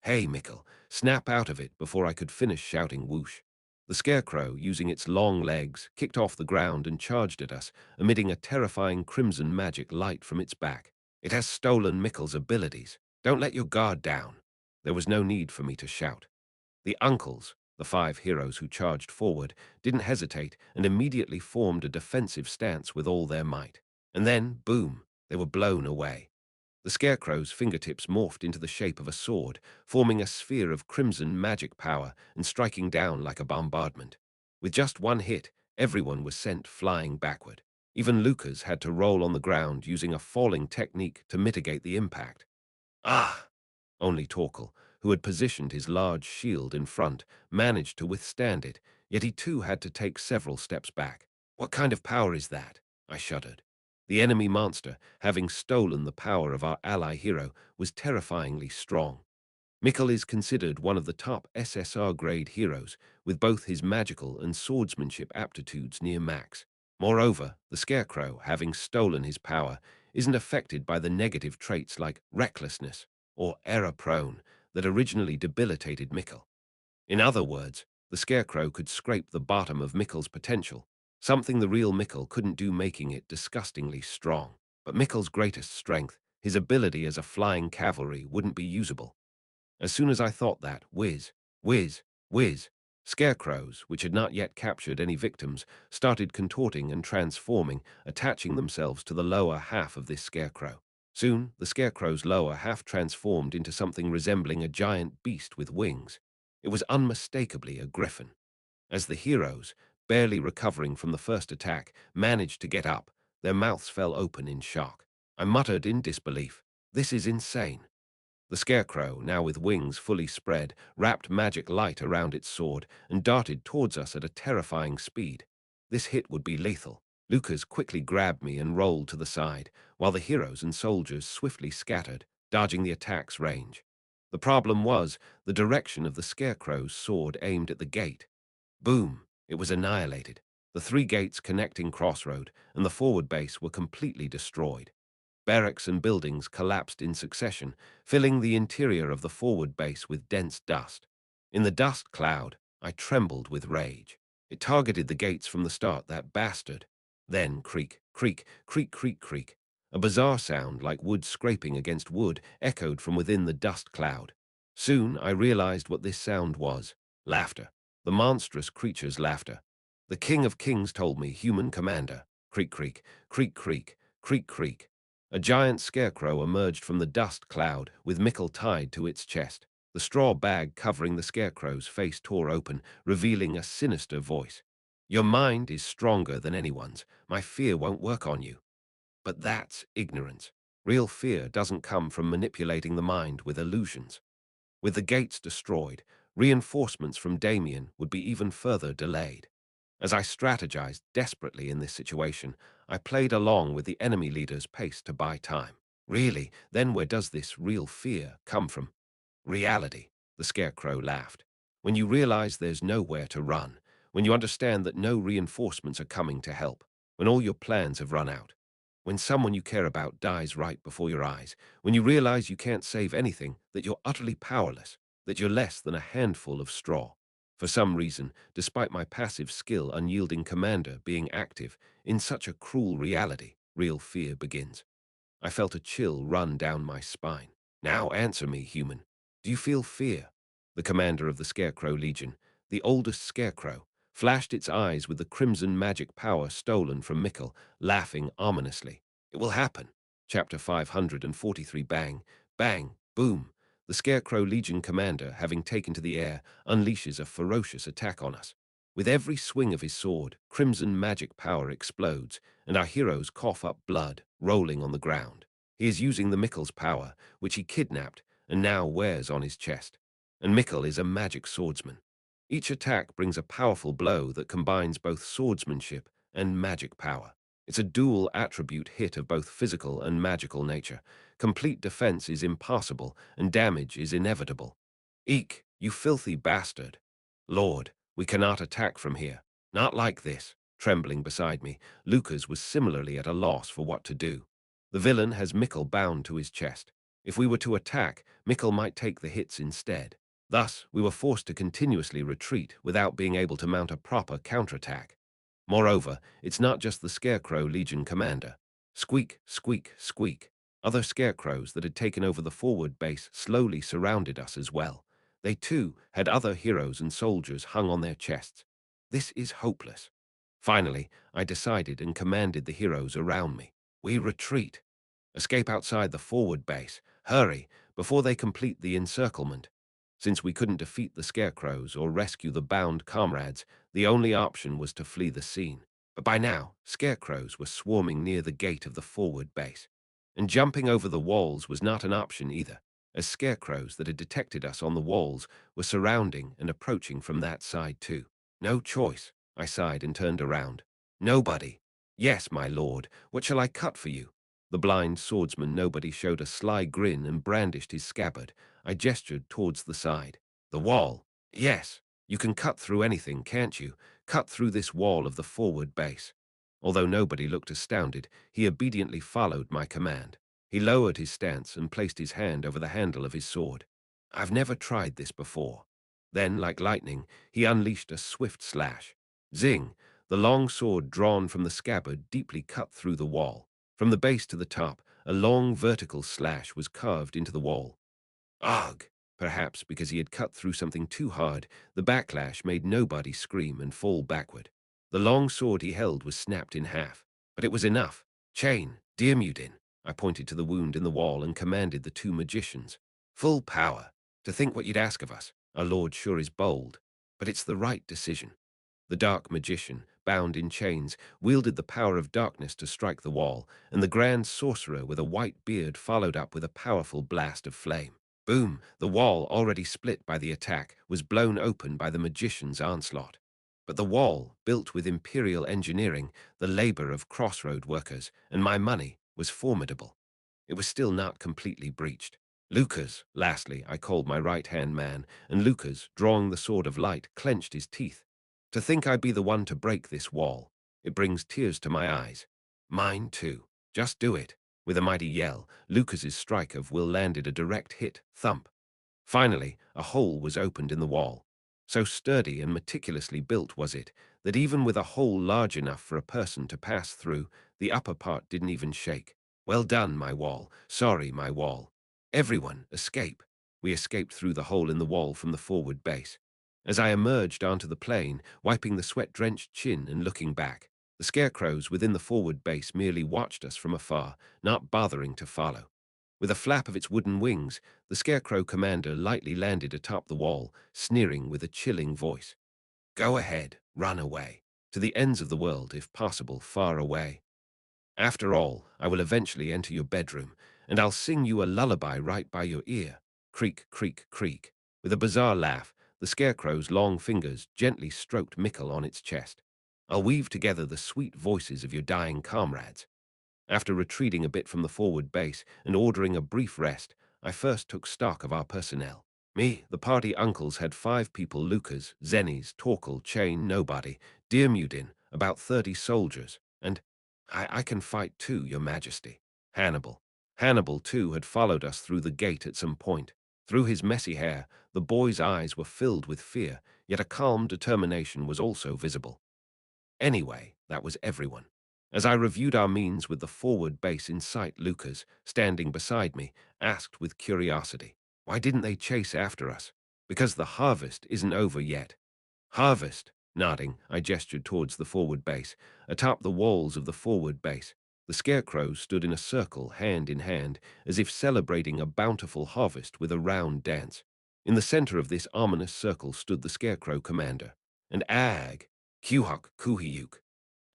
Hey, Mikkel, snap out of it before I could finish shouting whoosh. The scarecrow, using its long legs, kicked off the ground and charged at us, emitting a terrifying crimson magic light from its back. It has stolen Mikkel's abilities. Don't let your guard down. There was no need for me to shout. The uncles, the 5 heroes who charged forward, didn't hesitate and immediately formed a defensive stance with all their might. And then, boom, they were blown away. The scarecrow's fingertips morphed into the shape of a sword, forming a sphere of crimson magic power and striking down like a bombardment. With just one hit, everyone was sent flying backward. Even Lucas had to roll on the ground using a falling technique to mitigate the impact. Ah! Only Torkel, who had positioned his large shield in front, managed to withstand it, yet he too had to take several steps back. What kind of power is that? I shuddered. The enemy monster, having stolen the power of our ally hero, was terrifyingly strong. Mikkel is considered one of the top SSR-grade heroes, with both his magical and swordsmanship aptitudes near max. Moreover, the Scarecrow, having stolen his power, isn't affected by the negative traits like recklessness or error-prone that originally debilitated Mikkel. In other words, the Scarecrow could scrape the bottom of Mikkel's potential, something the real Mikkel couldn't do, making it disgustingly strong. But Mikkel's greatest strength, his ability as a flying cavalry, wouldn't be usable. As soon as I thought that, whiz, scarecrows, which had not yet captured any victims, started contorting and transforming, attaching themselves to the lower half of this scarecrow. Soon, the scarecrow's lower half transformed into something resembling a giant beast with wings. It was unmistakably a griffin. As the heroes, barely recovering from the first attack, managed to get up, their mouths fell open in shock. I muttered in disbelief, "This is insane." The scarecrow, now with wings fully spread, wrapped magic light around its sword and darted towards us at a terrifying speed. This hit would be lethal. Lucas quickly grabbed me and rolled to the side, while the heroes and soldiers swiftly scattered, dodging the attack's range. The problem was the direction of the scarecrow's sword aimed at the gate. Boom! It was annihilated. The 3 gates connecting Crossroad and the forward base were completely destroyed. Barracks and buildings collapsed in succession, filling the interior of the forward base with dense dust. In the dust cloud, I trembled with rage. It targeted the gates from the start, that bastard. Then creak, creak, creak, creak, creak. A bizarre sound like wood scraping against wood echoed from within the dust cloud. Soon I realized what this sound was. Laughter. The monstrous creature's laughter. The King of Kings told me, human commander. Creak, creak, creak, creak, creak, creak. A giant scarecrow emerged from the dust cloud, with Mikkel tied to its chest. The straw bag covering the scarecrow's face tore open, revealing a sinister voice. "Your mind is stronger than anyone's. My fear won't work on you." But that's ignorance. Real fear doesn't come from manipulating the mind with illusions. With the gates destroyed, reinforcements from Damien would be even further delayed. As I strategized desperately in this situation, I played along with the enemy leader's pace to buy time. Really, then where does this real fear come from? Reality, the Scarecrow laughed. When you realize there's nowhere to run, when you understand that no reinforcements are coming to help, when all your plans have run out, when someone you care about dies right before your eyes, when you realize you can't save anything, that you're utterly powerless, that you're less than a handful of straw. For some reason, despite my passive skill, unyielding commander being active, in such a cruel reality, real fear begins. I felt a chill run down my spine. Now answer me, human. Do you feel fear? The commander of the Scarecrow Legion, the oldest scarecrow, flashed its eyes with the crimson magic power stolen from Mikkel, laughing ominously. It will happen. Chapter 543. Bang, bang, boom. The Scarecrow Legion commander, having taken to the air, unleashes a ferocious attack on us. With every swing of his sword, crimson magic power explodes, and our heroes cough up blood, rolling on the ground. He is using the Mikkel's power, which he kidnapped and now wears on his chest. And Mikkel is a magic swordsman. Each attack brings a powerful blow that combines both swordsmanship and magic power. It's a dual attribute hit of both physical and magical nature. Complete defense is impossible, and damage is inevitable. Eek, you filthy bastard. Lord, we cannot attack from here. Not like this. Trembling beside me, Lucas was similarly at a loss for what to do. The villain has Mikkel bound to his chest. If we were to attack, Mikkel might take the hits instead. Thus, we were forced to continuously retreat without being able to mount a proper counterattack. Moreover, it's not just the Scarecrow Legion commander. Squeak, squeak, squeak. Other scarecrows that had taken over the forward base slowly surrounded us as well. They too had other heroes and soldiers hung on their chests. This is hopeless. Finally, I decided and commanded the heroes around me. We retreat. Escape outside the forward base. Hurry, before they complete the encirclement. Since we couldn't defeat the scarecrows or rescue the bound comrades, the only option was to flee the scene. But by now, scarecrows were swarming near the gate of the forward base. And jumping over the walls was not an option either, as scarecrows that had detected us on the walls were surrounding and approaching from that side too. No choice, I sighed and turned around. Nobody. Yes, my lord, what shall I cut for you? The blind swordsman Nobody showed a sly grin and brandished his scabbard. I gestured towards the side. The wall. Yes, you can cut through anything, can't you? Cut through this wall of the forward base. Although Nobody looked astounded, he obediently followed my command. He lowered his stance and placed his hand over the handle of his sword. I've never tried this before. Then, like lightning, he unleashed a swift slash. Zing! The long sword drawn from the scabbard deeply cut through the wall. From the base to the top, a long vertical slash was carved into the wall. Ugh! Perhaps because he had cut through something too hard, the backlash made Nobody scream and fall backward. The long sword he held was snapped in half, but it was enough. Chain, Diarmuidin. I pointed to the wound in the wall and commanded the two magicians. Full power. To think what you'd ask of us. Our lord sure is bold, but it's the right decision. The dark magician, bound in chains, wielded the power of darkness to strike the wall, and the grand sorcerer with a white beard followed up with a powerful blast of flame. Boom! The wall, already split by the attack, was blown open by the magician's onslaught. But the wall, built with imperial engineering, the labor of crossroad workers, and my money, was formidable. It was still not completely breached. Lucas, lastly, I called my right-hand man, and Lucas, drawing the sword of light, clenched his teeth. To think I'd be the one to break this wall. It brings tears to my eyes. Mine, too. Just do it. With a mighty yell, Lucas's strike of will landed a direct hit, thump. Finally, a hole was opened in the wall. So sturdy and meticulously built was it, that even with a hole large enough for a person to pass through, the upper part didn't even shake. Well done, my wall. Sorry, my wall. Everyone, escape. We escaped through the hole in the wall from the forward base. As I emerged onto the plain, wiping the sweat-drenched chin and looking back, the scarecrows within the forward base merely watched us from afar, not bothering to follow. With a flap of its wooden wings, the scarecrow commander lightly landed atop the wall, sneering with a chilling voice. Go ahead, run away. To the ends of the world, if possible, far away. After all, I will eventually enter your bedroom, and I'll sing you a lullaby right by your ear. Creak, creak, creak. With a bizarre laugh, the scarecrow's long fingers gently stroked Mikkel on its chest. I'll weave together the sweet voices of your dying comrades. After retreating a bit from the forward base and ordering a brief rest, I first took stock of our personnel. The party uncles had 5 people: Lucas, Zennies, Torkel, Chain, Nobody, Diarmuidin, about 30 soldiers, and I can fight too, your majesty. Hannibal. Hannibal, too, had followed us through the gate at some point. Through his messy hair, the boy's eyes were filled with fear, yet a calm determination was also visible. Anyway, that was everyone. As I reviewed our means with the forward base in sight, Lucas, standing beside me, asked with curiosity, why didn't they chase after us? Because the harvest isn't over yet. Harvest? Nodding, I gestured towards the forward base. Atop the walls of the forward base, the scarecrows stood in a circle, hand in hand, as if celebrating a bountiful harvest with a round dance. In the center of this ominous circle stood the scarecrow commander. And Ag, Kuhuk Kuhiyuk,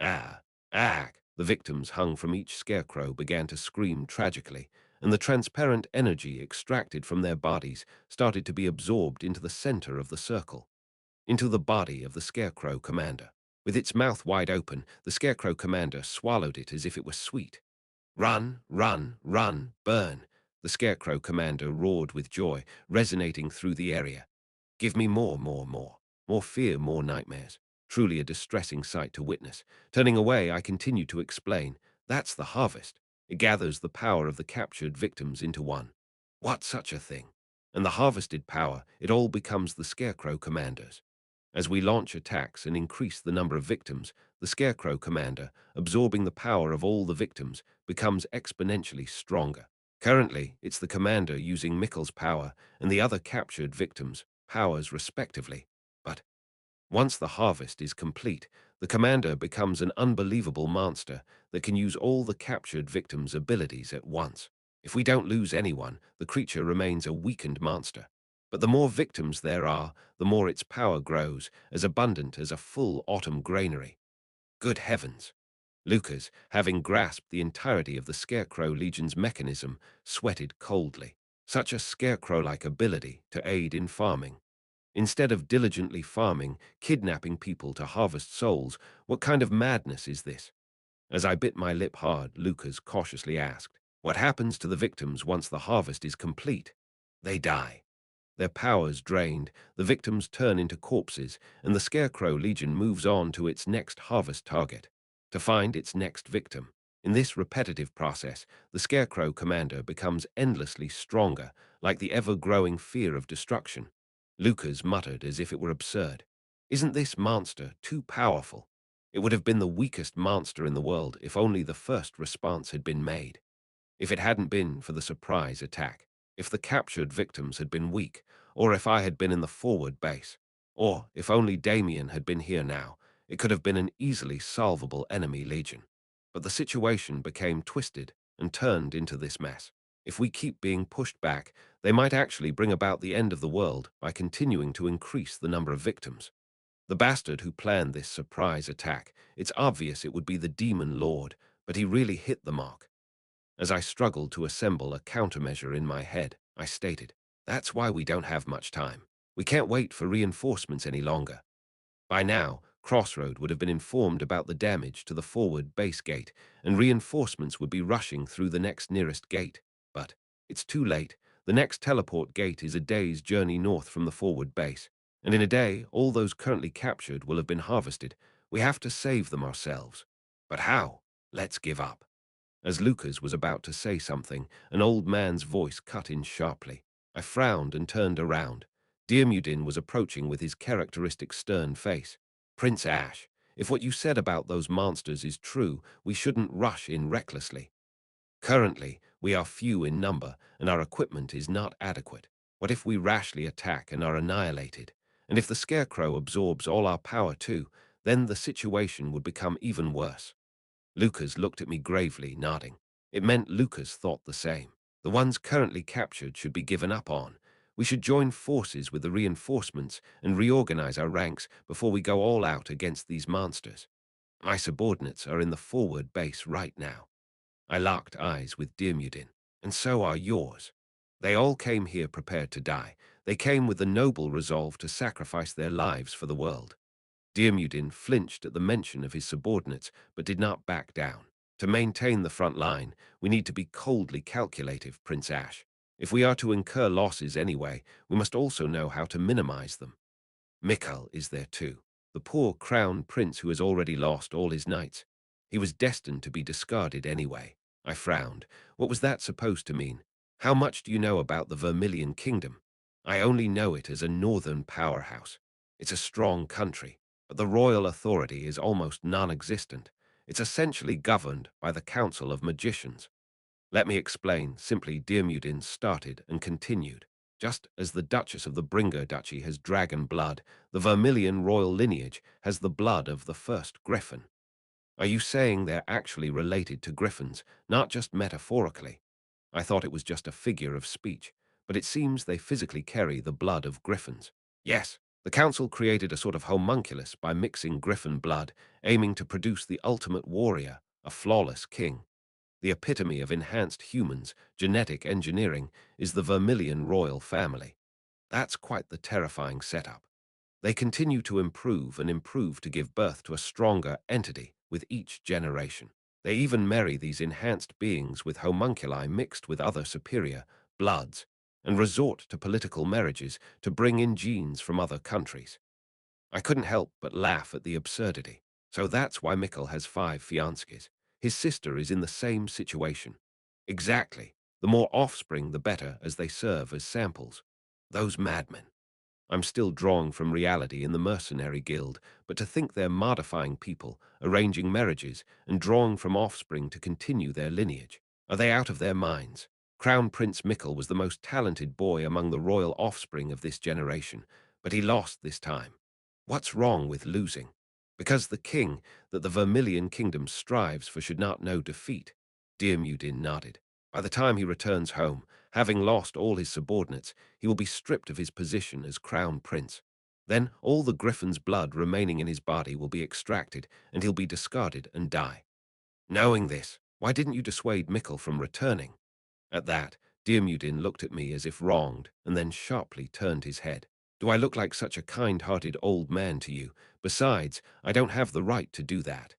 Ah, Ag. The victims hung from each scarecrow began to scream tragically, and the transparent energy extracted from their bodies started to be absorbed into the center of the circle, into the body of the Scarecrow Commander. With its mouth wide open, the Scarecrow Commander swallowed it as if it were sweet. Run, run, run, burn, the Scarecrow Commander roared with joy, resonating through the area. Give me more, more, more. More fear, more nightmares. Truly a distressing sight to witness. Turning away, I continued to explain. That's the harvest. It gathers the power of the captured victims into one. What such a thing? And the harvested power, it all becomes the Scarecrow Commanders. As we launch attacks and increase the number of victims, the Scarecrow Commander, absorbing the power of all the victims, becomes exponentially stronger. Currently, it's the Commander using Mikkel's power and the other captured victims' powers respectively. But once the harvest is complete, the Commander becomes an unbelievable monster that can use all the captured victims' abilities at once. If we don't lose anyone, the creature remains a weakened monster. But the more victims there are, the more its power grows, as abundant as a full autumn granary. Good heavens! Lucas, having grasped the entirety of the Scarecrow Legion's mechanism, sweated coldly. Such a scarecrow-like ability to aid in farming. Instead of diligently farming, kidnapping people to harvest souls, what kind of madness is this? As I bit my lip hard, Lucas cautiously asked, what happens to the victims once the harvest is complete? They die. Their powers drained, the victims turn into corpses, and the Scarecrow Legion moves on to its next harvest target, to find its next victim. In this repetitive process, the Scarecrow Commander becomes endlessly stronger, like the ever-growing fear of destruction. Lucas muttered as if it were absurd. Isn't this monster too powerful? It would have been the weakest monster in the world if only the first response had been made. If it hadn't been for the surprise attack, if the captured victims had been weak, or if I had been in the forward base, or if only Damien had been here now, it could have been an easily solvable enemy legion. But the situation became twisted and turned into this mess. If we keep being pushed back, they might actually bring about the end of the world by continuing to increase the number of victims. The bastard who planned this surprise attack, it's obvious it would be the Demon Lord, but he really hit the mark. As I struggled to assemble a countermeasure in my head, I stated, that's why we don't have much time. We can't wait for reinforcements any longer. By now, Crossroad would have been informed about the damage to the forward base gate, and reinforcements would be rushing through the next nearest gate. But it's too late. The next teleport gate is a day's journey north from the forward base, and in a day, all those currently captured will have been harvested. We have to save them ourselves. But how? Let's give up. As Lucas was about to say something, an old man's voice cut in sharply. I frowned and turned around. Diarmuidin was approaching with his characteristic stern face. Prince Ash, if what you said about those monsters is true, we shouldn't rush in recklessly. Currently, we are few in number, and our equipment is not adequate. What if we rashly attack and are annihilated? And if the Scarecrow absorbs all our power too, then the situation would become even worse. Lucas looked at me gravely, nodding. It meant Lucas thought the same. The ones currently captured should be given up on. We should join forces with the reinforcements and reorganize our ranks before we go all out against these monsters. My subordinates are in the forward base right now. I locked eyes with Diarmuidin, and so are yours. They all came here prepared to die. They came with the noble resolve to sacrifice their lives for the world. Diarmuidin flinched at the mention of his subordinates, but did not back down. To maintain the front line, we need to be coldly calculative, Prince Ash. If we are to incur losses anyway, we must also know how to minimize them. Mikkel is there too, the poor crown prince who has already lost all his knights. He was destined to be discarded anyway. I frowned. What was that supposed to mean? How much do you know about the Vermilion Kingdom? I only know it as a northern powerhouse. It's a strong country, but the royal authority is almost non-existent. It's essentially governed by the Council of Magicians. Let me explain, simply Diarmuidin started and continued. Just as the Duchess of the Bringer Duchy has dragon blood, the Vermilion royal lineage has the blood of the first griffin. Are you saying they're actually related to griffins, not just metaphorically? I thought it was just a figure of speech, but it seems they physically carry the blood of griffins. Yes, the council created a sort of homunculus by mixing griffin blood, aiming to produce the ultimate warrior, a flawless king. The epitome of enhanced humans, genetic engineering, is the Vermilion royal family. That's quite the terrifying setup. They continue to improve and improve to give birth to a stronger entity with each generation. They even marry these enhanced beings with homunculi mixed with other superior bloods and resort to political marriages to bring in genes from other countries. I couldn't help but laugh at the absurdity. So that's why Mikkel has 5 fiancées. His sister is in the same situation. Exactly. The more offspring, the better, as they serve as samples. Those madmen. I'm still drawing from reality in the mercenary guild, but to think they're modifying people, arranging marriages, and drawing from offspring to continue their lineage. Are they out of their minds? Crown Prince Mikkel was the most talented boy among the royal offspring of this generation, but he lost this time. What's wrong with losing? Because the king that the Vermilion kingdom strives for should not know defeat. Diarmuid nodded. By the time he returns home, having lost all his subordinates, he will be stripped of his position as crown prince. Then all the griffin's blood remaining in his body will be extracted, and he'll be discarded and die. Knowing this, why didn't you dissuade Mikkel from returning? At that, Diarmuid looked at me as if wronged, and then sharply turned his head. Do I look like such a kind-hearted old man to you? Besides, I don't have the right to do that.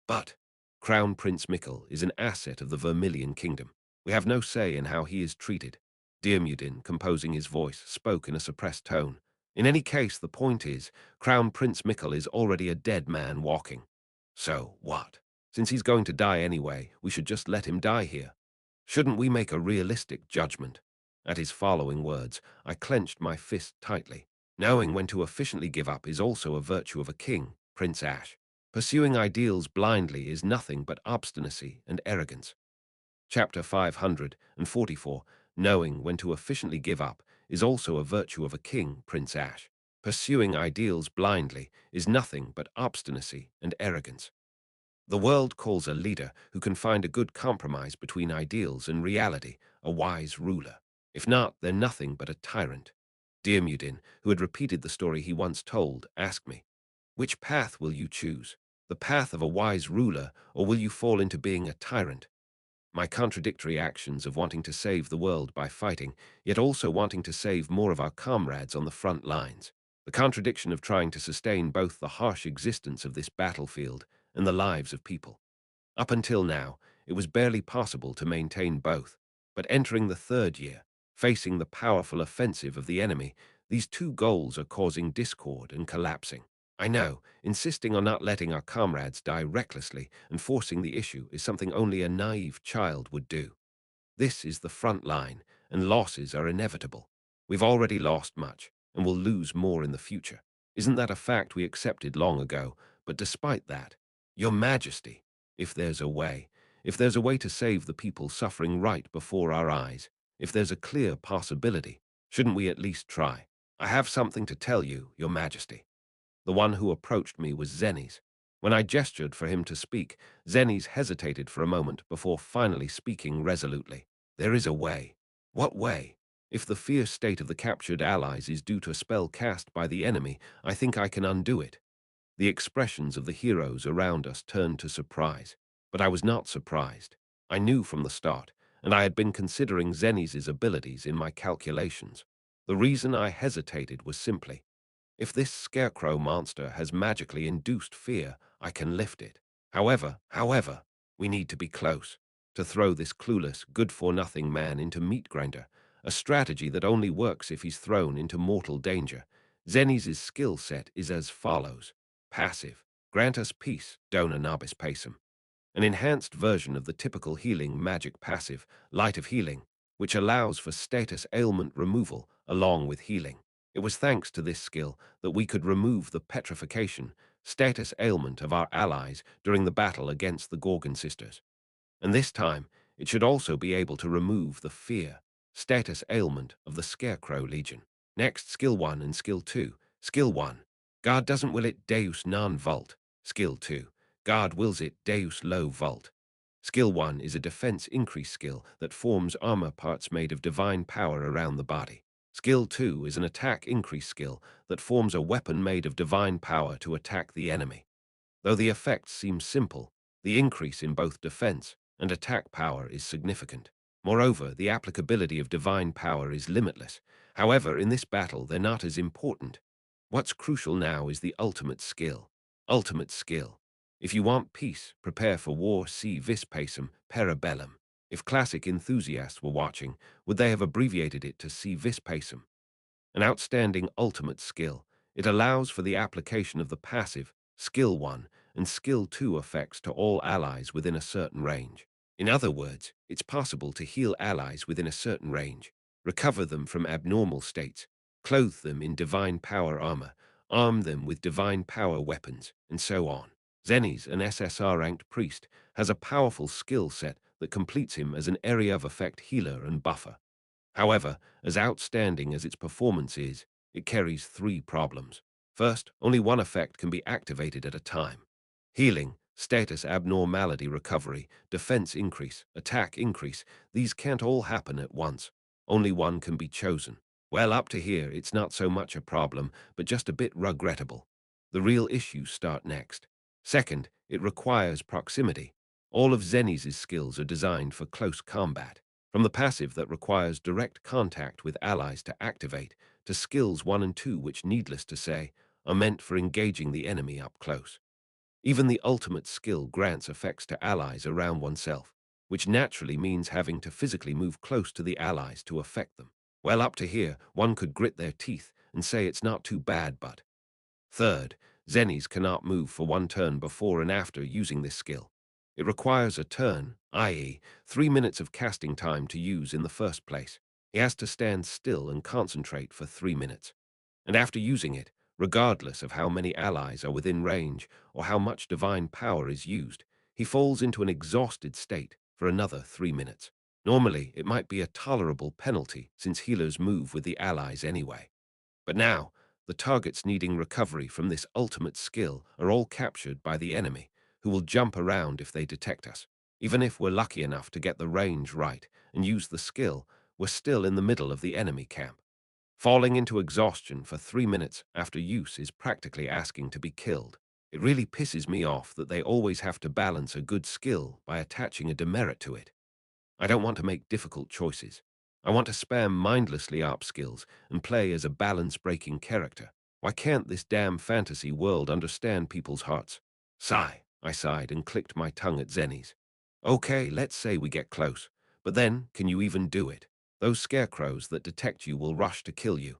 But Crown Prince Mikkel is an asset of the Vermilion Kingdom. We have no say in how he is treated. Diarmuid, composing his voice, spoke in a suppressed tone. In any case, the point is, Crown Prince Mikkel is already a dead man walking. So what? Since he's going to die anyway, we should just let him die here. Shouldn't we make a realistic judgment? At his following words, I clenched my fist tightly. Knowing when to efficiently give up is also a virtue of a king, Prince Ash. Pursuing ideals blindly is nothing but obstinacy and arrogance. Chapter 544, Knowing when to efficiently give up is also a virtue of a king, Prince Ash. Pursuing ideals blindly is nothing but obstinacy and arrogance. The world calls a leader who can find a good compromise between ideals and reality a wise ruler. If not, they're nothing but a tyrant. Diarmuid, who had repeated the story he once told, asked me, "Which path will you choose? The path of a wise ruler, or will you fall into being a tyrant?" My contradictory actions of wanting to save the world by fighting, yet also wanting to save more of our comrades on the front lines. The contradiction of trying to sustain both the harsh existence of this battlefield and the lives of people. Up until now, it was barely possible to maintain both, but entering the 3rd year, facing the powerful offensive of the enemy, these two goals are causing discord and collapsing. I know, insisting on not letting our comrades die recklessly and forcing the issue is something only a naive child would do. This is the front line, and losses are inevitable. We've already lost much, and will lose more in the future. Isn't that a fact we accepted long ago? But despite that, Your Majesty, if there's a way, if there's a way to save the people suffering right before our eyes, if there's a clear possibility, shouldn't we at least try? I have something to tell you, Your Majesty. The one who approached me was Zennies. When I gestured for him to speak, Zennies hesitated for a moment before finally speaking resolutely. There is a way. What way? If the fear state of the captured allies is due to a spell cast by the enemy, I think I can undo it. The expressions of the heroes around us turned to surprise. But I was not surprised. I knew from the start, and I had been considering Zennies' abilities in my calculations. The reason I hesitated was simply, if this scarecrow monster has magically induced fear, I can lift it. However, we need to be close. To throw this clueless, good-for-nothing man into meat grinder, a strategy that only works if he's thrown into mortal danger. Zennies' skill set is as follows. Passive. Grant us peace, Dona Nobis Pacem. An enhanced version of the typical healing magic passive, Light of Healing, which allows for status ailment removal along with healing. It was thanks to this skill that we could remove the petrification, status ailment of our allies during the battle against the Gorgon sisters. And this time, it should also be able to remove the fear. status ailment of the Scarecrow Legion. Next, Skill 1 and Skill 2. Skill 1. God doesn't will it Deus non vult. Skill 2. God wills it Deus lo vult. Skill 1 is a defense increase skill that forms armor parts made of divine power around the body. Skill 2 is an attack increase skill that forms a weapon made of divine power to attack the enemy. Though the effects seem simple, the increase in both defense and attack power is significant. Moreover, the applicability of divine power is limitless. However, in this battle, they're not as important. What's crucial now is the ultimate skill. Ultimate skill. If you want peace, prepare for war, si vis pacem, para bellum. If classic enthusiasts were watching, would they have abbreviated it to si vis pacem? An outstanding ultimate skill. It allows for the application of the passive, Skill 1, and Skill 2 effects to all allies within a certain range. In other words, it's possible to heal allies within a certain range, recover them from abnormal states, clothe them in divine power armor, arm them with divine power weapons, and so on. Xenis, an SSR-ranked priest, has a powerful skill set that completes him as an area of effect healer and buffer. However, as outstanding as its performance is, it carries three problems. First, only one effect can be activated at a time. Healing, status abnormality recovery, defense increase, attack increase, these can't all happen at once. Only one can be chosen. Well, up to here, it's not so much a problem, but just a bit regrettable. The real issues start next. Second, it requires proximity. All of Xenis' skills are designed for close combat. From the passive that requires direct contact with allies to activate, to skills 1 and 2 which, needless to say, are meant for engaging the enemy up close. Even the ultimate skill grants effects to allies around oneself, which naturally means having to physically move close to the allies to affect them. Well, up to here, one could grit their teeth and say it's not too bad, but... Third, Xenis cannot move for one turn before and after using this skill. It requires a turn, i.e., 3 minutes of casting time to use in the first place. He has to stand still and concentrate for 3 minutes. And after using it, regardless of how many allies are within range or how much divine power is used, he falls into an exhausted state for another 3 minutes. Normally, it might be a tolerable penalty since healers move with the allies anyway. But now, the targets needing recovery from this ultimate skill are all captured by the enemy, who will jump around if they detect us. Even if we're lucky enough to get the range right and use the skill, we're still in the middle of the enemy camp. Falling into exhaustion for 3 minutes after use is practically asking to be killed. It really pisses me off that they always have to balance a good skill by attaching a demerit to it. I don't want to make difficult choices. I want to spam mindlessly up skills and play as a balance-breaking character. Why can't this damn fantasy world understand people's hearts? Sigh, I sighed and clicked my tongue at Xenis. Okay, let's say we get close. But then, can you even do it? Those scarecrows that detect you will rush to kill you.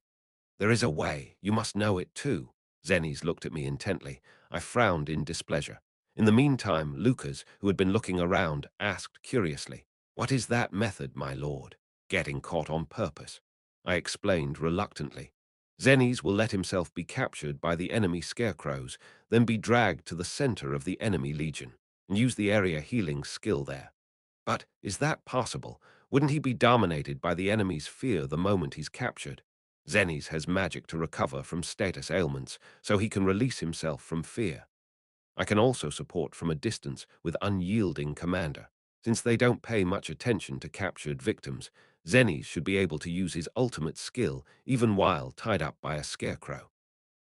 There is a way. You must know it too. Xenis looked at me intently. I frowned in displeasure. In the meantime, Lucas, who had been looking around, asked curiously, "What is that method, my lord?" "Getting caught on purpose," I explained reluctantly. Xenis will let himself be captured by the enemy scarecrows, then be dragged to the center of the enemy legion, and use the area healing skill there. But is that possible? Wouldn't he be dominated by the enemy's fear the moment he's captured? Xenis has magic to recover from status ailments, so he can release himself from fear. I can also support from a distance with unyielding commander. Since they don't pay much attention to captured victims, Xenis should be able to use his ultimate skill even while tied up by a scarecrow.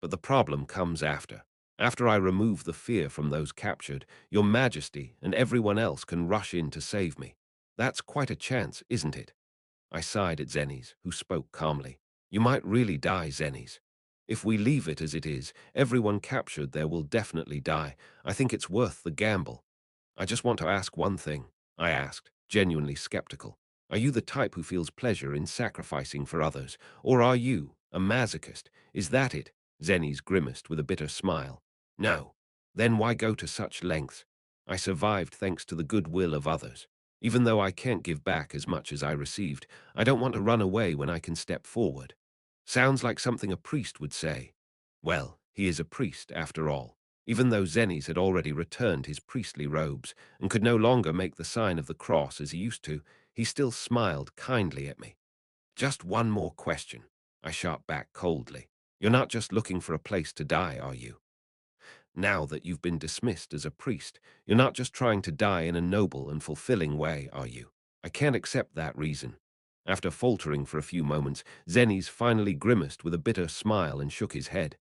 But the problem comes after. After I remove the fear from those captured, your majesty and everyone else can rush in to save me. That's quite a chance, isn't it? I sighed at Xenis, who spoke calmly. You might really die, Xenis. If we leave it as it is, everyone captured there will definitely die. I think it's worth the gamble. I just want to ask one thing, I asked, genuinely skeptical. Are you the type who feels pleasure in sacrificing for others, or are you a masochist? Is that it? Xenis grimaced with a bitter smile. No. Then why go to such lengths? I survived thanks to the goodwill of others. Even though I can't give back as much as I received, I don't want to run away when I can step forward. Sounds like something a priest would say. Well, he is a priest, after all. Even though Xenis had already returned his priestly robes and could no longer make the sign of the cross as he used to, he still smiled kindly at me. Just one more question, I shot back coldly. You're not just looking for a place to die, are you? Now that you've been dismissed as a priest, you're not just trying to die in a noble and fulfilling way, are you? I can't accept that reason. After faltering for a few moments, Zennies finally grimaced with a bitter smile and shook his head.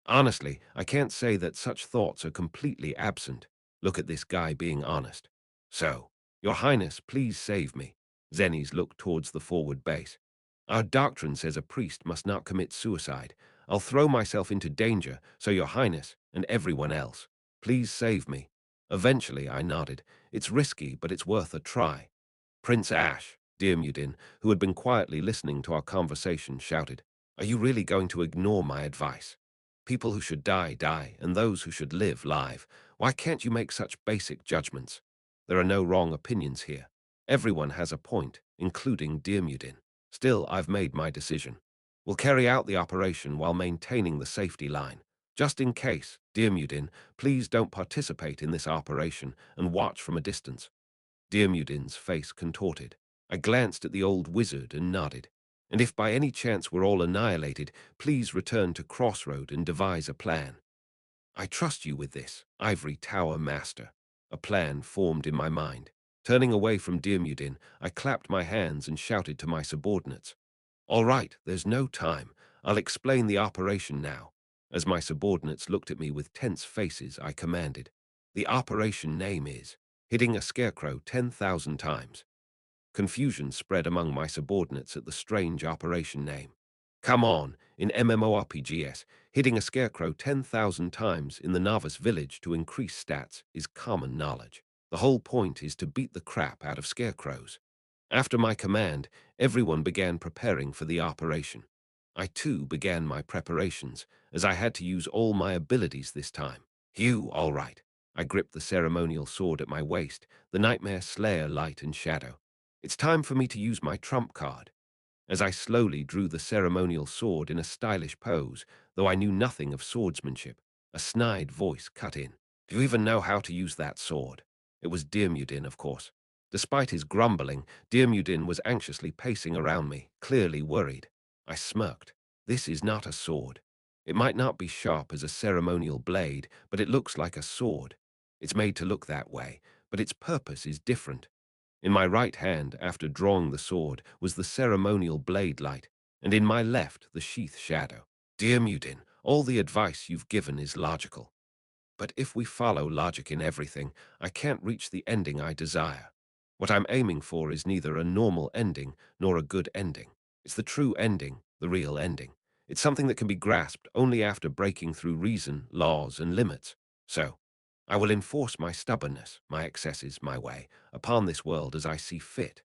Honestly, I can't say that such thoughts are completely absent. Look at this guy being honest. So, Your Highness, please save me. Zennies looked towards the forward base. Our doctrine says a priest must not commit suicide. I'll throw myself into danger, so Your Highness and everyone else, please save me. Eventually, I nodded. It's risky, but it's worth a try. Prince Ash, Dirmudin, who had been quietly listening to our conversation, shouted, Are you really going to ignore my advice? People who should die, die, and those who should live, live. Why can't you make such basic judgments? There are no wrong opinions here. Everyone has a point, including Dirmudin. Still, I've made my decision. We'll carry out the operation while maintaining the safety line. Just in case, Dirmudin, please don't participate in this operation and watch from a distance. Dirmudin's face contorted. I glanced at the old wizard and nodded. And if by any chance we're all annihilated, please return to Crossroad and devise a plan. I trust you with this, Ivory Tower Master. A plan formed in my mind. Turning away from Dirmudin, I clapped my hands and shouted to my subordinates. All right, there's no time. I'll explain the operation now. As my subordinates looked at me with tense faces, I commanded. The operation name is hitting a scarecrow 10,000 times. Confusion spread among my subordinates at the strange operation name. Come on, in MMORPGs, hitting a scarecrow 10,000 times in the novice village to increase stats is common knowledge. The whole point is to beat the crap out of scarecrows. After my command, everyone began preparing for the operation. I too began my preparations, as I had to use all my abilities this time. You, all right. I gripped the ceremonial sword at my waist, the Nightmare Slayer light and shadow. It's time for me to use my trump card. As I slowly drew the ceremonial sword in a stylish pose, though I knew nothing of swordsmanship, a snide voice cut in. Do you even know how to use that sword? It was Dirmudin, of course. Despite his grumbling, Dirmudin was anxiously pacing around me, clearly worried. I smirked. This is not a sword. It might not be sharp as a ceremonial blade, but it looks like a sword. It's made to look that way, but its purpose is different. In my right hand, after drawing the sword, was the ceremonial blade light, and in my left the sheath shadow. Dear Mudin, all the advice you've given is logical. But if we follow logic in everything, I can't reach the ending I desire. What I'm aiming for is neither a normal ending nor a good ending. It's the true ending, the real ending. It's something that can be grasped only after breaking through reason, laws, and limits. So, I will enforce my stubbornness, my excesses, my way, upon this world as I see fit,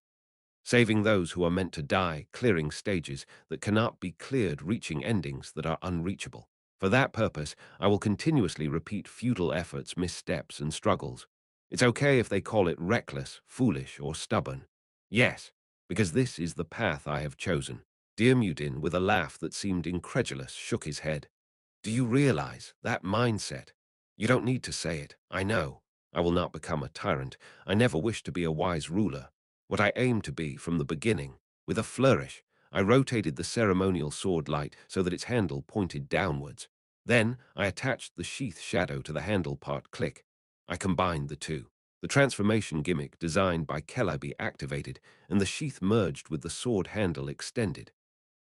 saving those who are meant to die, clearing stages that cannot be cleared, reaching endings that are unreachable. For that purpose, I will continuously repeat futile efforts, missteps, and struggles. It's okay if they call it reckless, foolish, or stubborn. Yes, because this is the path I have chosen. Dear Mudin, with a laugh that seemed incredulous, shook his head. Do you realize that mindset? You don't need to say it. I know. I will not become a tyrant. I never wished to be a wise ruler. What I aimed to be from the beginning. With a flourish, I rotated the ceremonial sword light so that its handle pointed downwards. Then I attached the sheath shadow to the handle part. Click. I combined the two. The transformation gimmick designed by Kelabi activated, and the sheath merged with the sword handle extended.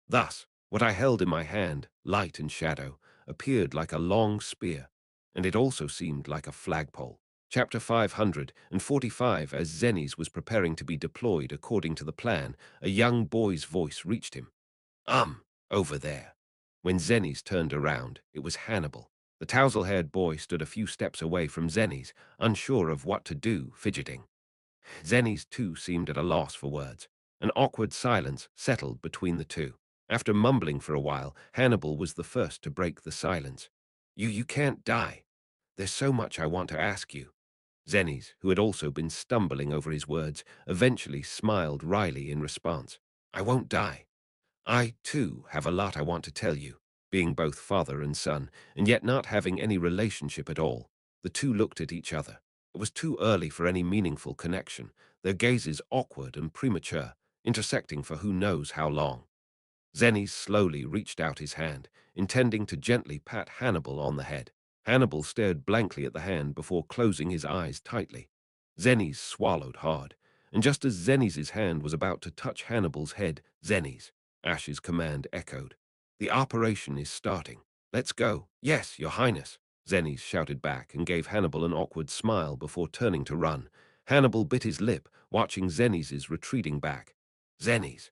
Thus, what I held in my hand, light and shadow, appeared like a long spear, and it also seemed like a flagpole. Chapter 545. As Zennies was preparing to be deployed according to the plan, a young boy's voice reached him. Over there. When Zennies turned around, it was Hannibal. The tousle-haired boy stood a few steps away from Zennies, unsure of what to do, fidgeting. Zennies too seemed at a loss for words. An awkward silence settled between the two. After mumbling for a while, Hannibal was the first to break the silence. You can't die. There's so much I want to ask you. Zennies, who had also been stumbling over his words, eventually smiled wryly in response. I won't die. I, too, have a lot I want to tell you. Being both father and son, and yet not having any relationship at all, the two looked at each other. It was too early for any meaningful connection, their gazes awkward and premature, intersecting for who knows how long. Zenny slowly reached out his hand, intending to gently pat Hannibal on the head. Hannibal stared blankly at the hand before closing his eyes tightly. Zenny's swallowed hard, and just as Zenny's hand was about to touch Hannibal's head, Zenny's, Ash's command echoed. The operation is starting. Let's go. Yes, Your Highness. Zenny's shouted back and gave Hannibal an awkward smile before turning to run. Hannibal bit his lip, watching Zenny's retreating back. Zenny's.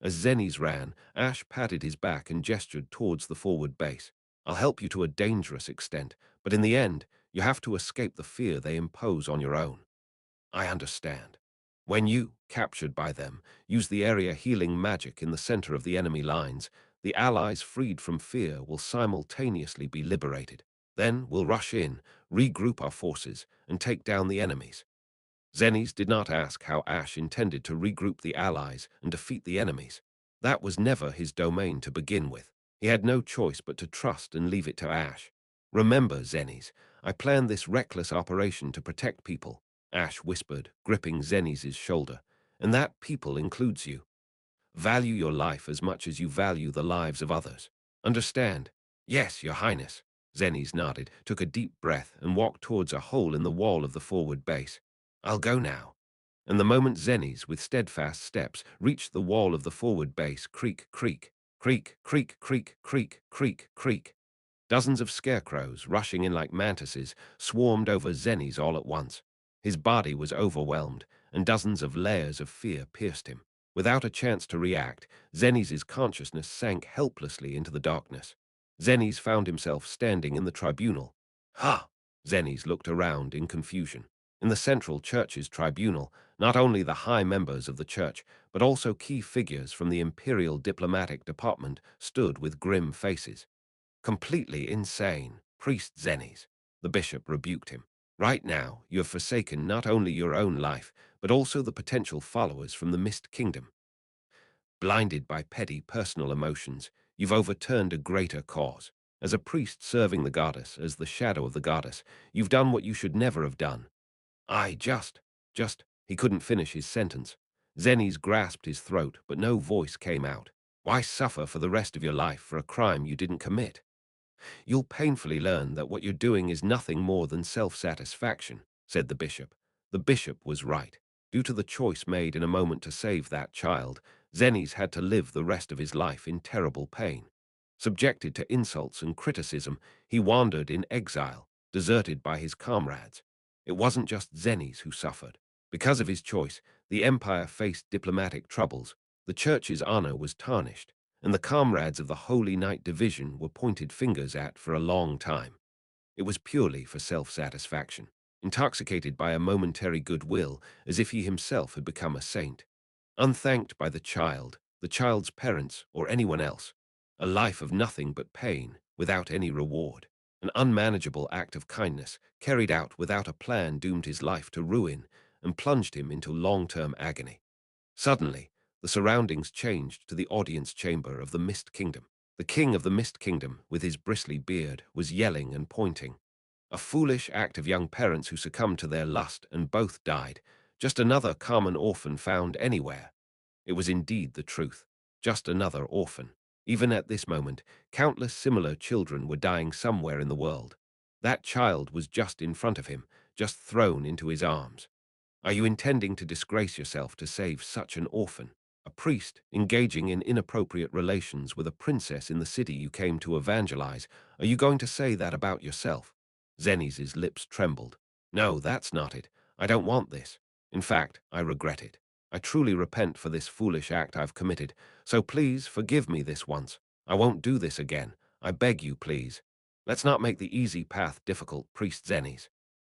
As Zenny's ran, Ash patted his back and gestured towards the forward base. I'll help you to a dangerous extent, but in the end, you have to escape the fear they impose on your own. I understand. When you, captured by them, use the area healing magic in the center of the enemy lines, the allies freed from fear will simultaneously be liberated. Then we'll rush in, regroup our forces, and take down the enemies. Zenny's did not ask how Ash intended to regroup the allies and defeat the enemies. That was never his domain to begin with. He had no choice but to trust and leave it to Ash. Remember, Zenny's, I planned this reckless operation to protect people, Ash whispered, gripping Zenny's shoulder, and that people includes you. Value your life as much as you value the lives of others. Understand? Yes, Your Highness. Zenny's nodded, took a deep breath, and walked towards a hole in the wall of the forward base. I'll go now. And the moment Zenny's, with steadfast steps, reached the wall of the forward base, creak, creak, creak, creak, creak, creak, creak, creak. Dozens of scarecrows, rushing in like mantises, swarmed over Zenny's all at once. His body was overwhelmed, and dozens of layers of fear pierced him. Without a chance to react, Zenny's consciousness sank helplessly into the darkness. Zenny's found himself standing in the tribunal. Ha! Zenny's looked around in confusion. In the central church's tribunal, not only the high members of the church, but also key figures from the imperial diplomatic department stood with grim faces. Completely insane, Priest Zenny's, the bishop rebuked him. Right now, you have forsaken not only your own life, but also the potential followers from the Mist Kingdom. Blinded by petty personal emotions, you've overturned a greater cause. As a priest serving the goddess, as the shadow of the goddess, you've done what you should never have done. He couldn't finish his sentence. Zenny's grasped his throat, but no voice came out. Why suffer for the rest of your life for a crime you didn't commit? You'll painfully learn that what you're doing is nothing more than self-satisfaction, said the bishop. The bishop was right. Due to the choice made in a moment to save that child, Zenny's had to live the rest of his life in terrible pain. Subjected to insults and criticism, he wandered in exile, deserted by his comrades. It wasn't just Zenny's who suffered. Because of his choice, the empire faced diplomatic troubles. The church's honor was tarnished, and the comrades of the Holy Knight Division were pointed fingers at for a long time. It was purely for self-satisfaction, intoxicated by a momentary goodwill, as if he himself had become a saint. Unthanked by the child's parents, or anyone else. A life of nothing but pain, without any reward. An unmanageable act of kindness, carried out without a plan, doomed his life to ruin and plunged him into long-term agony. Suddenly, the surroundings changed to the audience chamber of the Mist Kingdom. The king of the Mist Kingdom, with his bristly beard, was yelling and pointing. A foolish act of young parents who succumbed to their lust and both died. Just another common orphan found anywhere. It was indeed the truth. Just another orphan. Even at this moment, countless similar children were dying somewhere in the world. That child was just in front of him, just thrown into his arms. Are you intending to disgrace yourself to save such an orphan? A priest engaging in inappropriate relations with a princess in the city you came to evangelize. Are you going to say that about yourself? Zenny's lips trembled. No, that's not it. I don't want this. In fact, I regret it. I truly repent for this foolish act I've committed, so please forgive me this once. I won't do this again. I beg you, please. Let's not make the easy path difficult, Priest Zenny's.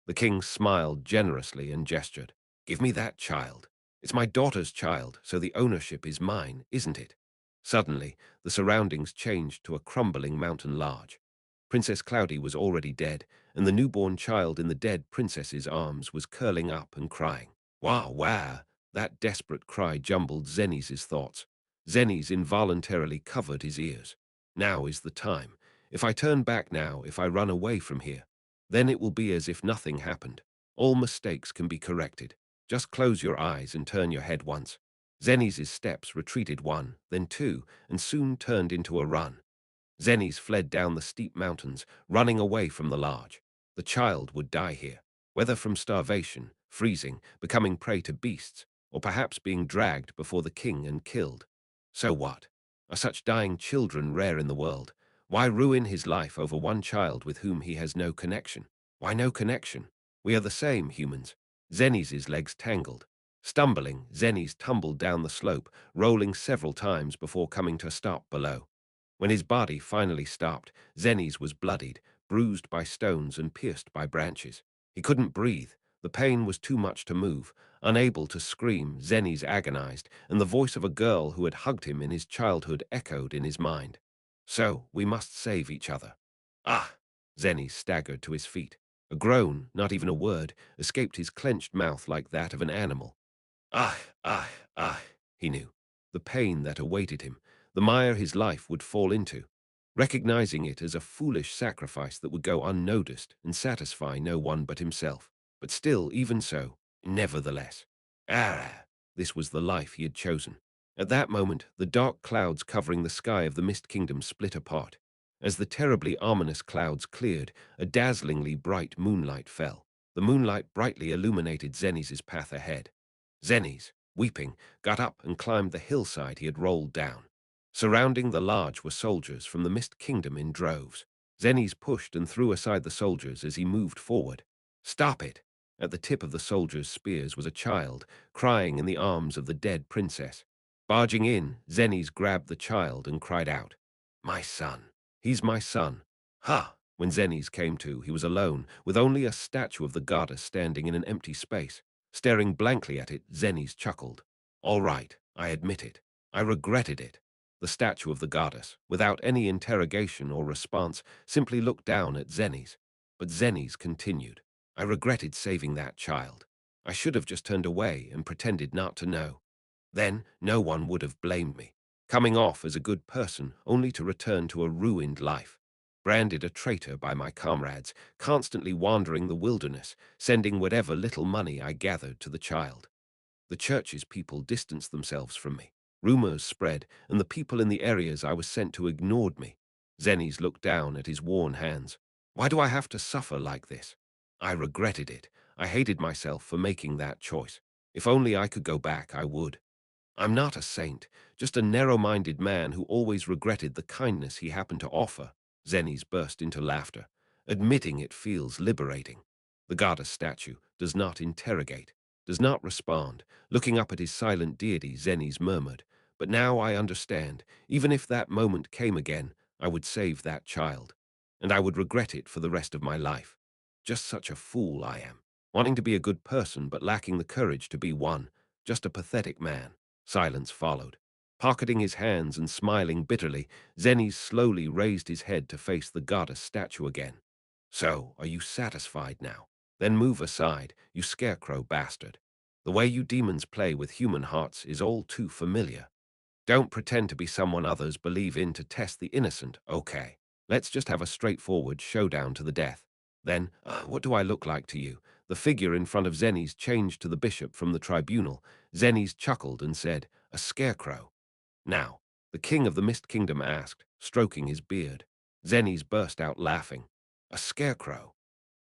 The king smiled generously and gestured. Give me that child. It's my daughter's child, so the ownership is mine, isn't it? Suddenly, the surroundings changed to a crumbling mountain large. Princess Cloudy was already dead, and the newborn child in the dead princess's arms was curling up and crying. Wah, wah! That desperate cry jumbled Zenny's thoughts. Zenny's involuntarily covered his ears. Now is the time. If I turn back now, if I run away from here, then it will be as if nothing happened. All mistakes can be corrected. Just close your eyes and turn your head once. Zenny's steps retreated one, then two, and soon turned into a run. Zenny's fled down the steep mountains, running away from the lodge. The child would die here, whether from starvation, freezing, becoming prey to beasts, or perhaps being dragged before the king and killed. So what? Are such dying children rare in the world? Why ruin his life over one child with whom he has no connection? Why no connection? We are the same, humans. Zenny's legs tangled. Stumbling, Zenny's tumbled down the slope, rolling several times before coming to a stop below. When his body finally stopped, Zenny's was bloodied, bruised by stones and pierced by branches. He couldn't breathe. The pain was too much to move. Unable to scream, Zenny's agonized, and the voice of a girl who had hugged him in his childhood echoed in his mind. So, we must save each other. Ah! Zenny staggered to his feet. A groan, not even a word, escaped his clenched mouth like that of an animal. Ah, ah, ah, he knew. The pain that awaited him, the mire his life would fall into. Recognizing it as a foolish sacrifice that would go unnoticed and satisfy no one but himself. But still, even so, nevertheless. Ah, this was the life he had chosen. At that moment, the dark clouds covering the sky of the Mist Kingdom split apart. As the terribly ominous clouds cleared, a dazzlingly bright moonlight fell. The moonlight brightly illuminated Zenny's path ahead. Zenny's, weeping, got up and climbed the hillside he had rolled down. Surrounding the lodge were soldiers from the Mist Kingdom in droves. Zenny's pushed and threw aside the soldiers as he moved forward. Stop it! At the tip of the soldiers' spears was a child, crying in the arms of the dead princess. Barging in, Zenny's grabbed the child and cried out, "My son! He's my son!" Ha! When Zenny's came to, he was alone, with only a statue of the goddess standing in an empty space. Staring blankly at it, Zenny's chuckled. All right, I admit it. I regretted it. The statue of the goddess, without any interrogation or response, simply looked down at Zenny's. But Zenny's continued. I regretted saving that child. I should have just turned away and pretended not to know. Then no one would have blamed me. Coming off as a good person only to return to a ruined life. Branded a traitor by my comrades, constantly wandering the wilderness, sending whatever little money I gathered to the child. The church's people distanced themselves from me. Rumors spread, and the people in the areas I was sent to ignored me. Zenny's looked down at his worn hands. Why do I have to suffer like this? I regretted it. I hated myself for making that choice. If only I could go back, I would. I'm not a saint, just a narrow-minded man who always regretted the kindness he happened to offer. Zenny's burst into laughter. Admitting it feels liberating. The goddess statue does not interrogate, does not respond. Looking up at his silent deity, Zenny's murmured, "But now I understand. Even if that moment came again, I would save that child. And I would regret it for the rest of my life. Just such a fool I am. Wanting to be a good person but lacking the courage to be one. Just a pathetic man." Silence followed. Pocketing his hands and smiling bitterly, Zenny slowly raised his head to face the goddess statue again. "So, are you satisfied now? Then move aside, you scarecrow bastard. The way you demons play with human hearts is all too familiar. Don't pretend to be someone others believe in to test the innocent, okay? Let's just have a straightforward showdown to the death. Then, what do I look like to you?" The figure in front of Zenny's changed to the bishop from the tribunal. Zenny's chuckled and said, "A scarecrow." "Now," the king of the Mist Kingdom asked, stroking his beard. Zenny's burst out laughing. "A scarecrow."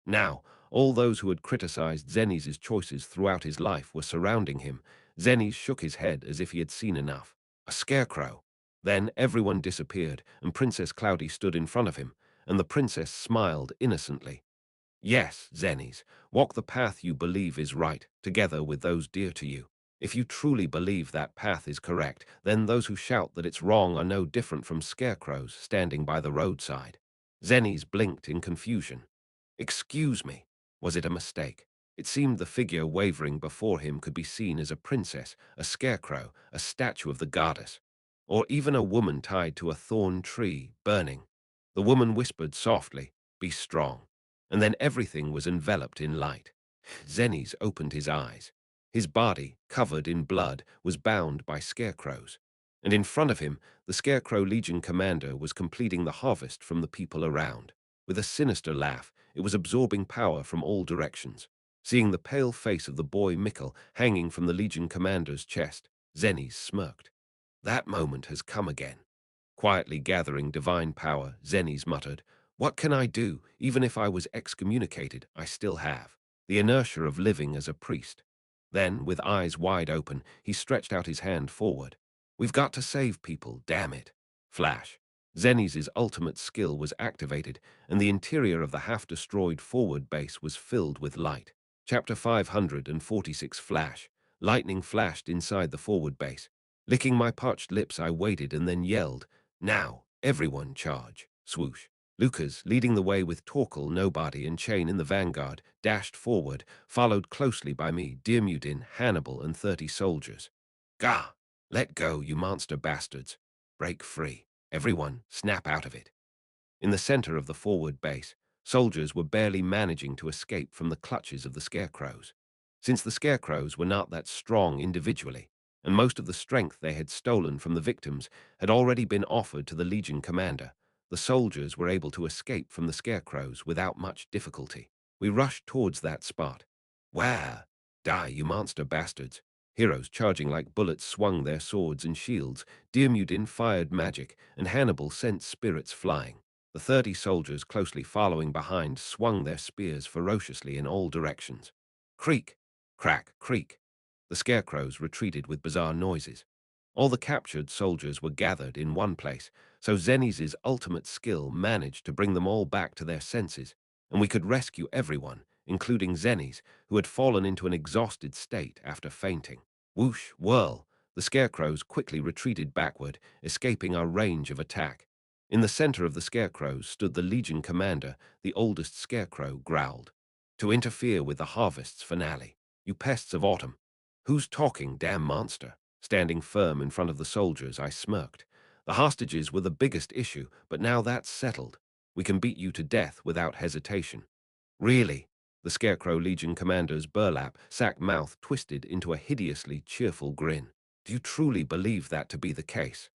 Now, all those who had criticized Zenny's choices throughout his life were surrounding him. Zenny shook his head as if he had seen enough. A scarecrow. Then everyone disappeared, and Princess Cloudy stood in front of him, and the princess smiled innocently. "Yes, Zennies, walk the path you believe is right, together with those dear to you. If you truly believe that path is correct, then those who shout that it's wrong are no different from scarecrows standing by the roadside." Zennies blinked in confusion. "Excuse me, was it a mistake?" It seemed the figure wavering before him could be seen as a princess, a scarecrow, a statue of the goddess, or even a woman tied to a thorn tree, burning. The woman whispered softly, "Be strong." And then everything was enveloped in light. Zennies opened his eyes. His body, covered in blood, was bound by scarecrows. And in front of him, the Scarecrow Legion commander was completing the harvest from the people around. With a sinister laugh, it was absorbing power from all directions. Seeing the pale face of the boy Mikkel hanging from the Legion commander's chest, Zennies smirked. That moment has come again. Quietly gathering divine power, Zennies muttered, "What can I do? Even if I was excommunicated, I still have the inertia of living as a priest." Then, with eyes wide open, he stretched out his hand forward. "We've got to save people, damn it." Flash. Zennies' ultimate skill was activated, and the interior of the half-destroyed forward base was filled with light. Chapter 546 Flash. Lightning flashed inside the forward base. Licking my parched lips, I waited and then yelled, "Now, everyone charge." Swoosh. Lucas, leading the way with Torkel, Nobody, and Chain in the vanguard, dashed forward, followed closely by me, Dirmudin, Hannibal, and 30 soldiers. "Gah! Let go, you monster bastards. Break free. Everyone, snap out of it." In the center of the forward base, soldiers were barely managing to escape from the clutches of the scarecrows. Since the scarecrows were not that strong individually, and most of the strength they had stolen from the victims had already been offered to the Legion commander, the soldiers were able to escape from the scarecrows without much difficulty. We rushed towards that spot. Where? Die, you monster bastards. Heroes charging like bullets swung their swords and shields, Dirmudin fired magic, and Hannibal sent spirits flying. The 30 soldiers closely following behind swung their spears ferociously in all directions. Creak, crack, creak. The scarecrows retreated with bizarre noises. All the captured soldiers were gathered in one place, so Zennies' ultimate skill managed to bring them all back to their senses, and we could rescue everyone, including Zennies, who had fallen into an exhausted state after fainting. Whoosh, whirl. The scarecrows quickly retreated backward, escaping our range of attack. In the center of the scarecrows stood the Legion commander. The oldest scarecrow growled, "To interfere with the harvest's finale. You pests of autumn. Who's talking, damn monster?" Standing firm in front of the soldiers, I smirked. "The hostages were the biggest issue, but now that's settled. We can beat you to death without hesitation." "Really?" The Scarecrow Legion commander's burlap, sack mouth twisted into a hideously cheerful grin. "Do you truly believe that to be the case?"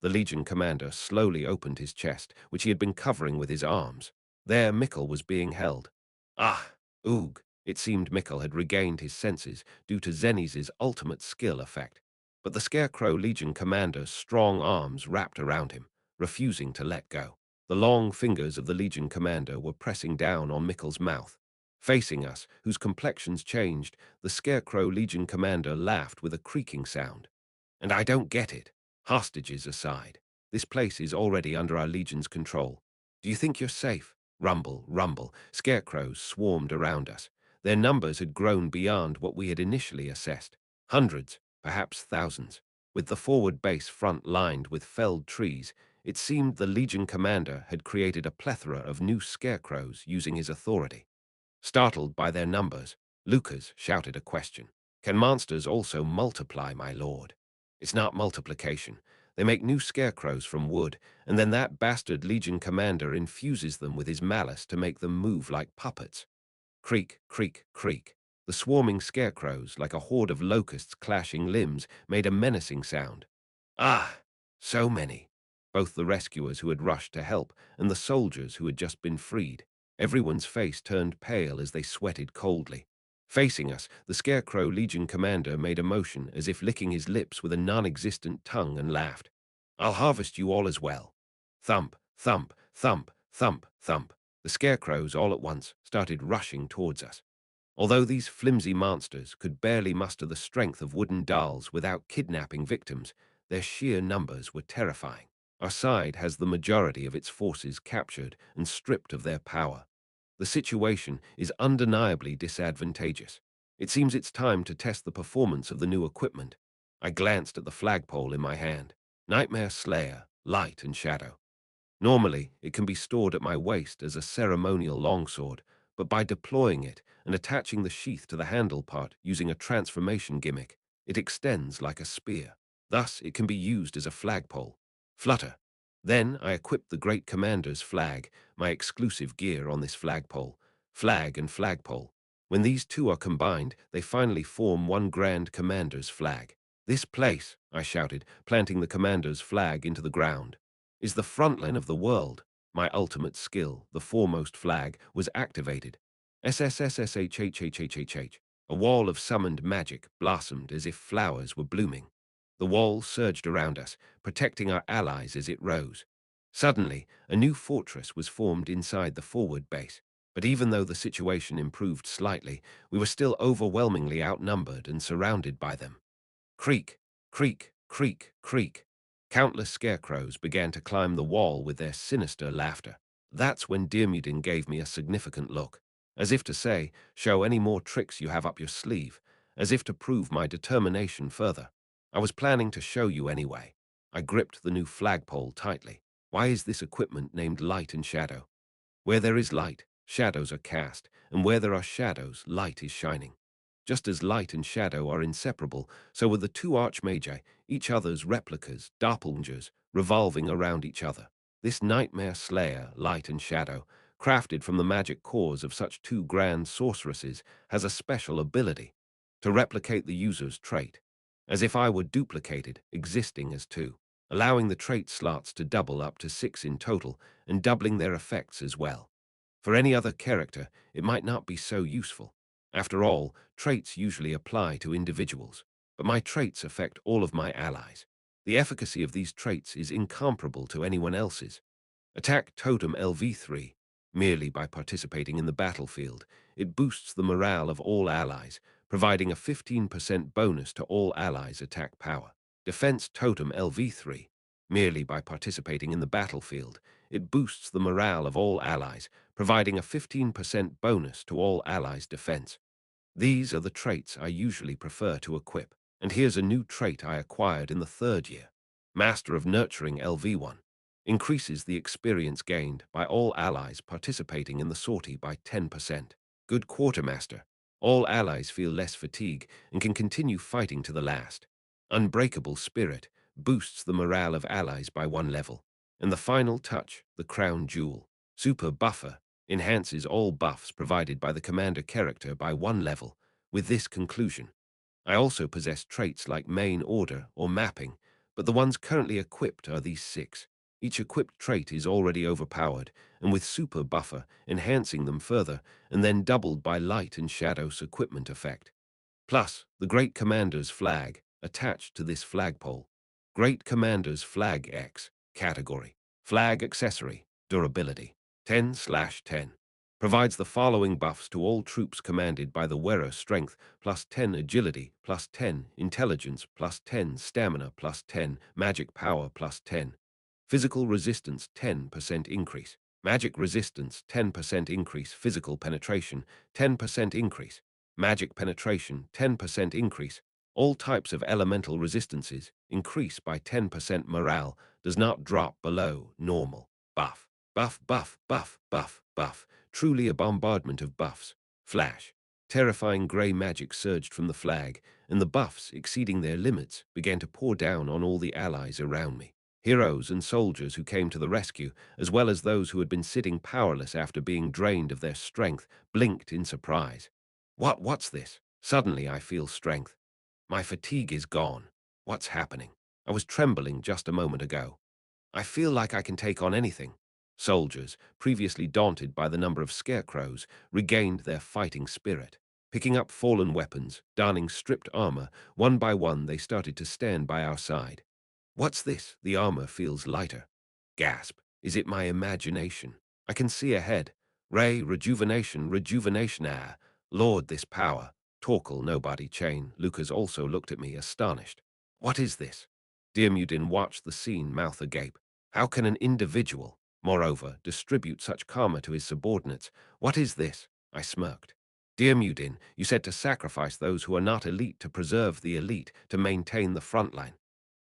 The Legion commander slowly opened his chest, which he had been covering with his arms. There Mikkel was being held. Ah, oog. It seemed Mikkel had regained his senses due to Zennies' ultimate skill effect. But the Scarecrow Legion commander's strong arms wrapped around him, refusing to let go. The long fingers of the Legion commander were pressing down on Mikkel's mouth. Facing us, whose complexions changed, the Scarecrow Legion commander laughed with a creaking sound. "And I don't get it. Hostages aside, this place is already under our Legion's control. Do you think you're safe?" Rumble, rumble. Scarecrows swarmed around us. Their numbers had grown beyond what we had initially assessed. Hundreds, perhaps thousands. With the forward base front lined with felled trees, it seemed the Legion commander had created a plethora of new scarecrows using his authority. Startled by their numbers, Lucas shouted a question. "Can monsters also multiply, my lord?" "It's not multiplication. They make new scarecrows from wood, and then that bastard Legion commander infuses them with his malice to make them move like puppets." Creak, creak, creak. The swarming scarecrows, like a horde of locusts clashing limbs, made a menacing sound. Ah, so many. Both the rescuers who had rushed to help and the soldiers who had just been freed. Everyone's face turned pale as they sweated coldly. Facing us, the Scarecrow Legion commander made a motion as if licking his lips with a non-existent tongue and laughed. "I'll harvest you all as well." Thump, thump, thump, thump, thump. The scarecrows all at once started rushing towards us. Although these flimsy monsters could barely muster the strength of wooden dolls without kidnapping victims, their sheer numbers were terrifying. Our side has the majority of its forces captured and stripped of their power. The situation is undeniably disadvantageous. It seems it's time to test the performance of the new equipment. I glanced at the flagpole in my hand. Nightmare Slayer, Light and Shadow. Normally, it can be stored at my waist as a ceremonial longsword, but by deploying it and attaching the sheath to the handle part using a transformation gimmick, it extends like a spear. Thus, it can be used as a flagpole. Flutter. Then I equipped the Great Commander's flag, my exclusive gear on this flagpole. Flag and flagpole. When these two are combined, they finally form one Grand Commander's flag. "This place," I shouted, planting the Commander's flag into the ground, "is the front line of the world." My ultimate skill, the foremost flag, was activated. SSSSHHHHHH. A wall of summoned magic blossomed as if flowers were blooming. The wall surged around us, protecting our allies as it rose. Suddenly, a new fortress was formed inside the forward base. But even though the situation improved slightly, we were still overwhelmingly outnumbered and surrounded by them. Creak, creak, creak, creak. Countless scarecrows began to climb the wall with their sinister laughter. That's when Diarmuidin gave me a significant look, as if to say, show any more tricks you have up your sleeve, as if to prove my determination further. I was planning to show you anyway. I gripped the new flagpole tightly. Why is this equipment named Light and Shadow? Where there is light, shadows are cast, and where there are shadows, light is shining. Just as light and shadow are inseparable, so were the two archmagi, each other's replicas, doppelgangers, revolving around each other. This nightmare slayer, light and shadow, crafted from the magic cores of such two grand sorceresses, has a special ability to replicate the user's trait, as if I were duplicated, existing as two, allowing the trait slots to double up to 6 in total, and doubling their effects as well. For any other character, it might not be so useful. After all, traits usually apply to individuals, but my traits affect all of my allies. The efficacy of these traits is incomparable to anyone else's. Attack Totem LV3. Merely by participating in the battlefield, it boosts the morale of all allies, providing a 15% bonus to all allies' attack power. Defense Totem LV3. Merely by participating in the battlefield, it boosts the morale of all allies, providing a 15% bonus to all allies' defense. These are the traits I usually prefer to equip, and here's a new trait I acquired in the 3rd year. Master of Nurturing LV1. Increases the experience gained by all allies participating in the sortie by 10%. Good Quartermaster. All allies feel less fatigue and can continue fighting to the last. Unbreakable Spirit boosts the morale of allies by 1 level. And the final touch, the Crown Jewel. Super Buffer enhances all buffs provided by the commander character by 1 level. With this conclusion, I also possess traits like Main Order or Mapping, but the ones currently equipped are these 6. Each equipped trait is already overpowered, and with Super Buffer enhancing them further, and then doubled by Light and Shadow's equipment effect. Plus, the Great Commander's flag, attached to this flagpole. Great Commander's Flag X, category. Flag accessory, durability, 10/10. Provides the following buffs to all troops commanded by the wearer: strength, +10 agility, +10 intelligence, +10 stamina, +10 magic power, +10. Physical resistance, 10% increase. Magic resistance, 10% increase. Physical penetration, 10% increase. Magic penetration, 10% increase. All types of elemental resistances increase by 10%. Morale does not drop below normal. Buff, buff, buff, buff, buff, buff. Truly a bombardment of buffs. Flash. Terrifying grey magic surged from the flag, and the buffs, exceeding their limits, began to pour down on all the allies around me. Heroes and soldiers who came to the rescue, as well as those who had been sitting powerless after being drained of their strength, blinked in surprise. What's this? Suddenly I feel strength. My fatigue is gone. What's happening? I was trembling just a moment ago. I feel like I can take on anything. Soldiers, previously daunted by the number of scarecrows, regained their fighting spirit. Picking up fallen weapons, donning stripped armor, one by one they started to stand by our side. What's this? The armor feels lighter. Gasp. Is it my imagination? I can see ahead. Rejuvenation, rejuvenation. Ah, Lord, this power. Torkel, nobody chain. Lucas also looked at me, astonished. What is this? Diarmuidin watched the scene, mouth agape. How can an individual, moreover, distribute such karma to his subordinates? What is this? I smirked. Diarmuidin, you said to sacrifice those who are not elite to preserve the elite, to maintain the front line.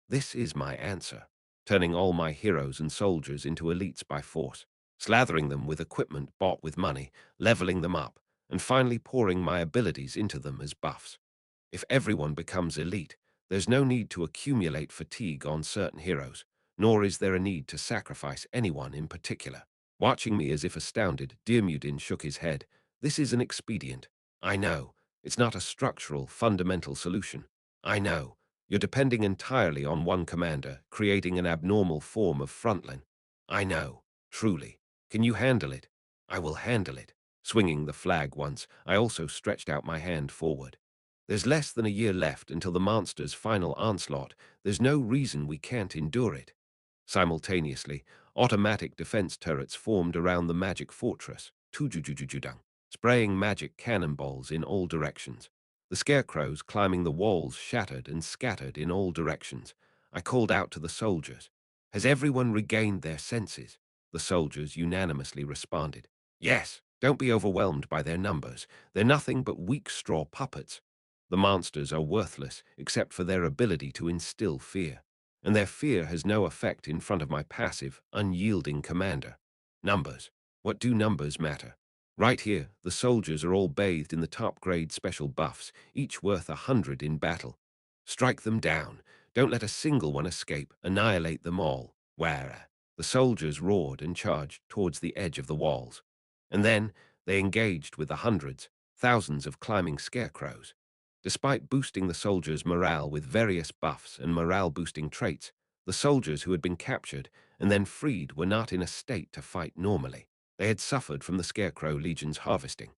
This is my answer, turning all my heroes and soldiers into elites by force, slathering them with equipment bought with money, leveling them up, and finally pouring my abilities into them as buffs. If everyone becomes elite, there's no need to accumulate fatigue on certain heroes, nor is there a need to sacrifice anyone in particular. Watching me as if astounded, Diarmuidin shook his head. This is an expedient. I know. It's not a structural, fundamental solution. I know. You're depending entirely on one commander, creating an abnormal form of frontline. I know. Truly. Can you handle it? I will handle it. Swinging the flag once, I also stretched out my hand forward. There's less than a year left until the monster's final onslaught. There's no reason we can't endure it. Simultaneously, automatic defense turrets formed around the magic fortress, tujujujujudang, spraying magic cannonballs in all directions. The scarecrows climbing the walls shattered and scattered in all directions. I called out to the soldiers. Has everyone regained their senses? The soldiers unanimously responded. Yes, don't be overwhelmed by their numbers. They're nothing but weak straw puppets. The monsters are worthless except for their ability to instill fear, and their fear has no effect in front of my passive, unyielding commander. Numbers. What do numbers matter? Right here, the soldiers are all bathed in the top-grade special buffs, each worth 100 in battle. Strike them down. Don't let a single one escape. Annihilate them all. Where? The soldiers roared and charged towards the edge of the walls. And then they engaged with the hundreds, thousands of climbing scarecrows. Despite boosting the soldiers' morale with various buffs and morale-boosting traits, the soldiers who had been captured and then freed were not in a state to fight normally. They had suffered from the Scarecrow Legion's harvesting.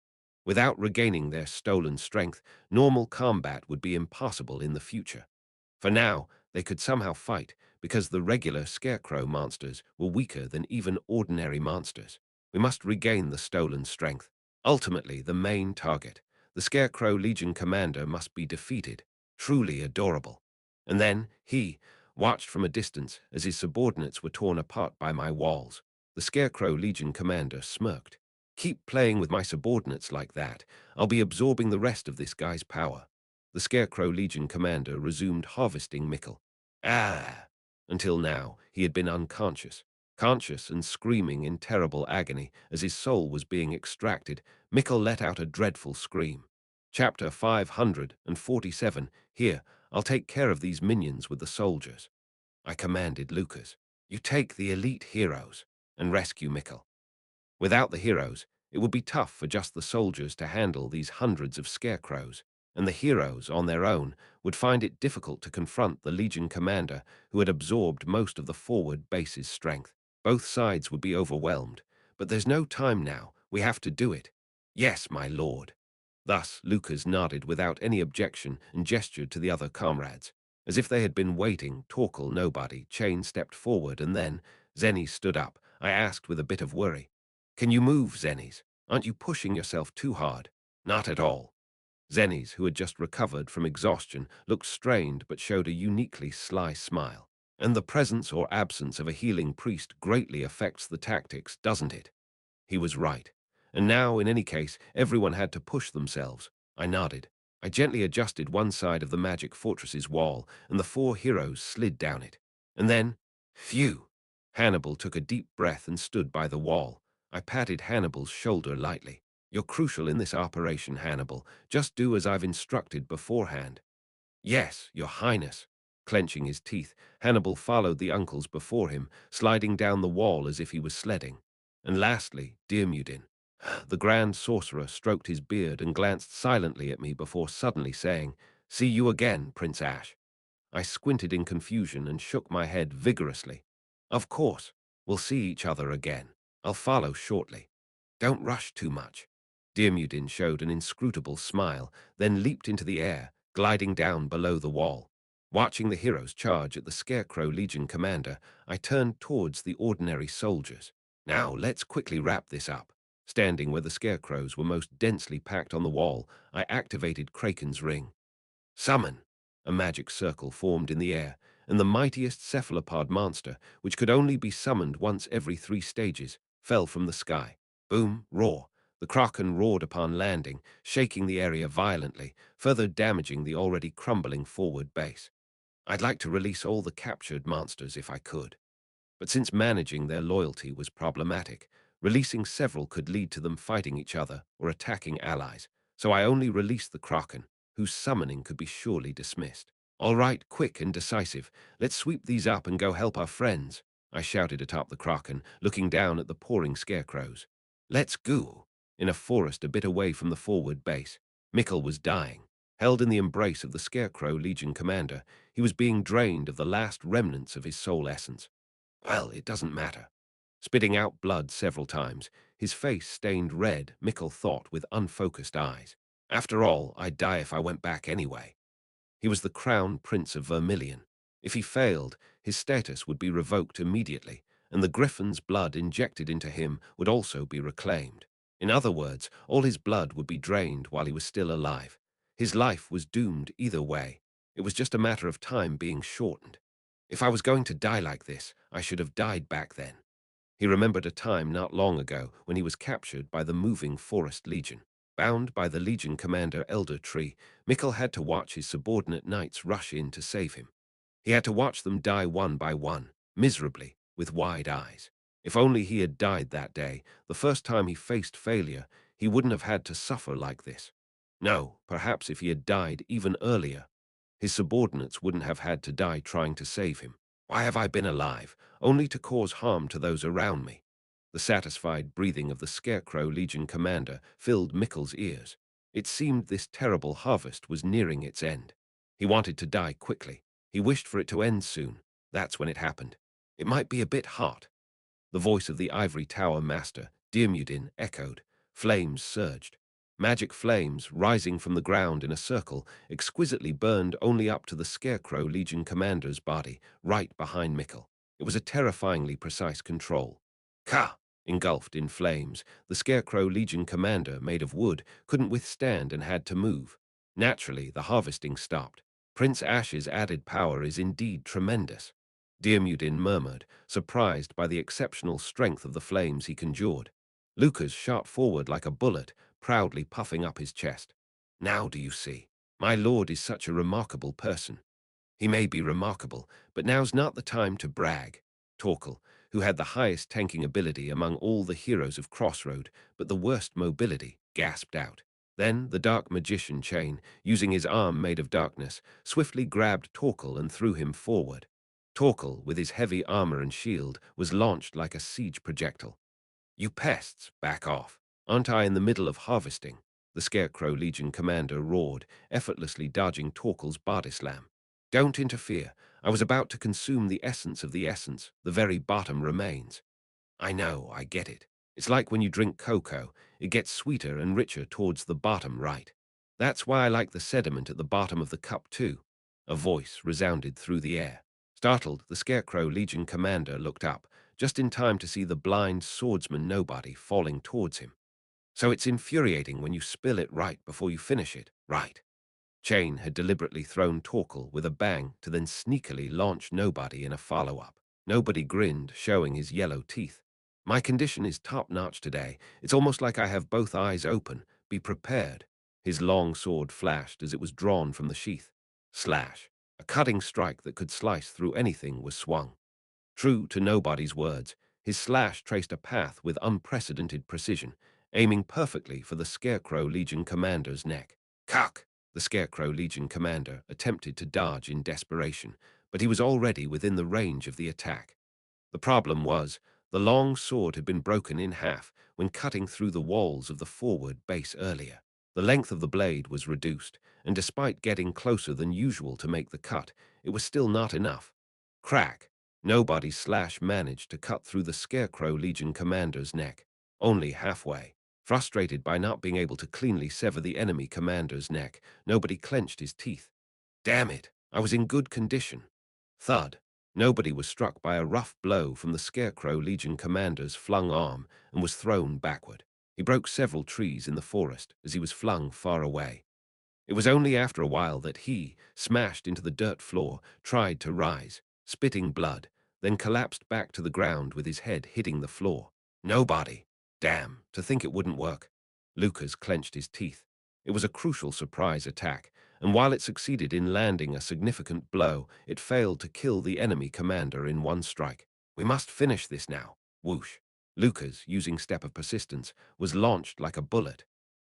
Without regaining their stolen strength, normal combat would be impossible in the future. For now, they could somehow fight because the regular Scarecrow monsters were weaker than even ordinary monsters. We must regain the stolen strength. Ultimately, the main target, the Scarecrow Legion commander, must be defeated. Truly adorable. And then he watched from a distance as his subordinates were torn apart by my walls. The Scarecrow Legion commander smirked. Keep playing with my subordinates like that. I'll be absorbing the rest of this guy's power. The Scarecrow Legion commander resumed harvesting Mikkel. Ah! Until now, he had been unconscious. Conscious and screaming in terrible agony as his soul was being extracted, Mikkel let out a dreadful scream. Chapter 547. Here, I'll take care of these minions with the soldiers. I commanded Lucas. You take the elite heroes and rescue Mikkel. Without the heroes, it would be tough for just the soldiers to handle these hundreds of scarecrows, and the heroes, on their own, would find it difficult to confront the Legion commander who had absorbed most of the forward base's strength. Both sides would be overwhelmed, but there's no time now. We have to do it. Yes, my lord. Thus, Lucas nodded without any objection and gestured to the other comrades. As if they had been waiting, Torkel, nobody, Chain stepped forward, and then Zenny stood up. I asked with a bit of worry. Can you move, Zennies? Aren't you pushing yourself too hard? Not at all. Zennies, who had just recovered from exhaustion, looked strained but showed a uniquely sly smile. And the presence or absence of a healing priest greatly affects the tactics, doesn't it? He was right. And now, in any case, everyone had to push themselves. I nodded. I gently adjusted one side of the magic fortress's wall, and the four heroes slid down it. And then, phew! Hannibal took a deep breath and stood by the wall. I patted Hannibal's shoulder lightly. You're crucial in this operation, Hannibal. Just do as I've instructed beforehand. Yes, your highness. Clenching his teeth, Hannibal followed the uncles before him, sliding down the wall as if he was sledding. And lastly, Dirmudin. The grand sorcerer stroked his beard and glanced silently at me before suddenly saying, See you again, Prince Ash. I squinted in confusion and shook my head vigorously. Of course, we'll see each other again. I'll follow shortly. Don't rush too much. Dirmudin showed an inscrutable smile, then leaped into the air, gliding down below the wall. Watching the heroes charge at the Scarecrow Legion commander, I turned towards the ordinary soldiers. Now, let's quickly wrap this up. Standing where the scarecrows were most densely packed on the wall, I activated Kraken's ring. Summon! A magic circle formed in the air, and the mightiest cephalopod monster, which could only be summoned once every 3 stages, fell from the sky. Boom, roar. The Kraken roared upon landing, shaking the area violently, further damaging the already crumbling forward base. I'd like to release all the captured monsters if I could. But since managing their loyalty was problematic, releasing several could lead to them fighting each other or attacking allies, so I only released the Kraken, whose summoning could be surely dismissed. All right, quick and decisive, let's sweep these up and go help our friends, I shouted atop the Kraken, looking down at the pouring scarecrows. Let's go. In a forest a bit away from the forward base, Mikkel was dying. Held in the embrace of the Scarecrow Legion commander, he was being drained of the last remnants of his soul essence. Well, it doesn't matter. Spitting out blood several times, his face stained red, Mikkel thought with unfocused eyes. After all, I'd die if I went back anyway. He was the crown prince of Vermilion. If he failed, his status would be revoked immediately, and the Griffin's blood injected into him would also be reclaimed. In other words, all his blood would be drained while he was still alive. His life was doomed either way. It was just a matter of time being shortened. If I was going to die like this, I should have died back then. He remembered a time not long ago when he was captured by the moving Forest Legion. Bound by the Legion commander Elder Tree, Mikkel had to watch his subordinate knights rush in to save him. He had to watch them die one by one, miserably, with wide eyes. If only he had died that day, the first time he faced failure, he wouldn't have had to suffer like this. No, perhaps if he had died even earlier, his subordinates wouldn't have had to die trying to save him. Why have I been alive, only to cause harm to those around me? The satisfied breathing of the Scarecrow Legion commander filled Mikkel's ears. It seemed this terrible harvest was nearing its end. He wanted to die quickly. He wished for it to end soon. That's when it happened. It might be a bit hot. The voice of the Ivory Tower master, Diarmuidin, echoed. Flames surged. Magic flames, rising from the ground in a circle, exquisitely burned only up to the Scarecrow Legion commander's body, right behind Mikkel. It was a terrifyingly precise control. Ka! Engulfed in flames, the Scarecrow Legion commander, made of wood, couldn't withstand and had to move. Naturally, the harvesting stopped. Prince Ash's added power is indeed tremendous. Diarmuidin murmured, surprised by the exceptional strength of the flames he conjured. Lucas shot forward like a bullet, proudly puffing up his chest. Now do you see? My lord is such a remarkable person. He may be remarkable, but now's not the time to brag. Torkel, who had the highest tanking ability among all the heroes of Crossroad, but the worst mobility, gasped out. Then the dark magician Chain, using his arm made of darkness, swiftly grabbed Torkel and threw him forward. Torkel, with his heavy armor and shield, was launched like a siege projectile. You pests, back off. Aren't I in the middle of harvesting? The Scarecrow Legion commander roared, effortlessly dodging Torkel's body slam. Don't interfere. I was about to consume the essence of the essence. The very bottom remains. I know, I get it. It's like when you drink cocoa. It gets sweeter and richer towards the bottom, right? That's why I like the sediment at the bottom of the cup, too. A voice resounded through the air. Startled, the Scarecrow Legion commander looked up, just in time to see the blind swordsman Nobody falling towards him. So it's infuriating when you spill it right before you finish it, right? Chain had deliberately thrown Torkel with a bang to then sneakily launch Nobody in a follow-up. Nobody grinned, showing his yellow teeth. My condition is top-notch today. It's almost like I have both eyes open. Be prepared. His long sword flashed as it was drawn from the sheath. Slash. A cutting strike that could slice through anything was swung. True to Nobody's words, his slash traced a path with unprecedented precision, aiming perfectly for the Scarecrow Legion commander's neck. Cuck! The Scarecrow Legion commander attempted to dodge in desperation, but he was already within the range of the attack. The problem was, the long sword had been broken in half when cutting through the walls of the forward base earlier. The length of the blade was reduced, and despite getting closer than usual to make the cut, it was still not enough. Crack! Nobody's slash managed to cut through the Scarecrow Legion commander's neck, only halfway. Frustrated by not being able to cleanly sever the enemy commander's neck, Nobody clenched his teeth. Damn it, I was in good condition. Thud. Nobody was struck by a rough blow from the Scarecrow Legion commander's flung arm and was thrown backward. He broke several trees in the forest as he was flung far away. It was only after a while that he, smashed into the dirt floor, tried to rise, spitting blood, then collapsed back to the ground with his head hitting the floor. Nobody. Damn, to think it wouldn't work. Lucas clenched his teeth. It was a crucial surprise attack, and while it succeeded in landing a significant blow, it failed to kill the enemy commander in one strike. We must finish this now. Whoosh. Lucas, using Step of Persistence, was launched like a bullet.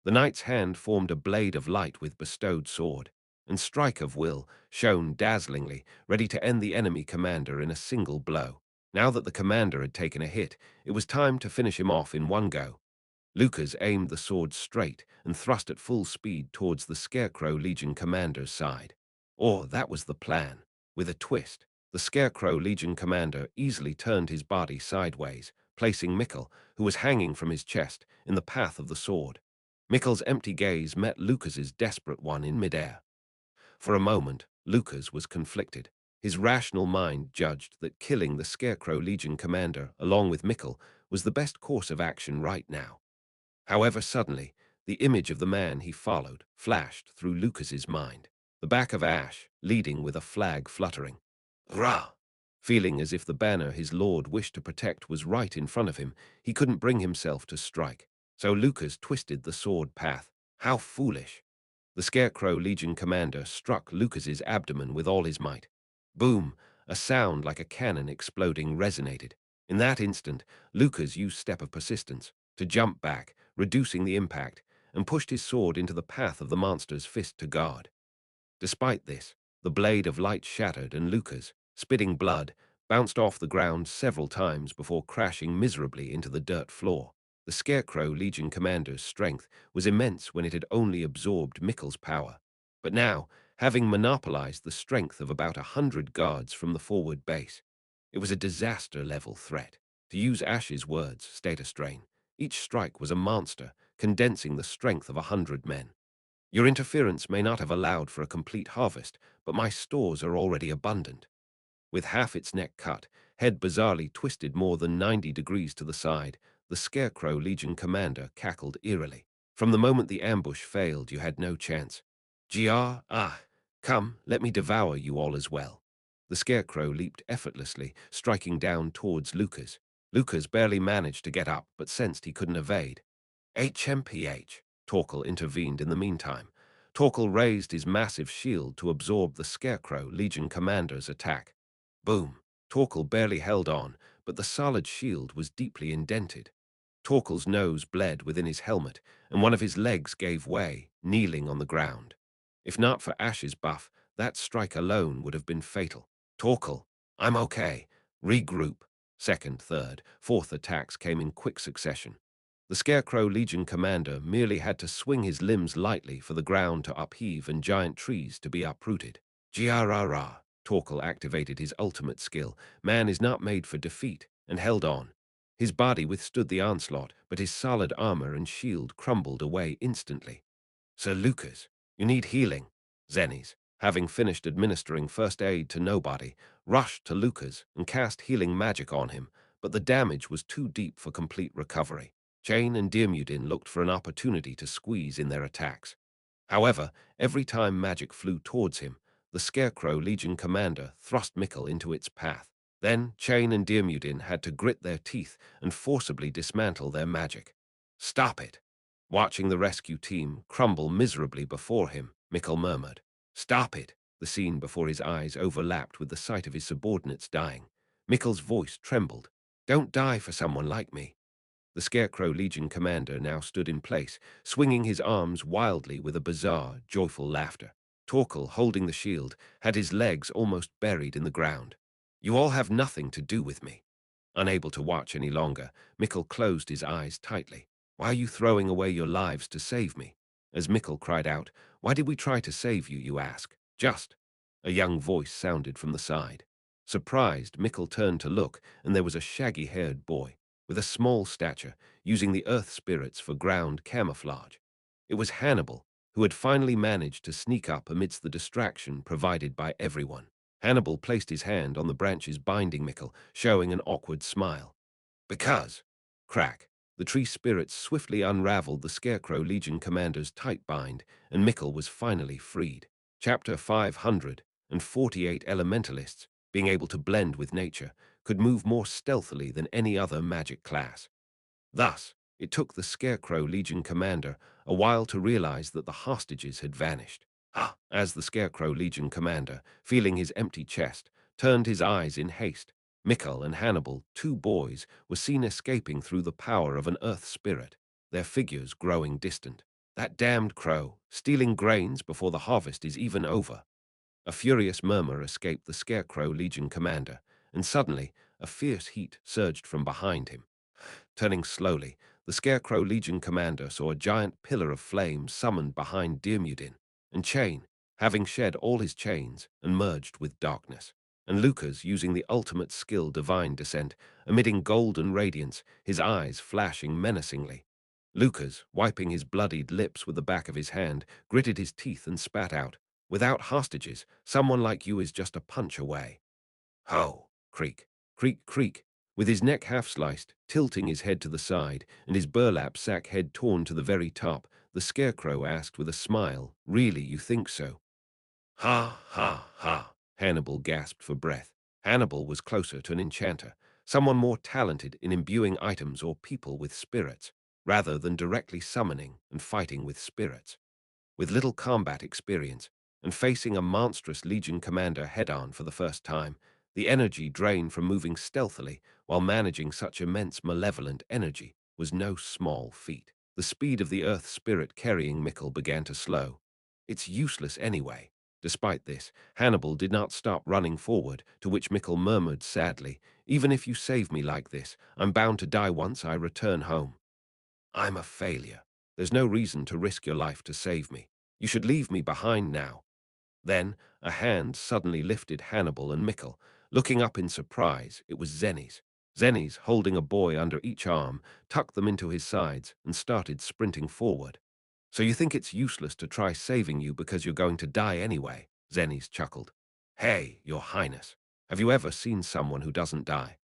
The knight's hand formed a blade of light with bestowed sword, and Strike of Will shone dazzlingly, ready to end the enemy commander in a single blow. Now that the commander had taken a hit, it was time to finish him off in one go. Lucas aimed the sword straight and thrust at full speed towards the Scarecrow Legion commander's side. Or that was the plan. With a twist, the Scarecrow Legion commander easily turned his body sideways, placing Mikkel, who was hanging from his chest, in the path of the sword. Mikkel's empty gaze met Lucas's desperate one in midair. For a moment, Lucas was conflicted. His rational mind judged that killing the Scarecrow Legion commander, along with Mikkel, was the best course of action right now. However, suddenly, the image of the man he followed flashed through Lucas's mind. The back of Ash, leading with a flag fluttering. Rah! Feeling as if the banner his lord wished to protect was right in front of him, he couldn't bring himself to strike. So Lucas twisted the sword path. How foolish! The Scarecrow Legion commander struck Lucas's abdomen with all his might. Boom! A sound like a cannon exploding resonated. In that instant, Lucas used Step of Persistence to jump back, reducing the impact, and pushed his sword into the path of the monster's fist to guard. Despite this, the blade of light shattered and Lucas, spitting blood, bounced off the ground several times before crashing miserably into the dirt floor. The Scarecrow Legion commander's strength was immense when it had only absorbed Mikkel's power. But now, having monopolized the strength of about 100 guards from the forward base, it was a disaster-level threat. To use Ash's words, status strain, each strike was a monster, condensing the strength of 100 men. Your interference may not have allowed for a complete harvest, but my stores are already abundant. With half its neck cut, head bizarrely twisted more than 90 degrees to the side, the Scarecrow Legion commander cackled eerily. From the moment the ambush failed, you had no chance. Come, let me devour you all as well. The Scarecrow leaped effortlessly, striking down towards Lucas. Lucas barely managed to get up, but sensed he couldn't evade. HMPH. Torkel intervened in the meantime. Torkel raised his massive shield to absorb the Scarecrow Legion commander's attack. Boom! Torkel barely held on, but the solid shield was deeply indented. Torkel's nose bled within his helmet, and one of his legs gave way, kneeling on the ground. If not for Ash's buff, that strike alone would have been fatal. Torkel, I'm okay. Regroup. Second, third, fourth attacks came in quick succession. The Scarecrow Legion commander merely had to swing his limbs lightly for the ground to upheave and giant trees to be uprooted. Grrrr. Torkel activated his ultimate skill. Man is not made for defeat, and held on. His body withstood the onslaught, but his solid armor and shield crumbled away instantly. Sir Lucas, you need healing. Zennies, having finished administering first aid to nobody, rushed to Lucas and cast healing magic on him, but the damage was too deep for complete recovery. Chain and Diarmuidin looked for an opportunity to squeeze in their attacks. However, every time magic flew towards him, the Scarecrow Legion commander thrust Mikkel into its path. Then Chain and Diarmuidin had to grit their teeth and forcibly dismantle their magic. Stop it! Watching the rescue team crumble miserably before him, Mikkel murmured. Stop it! The scene before his eyes overlapped with the sight of his subordinates dying. Mikkel's voice trembled. Don't die for someone like me. The Scarecrow Legion commander now stood in place, swinging his arms wildly with a bizarre, joyful laughter. Torkel, holding the shield, had his legs almost buried in the ground. You all have nothing to do with me. Unable to watch any longer, Mikkel closed his eyes tightly. Why are you throwing away your lives to save me? As Mikkel cried out, why did we try to save you, you ask? Just. A young voice sounded from the side. Surprised, Mikkel turned to look, and there was a shaggy-haired boy with a small stature, using the earth spirits for ground camouflage. It was Hannibal, who had finally managed to sneak up amidst the distraction provided by everyone. Hannibal placed his hand on the branches binding Mikkel, showing an awkward smile. Because, crack, the tree spirits swiftly unraveled the Scarecrow Legion commander's tight bind, and Mikkel was finally freed. Chapter 548 Elementalists, being able to blend with nature, could move more stealthily than any other magic class. Thus, it took the Scarecrow Legion commander a while to realize that the hostages had vanished. As the Scarecrow Legion commander, feeling his empty chest, turned his eyes in haste, Mikkel and Hannibal, two boys, were seen escaping through the power of an earth spirit, their figures growing distant. That damned crow, stealing grains before the harvest is even over. A furious murmur escaped the Scarecrow Legion commander, and suddenly a fierce heat surged from behind him. Turning slowly, the Scarecrow Legion commander saw a giant pillar of flame summoned behind Diarmuidin, and Chain, having shed all his chains and merged with darkness, and Lucas using the ultimate skill Divine Descent, emitting golden radiance, his eyes flashing menacingly. Lucas, wiping his bloodied lips with the back of his hand, gritted his teeth and spat out, "Without hostages, someone like you is just a punch away." Ho! Creak, creak, creak. With his neck half-sliced, tilting his head to the side, and his burlap sack head torn to the very top, the scarecrow asked with a smile, "Really, you think so?" "Ha, ha, ha!" Hannibal gasped for breath. Hannibal was closer to an enchanter, someone more talented in imbuing items or people with spirits, rather than directly summoning and fighting with spirits. With little combat experience, and facing a monstrous Legion commander head-on for the first time, the energy drained from moving stealthily while managing such immense malevolent energy was no small feat. The speed of the Earth spirit carrying Mikkel began to slow. "It's useless anyway." Despite this, Hannibal did not stop running forward, to which Mikkel murmured sadly, "Even if you save me like this, I'm bound to die once I return home. I'm a failure. There's no reason to risk your life to save me. You should leave me behind now." Then a hand suddenly lifted Hannibal and Mikkel. Looking up in surprise, it was Zenny's. Zenny's, holding a boy under each arm, tucked them into his sides and started sprinting forward. "So you think it's useless to try saving you because you're going to die anyway?" Zenny's chuckled. "Hey, Your Highness, have you ever seen someone who doesn't die?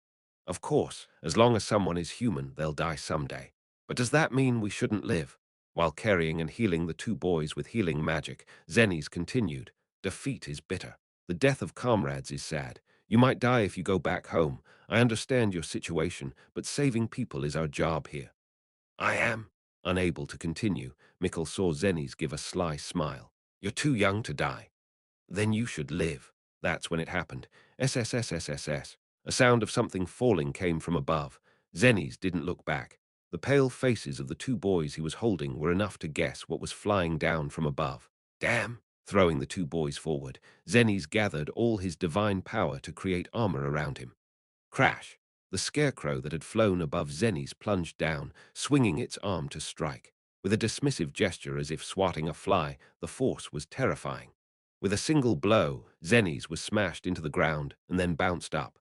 Of course, as long as someone is human, they'll die someday. But does that mean we shouldn't live?" While carrying and healing the two boys with healing magic, Zenny's continued, "Defeat is bitter. The death of comrades is sad. You might die if you go back home. I understand your situation, but saving people is our job here." "I am." Unable to continue, Mikkel saw Zenny's give a sly smile. "You're too young to die. Then you should live." That's when it happened. SSSSSS. A sound of something falling came from above. Zenny's didn't look back. The pale faces of the two boys he was holding were enough to guess what was flying down from above. "Damn!" Throwing the two boys forward, Zenny's gathered all his divine power to create armor around him. Crash! The scarecrow that had flown above Zenny's plunged down, swinging its arm to strike. With a dismissive gesture as if swatting a fly, the force was terrifying. With a single blow, Zenny's was smashed into the ground and then bounced up.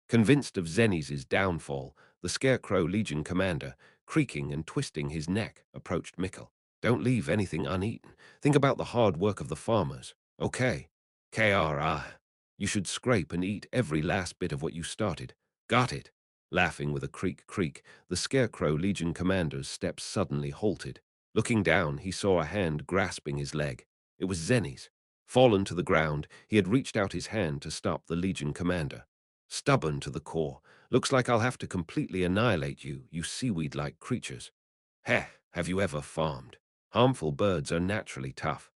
Convinced of Zenny's downfall, the Scarecrow Legion commander, creaking and twisting his neck, approached Mikkel. "Don't leave anything uneaten. Think about the hard work of the farmers. Okay. KRI. You should scrape and eat every last bit of what you started. Got it?" Laughing with a creak, the Scarecrow Legion commander's steps suddenly halted. Looking down, he saw a hand grasping his leg. It was Zenny's. Fallen to the ground, he had reached out his hand to stop the Legion commander. "Stubborn to the core. Looks like I'll have to completely annihilate you, you seaweed-like creatures." "Heh, have you ever farmed? Harmful birds are naturally tough."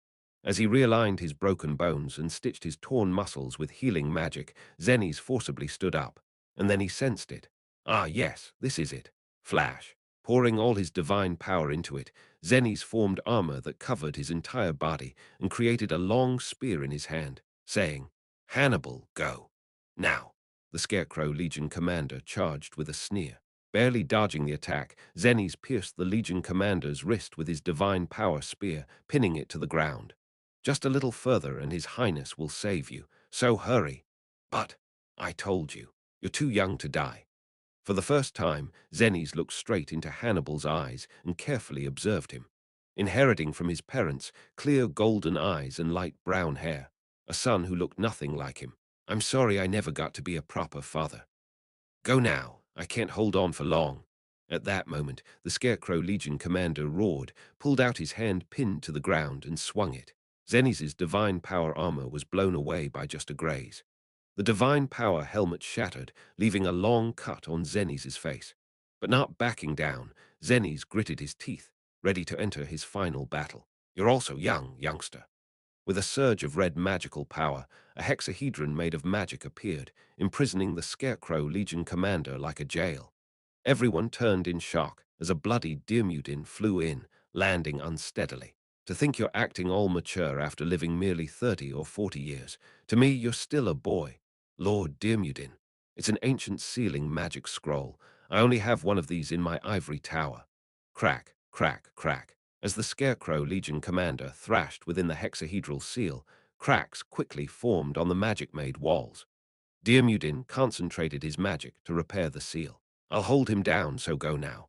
As he realigned his broken bones and stitched his torn muscles with healing magic, Zenny's forcibly stood up. And then he sensed it. "Ah, yes, this is it." Flash. Pouring all his divine power into it, Zenny's formed armor that covered his entire body and created a long spear in his hand, saying, "Hannibal, go. Now." The Scarecrow Legion commander charged with a sneer. Barely dodging the attack, Zenny's pierced the Legion commander's wrist with his divine power spear, pinning it to the ground. "Just a little further and His Highness will save you, so hurry." "But," "I told you, you're too young to die." For the first time, Zenny's looked straight into Hannibal's eyes and carefully observed him. Inheriting from his parents clear golden eyes and light brown hair, a son who looked nothing like him. "I'm sorry I never got to be a proper father. Go now, I can't hold on for long." At that moment, the Scarecrow Legion commander roared, pulled out his hand pinned to the ground and swung it. Zenny's divine power armor was blown away by just a graze. The divine power helmet shattered, leaving a long cut on Zenny's face. But not backing down, Zenny's gritted his teeth, ready to enter his final battle. "You're also young, youngster." With a surge of red magical power, a hexahedron made of magic appeared, imprisoning the Scarecrow Legion commander like a jail. Everyone turned in shock as a bloody Dirmudin flew in, landing unsteadily. "To think you're acting all mature after living merely 30 or 40 years. To me, you're still a boy. Lord Dirmudin. It's an ancient sealing magic scroll. I only have one of these in my ivory tower." Crack, crack, crack. As the Scarecrow Legion commander thrashed within the hexahedral seal, cracks quickly formed on the magic-made walls. Dirmudin concentrated his magic to repair the seal. "I'll hold him down, so go now."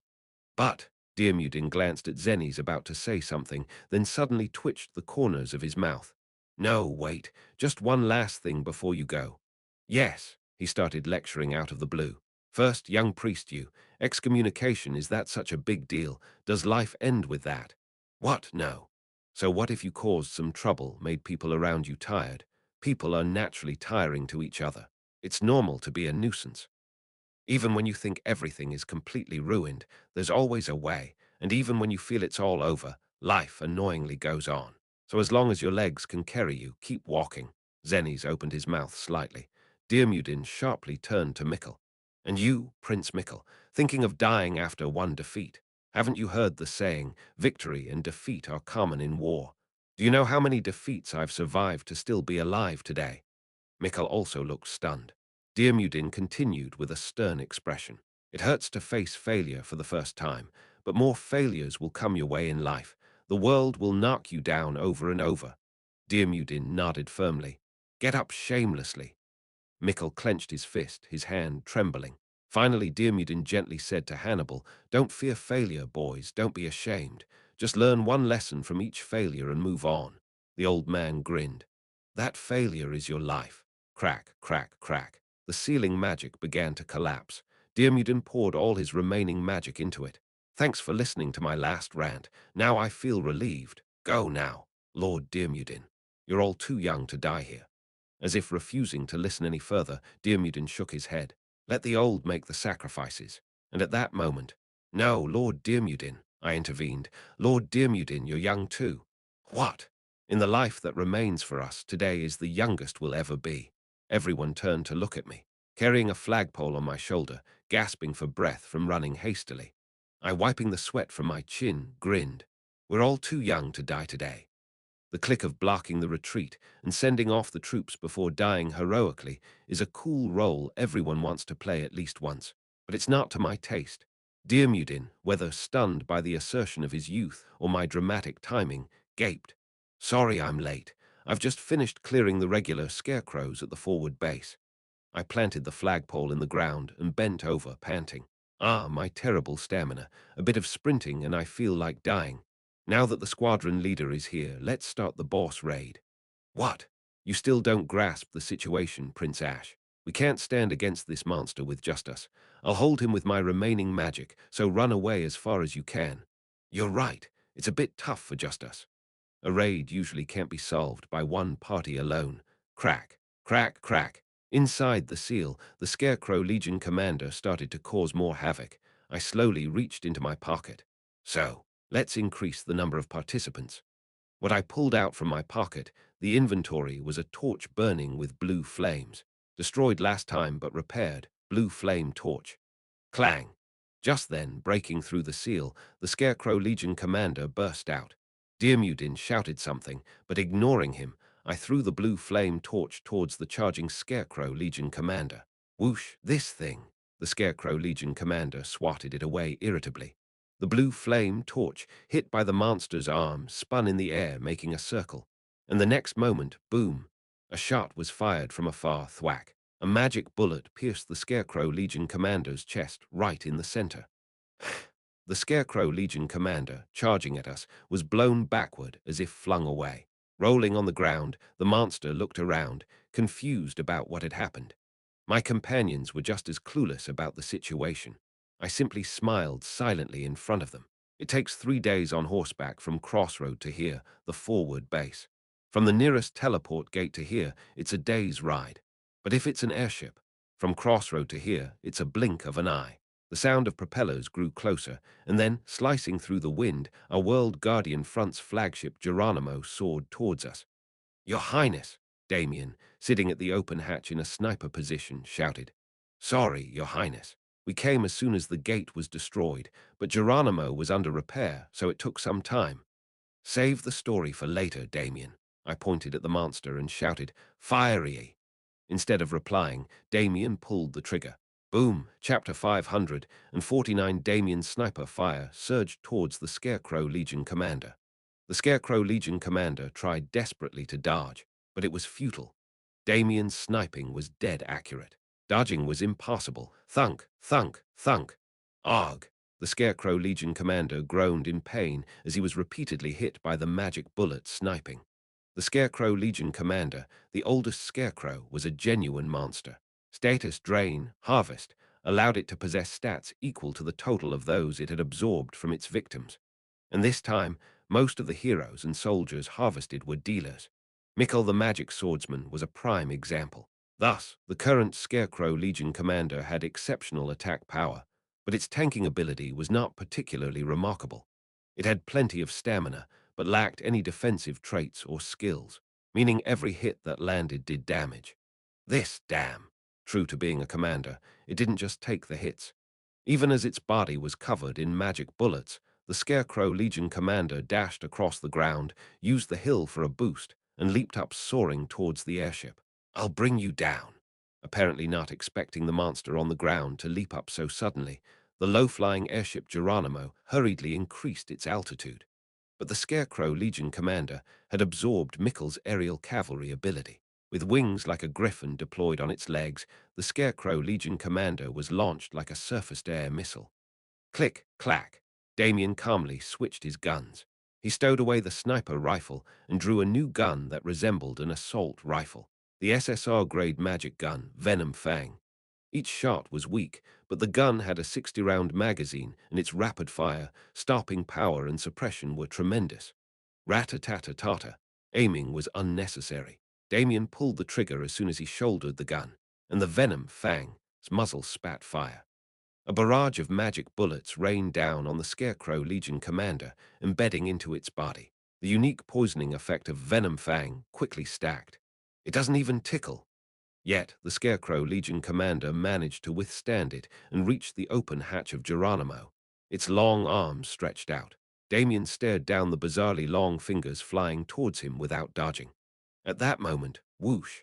"But," Diarmuid glanced at Zennies about to say something, then suddenly twitched the corners of his mouth. No, wait, just one last thing before you go. Yes, he started lecturing out of the blue. First, young priest you, excommunication, is that such a big deal? Does life end with that? What? No. So what if you caused some trouble, made people around you tired? People are naturally tiring to each other. It's normal to be a nuisance. Even when you think everything is completely ruined, there's always a way, and even when you feel it's all over, life annoyingly goes on. So as long as your legs can carry you, keep walking. Zennies opened his mouth slightly. Diarmuid sharply turned to Mikkel. And you, Prince Mikkel, thinking of dying after one defeat? Haven't you heard the saying, victory and defeat are common in war? Do you know how many defeats I've survived to still be alive today? Mikkel also looked stunned. Diarmuid continued with a stern expression. It hurts to face failure for the first time, but more failures will come your way in life. The world will knock you down over and over. Diarmuid nodded firmly. Get up shamelessly. Mikkel clenched his fist, his hand trembling. Finally, Diarmuid gently said to Hannibal, "Don't fear failure, boys, don't be ashamed. Just learn one lesson from each failure and move on." The old man grinned. That failure is your life. Crack, crack, crack. The ceiling magic began to collapse. Diarmuid poured all his remaining magic into it. Thanks for listening to my last rant. Now I feel relieved. Go now, Lord Diarmuid. You're all too young to die here. As if refusing to listen any further, Diarmuid shook his head. Let the old make the sacrifices. And at that moment, "No, Lord Diarmuid," I intervened. "Lord Diarmuid, you're young too." "What? In the life that remains for us, today is the youngest we'll ever be." Everyone turned to look at me, carrying a flagpole on my shoulder, gasping for breath from running hastily. I, wiping the sweat from my chin, grinned. We're all too young to die today. The click of blocking the retreat and sending off the troops before dying heroically is a cool role everyone wants to play at least once, but it's not to my taste. Diarmuid, whether stunned by the assertion of his youth or my dramatic timing, gaped. "Sorry I'm late. I've just finished clearing the regular scarecrows at the forward base." I planted the flagpole in the ground and bent over, panting. Ah, my terrible stamina. A bit of sprinting and I feel like dying. Now that the squadron leader is here, let's start the boss raid. What? You still don't grasp the situation, Prince Ash. We can't stand against this monster with just us. I'll hold him with my remaining magic, so run away as far as you can. You're right. It's a bit tough for just us. A raid usually can't be solved by one party alone. Crack, crack, crack. Inside the seal, the Scarecrow Legion commander started to cause more havoc. I slowly reached into my pocket. So, let's increase the number of participants. What I pulled out from my pocket, the inventory, was a torch burning with blue flames. Destroyed last time but repaired, blue flame torch. Clang! Just then, breaking through the seal, the Scarecrow Legion commander burst out. Diarmuid shouted something, but ignoring him, I threw the blue flame torch towards the charging Scarecrow Legion commander. Whoosh, this thing! The Scarecrow Legion commander swatted it away irritably. The blue flame torch, hit by the monster's arm, spun in the air, making a circle. And the next moment, boom! A shot was fired from afar, thwack. A magic bullet pierced the Scarecrow Legion commander's chest right in the center. The Scarecrow Legion commander, charging at us, was blown backward as if flung away. Rolling on the ground, the monster looked around, confused about what had happened. My companions were just as clueless about the situation. I simply smiled silently in front of them. It takes 3 days on horseback from Crossroad to here, the forward base. From the nearest teleport gate to here, it's a day's ride. But if it's an airship, from Crossroad to here, it's a blink of an eye. The sound of propellers grew closer, and then, slicing through the wind, our World Guardian Front's flagship Geronimo soared towards us. "Your Highness," Damien, sitting at the open hatch in a sniper position, shouted. "Sorry, Your Highness. We came as soon as the gate was destroyed, but Geronimo was under repair, so it took some time." "Save the story for later, Damien." I pointed at the monster and shouted, "Fire-ye!" Instead of replying, Damien pulled the trigger. Boom! Chapter 549. Damien's sniper fire surged towards the Scarecrow Legion commander. The Scarecrow Legion commander tried desperately to dodge, but it was futile. Damien's sniping was dead accurate. Dodging was impossible. Thunk, thunk, thunk. Og! The Scarecrow Legion commander groaned in pain as he was repeatedly hit by the magic bullet sniping. The Scarecrow Legion commander, the oldest Scarecrow, was a genuine monster. Status Drain, Harvest, allowed it to possess stats equal to the total of those it had absorbed from its victims. And this time, most of the heroes and soldiers harvested were dealers. Mikkel the Magic Swordsman was a prime example. Thus, the current Scarecrow Legion commander had exceptional attack power, but its tanking ability was not particularly remarkable. It had plenty of stamina, but lacked any defensive traits or skills, meaning every hit that landed did damage. This, damn. True to being a commander, it didn't just take the hits. Even as its body was covered in magic bullets, the Scarecrow Legion commander dashed across the ground, used the hill for a boost, and leaped up soaring towards the airship. "I'll bring you down." Apparently not expecting the monster on the ground to leap up so suddenly, the low-flying airship Geronimo hurriedly increased its altitude. But the Scarecrow Legion commander had absorbed Mikkel's aerial cavalry ability. With wings like a griffin deployed on its legs, the Scarecrow Legion commander was launched like a surfaced-air missile. Click, clack. Damien calmly switched his guns. He stowed away the sniper rifle and drew a new gun that resembled an assault rifle, the SSR-grade magic gun, Venom Fang. Each shot was weak, but the gun had a 60-round magazine, and its rapid fire, stopping power, and suppression were tremendous. Rat-a-tat-a-tata. Aiming was unnecessary. Damien pulled the trigger as soon as he shouldered the gun, and the Venom Fang's muzzle spat fire. A barrage of magic bullets rained down on the Scarecrow Legion commander, embedding into its body. The unique poisoning effect of Venom Fang quickly stacked. "It doesn't even tickle." Yet, the Scarecrow Legion commander managed to withstand it and reached the open hatch of Geronimo. Its long arms stretched out. Damien stared down the bizarrely long fingers flying towards him without dodging. At that moment, whoosh!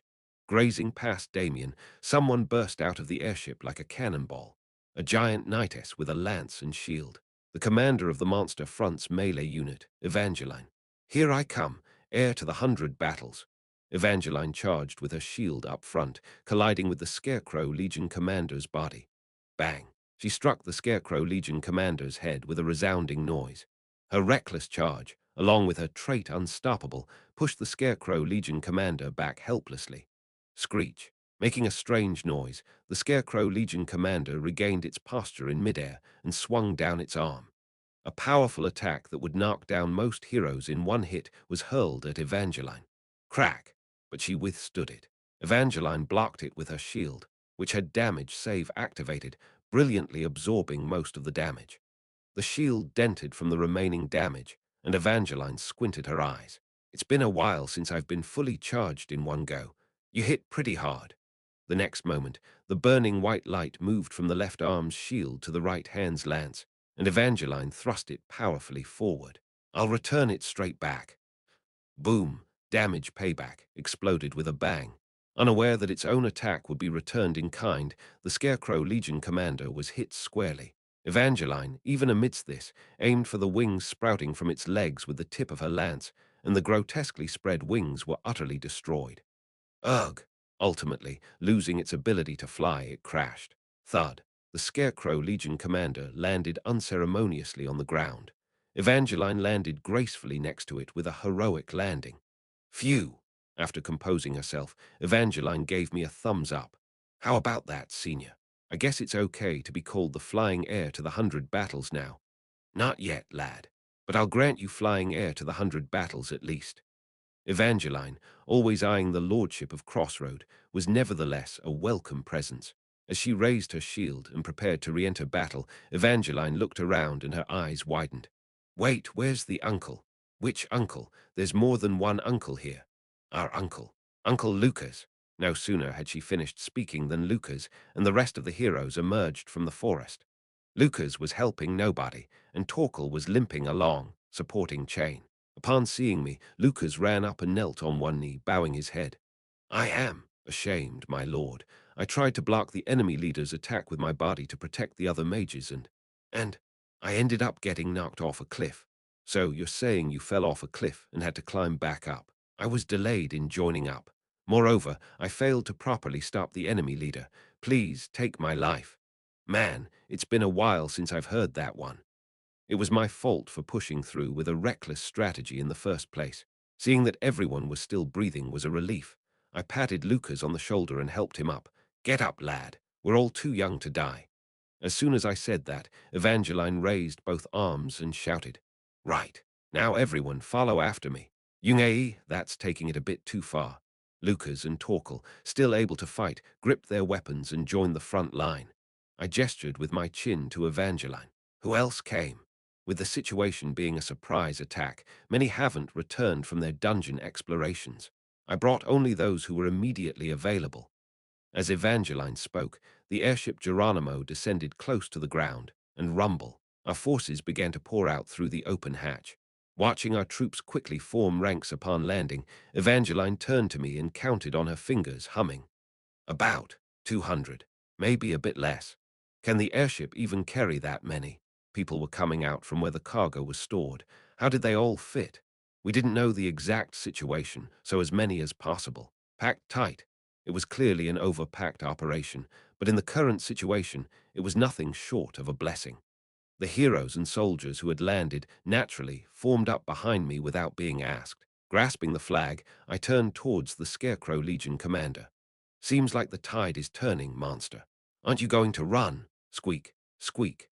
Grazing past Damien, someone burst out of the airship like a cannonball. A giant knightess with a lance and shield. The commander of the Monster Front's melee unit, Evangeline. "Here I come, heir to the 100 battles." Evangeline charged with her shield up front, colliding with the Scarecrow Legion commander's body. Bang! She struck the Scarecrow Legion commander's head with a resounding noise. Her reckless charge, along with her trait Unstoppable, pushed the Scarecrow Legion commander back helplessly. Screech! Making a strange noise, the Scarecrow Legion commander regained its posture in midair and swung down its arm. A powerful attack that would knock down most heroes in one hit was hurled at Evangeline. Crack! But she withstood it. Evangeline blocked it with her shield, which had damage save activated, brilliantly absorbing most of the damage. The shield dented from the remaining damage, and Evangeline squinted her eyes. "It's been a while since I've been fully charged in one go. You hit pretty hard." The next moment, the burning white light moved from the left arm's shield to the right hand's lance, and Evangeline thrust it powerfully forward. "I'll return it straight back." Boom! Damage payback exploded with a bang. Unaware that its own attack would be returned in kind, the Scarecrow Legion commander was hit squarely. Evangeline, even amidst this, aimed for the wings sprouting from its legs with the tip of her lance, and the grotesquely spread wings were utterly destroyed. Ugh! Ultimately, losing its ability to fly, it crashed. Thud! The Scarecrow Legion commander landed unceremoniously on the ground. Evangeline landed gracefully next to it with a heroic landing. Phew! After composing herself, Evangeline gave me a thumbs up. "How about that, Senior? I guess it's okay to be called the flying heir to the 100 battles now." "Not yet, lad. But I'll grant you flying heir to the 100 battles at least." Evangeline, always eyeing the lordship of Crossroad, was nevertheless a welcome presence. As she raised her shield and prepared to re-enter battle, Evangeline looked around and her eyes widened. "Wait, where's the uncle?" "Which uncle? There's more than one uncle here." "Our uncle. Uncle Lucas." No sooner had she finished speaking than Lucas and the rest of the heroes emerged from the forest. Lucas was helping nobody, and Torkel was limping along, supporting Chain. Upon seeing me, Lucas ran up and knelt on one knee, bowing his head. "I am ashamed, my lord. I tried to block the enemy leader's attack with my body to protect the other mages and I ended up getting knocked off a cliff." "So you're saying you fell off a cliff and had to climb back up?" "I was delayed in joining up. Moreover, I failed to properly stop the enemy leader. Please take my life." Man, it's been a while since I've heard that one. It was my fault for pushing through with a reckless strategy in the first place. Seeing that everyone was still breathing was a relief. I patted Lucas on the shoulder and helped him up. Get up, lad. We're all too young to die. As soon as I said that, Evangeline raised both arms and shouted, Right, now everyone follow after me. Yungai, that's taking it a bit too far. Lucas and Torkel, still able to fight, gripped their weapons and joined the front line. I gestured with my chin to Evangeline. Who else came? With the situation being a surprise attack, many haven't returned from their dungeon explorations. I brought only those who were immediately available. As Evangeline spoke, the airship Geronimo descended close to the ground, and rumble. Our forces began to pour out through the open hatch. Watching our troops quickly form ranks upon landing, Evangeline turned to me and counted on her fingers, humming. About 200, maybe a bit less. Can the airship even carry that many? People were coming out from where the cargo was stored. How did they all fit? We didn't know the exact situation, so as many as possible. Packed tight. It was clearly an overpacked operation, but in the current situation, it was nothing short of a blessing. The heroes and soldiers who had landed naturally formed up behind me without being asked. Grasping the flag, I turned towards the Scarecrow Legion commander. Seems like the tide is turning, monster. Aren't you going to run? Squeak, squeak.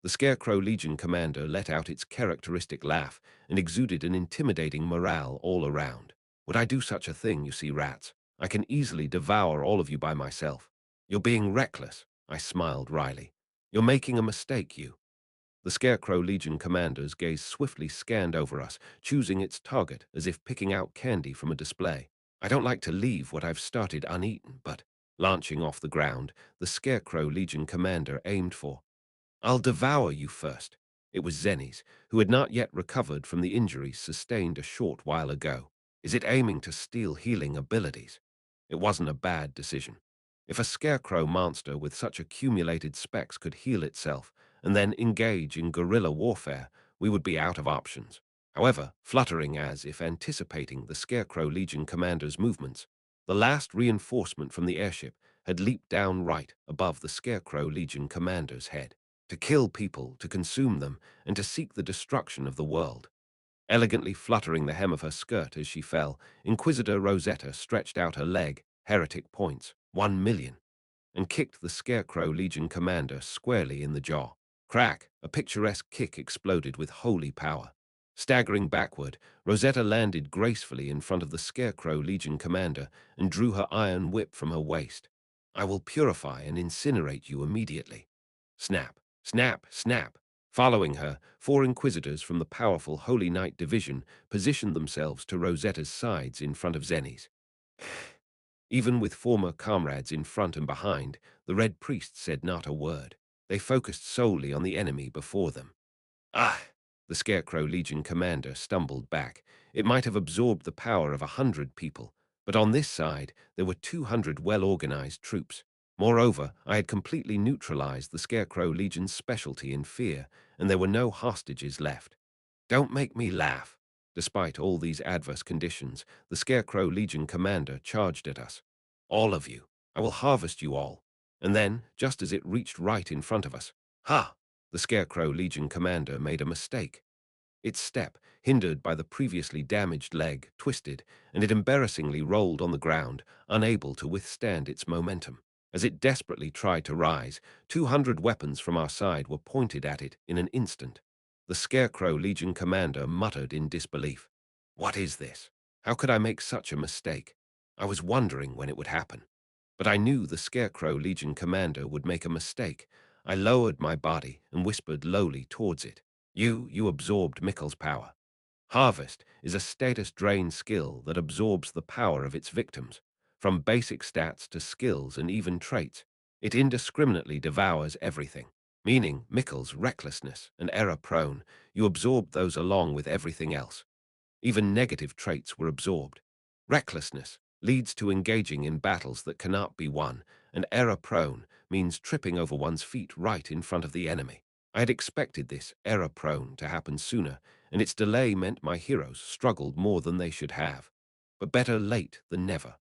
The Scarecrow Legion commander let out its characteristic laugh and exuded an intimidating morale all around. Would I do such a thing, you see, rats? I can easily devour all of you by myself. You're being reckless, I smiled wryly. You're making a mistake, you. The Scarecrow Legion commander's gaze swiftly scanned over us, choosing its target as if picking out candy from a display. I don't like to leave what I've started uneaten, but, launching off the ground, the Scarecrow Legion commander aimed for. I'll devour you first. It was Zennies, who had not yet recovered from the injuries sustained a short while ago. Is it aiming to steal healing abilities? It wasn't a bad decision. If a scarecrow monster with such accumulated specs could heal itself and then engage in guerrilla warfare, we would be out of options. However, fluttering as if anticipating the Scarecrow Legion commander's movements, the last reinforcement from the airship had leaped down right above the Scarecrow Legion commander's head. To kill people, to consume them, and to seek the destruction of the world. Elegantly fluttering the hem of her skirt as she fell, Inquisitor Rosetta stretched out her leg, heretic points, 1,000,000, and kicked the Scarecrow Legion commander squarely in the jaw. Crack! A picturesque kick exploded with holy power. Staggering backward, Rosetta landed gracefully in front of the Scarecrow Legion commander and drew her iron whip from her waist. I will purify and incinerate you immediately. Snap, snap, snap. Following her, 4 Inquisitors from the powerful Holy Knight division positioned themselves to Rosetta's sides in front of Zenni's. Even with former comrades in front and behind, the Red Priest said not a word. They focused solely on the enemy before them. Ah! The Scarecrow Legion commander stumbled back. It might have absorbed the power of 100 people, but on this side there were 200 well-organized troops. Moreover, I had completely neutralized the Scarecrow Legion's specialty in fear, and there were no hostages left. Don't make me laugh. Despite all these adverse conditions, the Scarecrow Legion commander charged at us. All of you. I will harvest you all. And then, just as it reached right in front of us, ha! The Scarecrow Legion commander made a mistake. Its step, hindered by the previously damaged leg, twisted, and it embarrassingly rolled on the ground, unable to withstand its momentum. As it desperately tried to rise, 200 weapons from our side were pointed at it in an instant. The Scarecrow Legion commander muttered in disbelief. What is this? How could I make such a mistake? I was wondering when it would happen. But I knew the Scarecrow Legion commander would make a mistake. I lowered my body and whispered lowly towards it. You absorbed Mikkel's power. Harvest is a status drain skill that absorbs the power of its victims. From basic stats to skills and even traits, it indiscriminately devours everything. Meaning Mikkel's recklessness and error-prone, you absorbed those along with everything else. Even negative traits were absorbed. Recklessness leads to engaging in battles that cannot be won, and error-prone means tripping over one's feet right in front of the enemy. I had expected this error-prone to happen sooner, and its delay meant my heroes struggled more than they should have. But better late than never.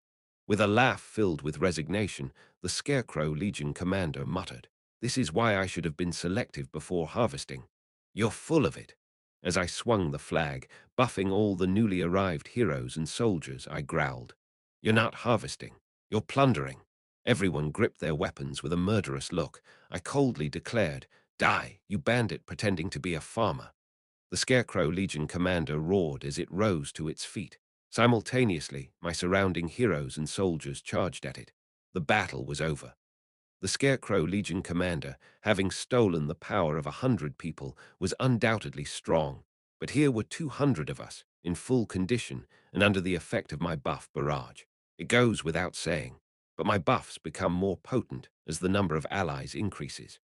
With a laugh filled with resignation, the Scarecrow Legion commander muttered, This is why I should have been selective before harvesting. You're full of it. As I swung the flag, buffing all the newly arrived heroes and soldiers, I growled. You're not harvesting. You're plundering. Everyone gripped their weapons with a murderous look. I coldly declared, Die, you bandit pretending to be a farmer. The Scarecrow Legion commander roared as it rose to its feet. Simultaneously, my surrounding heroes and soldiers charged at it. The battle was over. The Scarecrow Legion commander, having stolen the power of 100 people, was undoubtedly strong, but here were 200 of us, in full condition and under the effect of my buff barrage. It goes without saying, but my buffs become more potent as the number of allies increases.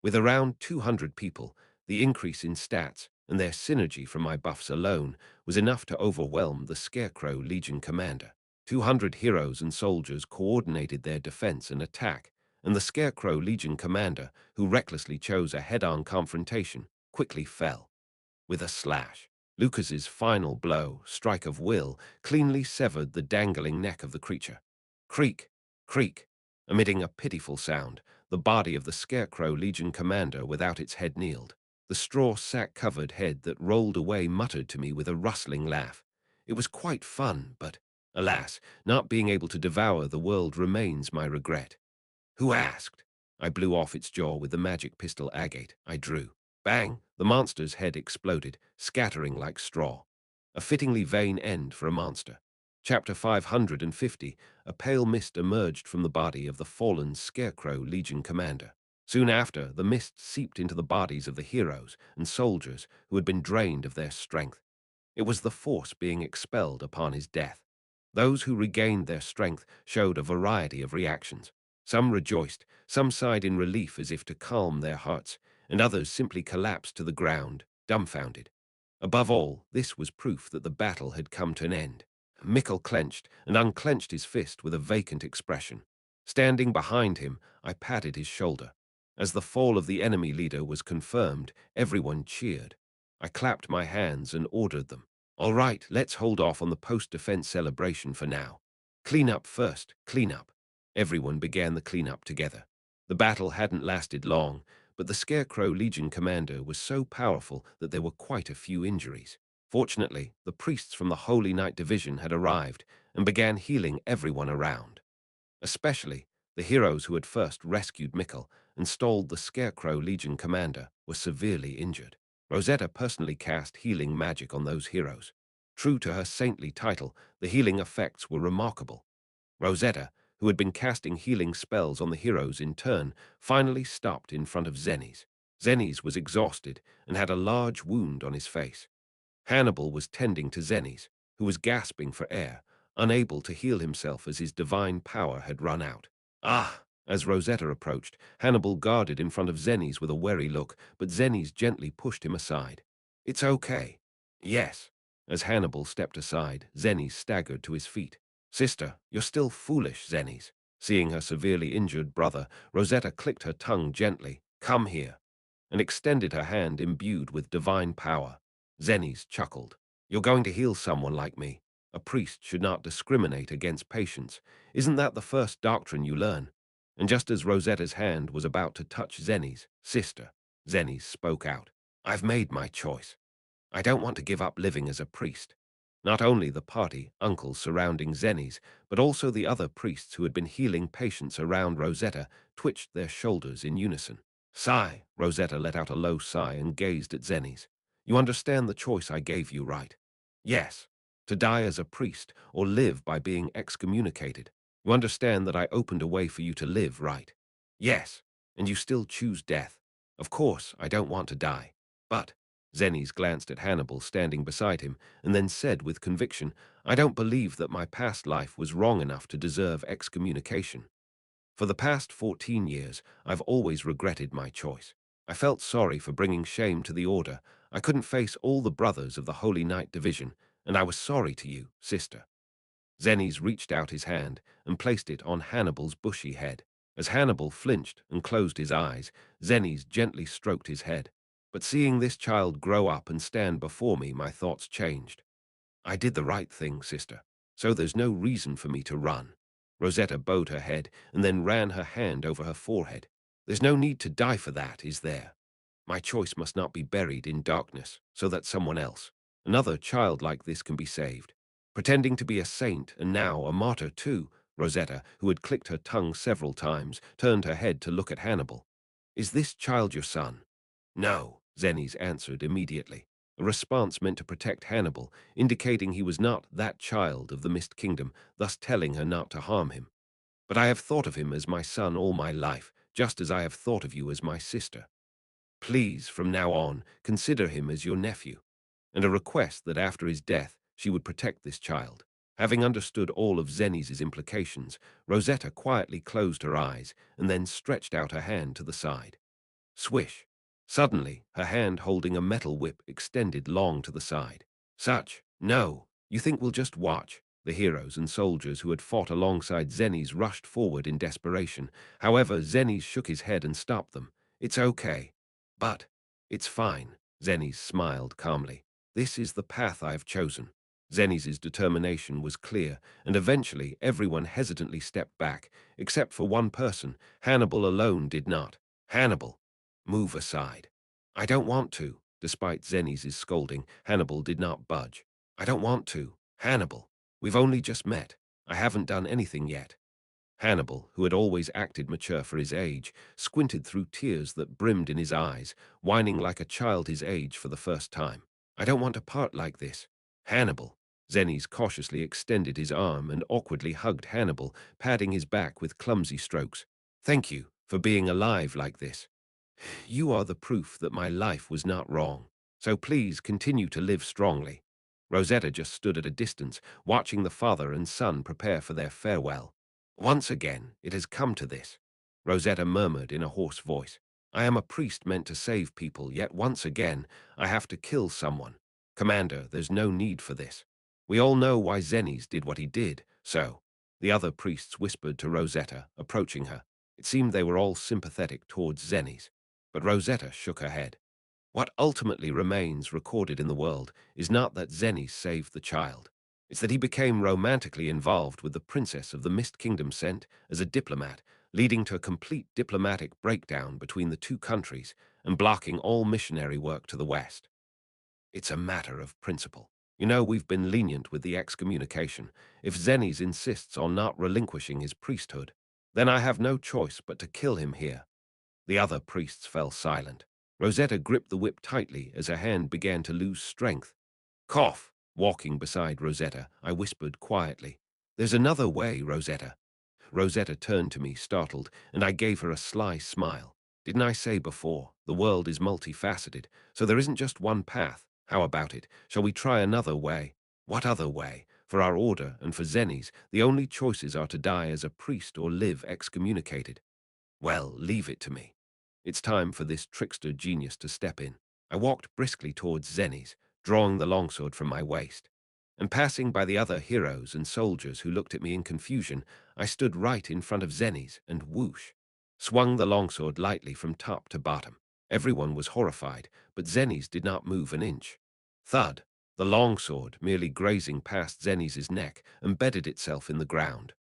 With around 200 people, the increase in stats and their synergy from my buffs alone was enough to overwhelm the Scarecrow Legion commander. 200 heroes and soldiers coordinated their defense and attack, and the Scarecrow Legion commander, who recklessly chose a head-on confrontation, quickly fell. With a slash, Lucas's final blow, strike of will, cleanly severed the dangling neck of the creature. Creak, creak, emitting a pitiful sound, the body of the Scarecrow Legion commander without its head kneeled. The straw sack-covered head that rolled away muttered to me with a rustling laugh. It was quite fun, but, alas, not being able to devour the world remains my regret. Who asked? I blew off its jaw with the magic pistol agate I drew. Bang! The monster's head exploded, scattering like straw. A fittingly vain end for a monster. Chapter 550, a pale mist emerged from the body of the fallen Scarecrow Legion commander. Soon after, the mist seeped into the bodies of the heroes and soldiers who had been drained of their strength. It was the force being expelled upon his death. Those who regained their strength showed a variety of reactions. Some rejoiced, some sighed in relief as if to calm their hearts, and others simply collapsed to the ground, dumbfounded. Above all, this was proof that the battle had come to an end. Mikkel clenched and unclenched his fist with a vacant expression. Standing behind him, I patted his shoulder. As the fall of the enemy leader was confirmed, everyone cheered. I clapped my hands and ordered them. All right, let's hold off on the post-defense celebration for now. Clean up first, clean up. Everyone began the cleanup together. The battle hadn't lasted long, but the Scarecrow Legion commander was so powerful that there were quite a few injuries. Fortunately, the priests from the Holy Knight Division had arrived and began healing everyone around. Especially, the heroes who had first rescued Mikkel and stalled the Scarecrow Legion commander were severely injured. Rosetta personally cast healing magic on those heroes. True to her saintly title, the healing effects were remarkable. Rosetta, who had been casting healing spells on the heroes in turn, finally stopped in front of Zennies. Zennies was exhausted and had a large wound on his face. Hannibal was tending to Zennies, who was gasping for air, unable to heal himself as his divine power had run out. Ah! As Rosetta approached, Hannibal guarded in front of Zennies with a wary look, but Zennies gently pushed him aside. It's okay. Yes. As Hannibal stepped aside, Zennies staggered to his feet. Sister, you're still foolish, Zennies. Seeing her severely injured brother, Rosetta clicked her tongue gently. Come here. And extended her hand imbued with divine power. Zennies chuckled. You're going to heal someone like me. A priest should not discriminate against patients. Isn't that the first doctrine you learn? And just as Rosetta's hand was about to touch Zennies' sister, Zennies spoke out. I've made my choice. I don't want to give up living as a priest. Not only the party, uncles surrounding Zennies, but also the other priests who had been healing patients around Rosetta twitched their shoulders in unison. Sigh, Rosetta let out a low sigh and gazed at Zennies. You understand the choice I gave you, right? Yes. To die as a priest or live by being excommunicated. You understand that I opened a way for you to live, right? Yes. And you still choose death. Of course, I don't want to die. But, Zennies glanced at Hannibal standing beside him and then said with conviction, I don't believe that my past life was wrong enough to deserve excommunication. For the past 14 years, I've always regretted my choice. I felt sorry for bringing shame to the Order. I couldn't face all the brothers of the Holy Knight Division, and I was sorry to you, sister. Zennies reached out his hand and placed it on Hannibal's bushy head. As Hannibal flinched and closed his eyes, Zennies gently stroked his head. But seeing this child grow up and stand before me, my thoughts changed. I did the right thing, sister, so there's no reason for me to run. Rosetta bowed her head and then ran her hand over her forehead. There's no need to die for that, is there? My choice must not be buried in darkness, so that someone else, another child like this, can be saved. Pretending to be a saint, and now a martyr too, Rosetta, who had clicked her tongue several times, turned her head to look at Hannibal. Is this child your son? No, Zennies answered immediately, a response meant to protect Hannibal, indicating he was not that child of the Mist Kingdom, thus telling her not to harm him. But I have thought of him as my son all my life, just as I have thought of you as my sister. Please, from now on, consider him as your nephew, and a request that after his death she would protect this child. Having understood all of Zennies' implications, Rosetta quietly closed her eyes and then stretched out her hand to the side. Swish! Suddenly, her hand holding a metal whip extended long to the side. Such, no, you think we'll just watch? The heroes and soldiers who had fought alongside Zennies rushed forward in desperation. However, Zennies shook his head and stopped them. It's okay. But, it's fine, Zennies smiled calmly. This is the path I have chosen. Zennies' determination was clear, and eventually everyone hesitantly stepped back, except for one person. Hannibal alone did not. Hannibal! Move aside. I don't want to. Despite Zennies' scolding, Hannibal did not budge. I don't want to. Hannibal, we've only just met. I haven't done anything yet. Hannibal, who had always acted mature for his age, squinted through tears that brimmed in his eyes, whining like a child his age for the first time. I don't want to part like this. Hannibal. Zennies cautiously extended his arm and awkwardly hugged Hannibal, patting his back with clumsy strokes. Thank you for being alive like this. You are the proof that my life was not wrong, so please continue to live strongly. Rosetta just stood at a distance, watching the father and son prepare for their farewell. Once again, it has come to this, Rosetta murmured in a hoarse voice. I am a priest meant to save people, yet once again, I have to kill someone. Commander, there's no need for this. We all know why Zennies did what he did, so. The other priests whispered to Rosetta, approaching her. It seemed they were all sympathetic towards Zennies. But Rosetta shook her head. What ultimately remains recorded in the world is not that Zenny saved the child. It's that he became romantically involved with the princess of the Mist Kingdom sent as a diplomat, leading to a complete diplomatic breakdown between the two countries and blocking all missionary work to the west. It's a matter of principle. You know, we've been lenient with the excommunication. If Zennies insists on not relinquishing his priesthood, then I have no choice but to kill him here. The other priests fell silent. Rosetta gripped the whip tightly as her hand began to lose strength. Cough! Walking beside Rosetta, I whispered quietly. There's another way, Rosetta. Rosetta turned to me, startled, and I gave her a sly smile. Didn't I say before, the world is multifaceted, so there isn't just one path. How about it? Shall we try another way? What other way? For our order and for Zennies, the only choices are to die as a priest or live excommunicated. Well, leave it to me. It's time for this trickster genius to step in. I walked briskly towards Zennies, drawing the longsword from my waist. And passing by the other heroes and soldiers who looked at me in confusion, I stood right in front of Zennies and whoosh, swung the longsword lightly from top to bottom. Everyone was horrified, but Zennies did not move an inch. Thud! The longsword, merely grazing past Zennies' neck, embedded itself in the ground.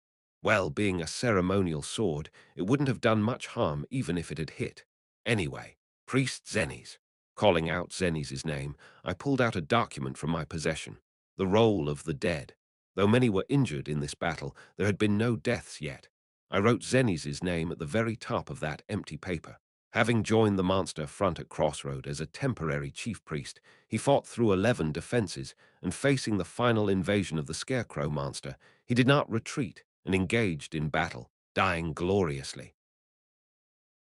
Well, being a ceremonial sword, it wouldn't have done much harm even if it had hit. Anyway, Priest Zennies. Calling out Zennies' name, I pulled out a document from my possession, the Roll of the Dead. Though many were injured in this battle, there had been no deaths yet. I wrote Zennies' name at the very top of that empty paper. Having joined the monster front at Crossroad as a temporary chief priest, he fought through 11 defenses, and facing the final invasion of the Scarecrow monster, he did not retreat and engaged in battle, dying gloriously.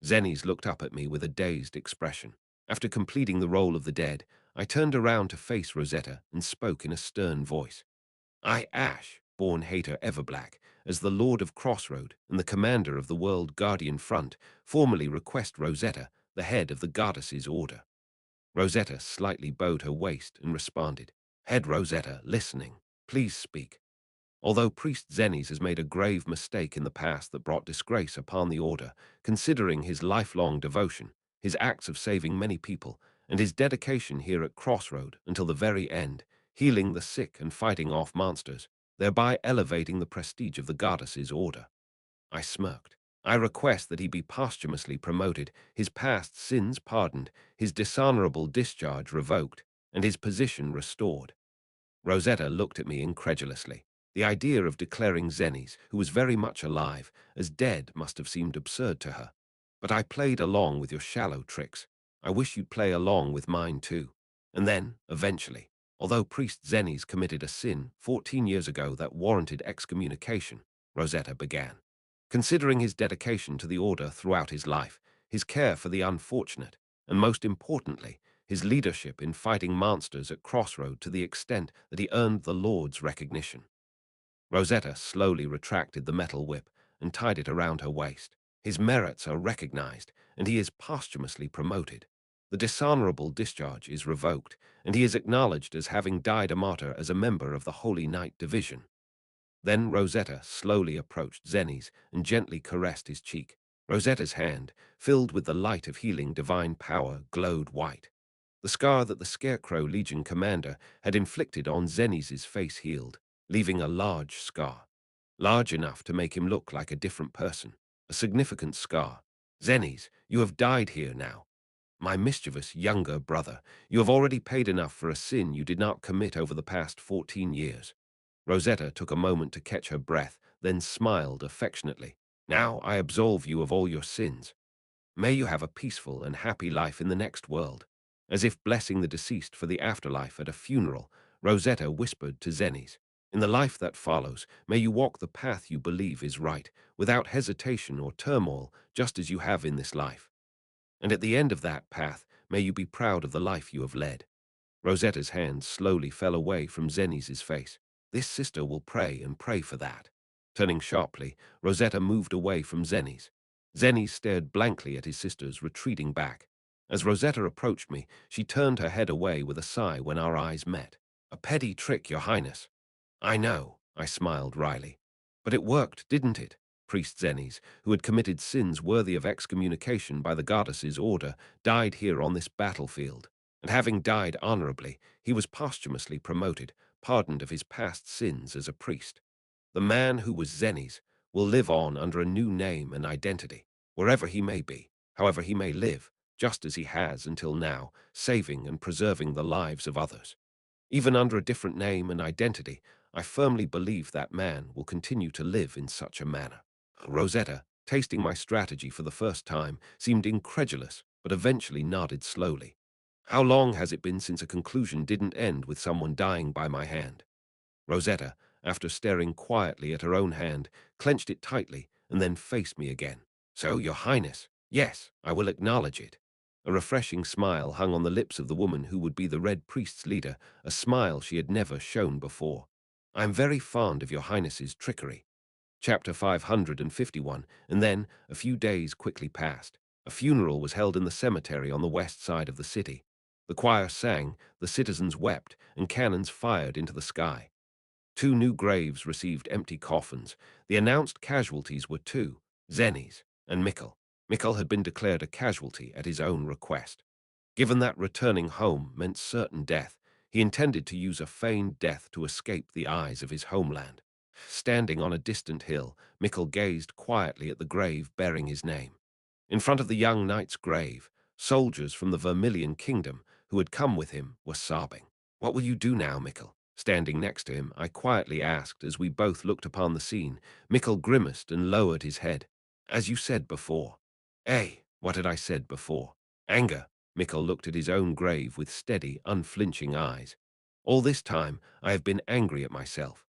Zennies looked up at me with a dazed expression. After completing the Roll of the Dead, I turned around to face Rosetta and spoke in a stern voice. I, Ash, born Hater Everblack, as the Lord of Crossroad and the commander of the World Guardian Front, formally request Rosetta, the head of the goddess's order. Rosetta slightly bowed her waist and responded, Head Rosetta, listening. Please speak. Although Priest Zennies has made a grave mistake in the past that brought disgrace upon the Order, considering his lifelong devotion, his acts of saving many people, and his dedication here at Crossroad until the very end, healing the sick and fighting off monsters, thereby elevating the prestige of the goddess's order. I smirked. I request that he be posthumously promoted, his past sins pardoned, his dishonorable discharge revoked, and his position restored." Rosetta looked at me incredulously. The idea of declaring Zenes, who was very much alive, as dead must have seemed absurd to her. "But I played along with your shallow tricks. I wish you'd play along with mine too." And then, eventually, although priest Zenes committed a sin 14 years ago that warranted excommunication, Rosetta began. Considering his dedication to the order throughout his life, his care for the unfortunate, and most importantly, his leadership in fighting monsters at Crossroad to the extent that he earned the Lord's recognition. Rosetta slowly retracted the metal whip and tied it around her waist. "His merits are recognized, and he is posthumously promoted. The dishonorable discharge is revoked, and he is acknowledged as having died a martyr as a member of the Holy Knight Division." Then Rosetta slowly approached Zenes and gently caressed his cheek. Rosetta's hand, filled with the light of healing divine power, glowed white. The scar that the Scarecrow Legion commander had inflicted on Zenes's face healed, leaving a large scar. Large enough to make him look like a different person. A significant scar. "Zenes, you have died here now. My mischievous younger brother, you have already paid enough for a sin you did not commit over the past 14 years. Rosetta took a moment to catch her breath, then smiled affectionately. "Now I absolve you of all your sins. May you have a peaceful and happy life in the next world." As if blessing the deceased for the afterlife at a funeral, Rosetta whispered to Zenes, "In the life that follows, may you walk the path you believe is right, without hesitation or turmoil, just as you have in this life. And at the end of that path, may you be proud of the life you have led." Rosetta's hand slowly fell away from Zenes's face. "This sister will pray and pray for that." Turning sharply, Rosetta moved away from Zenes. Zenes stared blankly at his sisters, retreating back. As Rosetta approached me, she turned her head away with a sigh when our eyes met. "A petty trick, Your Highness." "I know," I smiled wryly. "But it worked, didn't it?" Priest Zenes, who had committed sins worthy of excommunication by the goddess's order, died here on this battlefield. And having died honorably, he was posthumously promoted, pardoned of his past sins as a priest. The man who was Zenes will live on under a new name and identity, wherever he may be, however he may live, just as he has until now, saving and preserving the lives of others. Even under a different name and identity, I firmly believe that man will continue to live in such a manner. Rosetta, tasting my strategy for the first time, seemed incredulous, but eventually nodded slowly. "How long has it been since a conclusion didn't end with someone dying by my hand?" Rosetta, after staring quietly at her own hand, clenched it tightly and then faced me again. "So, Your Highness, yes, I will acknowledge it." A refreshing smile hung on the lips of the woman who would be the Red Priest's leader, a smile she had never shown before. "I am very fond of Your Highness's trickery." Chapter 551, and then a few days quickly passed. A funeral was held in the cemetery on the west side of the city. The choir sang, the citizens wept, and cannons fired into the sky. 2 new graves received empty coffins. The announced casualties were 2, Zenes and Mikkel. Mikkel had been declared a casualty at his own request. Given that returning home meant certain death, he intended to use a feigned death to escape the eyes of his homeland. Standing on a distant hill, Mikkel gazed quietly at the grave bearing his name. In front of the young knight's grave, soldiers from the Vermilion Kingdom who had come with him were sobbing. "What will you do now, Mikkel?" Standing next to him, I quietly asked as we both looked upon the scene. Mikkel grimaced and lowered his head. "As you said before." "Eh, what had I said before?" "Anger." Mikkel looked at his own grave with steady, unflinching eyes. "All this time, I have been angry at myself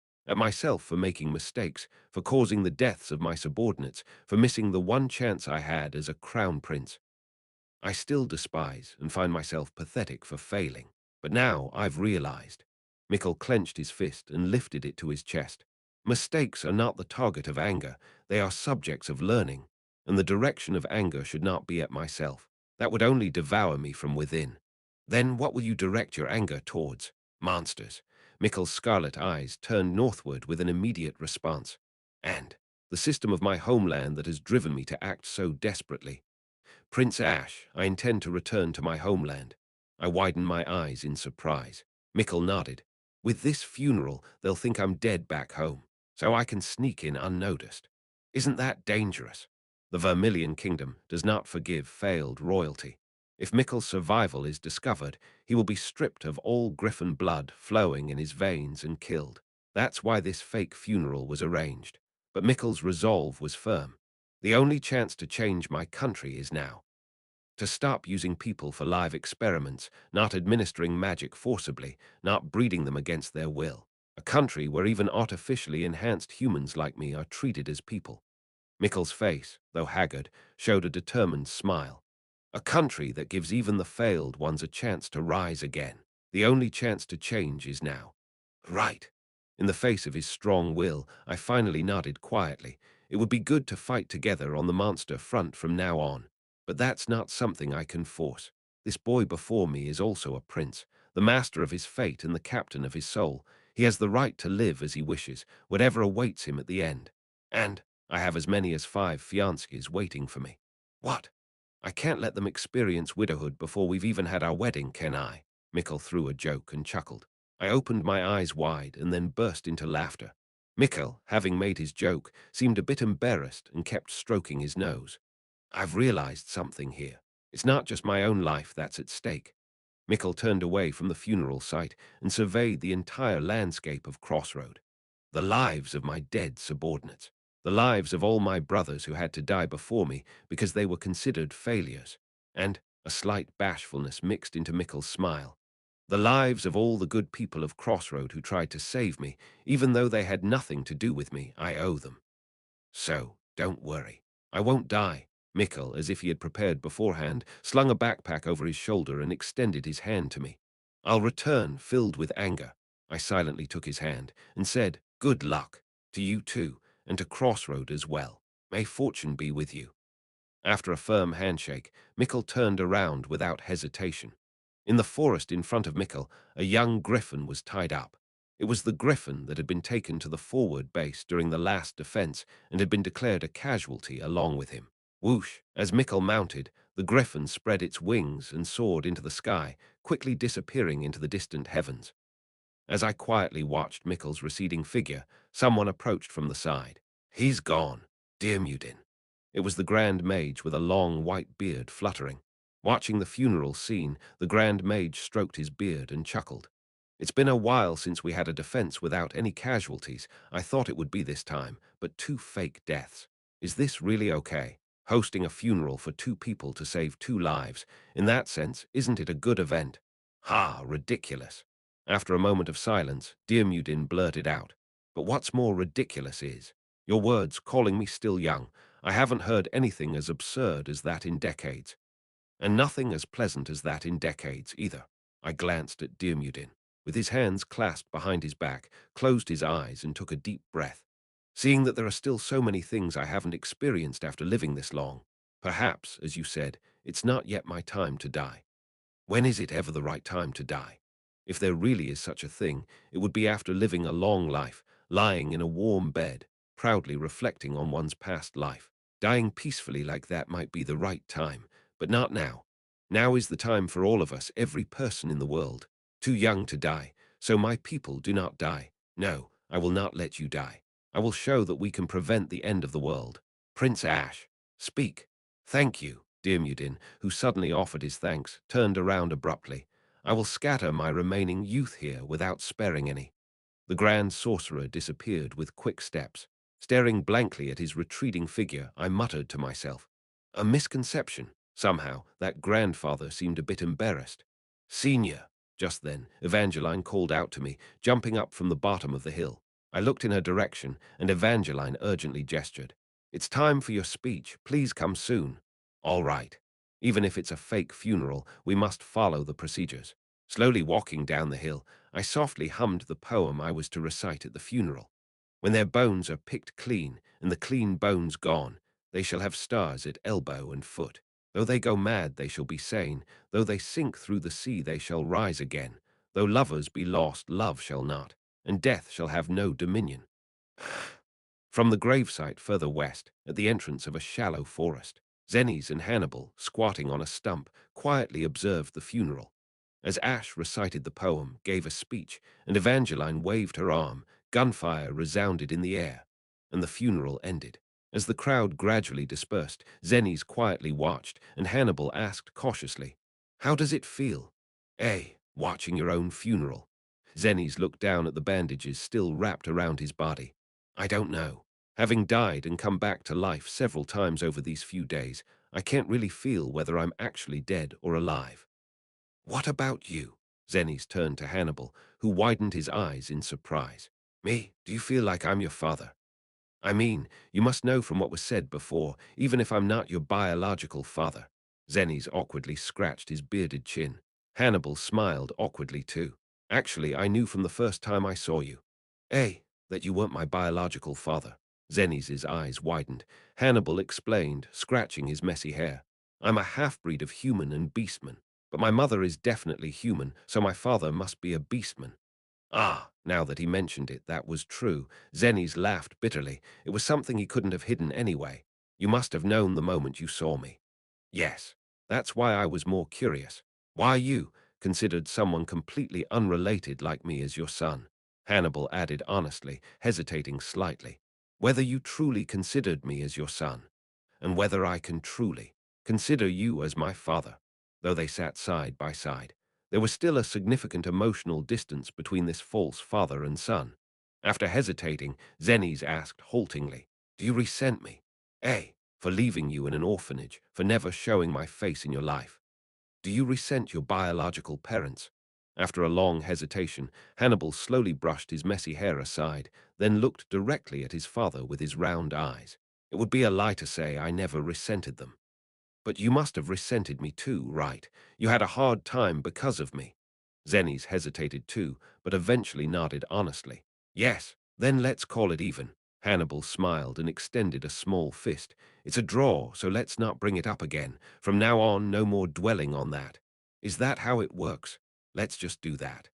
for making mistakes, for causing the deaths of my subordinates, for missing the one chance I had as a crown prince. I still despise and find myself pathetic for failing. But now I've realized." Mikkel clenched his fist and lifted it to his chest. "Mistakes are not the target of anger, they are subjects of learning, and the direction of anger should not be at myself. That would only devour me from within." "Then what will you direct your anger towards?" "Monsters." Mikkel's scarlet eyes turned northward with an immediate response. "And the system of my homeland that has driven me to act so desperately." "Prince Ash, I intend to return to my homeland." I widened my eyes in surprise. Mikkel nodded. "With this funeral, they'll think I'm dead back home, so I can sneak in unnoticed. Isn't that dangerous?" The Vermilion Kingdom does not forgive failed royalty. If Mikkel's survival is discovered, he will be stripped of all Griffin blood flowing in his veins and killed. That's why this fake funeral was arranged. But Mikkel's resolve was firm. The only chance to change my country is now. To stop using people for live experiments, not administering magic forcibly, not breeding them against their will. A country where even artificially enhanced humans like me are treated as people. Mikkel's face, though haggard, showed a determined smile. A country that gives even the failed ones a chance to rise again. The only chance to change is now. Right. In the face of his strong will, I finally nodded quietly. It would be good to fight together on the monster front from now on. But that's not something I can force. This boy before me is also a prince, the master of his fate and the captain of his soul. He has the right to live as he wishes, whatever awaits him at the end. And I have as many as 5 fiancées waiting for me. What? I can't let them experience widowhood before we've even had our wedding, can I? Mikkel threw a joke and chuckled. I opened my eyes wide and then burst into laughter. Mikkel, having made his joke, seemed a bit embarrassed and kept stroking his nose. I've realized something here. It's not just my own life that's at stake. Mikkel turned away from the funeral site and surveyed the entire landscape of Crossroad. The lives of my dead subordinates. The lives of all my brothers who had to die before me because they were considered failures. And a slight bashfulness mixed into Mikkel's smile. The lives of all the good people of Crossroad who tried to save me, even though they had nothing to do with me, I owe them. So, don't worry. I won't die. Mikkel, as if he had prepared beforehand, slung a backpack over his shoulder and extended his hand to me. I'll return, filled with anger. I silently took his hand and said, "Good luck. To you too, and to Crossroad as well. May fortune be with you." After a firm handshake, Mikkel turned around without hesitation. In the forest in front of Mikkel, a young griffin was tied up. It was the griffin that had been taken to the forward base during the last defense and had been declared a casualty along with him. Whoosh! As Mikkel mounted, the griffin spread its wings and soared into the sky, quickly disappearing into the distant heavens. As I quietly watched Mikkel's receding figure, someone approached from the side. "He's gone, dear Mudin." It was the Grand Mage with a long white beard fluttering. Watching the funeral scene, the Grand Mage stroked his beard and chuckled. "It's been a while since we had a defense without any casualties. I thought it would be this time, but 2 fake deaths. Is this really okay? Hosting a funeral for 2 people to save 2 lives. In that sense, isn't it a good event?" "Ha, ridiculous." After a moment of silence, Diarmuidin blurted out, "But what's more ridiculous is your words calling me still young. I haven't heard anything as absurd as that in decades. And nothing as pleasant as that in decades, either." I glanced at Diarmuidin. With his hands clasped behind his back, closed his eyes and took a deep breath. Seeing that there are still so many things I haven't experienced after living this long. Perhaps, as you said, it's not yet my time to die. When is it ever the right time to die? If there really is such a thing, it would be after living a long life, lying in a warm bed, proudly reflecting on one's past life. Dying peacefully like that might be the right time, but not now. Now is the time for all of us, every person in the world. Too young to die, so my people do not die. No, I will not let you die. I will show that we can prevent the end of the world. Prince Ash, speak. Thank you. Diarmuidin, who suddenly offered his thanks, turned around abruptly. "I will scatter my remaining youth here without sparing any." The Grand Sorcerer disappeared with quick steps. Staring blankly at his retreating figure, I muttered to myself, "A misconception." Somehow, that grandfather seemed a bit embarrassed. "Senior." Just then, Evangeline called out to me, jumping up from the bottom of the hill. I looked in her direction, and Evangeline urgently gestured. "It's time for your speech. Please come soon." "All right. Even if it's a fake funeral, we must follow the procedures." Slowly walking down the hill, I softly hummed the poem I was to recite at the funeral. "When their bones are picked clean, and the clean bones gone, they shall have stars at elbow and foot. Though they go mad, they shall be sane. Though they sink through the sea, they shall rise again. Though lovers be lost, love shall not, and death shall have no dominion." From the gravesite further west, at the entrance of a shallow forest, Zennies and Hannibal, squatting on a stump, quietly observed the funeral. As Ash recited the poem, gave a speech, and Evangeline waved her arm, gunfire resounded in the air, and the funeral ended. As the crowd gradually dispersed, Zennies quietly watched, and Hannibal asked cautiously, "How does it feel?" Watching your own funeral." Zennies looked down at the bandages still wrapped around his body. "I don't know. Having died and come back to life several times over these few days, I can't really feel whether I'm actually dead or alive." "What about you?" Zennies turned to Hannibal, who widened his eyes in surprise. "Me? Do you feel like I'm your father?" "I mean, you must know from what was said before, even if I'm not your biological father." Zennies awkwardly scratched his bearded chin. Hannibal smiled awkwardly too. "Actually, I knew from the first time I saw you." That you weren't my biological father." Zennies' eyes widened. Hannibal explained, scratching his messy hair. "I'm a half-breed of human and beastman, but my mother is definitely human, so my father must be a beastman." Ah, now that he mentioned it, that was true. Zennies laughed bitterly. It was something he couldn't have hidden anyway. "You must have known the moment you saw me." "Yes, that's why I was more curious. Why you considered someone completely unrelated like me as your son?" Hannibal added honestly, hesitating slightly. "Whether you truly considered me as your son, and whether I can truly consider you as my father." Though they sat side by side, there was still a significant emotional distance between this false father and son. After hesitating, Zennies asked haltingly, "Do you resent me? For leaving you in an orphanage, for never showing my face in your life? Do you resent your biological parents?" After a long hesitation, Hannibal slowly brushed his messy hair aside, then looked directly at his father with his round eyes. "It would be a lie to say I never resented them. But you must have resented me too, right? You had a hard time because of me." Zennies hesitated too, but eventually nodded honestly. "Yes, then let's call it even." Hannibal smiled and extended a small fist. "It's a draw, so let's not bring it up again. From now on, no more dwelling on that. Is that how it works? Let's just do that."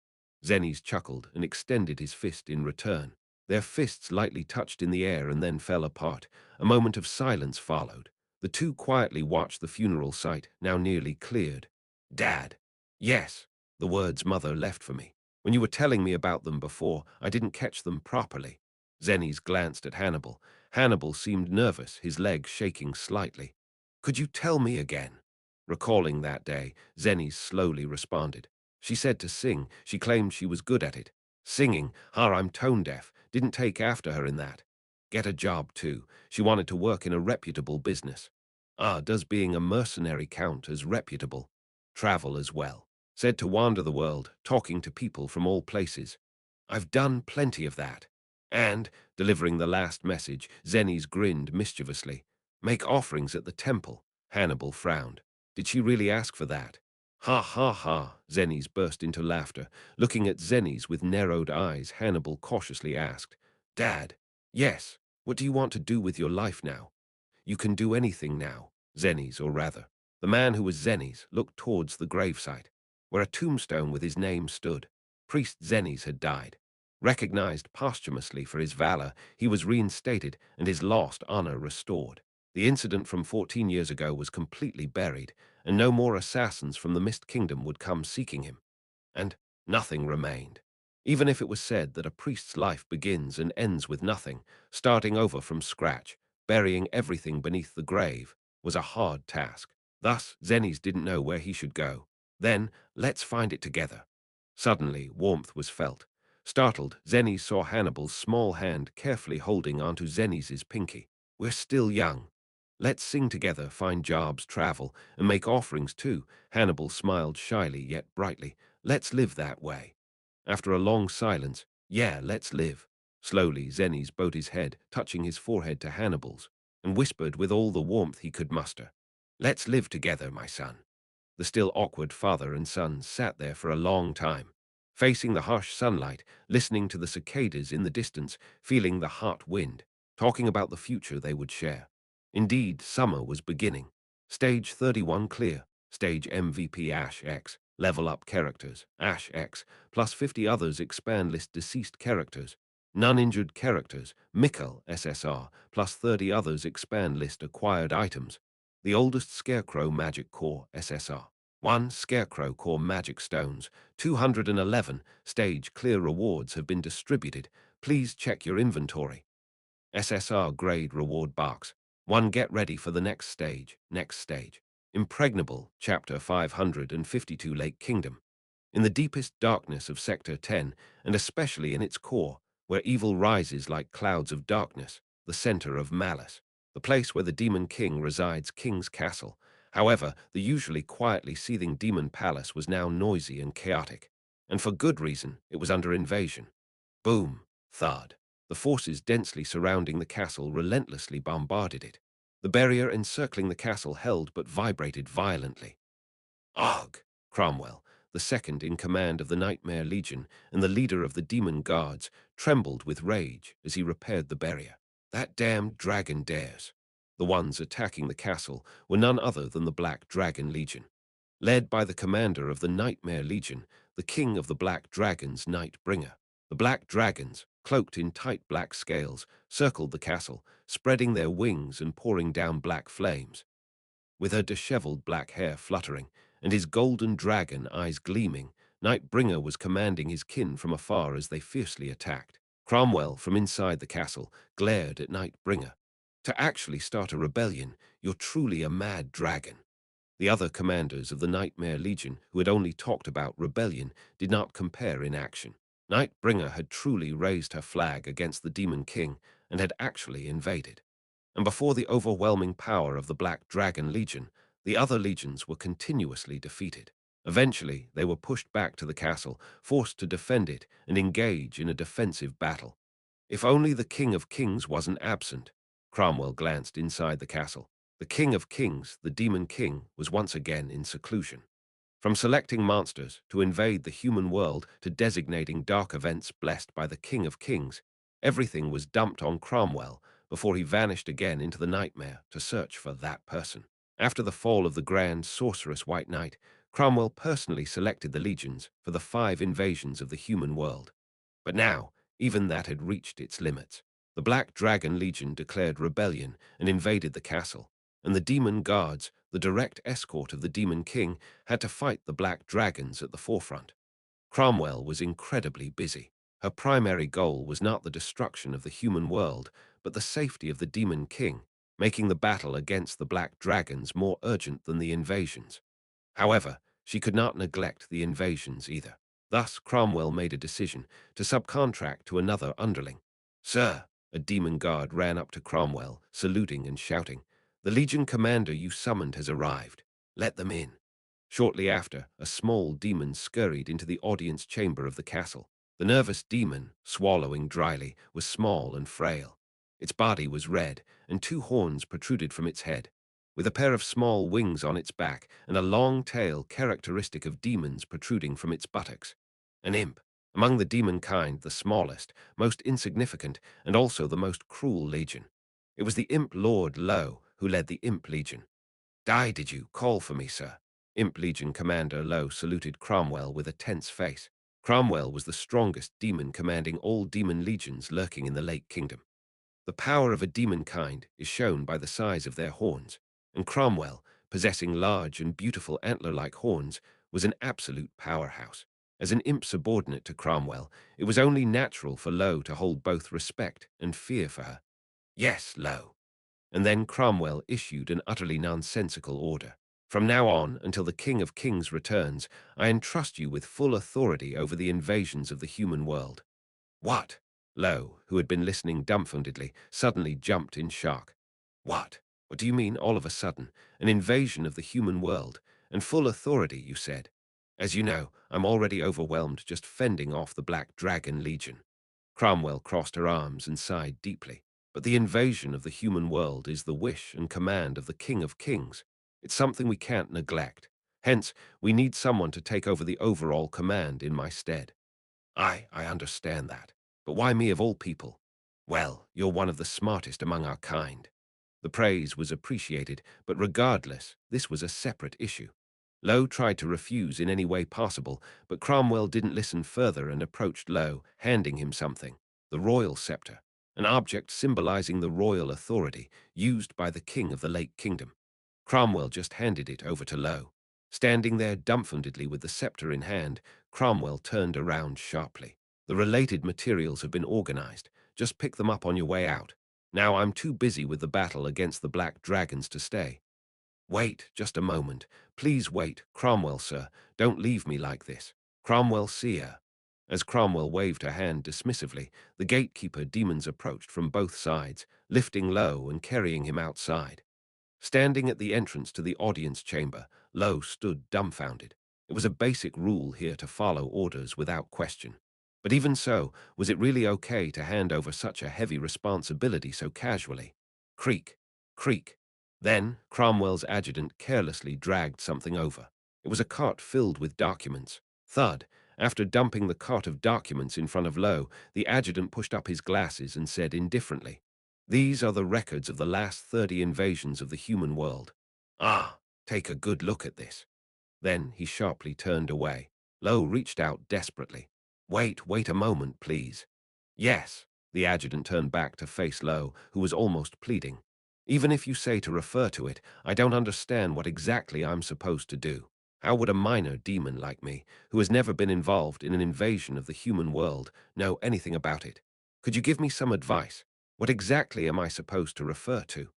Zennies chuckled and extended his fist in return. Their fists lightly touched in the air and then fell apart. A moment of silence followed. The two quietly watched the funeral site, now nearly cleared. "Dad." "Yes." The words mother left for me. "When you were telling me about them before, I didn't catch them properly." Zennies glanced at Hannibal. Hannibal seemed nervous, his legs shaking slightly. "Could you tell me again?" Recalling that day, Zennies slowly responded. "She said to sing. She claimed she was good at it." "Singing? I'm tone deaf. Didn't take after her in that." "Get a job, too. She wanted to work in a reputable business." Does being a mercenary count as reputable?" "Travel as well. Said to wander the world, talking to people from all places." "I've done plenty of that." And, delivering the last message, Zennies grinned mischievously. "Make offerings at the temple." Hannibal frowned. "Did she really ask for that?" "Ha ha ha." Zennies burst into laughter. Looking at Zennies with narrowed eyes, Hannibal cautiously asked, "Dad." "Yes. What do you want to do with your life now?" "You can do anything now." Zennies, or rather, the man who was Zennies, looked towards the gravesite, where a tombstone with his name stood. Priest Zennies had died. Recognized posthumously for his valor, he was reinstated and his lost honor restored. The incident from 14 years ago was completely buried, and no more assassins from the Mist Kingdom would come seeking him. And nothing remained. Even if it was said that a priest's life begins and ends with nothing, starting over from scratch, burying everything beneath the grave, was a hard task. Thus, Zennies didn't know where he should go. Then, let's find it together. Suddenly, warmth was felt. Startled, Zennies saw Hannibal's small hand carefully holding onto Zennies' pinky. "We're still young. Let's sing together, find jobs, travel, and make offerings too." Hannibal smiled shyly yet brightly. "Let's live that way." After a long silence, "Yeah, let's live." Slowly, Zennies bowed his head, touching his forehead to Hannibal's, and whispered with all the warmth he could muster, "Let's live together, my son." The still awkward father and son sat there for a long time, facing the harsh sunlight, listening to the cicadas in the distance, feeling the hot wind, talking about the future they would share. Indeed, summer was beginning. Stage 31 clear. Stage MVP Ash X. Level up characters. Ash X. Plus 50 others expand list deceased characters. None injured characters. Mikkel SSR. Plus 30 others expand list acquired items. The oldest Scarecrow Magic Core SSR. 1 Scarecrow Core Magic Stones. 211 stage clear rewards have been distributed. Please check your inventory. SSR grade reward box. 1 Get ready for the next stage. Next stage. Impregnable, Chapter 552 Lake Kingdom. In the deepest darkness of Sector 10, and especially in its core, where evil rises like clouds of darkness, the center of malice, the place where the Demon King resides, King's Castle. However, the usually quietly seething Demon Palace was now noisy and chaotic. And for good reason, it was under invasion. Boom, thud. The forces densely surrounding the castle relentlessly bombarded it. The barrier encircling the castle held but vibrated violently. Og! Cromwell, the second in command of the Nightmare Legion and the leader of the Demon Guards, trembled with rage as he repaired the barrier. That damned dragon dares. The ones attacking the castle were none other than the Black Dragon Legion. Led by the commander of the Nightmare Legion, the king of the Black Dragons, Nightbringer. The Black Dragons, cloaked in tight black scales, circled the castle, spreading their wings and pouring down black flames. With her disheveled black hair fluttering and his golden dragon eyes gleaming, Nightbringer was commanding his kin from afar as they fiercely attacked. Cromwell, from inside the castle, glared at Nightbringer. To actually start a rebellion, you're truly a mad dragon. The other commanders of the Nightmare Legion, who had only talked about rebellion, did not compare in action. Nightbringer had truly raised her flag against the Demon King and had actually invaded. And before the overwhelming power of the Black Dragon Legion, the other legions were continuously defeated. Eventually, they were pushed back to the castle, forced to defend it and engage in a defensive battle. If only the King of Kings wasn't absent. Cromwell glanced inside the castle. The King of Kings, the Demon King, was once again in seclusion. From selecting monsters to invade the human world to designating dark events blessed by the King of Kings, everything was dumped on Cromwell before he vanished again into the nightmare to search for that person. After the fall of the Grand Sorceress White Knight, Cromwell personally selected the legions for the 5 invasions of the human world. But now, even that had reached its limits. The Black Dragon Legion declared rebellion and invaded the castle, and the Demon Guards, the direct escort of the Demon King, had to fight the Black Dragons at the forefront. Cromwell was incredibly busy. Her primary goal was not the destruction of the human world, but the safety of the Demon King, making the battle against the Black Dragons more urgent than the invasions. However, she could not neglect the invasions either. Thus, Cromwell made a decision to subcontract to another underling. "Sir," a demon guard ran up to Cromwell, saluting and shouting, "the Legion commander you summoned has arrived. Let them in." Shortly after, a small demon scurried into the audience chamber of the castle. The nervous demon, swallowing dryly, was small and frail. Its body was red, and 2 horns protruded from its head, with a pair of small wings on its back and a long tail characteristic of demons protruding from its buttocks. An imp, among the demon kind, the smallest, most insignificant, and also the most cruel legion. It was the Imp Lord Lowe who led the Imp Legion. Did you call for me, sir?" Imp Legion Commander Lowe saluted Cromwell with a tense face. Cromwell was the strongest demon commanding all demon legions lurking in the Lake Kingdom. The power of a demon kind is shown by the size of their horns, and Cromwell, possessing large and beautiful antler-like horns, was an absolute powerhouse. As an imp subordinate to Cromwell, it was only natural for Lowe to hold both respect and fear for her. "Yes, Lowe." And then Cromwell issued an utterly nonsensical order. "From now on, until the King of Kings returns, I entrust you with full authority over the invasions of the human world." "What?" Lowe, who had been listening dumbfoundedly, suddenly jumped in shock. "What? What do you mean, all of a sudden? An invasion of the human world, and full authority, you said? As you know, I'm already overwhelmed just fending off the Black Dragon Legion." Cromwell crossed her arms and sighed deeply. "But the invasion of the human world is the wish and command of the King of Kings. It's something we can't neglect. Hence, we need someone to take over the overall command in my stead." I understand that. But why me of all people?" "Well, you're one of the smartest among our kind." The praise was appreciated, but regardless, this was a separate issue. Lowe tried to refuse in any way possible, but Cromwell didn't listen further and approached Lowe, handing him something: the royal scepter, an object symbolizing the royal authority used by the king of the Lake Kingdom. Cromwell just handed it over to Lowe. Standing there dumbfoundedly with the scepter in hand, Cromwell turned around sharply. "The related materials have been organized. Just pick them up on your way out." Now I'm too busy with the battle against the black dragons to stay. Wait, just a moment. Please wait. Cromwell, sir, don't leave me like this. Cromwell, seer. As Cromwell waved her hand dismissively, the gatekeeper demons approached from both sides, lifting Lowe and carrying him outside. Standing at the entrance to the audience chamber, Lowe stood dumbfounded. It was a basic rule here to follow orders without question. But even so, was it really okay to hand over such a heavy responsibility so casually? Creak, creak. Then Cromwell's adjutant carelessly dragged something over. It was a cart filled with documents. Thud. After dumping the cart of documents in front of Lowe, the adjutant pushed up his glasses and said indifferently, "These are the records of the last 30 invasions of the human world. Ah, take a good look at this." Then he sharply turned away. Lowe reached out desperately. Wait a moment, please." "Yes." The adjutant turned back to face Lowe, who was almost pleading. "Even if you say to refer to it, I don't understand what exactly I'm supposed to do. How would a minor demon like me, who has never been involved in an invasion of the human world, know anything about it? Could you give me some advice? What exactly am I supposed to refer to?"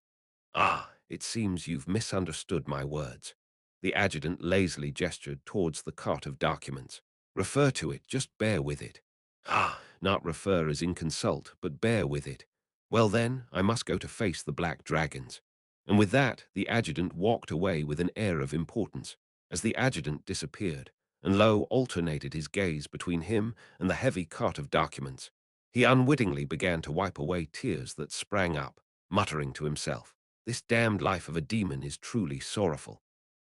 "Ah, it seems you've misunderstood my words." The adjutant lazily gestured towards the cart of documents. "Refer to it, just bear with it." "Ah, not refer as in consult, but bear with it. Well then, I must go to face the black dragons." And with that, the adjutant walked away with an air of importance. As the adjutant disappeared, and Lowe alternated his gaze between him and the heavy cart of documents, he unwittingly began to wipe away tears that sprang up, muttering to himself, "This damned life of a demon is truly sorrowful.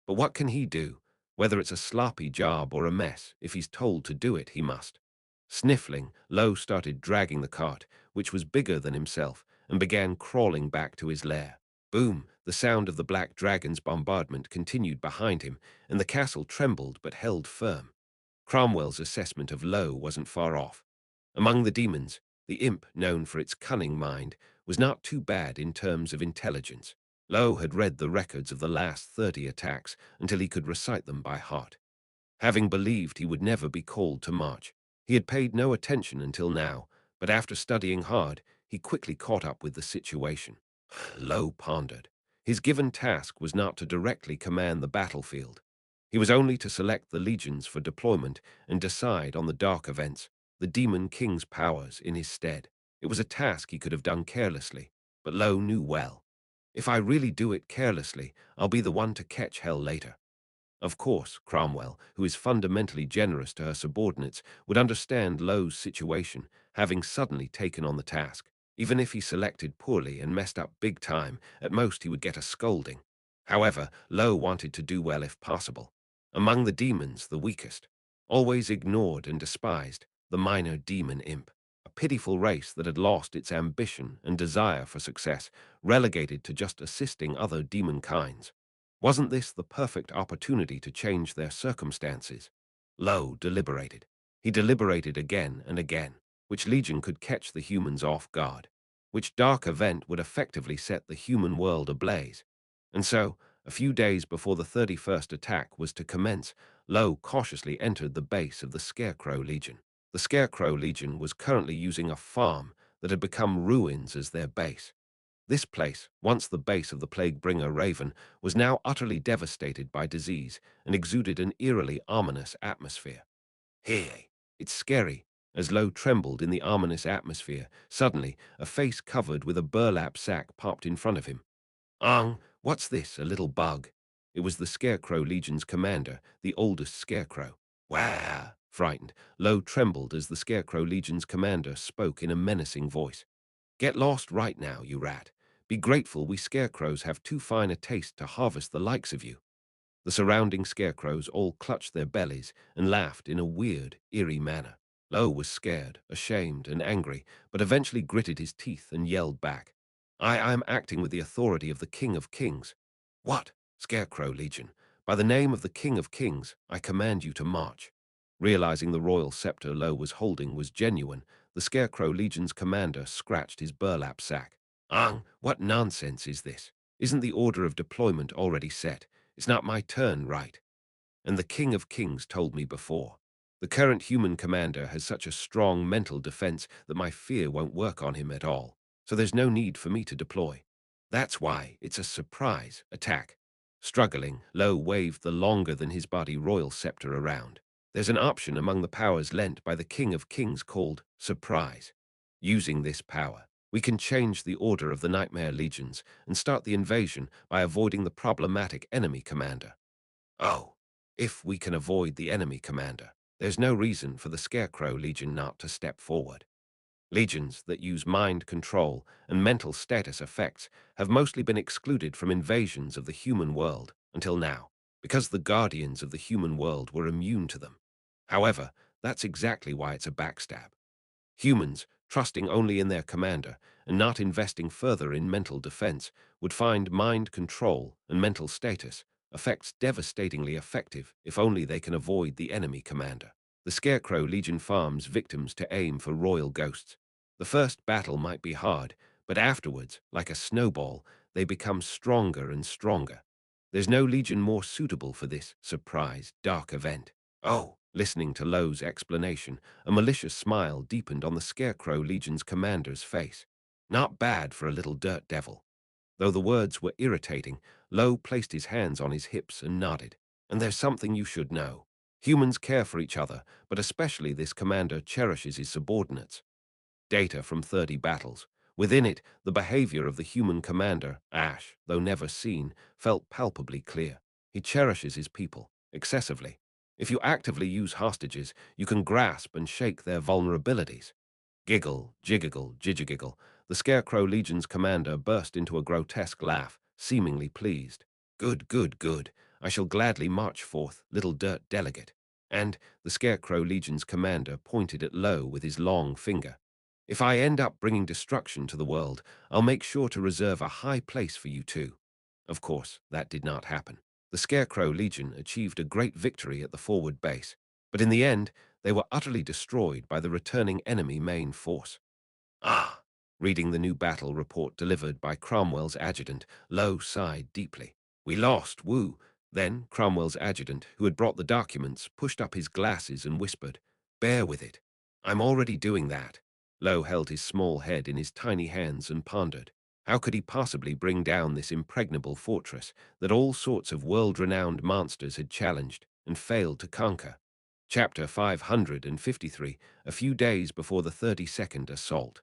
But what can he do? Whether it's a sloppy job or a mess, if he's told to do it, he must." Sniffling, Lowe started dragging the cart, which was bigger than himself, and began crawling back to his lair. Boom! The sound of the black dragon's bombardment continued behind him, and the castle trembled but held firm. Cromwell's assessment of Lowe wasn't far off. Among the demons, the imp, known for its cunning mind, was not too bad in terms of intelligence. Lowe had read the records of the last 30 attacks until he could recite them by heart. Having believed he would never be called to march, he had paid no attention until now, but after studying hard, he quickly caught up with the situation. Lowe pondered. His given task was not to directly command the battlefield. He was only to select the legions for deployment and decide on the dark events, the demon king's powers in his stead. It was a task he could have done carelessly, but Lowe knew well. If I really do it carelessly, I'll be the one to catch hell later. Of course, Cromwell, who is fundamentally generous to her subordinates, would understand Lowe's situation, having suddenly taken on the task. Even if he selected poorly and messed up big time, at most he would get a scolding. However, Lowe wanted to do well if possible. Among the demons, the weakest, always ignored and despised, the minor demon imp, a pitiful race that had lost its ambition and desire for success, relegated to just assisting other demon kinds. Wasn't this the perfect opportunity to change their circumstances? Lowe deliberated. He deliberated again and again. Which legion could catch the humans off guard? Which dark event would effectively set the human world ablaze? And so, a few days before the 31st attack was to commence, Lowe cautiously entered the base of the Scarecrow Legion. The Scarecrow Legion was currently using a farm that had become ruins as their base. This place, once the base of the plague-bringer Raven, was now utterly devastated by disease and exuded an eerily ominous atmosphere. "Hey, it's scary." As Lowe trembled in the ominous atmosphere, suddenly a face covered with a burlap sack popped in front of him. What's this, a little bug?" It was the Scarecrow Legion's commander, the oldest Scarecrow. "Wah!" Frightened, Lowe trembled as the Scarecrow Legion's commander spoke in a menacing voice. "Get lost right now, you rat. Be grateful we scarecrows have too fine a taste to harvest the likes of you." The surrounding scarecrows all clutched their bellies and laughed in a weird, eerie manner. Lowe was scared, ashamed, and angry, but eventually gritted his teeth and yelled back, I'm acting with the authority of the King of Kings." "What? Scarecrow Legion, by the name of the King of Kings, I command you to march." Realizing the royal scepter Lowe was holding was genuine, the Scarecrow Legion's commander scratched his burlap sack. What nonsense is this? Isn't the order of deployment already set? It's not my turn, right? And the King of Kings told me before. The current human commander has such a strong mental defense that my fear won't work on him at all. so there's no need for me to deploy. That's why it's a surprise attack. Struggling, Lo waved the longer than his body royal scepter around. There's an option among the powers lent by the King of Kings called Surprise. Using this power, we can change the order of the Nightmare Legions and start the invasion by avoiding the problematic enemy commander. Oh, if we can avoid the enemy commander, there's no reason for the Scarecrow Legion not to step forward. Legions that use mind control and mental status effects have mostly been excluded from invasions of the human world until now, because the guardians of the human world were immune to them. However, that's exactly why it's a backstab. Humans, trusting only in their commander and not investing further in mental defense, would find mind control and mental status effects devastatingly effective if only they can avoid the enemy commander. The Scarecrow Legion farms victims to aim for royal ghosts. The first battle might be hard, but afterwards, like a snowball, they become stronger and stronger. There's no legion more suitable for this surprise, dark event. Oh, listening to Lo's explanation, a malicious smile deepened on the Scarecrow Legion's commander's face. Not bad for a little dirt devil. Though the words were irritating, Lo placed his hands on his hips and nodded. And there's something you should know. Humans care for each other, but especially this commander cherishes his subordinates. Data from 30 battles. Within it, the behavior of the human commander, Ash, though never seen, felt palpably clear. He cherishes his people, excessively. If you actively use hostages, you can grasp and shake their vulnerabilities. Giggle, jiggle, jijigiggle. The Scarecrow Legion's commander burst into a grotesque laugh, seemingly pleased. Good, good, good. I shall gladly march forth, little dirt delegate. And the Scarecrow Legion's commander pointed at Lo with his long finger. If I end up bringing destruction to the world, I'll make sure to reserve a high place for you too. Of course, that did not happen. The Scarecrow Legion achieved a great victory at the forward base, but in the end, they were utterly destroyed by the returning enemy main force. Ah! Reading the new battle report delivered by Cromwell's adjutant, Lo sighed deeply. We lost, woo. Then Cromwell's adjutant, who had brought the documents, pushed up his glasses and whispered, Bear with it. I'm already doing that. Lo held his small head in his tiny hands and pondered. How could he possibly bring down this impregnable fortress that all sorts of world-renowned monsters had challenged and failed to conquer? Chapter 553, a few days before the 32nd assault.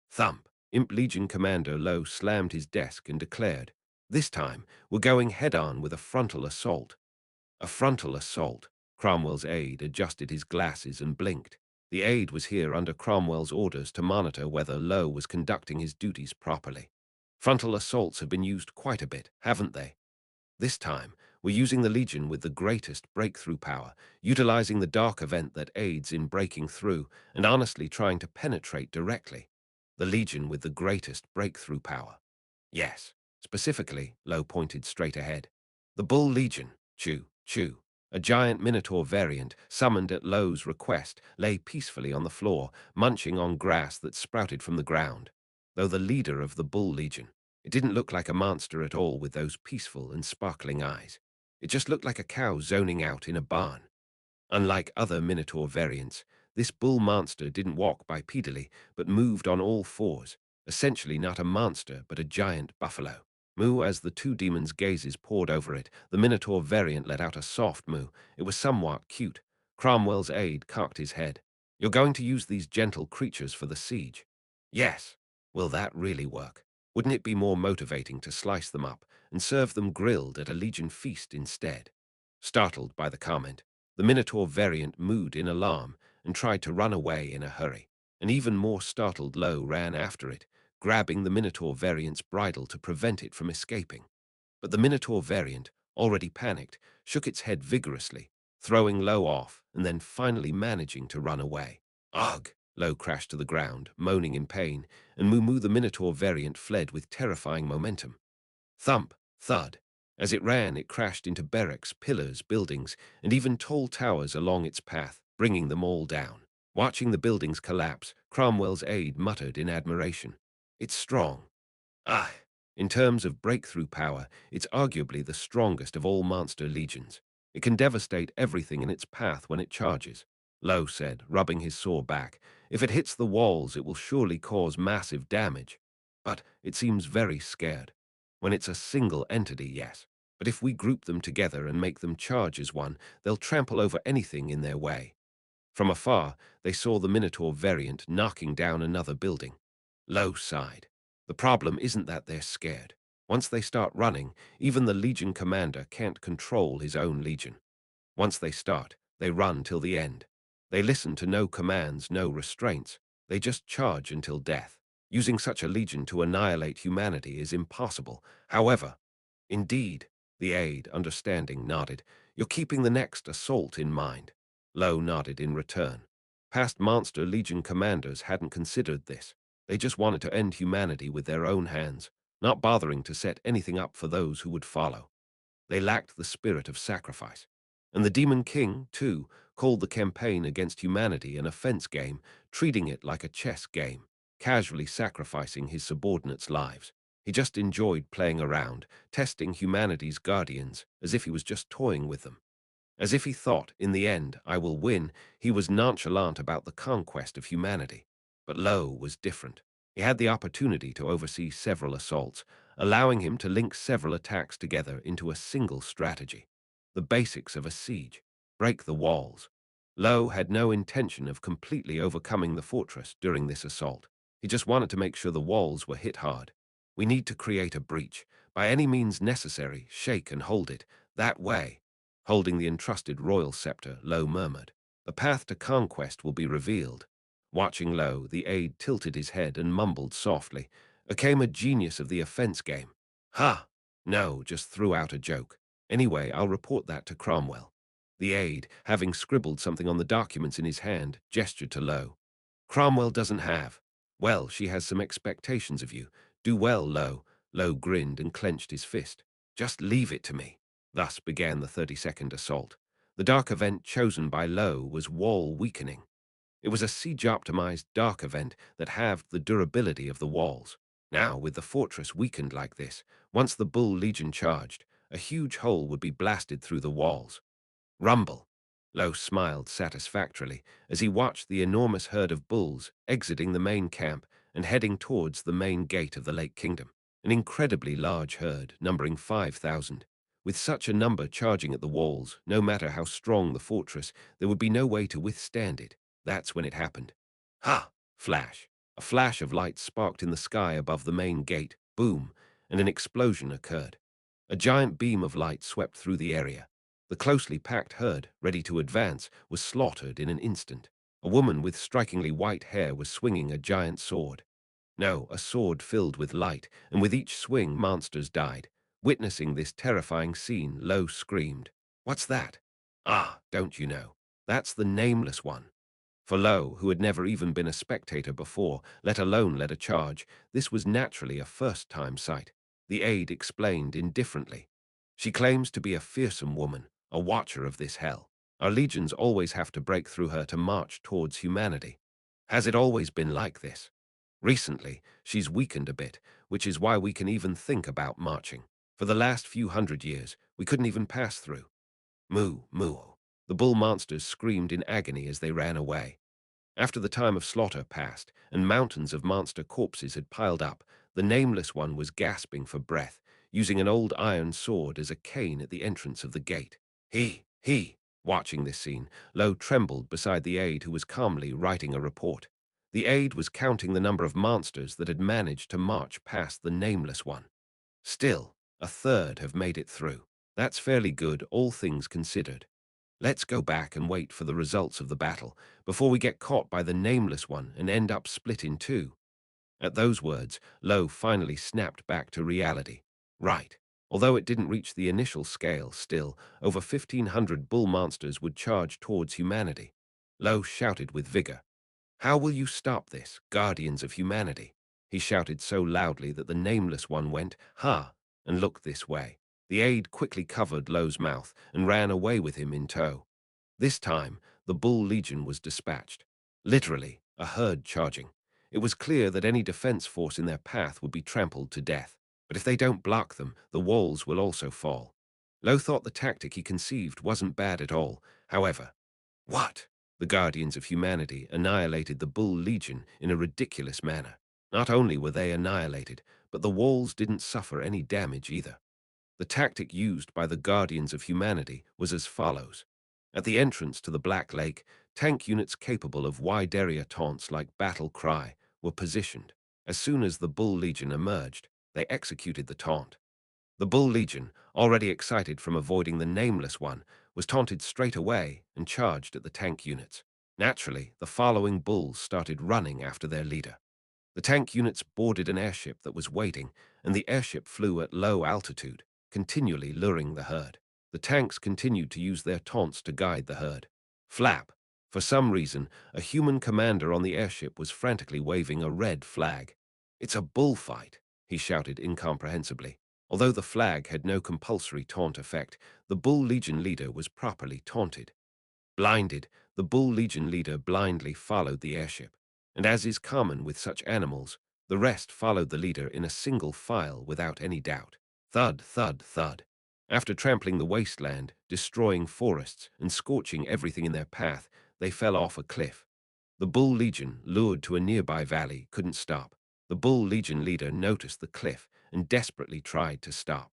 Thump! Imp Legion Commander Lo slammed his desk and declared, This time, we're going head-on with a frontal assault. A frontal assault. Cromwell's aide adjusted his glasses and blinked. The aide was here under Cromwell's orders to monitor whether Lo was conducting his duties properly. Frontal assaults have been used quite a bit, haven't they? This time, we're using the Legion with the greatest breakthrough power, utilizing the dark event that aids in breaking through and honestly trying to penetrate directly. The Legion with the greatest breakthrough power. Yes, specifically, Lo pointed straight ahead. The Bull Legion, Chew, Chew, a giant Minotaur variant, summoned at Lo's request, lay peacefully on the floor, munching on grass that sprouted from the ground. Though the leader of the Bull Legion, it didn't look like a monster at all with those peaceful and sparkling eyes. It just looked like a cow zoning out in a barn. Unlike other Minotaur variants, this bull monster didn't walk bipedally, but moved on all fours, essentially not a monster, but a giant buffalo. Moo as the two demons' gazes poured over it, the Minotaur variant let out a soft moo. It was somewhat cute. Cromwell's aide cocked his head. You're going to use these gentle creatures for the siege? Yes. Will that really work? Wouldn't it be more motivating to slice them up and serve them grilled at a Legion feast instead? Startled by the comment, the Minotaur variant mooed in alarm and tried to run away in a hurry. An even more startled Lo ran after it, grabbing the Minotaur variant's bridle to prevent it from escaping. But the Minotaur variant, already panicked, shook its head vigorously, throwing Lo off and then finally managing to run away. Ugh! Lo crashed to the ground, moaning in pain, and Moo the Minotaur variant fled with terrifying momentum. Thump! Thud! As it ran, it crashed into barracks, pillars, buildings, and even tall towers along its path, bringing them all down. Watching the buildings collapse, Cromwell's aide muttered in admiration. It's strong. Ah! In terms of breakthrough power, it's arguably the strongest of all monster legions. It can devastate everything in its path when it charges. Lo said, rubbing his sore back. If it hits the walls, it will surely cause massive damage. but it seems very scared. When it's a single entity, yes. But if we group them together and make them charge as one, they'll trample over anything in their way. From afar, they saw the Minotaur variant knocking down another building. Low sighed. The problem isn't that they're scared. Once they start running, even the Legion commander can't control his own Legion. Once they start, they run till the end. They listen to no commands, no restraints. They just charge until death. Using such a Legion to annihilate humanity is impossible. However, indeed, the aide, understanding, nodded. You're keeping the next assault in mind. Lowe nodded in return. Past Monster Legion commanders hadn't considered this. They just wanted to end humanity with their own hands, not bothering to set anything up for those who would follow. They lacked the spirit of sacrifice. And the Demon King, too, called the campaign against humanity an offense game, treating it like a chess game, casually sacrificing his subordinates' lives. He just enjoyed playing around, testing humanity's guardians, as if he was just toying with them. As if he thought, in the end, I will win, he was nonchalant about the conquest of humanity. But Lowe was different. He had the opportunity to oversee several assaults, allowing him to link several attacks together into a single strategy. The basics of a siege. Break the walls. Lowe had no intention of completely overcoming the fortress during this assault. He just wanted to make sure the walls were hit hard. We need to create a breach. By any means necessary, shake and hold it. That way. Holding the entrusted royal scepter, Lowe murmured, "The path to conquest will be revealed." Watching Lowe, the aide tilted his head and mumbled softly, "Became a genius of the offense game." "Ha! No, just threw out a joke. Anyway, I'll report that to Cromwell." The aide, having scribbled something on the documents in his hand, gestured to Lowe. "Cromwell doesn't have. Well, she has some expectations of you. Do well, Lowe." Lowe grinned and clenched his fist. "Just leave it to me." Thus began the 32nd assault. The dark event chosen by Lowe was wall weakening. It was a siege-optimized dark event that halved the durability of the walls. Now, with the fortress weakened like this, once the Bull Legion charged, a huge hole would be blasted through the walls. Rumble. Lowe smiled satisfactorily as he watched the enormous herd of bulls exiting the main camp and heading towards the main gate of the Lake Kingdom. An incredibly large herd, numbering 5,000. With such a number charging at the walls, no matter how strong the fortress, there would be no way to withstand it. That's when it happened. Ha! Flash. A flash of light sparked in the sky above the main gate. Boom! And an explosion occurred. A giant beam of light swept through the area. The closely packed herd, ready to advance, was slaughtered in an instant. A woman with strikingly white hair was swinging a giant sword. No, a sword filled with light, and with each swing monsters died. Witnessing this terrifying scene, Lowe screamed, "What's that?" "Ah, don't you know? That's the Nameless One." For Lowe, who had never even been a spectator before, let alone led a charge, this was naturally a first-time sight. The aide explained indifferently. "She claims to be a fearsome woman, a watcher of this hell. Our legions always have to break through her to march towards humanity. Has it always been like this? Recently, she's weakened a bit, which is why we can even think about marching. For the last few hundred years, we couldn't even pass through." Moo, moo. The bull monsters screamed in agony as they ran away. After the time of slaughter passed, and mountains of monster corpses had piled up, the Nameless One was gasping for breath, using an old iron sword as a cane at the entrance of the gate. He. Watching this scene, Lowe trembled beside the aide who was calmly writing a report. The aide was counting the number of monsters that had managed to march past the Nameless One. Still, a third have made it through. That's fairly good, all things considered. Let's go back and wait for the results of the battle before we get caught by the Nameless One and end up split in two. At those words, Lowe finally snapped back to reality. Right. Although it didn't reach the initial scale, still, over 1,500 bull monsters would charge towards humanity. Lowe shouted with vigor, "How will you stop this, guardians of humanity?" He shouted so loudly that the Nameless One went, "Ha!" and looked this way. The aide quickly covered Lowe's mouth and ran away with him in tow. This time, the Bull Legion was dispatched. Literally, a herd charging. It was clear that any defense force in their path would be trampled to death. But if they don't block them, the walls will also fall. Lowe thought the tactic he conceived wasn't bad at all. However, what? The Guardians of Humanity annihilated the Bull Legion in a ridiculous manner. Not only were they annihilated, but the walls didn't suffer any damage either. The tactic used by the Guardians of Humanity was as follows. At the entrance to the Black Lake, tank units capable of wide area taunts like Battle Cry were positioned. As soon as the Bull Legion emerged, they executed the taunt. The Bull Legion, already excited from avoiding the Nameless One, was taunted straight away and charged at the tank units. Naturally, the following bulls started running after their leader. The tank units boarded an airship that was waiting, and the airship flew at low altitude, continually luring the herd. The tanks continued to use their taunts to guide the herd. Flap. For some reason, a human commander on the airship was frantically waving a red flag. "It's a bullfight," he shouted incomprehensibly. Although the flag had no compulsory taunt effect, the Bull Legion leader was properly taunted. Blinded, the Bull Legion leader blindly followed the airship, and as is common with such animals, the rest followed the leader in a single file without any doubt. Thud, thud, thud. After trampling the wasteland, destroying forests, and scorching everything in their path, they fell off a cliff. The Bull Legion, lured to a nearby valley, couldn't stop. The Bull Legion leader noticed the cliff and desperately tried to stop.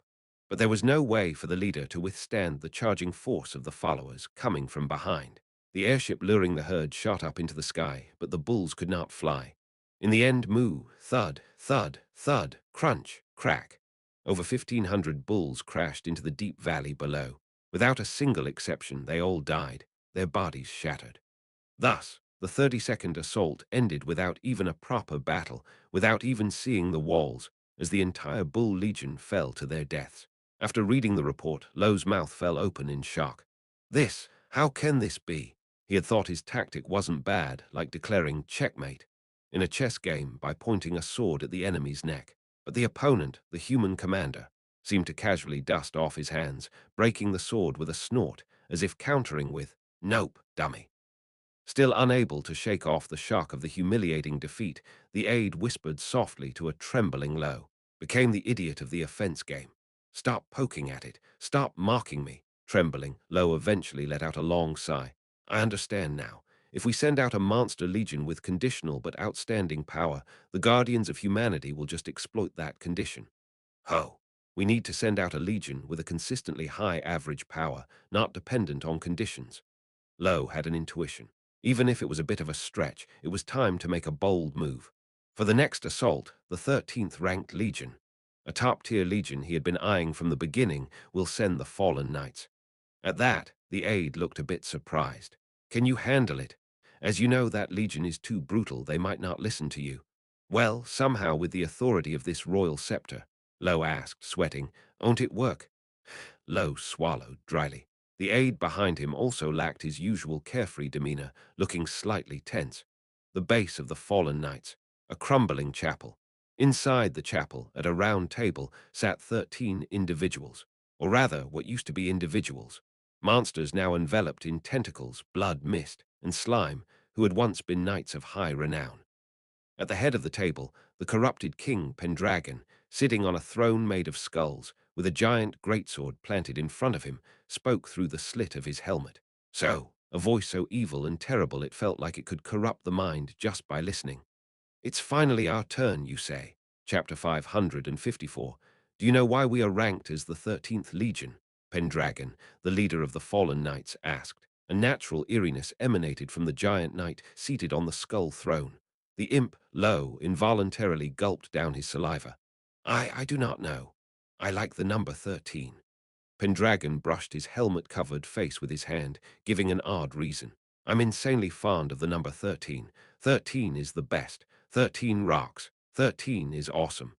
But there was no way for the leader to withstand the charging force of the followers coming from behind. The airship luring the herd shot up into the sky, but the bulls could not fly. In the end, moo, thud, thud, thud, crunch, crack. Over 1,500 bulls crashed into the deep valley below. Without a single exception, they all died, their bodies shattered. Thus, the 30-second assault ended without even a proper battle, without even seeing the walls, as the entire Bull Legion fell to their deaths. After reading the report, Lowe's mouth fell open in shock. How can this be? He had thought his tactic wasn't bad, like declaring checkmate in a chess game by pointing a sword at the enemy's neck. But the opponent, the human commander, seemed to casually dust off his hands, breaking the sword with a snort, as if countering with, "Nope, dummy." Still unable to shake off the shock of the humiliating defeat, the aide whispered softly to a trembling Lowe. "Became the idiot of the offense game. Stop poking at it. Stop mocking me." Trembling, Lowe eventually let out a long sigh. "I understand now. If we send out a monster legion with conditional but outstanding power, the Guardians of Humanity will just exploit that condition. Ho! We need to send out a legion with a consistently high average power, not dependent on conditions." Lowe had an intuition. Even if it was a bit of a stretch, it was time to make a bold move. For the next assault, the 13th ranked Legion, a top-tier legion he had been eyeing from the beginning, will send the Fallen Knights. At that, the aide looked a bit surprised. "Can you handle it? As you know, that legion is too brutal, they might not listen to you." "Well, somehow with the authority of this royal scepter," Lowe asked, sweating, "won't it work?" Lowe swallowed dryly. The aide behind him also lacked his usual carefree demeanor, looking slightly tense. The base of the Fallen Knights, a crumbling chapel. Inside the chapel, at a round table, sat 13 individuals, or rather what used to be individuals, monsters now enveloped in tentacles, blood, mist, and slime, who had once been knights of high renown. At the head of the table, the corrupted king Pendragon, sitting on a throne made of skulls, with a giant greatsword planted in front of him, spoke through the slit of his helmet. A voice so evil and terrible it felt like it could corrupt the mind just by listening. "It's finally our turn, you say." Chapter 554. "Do you know why we are ranked as the 13th Legion?" Pendragon, the leader of the Fallen Knights, asked. A natural eeriness emanated from the giant knight seated on the skull throne. The imp, Lowe, involuntarily gulped down his saliva. I do not know. I like the number 13. Pendragon brushed his helmet-covered face with his hand, giving an odd reason. "I'm insanely fond of the number 13. 13 is the best. 13 rocks. 13 is awesome.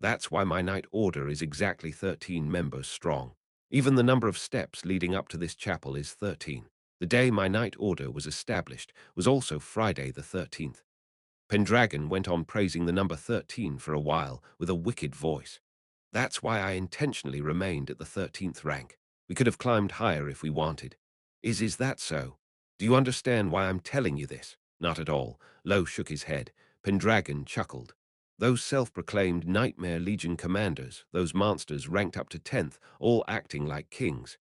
That's why my knight order is exactly 13 members strong. Even the number of steps leading up to this chapel is 13. The day my knight order was established was also Friday the 13th. Pendragon went on praising the number 13 for a while with a wicked voice. "That's why I intentionally remained at the 13th rank. We could have climbed higher if we wanted." Is that so? Do you understand why I'm telling you this?" "Not at all." Lowe shook his head. Pendragon chuckled. "Those self-proclaimed Nightmare Legion commanders, those monsters ranked up to 10th, all acting like kings.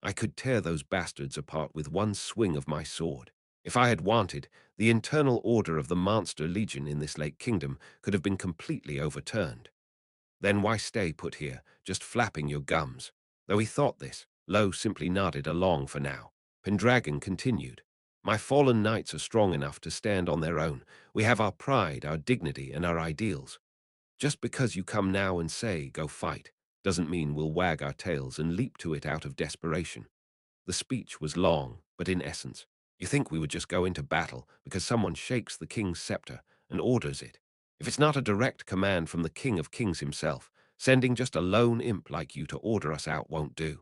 I could tear those bastards apart with one swing of my sword." If I had wanted, the internal order of the Monster Legion in this Lake Kingdom could have been completely overturned. Then why stay put here, just flapping your gums? Though he thought this, Lo simply nodded along for now. Pendragon continued. My fallen knights are strong enough to stand on their own. We have our pride, our dignity, and our ideals. Just because you come now and say, go fight, doesn't mean we'll wag our tails and leap to it out of desperation. The speech was long, but in essence, you think we would just go into battle because someone shakes the king's scepter and orders it. If it's not a direct command from the King of Kings himself, sending just a lone imp like you to order us out won't do.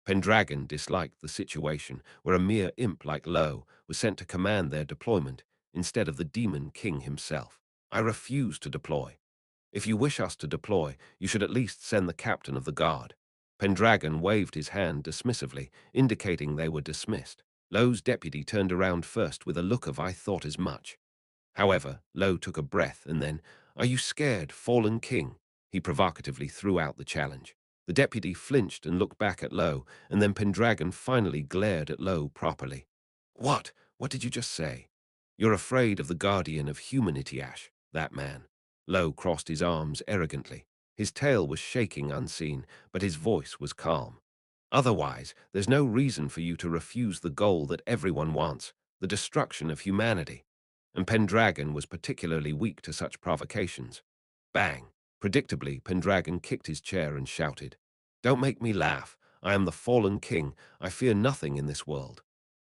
Pendragon disliked the situation where a mere imp like Lo was sent to command their deployment instead of the demon king himself. I refuse to deploy. If you wish us to deploy, you should at least send the captain of the guard. Pendragon waved his hand dismissively, indicating they were dismissed. Lo's deputy turned around first with a look of I thought as much. However, Lo took a breath and then, are you scared, fallen king? He provocatively threw out the challenge. The deputy flinched and looked back at Lo, and then Pendragon finally glared at Lo properly. What? What did you just say? You're afraid of the guardian of humanity, Ash, that man. Lo crossed his arms arrogantly. His tail was shaking unseen, but his voice was calm. Otherwise, there's no reason for you to refuse the goal that everyone wants, the destruction of humanity. And Pendragon was particularly weak to such provocations. Bang! Predictably, Pendragon kicked his chair and shouted, Don't make me laugh. I am the fallen king. I fear nothing in this world.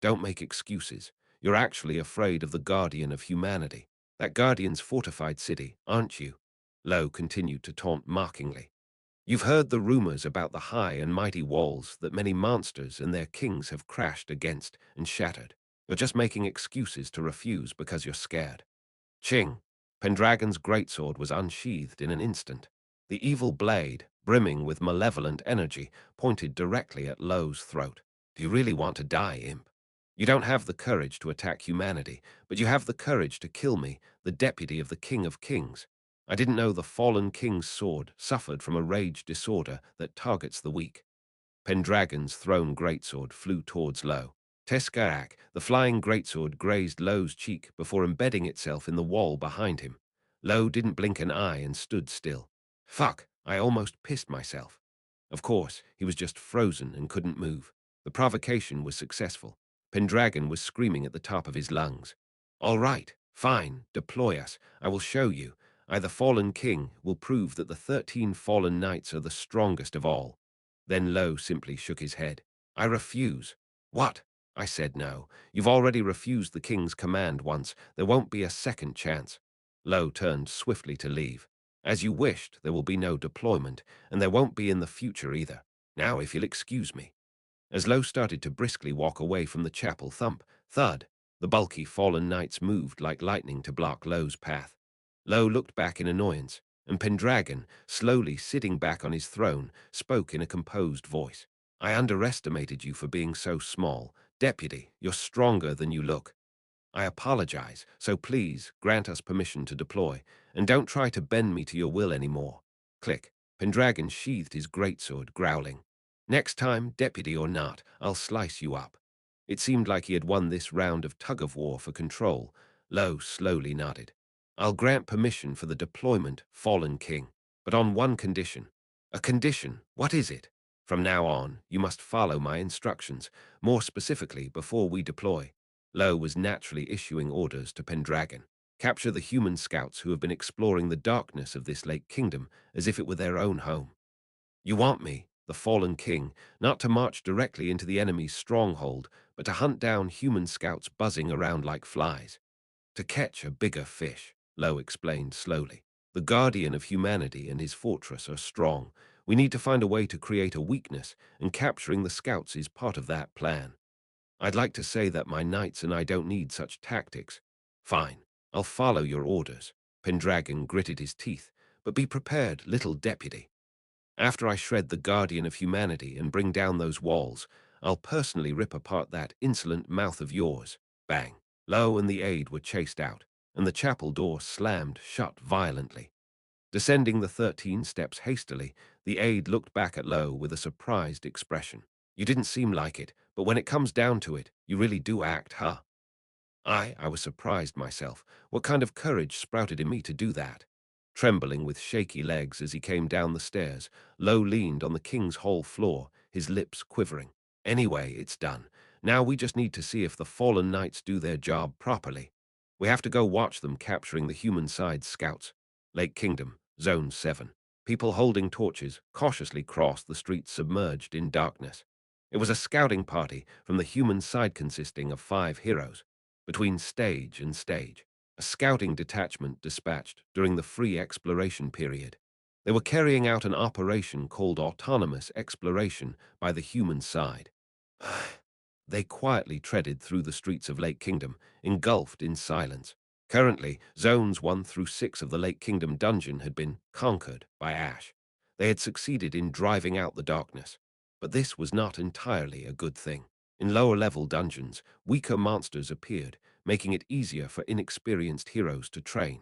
Don't make excuses. You're actually afraid of the guardian of humanity. That guardian's fortified city, aren't you? Lo continued to taunt mockingly. You've heard the rumors about the high and mighty walls that many monsters and their kings have crashed against and shattered. You're just making excuses to refuse because you're scared. Ching! Pendragon's greatsword was unsheathed in an instant. The evil blade, brimming with malevolent energy, pointed directly at Lo's throat. Do you really want to die, imp? You don't have the courage to attack humanity, but you have the courage to kill me, the deputy of the King of Kings. I didn't know the fallen king's sword suffered from a rage disorder that targets the weak. Pendragon's thrown greatsword flew towards Lo. Teskarak, the flying greatsword, grazed Lo's cheek before embedding itself in the wall behind him. Lo didn't blink an eye and stood still. Fuck, I almost pissed myself. Of course, he was just frozen and couldn't move. The provocation was successful. Pendragon was screaming at the top of his lungs. All right, fine, deploy us. I will show you. I, the fallen king, will prove that the 13 fallen knights are the strongest of all. Then Lo simply shook his head. I refuse. What? I said no. You've already refused the king's command once. There won't be a second chance. Lo turned swiftly to leave. As you wished, there will be no deployment, and there won't be in the future either. Now, if you'll excuse me. As Lo started to briskly walk away from the chapel, thump, thud, the bulky fallen knights moved like lightning to block Lo's path. Lo looked back in annoyance, and Pendragon, slowly sitting back on his throne, spoke in a composed voice. I underestimated you for being so small. Deputy, you're stronger than you look. I apologize, so please grant us permission to deploy, and don't try to bend me to your will anymore. Click. Pendragon sheathed his greatsword, growling. Next time, deputy or not, I'll slice you up. It seemed like he had won this round of tug-of-war for control. Lo slowly nodded. I'll grant permission for the deployment, fallen king, but on one condition. A condition? What is it? From now on, you must follow my instructions, more specifically before we deploy. Lo was naturally issuing orders to Pendragon. Capture the human scouts who have been exploring the darkness of this Lake Kingdom as if it were their own home. You want me, the fallen king, not to march directly into the enemy's stronghold, but to hunt down human scouts buzzing around like flies. To catch a bigger fish, Lo explained slowly. The guardian of humanity and his fortress are strong. We need to find a way to create a weakness, and capturing the scouts is part of that plan. I'd like to say that my knights and I don't need such tactics. Fine, I'll follow your orders. Pendragon gritted his teeth, but be prepared, little deputy. After I shred the guardian of humanity and bring down those walls, I'll personally rip apart that insolent mouth of yours. Bang. Lo and the aide were chased out, and the chapel door slammed shut violently. Descending the 13 steps hastily, the aide looked back at Lo with a surprised expression. You didn't seem like it, but when it comes down to it, you really do act, huh? I was surprised myself. What kind of courage sprouted in me to do that? Trembling with shaky legs as he came down the stairs, Low leaned on the king's hall floor, his lips quivering. Anyway, it's done. Now we just need to see if the fallen knights do their job properly. We have to go watch them capturing the human side scouts. Lake Kingdom, Zone 7. People holding torches cautiously crossed the streets submerged in darkness. It was a scouting party from the human side consisting of 5 heroes. Between stage and stage, a scouting detachment dispatched during the free exploration period. They were carrying out an operation called autonomous exploration by the human side. They quietly treaded through the streets of Lake Kingdom, engulfed in silence. Currently, zones 1 through 6 of the Lake Kingdom dungeon had been conquered by Ash. They had succeeded in driving out the darkness. But this was not entirely a good thing. In lower-level dungeons, weaker monsters appeared, making it easier for inexperienced heroes to train.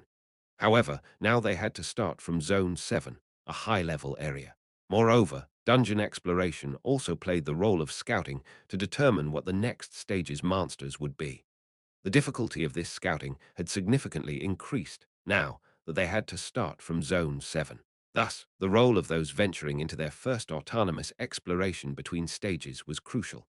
However, now they had to start from Zone 7, a high-level area. Moreover, dungeon exploration also played the role of scouting to determine what the next stage's monsters would be. The difficulty of this scouting had significantly increased now that they had to start from Zone 7. Thus, the role of those venturing into their first autonomous exploration between stages was crucial.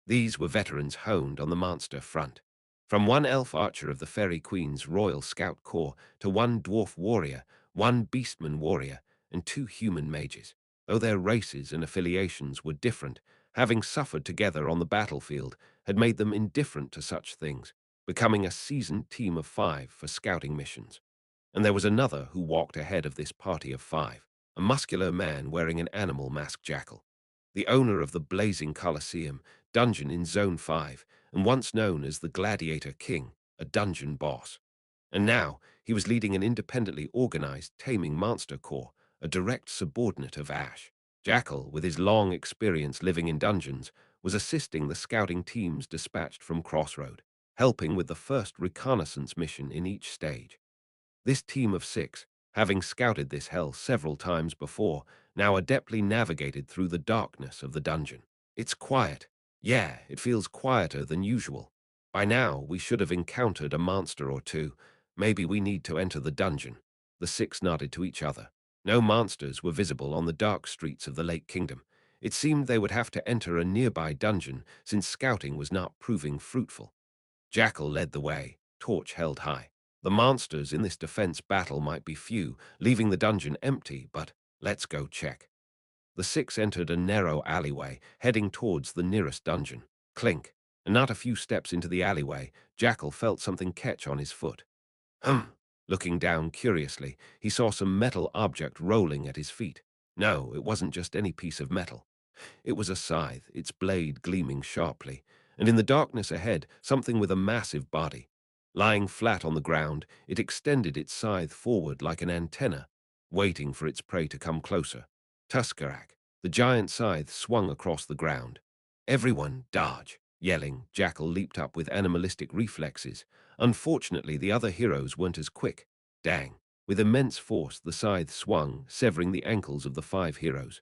These were veterans honed on the monster front. From one elf archer of the Fairy Queen's Royal Scout Corps to one dwarf warrior, one beastman warrior, and 2 human mages. Though their races and affiliations were different, having suffered together on the battlefield had made them indifferent to such things, becoming a seasoned team of 5 for scouting missions. And there was another who walked ahead of this party of 5, a muscular man wearing an animal mask jackal. The owner of the Blazing Colosseum dungeon in Zone 5, and once known as the Gladiator King, a dungeon boss. And now he was leading an independently organized taming monster corps, a direct subordinate of Ash. Jackal, with his long experience living in dungeons, was assisting the scouting teams dispatched from Crossroad, helping with the first reconnaissance mission in each stage. This team of 6, having scouted this hell several times before, now adeptly navigated through the darkness of the dungeon. It's quiet. Yeah, it feels quieter than usual. By now, we should have encountered a monster or 2. Maybe we need to enter the dungeon. The 6 nodded to each other. No monsters were visible on the dark streets of the Lake Kingdom. It seemed they would have to enter a nearby dungeon since scouting was not proving fruitful. Jackal led the way, torch held high. The monsters in this defense battle might be few, leaving the dungeon empty, but let's go check. The 6 entered a narrow alleyway, heading towards the nearest dungeon. Clink, and not a few steps into the alleyway, Jackal felt something catch on his foot. Hum! Looking down curiously, he saw some metal object rolling at his feet. No, it wasn't just any piece of metal. It was a scythe, its blade gleaming sharply, and in the darkness ahead, something with a massive body. Lying flat on the ground, it extended its scythe forward like an antenna, waiting for its prey to come closer. Tuskarak, the giant scythe swung across the ground. Everyone, dodge! Yelling, Jackal leaped up with animalistic reflexes. Unfortunately, the other heroes weren't as quick. Dang! With immense force, the scythe swung, severing the ankles of the 5 heroes.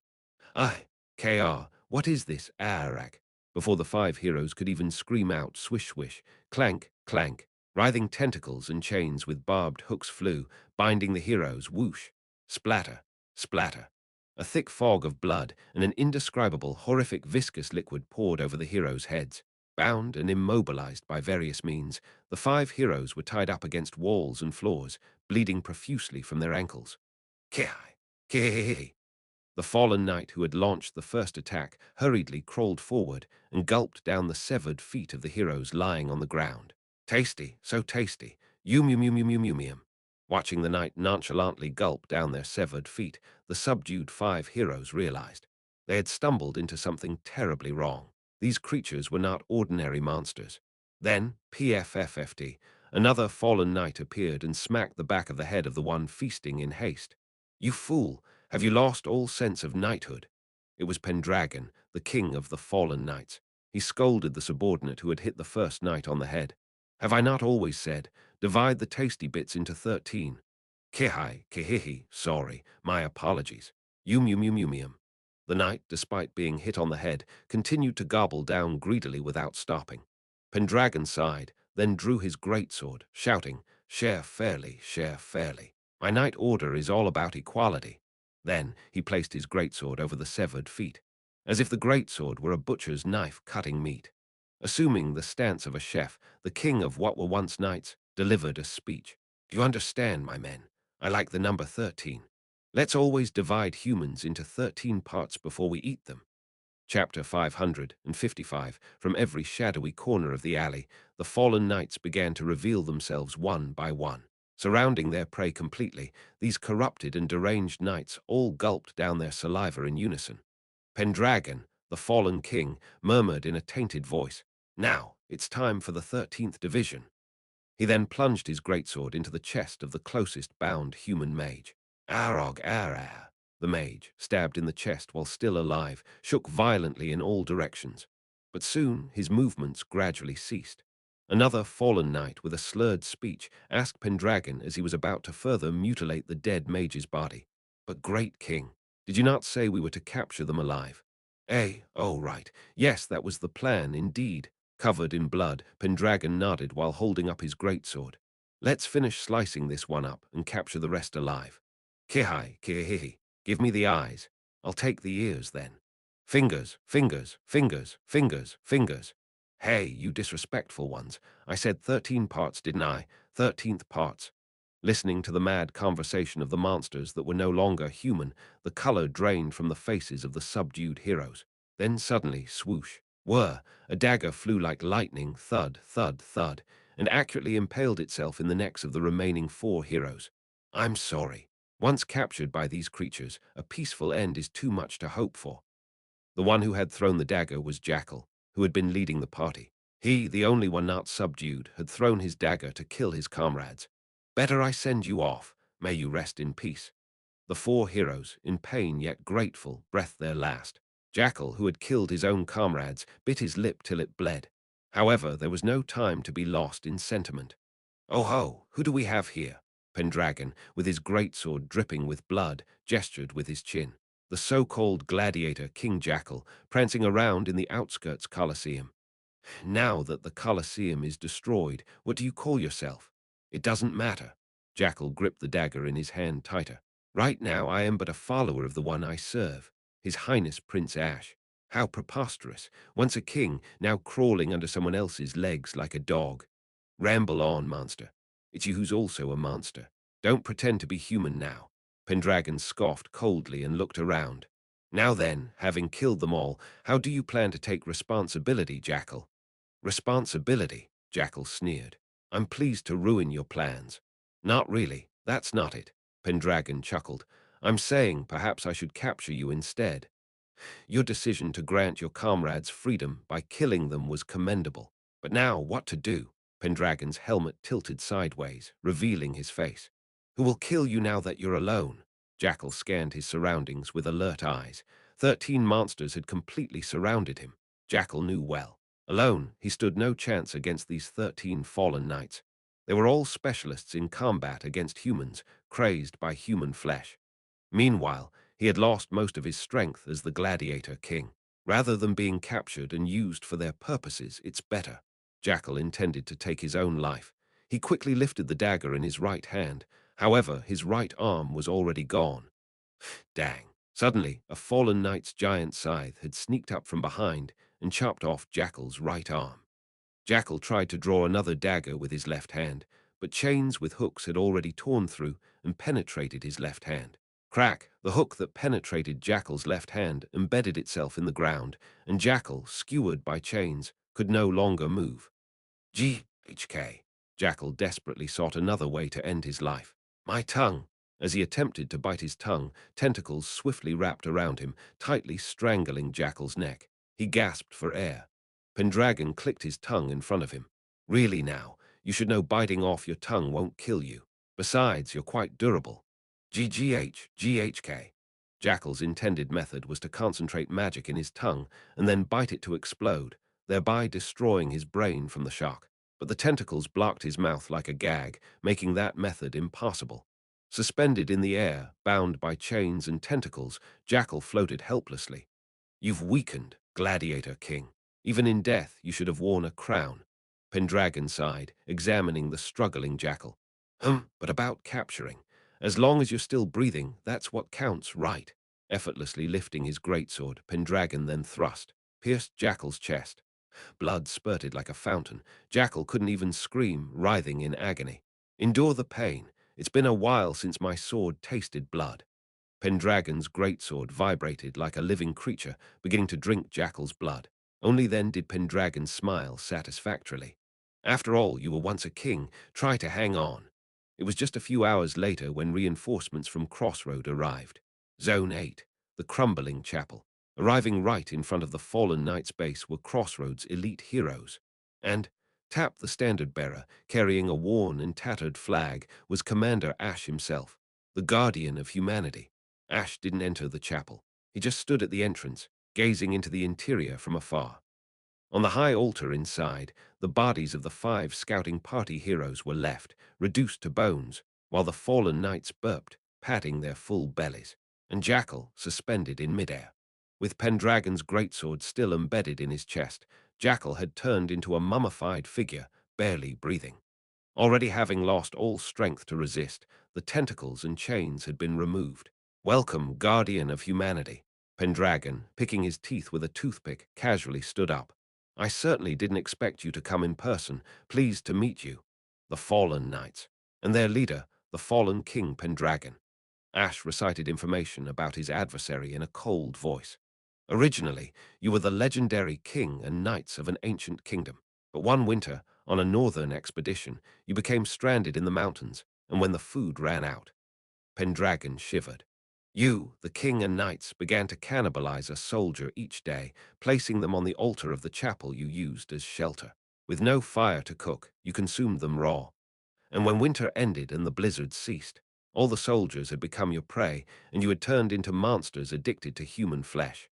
Aye, KR, what is this, Arak? Before the 5 heroes could even scream out, swish swish, clank, clank, writhing tentacles and chains with barbed hooks flew, binding the heroes, whoosh, splatter, splatter. A thick fog of blood and an indescribable, horrific, viscous liquid poured over the heroes' heads. Bound and immobilized by various means, the 5 heroes were tied up against walls and floors, bleeding profusely from their ankles. Kihai, kihai. The fallen knight who had launched the first attack hurriedly crawled forward and gulped down the severed feet of the heroes lying on the ground. Tasty, so tasty. Yum yum yum yum yum yum yum. Watching the knight nonchalantly gulp down their severed feet, the subdued 5 heroes realized they had stumbled into something terribly wrong. These creatures were not ordinary monsters. Then, PFFFD, another fallen knight appeared and smacked the back of the head of the one feasting in haste. You fool! Have you lost all sense of knighthood? It was Pendragon, the king of the fallen knights. He scolded the subordinate who had hit the first knight on the head. Have I not always said, divide the tasty bits into 13? Kihai, kihihi, sorry, my apologies. Yum yum yum yum yum. The knight, despite being hit on the head, continued to gobble down greedily without stopping. Pendragon sighed, then drew his greatsword, shouting, "Share fairly, share fairly. My knight order is all about equality." Then he placed his greatsword over the severed feet, as if the greatsword were a butcher's knife cutting meat. Assuming the stance of a chef, the king of what were once knights delivered a speech. "Do you understand, my men? I like the number 13. Let's always divide humans into 13 parts before we eat them." Chapter 555. From every shadowy corner of the alley, the fallen knights began to reveal themselves one by one. Surrounding their prey completely, these corrupted and deranged knights all gulped down their saliva in unison. Pendragon, the fallen king, murmured in a tainted voice, "Now, it's time for the 13th division." He then plunged his greatsword into the chest of the closest bound human mage. "Arog, arar." The mage, stabbed in the chest while still alive, shook violently in all directions. But soon his movements gradually ceased. Another fallen knight with a slurred speech asked Pendragon as he was about to further mutilate the dead mage's body, "But great king, did you not say we were to capture them alive?" "Eh, oh right, yes, that was the plan indeed." Covered in blood, Pendragon nodded while holding up his greatsword. "Let's finish slicing this one up and capture the rest alive." "Kihai, kihihi, give me the eyes. I'll take the ears then." "Fingers, fingers, fingers, fingers, fingers." "Hey, you disrespectful ones. I said 13 parts, didn't I? 13th parts." Listening to the mad conversation of the monsters that were no longer human, the color drained from the faces of the subdued heroes. Then suddenly, swoosh, whir, a dagger flew like lightning, thud, thud, thud, and accurately impaled itself in the necks of the remaining 4 heroes. "I'm sorry. Once captured by these creatures, a peaceful end is too much to hope for." The one who had thrown the dagger was Jackal, who had been leading the party. He, the only one not subdued, had thrown his dagger to kill his comrades. "Better I send you off. May you rest in peace." The 4 heroes, in pain yet grateful, breathed their last. Jackal, who had killed his own comrades, bit his lip till it bled. However, there was no time to be lost in sentiment. "Oh ho, who do we have here?" Pendragon, with his greatsword dripping with blood, gestured with his chin. "The so-called gladiator King Jackal, prancing around in the outskirts Colosseum." "Now that the Colosseum is destroyed, what do you call yourself?" "It doesn't matter." Jackal gripped the dagger in his hand tighter. "Right now I am but a follower of the one I serve, His Highness Prince Ash." How preposterous. Once a king, now crawling under someone else's legs like a dog. "Ramble on, monster. It's you who's also a monster. Don't pretend to be human now." Pendragon scoffed coldly and looked around. "Now then, having killed them all, how do you plan to take responsibility, Jackal?" "Responsibility?" Jackal sneered. "I'm pleased to ruin your plans." "Not really, that's not it." Pendragon chuckled. "I'm saying perhaps I should capture you instead. Your decision to grant your comrades freedom by killing them was commendable. But now, what to do?" Pendragon's helmet tilted sideways, revealing his face. "Who will kill you now that you're alone?" Jackal scanned his surroundings with alert eyes. 13 monsters had completely surrounded him. Jackal knew well. Alone, he stood no chance against these 13 fallen knights. They were all specialists in combat against humans, crazed by human flesh. Meanwhile, he had lost most of his strength as the gladiator king. Rather than being captured and used for their purposes, it's better. Jackal intended to take his own life. He quickly lifted the dagger in his right hand. However, his right arm was already gone. Dang. Suddenly, a fallen knight's giant scythe had sneaked up from behind and chopped off Jackal's right arm. Jackal tried to draw another dagger with his left hand, but chains with hooks had already torn through and penetrated his left hand. Crack! The hook that penetrated Jackal's left hand embedded itself in the ground, and Jackal, skewered by chains, could no longer move. GHK. Jackal desperately sought another way to end his life. "My tongue!" As he attempted to bite his tongue, tentacles swiftly wrapped around him, tightly strangling Jackal's neck. He gasped for air. Pendragon clicked his tongue in front of him. "Really now, you should know biting off your tongue won't kill you. Besides, you're quite durable." GHK. Jackal's intended method was to concentrate magic in his tongue and then bite it to explode, thereby destroying his brain from the shock. But the tentacles blocked his mouth like a gag, making that method impossible. Suspended in the air, bound by chains and tentacles, Jackal floated helplessly. "You've weakened, Gladiator King. Even in death, you should have worn a crown." Pendragon sighed, examining the struggling jackal. But about capturing. As long as you're still breathing, that's what counts, right? Effortlessly lifting his greatsword, Pendragon then thrust, pierced Jackal's chest. Blood spurted like a fountain. Jackal couldn't even scream, writhing in agony. Endure the pain. It's been a while since my sword tasted blood. Pendragon's greatsword vibrated like a living creature, beginning to drink Jackal's blood. Only then did Pendragon smile satisfactorily. After all, you were once a king. Try to hang on. It was just a few hours later when reinforcements from Crossroad arrived. Zone 8, the crumbling chapel. Arriving right in front of the fallen knight's base were Crossroad's elite heroes. And Tap, the standard-bearer, carrying a worn and tattered flag, was Commander Ash himself, the guardian of humanity. Ash didn't enter the chapel. He just stood at the entrance, gazing into the interior from afar. On the high altar inside, the bodies of the 5 scouting party heroes were left, reduced to bones, while the fallen knights burped, patting their full bellies, and Jackal suspended in midair. With Pendragon's greatsword still embedded in his chest, Jackal had turned into a mummified figure, barely breathing. Already having lost all strength to resist, the tentacles and chains had been removed. Welcome, guardian of humanity. Pendragon, picking his teeth with a toothpick, casually stood up. I certainly didn't expect you to come in person. Pleased to meet you. The fallen knights, and their leader, the fallen King Pendragon. Ash recited information about his adversary in a cold voice. Originally, you were the legendary king and knights of an ancient kingdom. But one winter, on a northern expedition, you became stranded in the mountains, and when the food ran out, Pendragon shivered. You, the king and knights, began to cannibalize a soldier each day, placing them on the altar of the chapel you used as shelter. With no fire to cook, you consumed them raw. And when winter ended and the blizzard ceased, all the soldiers had become your prey, and you had turned into monsters addicted to human flesh.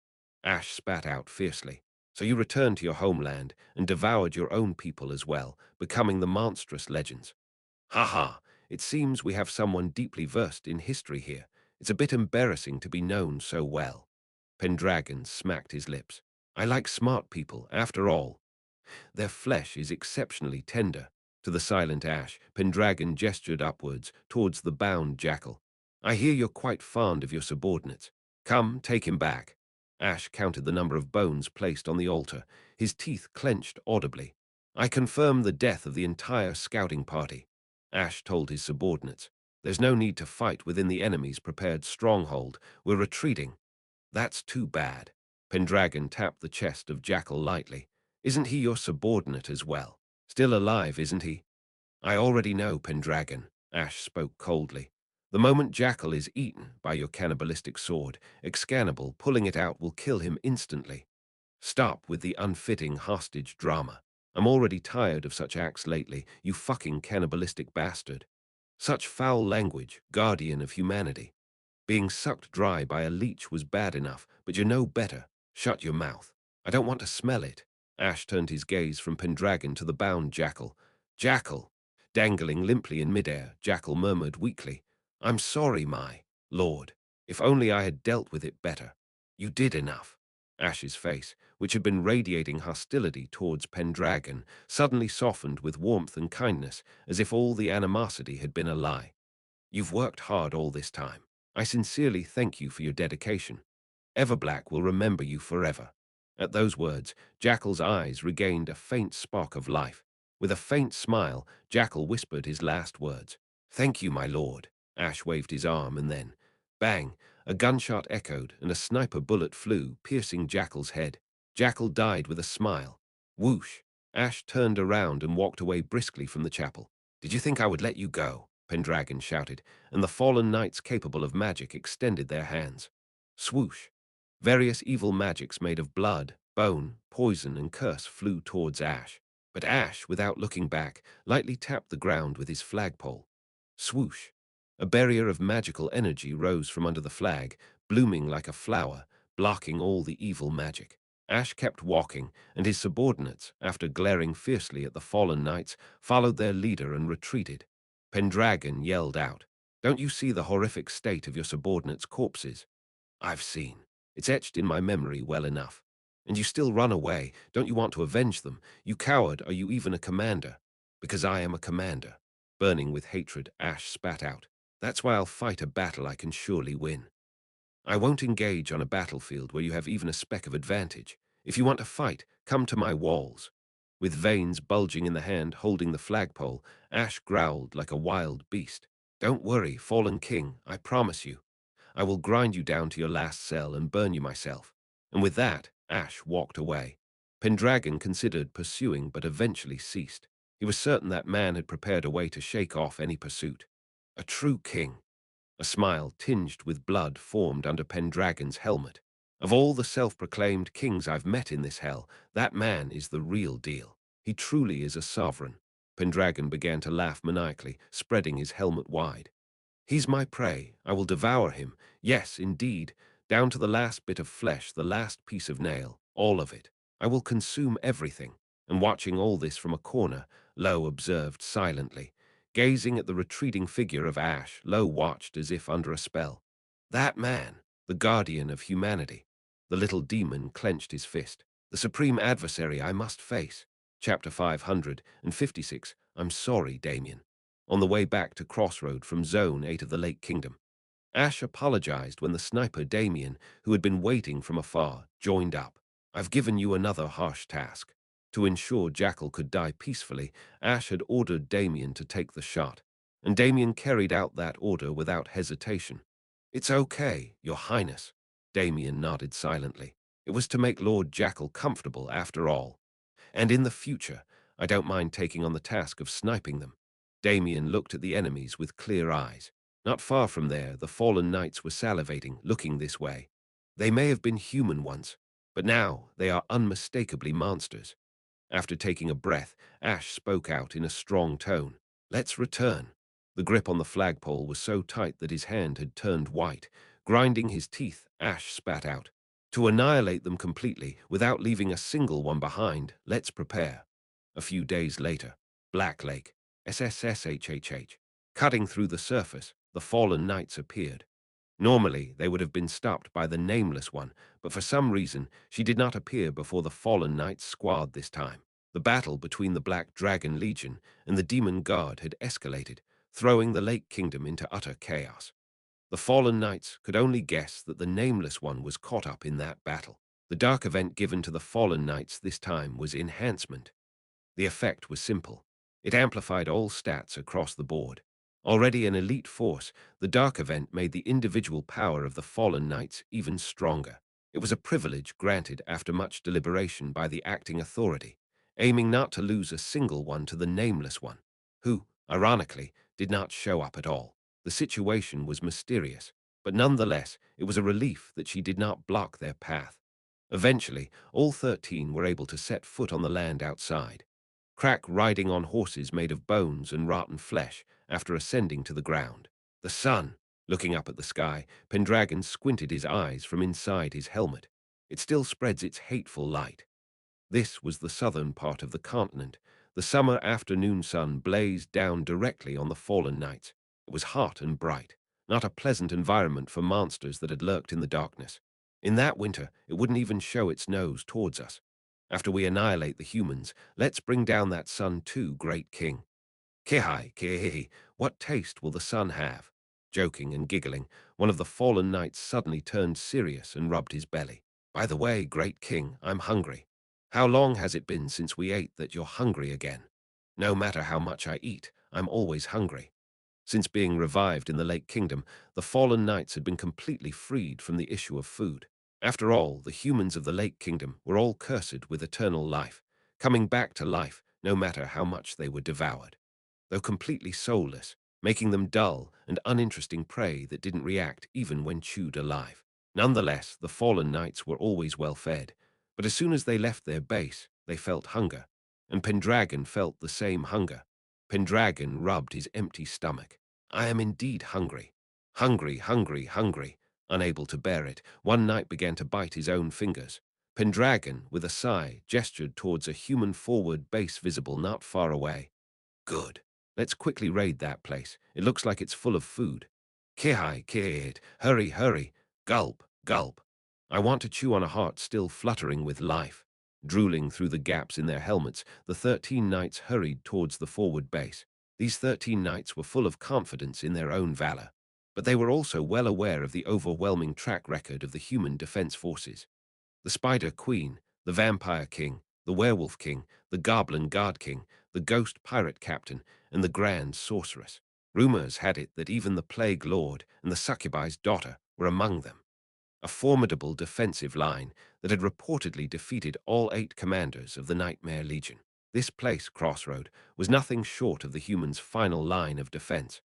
Ash spat out fiercely. So you returned to your homeland and devoured your own people as well, becoming the monstrous legends. Ha ha, it seems we have someone deeply versed in history here. It's a bit embarrassing to be known so well. Pendragon smacked his lips. I like smart people, after all. Their flesh is exceptionally tender. To the silent Ash, Pendragon gestured upwards, towards the bound jackal. I hear you're quite fond of your subordinates. Come, take him back. Ash counted the number of bones placed on the altar, his teeth clenched audibly. I confirm the death of the entire scouting party. Ash told his subordinates. There's no need to fight within the enemy's prepared stronghold. We're retreating. That's too bad. Pendragon tapped the chest of Jackal lightly. Isn't he your subordinate as well? Still alive, isn't he? I already know, Pendragon. Ash spoke coldly. The moment Jackal is eaten by your cannibalistic sword, Excannibal pulling it out will kill him instantly. Stop with the unfitting hostage drama. I'm already tired of such acts lately, you fucking cannibalistic bastard. Such foul language, guardian of humanity. Being sucked dry by a leech was bad enough, but you're no better. Shut your mouth. I don't want to smell it. Ash turned his gaze from Pendragon to the bound Jackal. Jackal! Dangling limply in midair, Jackal murmured weakly. I'm sorry, my lord. If only I had dealt with it better. You did enough. Ash's face, which had been radiating hostility towards Pendragon, suddenly softened with warmth and kindness, as if all the animosity had been a lie. You've worked hard all this time. I sincerely thank you for your dedication. Everblack will remember you forever. At those words, Jackal's eyes regained a faint spark of life. With a faint smile, Jackal whispered his last words. Thank you, my lord. Ash waved his arm and then, bang, a gunshot echoed and a sniper bullet flew, piercing Jackal's head. Jackal died with a smile. Whoosh! Ash turned around and walked away briskly from the chapel. Did you think I would let you go? Pendragon shouted, and the fallen knights capable of magic extended their hands. Swoosh! Various evil magics made of blood, bone, poison, and curse flew towards Ash. But Ash, without looking back, lightly tapped the ground with his flagpole. Swoosh! A barrier of magical energy rose from under the flag, blooming like a flower, blocking all the evil magic. Ash kept walking, and his subordinates, after glaring fiercely at the fallen knights, followed their leader and retreated. Pendragon yelled out, Don't you see the horrific state of your subordinates' corpses? I've seen. It's etched in my memory well enough. And you still run away. Don't you want to avenge them? You coward, are you even a commander? Because I am a commander. Burning with hatred, Ash spat out. That's why I'll fight a battle I can surely win. I won't engage on a battlefield where you have even a speck of advantage. If you want to fight, come to my walls. With veins bulging in the hand holding the flagpole, Ash growled like a wild beast. Don't worry, fallen king, I promise you. I will grind you down to your last cell and burn you myself. And with that, Ash walked away. Pendragon considered pursuing but eventually ceased. He was certain that man had prepared a way to shake off any pursuit. A true king. A smile tinged with blood formed under Pendragon's helmet. Of all the self-proclaimed kings I've met in this hell, that man is the real deal. He truly is a sovereign. Pendragon began to laugh maniacally, spreading his helmet wide. He's my prey. I will devour him. Yes, indeed, down to the last bit of flesh, the last piece of nail, all of it. I will consume everything. And watching all this from a corner, Lo observed silently. Gazing at the retreating figure of Ash, Lo watched as if under a spell. That man, the guardian of humanity. The little demon clenched his fist. The supreme adversary I must face. Chapter 556. I'm sorry, Damien. On the way back to Crossroad from Zone 8 of the Lake Kingdom, Ash apologized when the sniper Damien, who had been waiting from afar, joined up. I've given you another harsh task. To ensure Jackal could die peacefully, Ash had ordered Damien to take the shot, and Damien carried out that order without hesitation. It's okay, Your Highness. Damien nodded silently. It was to make Lord Jackal comfortable after all. And in the future, I don't mind taking on the task of sniping them. Damien looked at the enemies with clear eyes. Not far from there, the fallen knights were salivating, looking this way. They may have been human once, but now they are unmistakably monsters. After taking a breath, Ash spoke out in a strong tone. Let's return. The grip on the flagpole was so tight that his hand had turned white. Grinding his teeth, Ash spat out. To annihilate them completely, without leaving a single one behind, let's prepare. A few days later, Black Lake, SSSHHH. Cutting through the surface, the fallen knights appeared. Normally, they would have been stopped by the Nameless One, but for some reason, she did not appear before the fallen knights squad this time. The battle between the Black Dragon Legion and the Demon Guard had escalated, throwing the Lake Kingdom into utter chaos. The fallen knights could only guess that the Nameless One was caught up in that battle. The dark event given to the fallen knights this time was Enhancement. The effect was simple. It amplified all stats across the board. Already an elite force, the dark event made the individual power of the fallen knights even stronger. It was a privilege granted after much deliberation by the acting authority, aiming not to lose a single one to the Nameless One, who, ironically, did not show up at all. The situation was mysterious, but nonetheless, it was a relief that she did not block their path. Eventually, all 13 were able to set foot on the land outside. Crack riding on horses made of bones and rotten flesh after ascending to the ground. The sun, looking up at the sky, Pendragon squinted his eyes from inside his helmet. It still spreads its hateful light. This was the southern part of the continent. The summer afternoon sun blazed down directly on the fallen knights. It was hot and bright, not a pleasant environment for monsters that had lurked in the darkness. In that winter, it wouldn't even show its nose towards us. After we annihilate the humans, let's bring down that sun too, great king. Kihai, kihihi, what taste will the sun have? Joking and giggling, one of the fallen knights suddenly turned serious and rubbed his belly. By the way, great king, I'm hungry. How long has it been since we ate that you're hungry again? No matter how much I eat, I'm always hungry. Since being revived in the Lake Kingdom, the fallen knights had been completely freed from the issue of food. After all, the humans of the Lake Kingdom were all cursed with eternal life, coming back to life no matter how much they were devoured. Though completely soulless, making them dull and uninteresting prey that didn't react even when chewed alive. Nonetheless, the fallen knights were always well fed, but as soon as they left their base, they felt hunger, and Pendragon felt the same hunger. Pendragon rubbed his empty stomach. I am indeed hungry. Hungry, hungry, hungry. Unable to bear it, one knight began to bite his own fingers. Pendragon, with a sigh, gestured towards a human forward base visible not far away. Good. Let's quickly raid that place. It looks like it's full of food. Kihai, kihit, hurry, hurry. Gulp, gulp. I want to chew on a heart still fluttering with life. Drooling through the gaps in their helmets, the 13 knights hurried towards the forward base. These 13 knights were full of confidence in their own valor, but they were also well aware of the overwhelming track record of the human defense forces. The Spider Queen, the Vampire King, the Werewolf King, the Goblin Guard King, the Ghost Pirate Captain, and the Grand Sorceress. Rumors had it that even the Plague Lord and the Succubi's daughter were among them. A formidable defensive line that had reportedly defeated all 8 commanders of the Nightmare Legion. This place, Crossroad, was nothing short of the humans' final line of defense.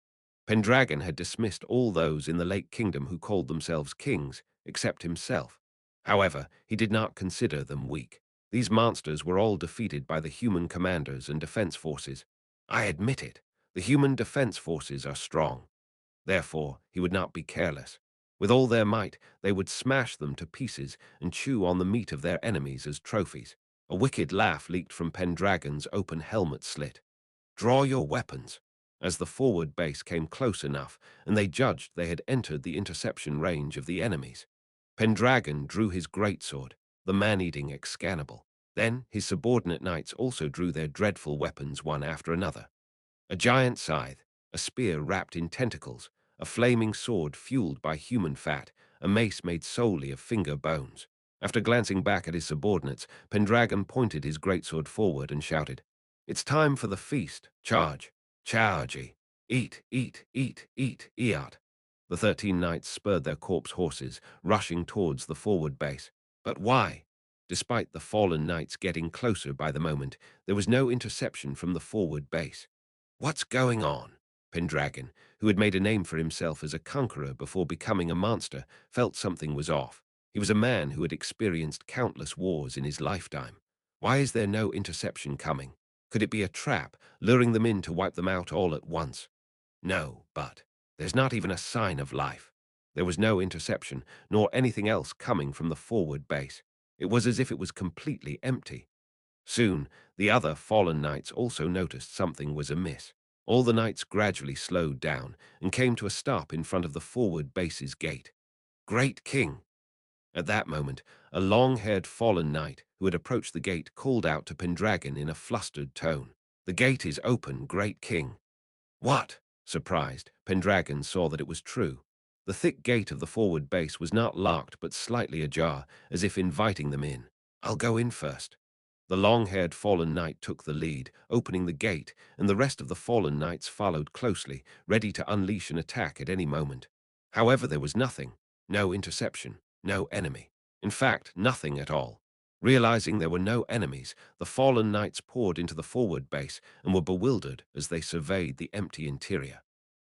Pendragon had dismissed all those in the Lake Kingdom who called themselves kings, except himself. However, he did not consider them weak. These monsters were all defeated by the human commanders and defense forces. I admit it, the human defense forces are strong. Therefore, he would not be careless. With all their might, they would smash them to pieces and chew on the meat of their enemies as trophies. A wicked laugh leaked from Pendragon's open helmet slit. Draw your weapons. As the forward base came close enough, and they judged they had entered the interception range of the enemies, Pendragon drew his greatsword, the man-eating Excalibur. Then his subordinate knights also drew their dreadful weapons one after another. A giant scythe, a spear wrapped in tentacles, a flaming sword fueled by human fat, a mace made solely of finger bones. After glancing back at his subordinates, Pendragon pointed his greatsword forward and shouted, "It's time for the feast. Charge! Charge! Eat, eat, eat, eat, eat." The 13 knights spurred their corpse horses, rushing towards the forward base. But why? Despite the fallen knights getting closer by the moment, there was no interception from the forward base. What's going on? Pendragon, who had made a name for himself as a conqueror before becoming a monster, felt something was off. He was a man who had experienced countless wars in his lifetime. Why is there no interception coming? Could it be a trap, luring them in to wipe them out all at once? No, but there's not even a sign of life. There was no interception, nor anything else coming from the forward base. It was as if it was completely empty. Soon, the other fallen knights also noticed something was amiss. All the knights gradually slowed down and came to a stop in front of the forward base's gate. Great King! At that moment, a long-haired fallen knight who had approached the gate called out to Pendragon in a flustered tone. "The gate is open, Great King." What? Surprised, Pendragon saw that it was true. The thick gate of the forward base was not locked but slightly ajar, as if inviting them in. "I'll go in first." The long-haired fallen knight took the lead, opening the gate, and the rest of the fallen knights followed closely, ready to unleash an attack at any moment. However, there was nothing. No interception, no enemy. In fact, nothing at all. Realizing there were no enemies, the fallen knights poured into the forward base and were bewildered as they surveyed the empty interior.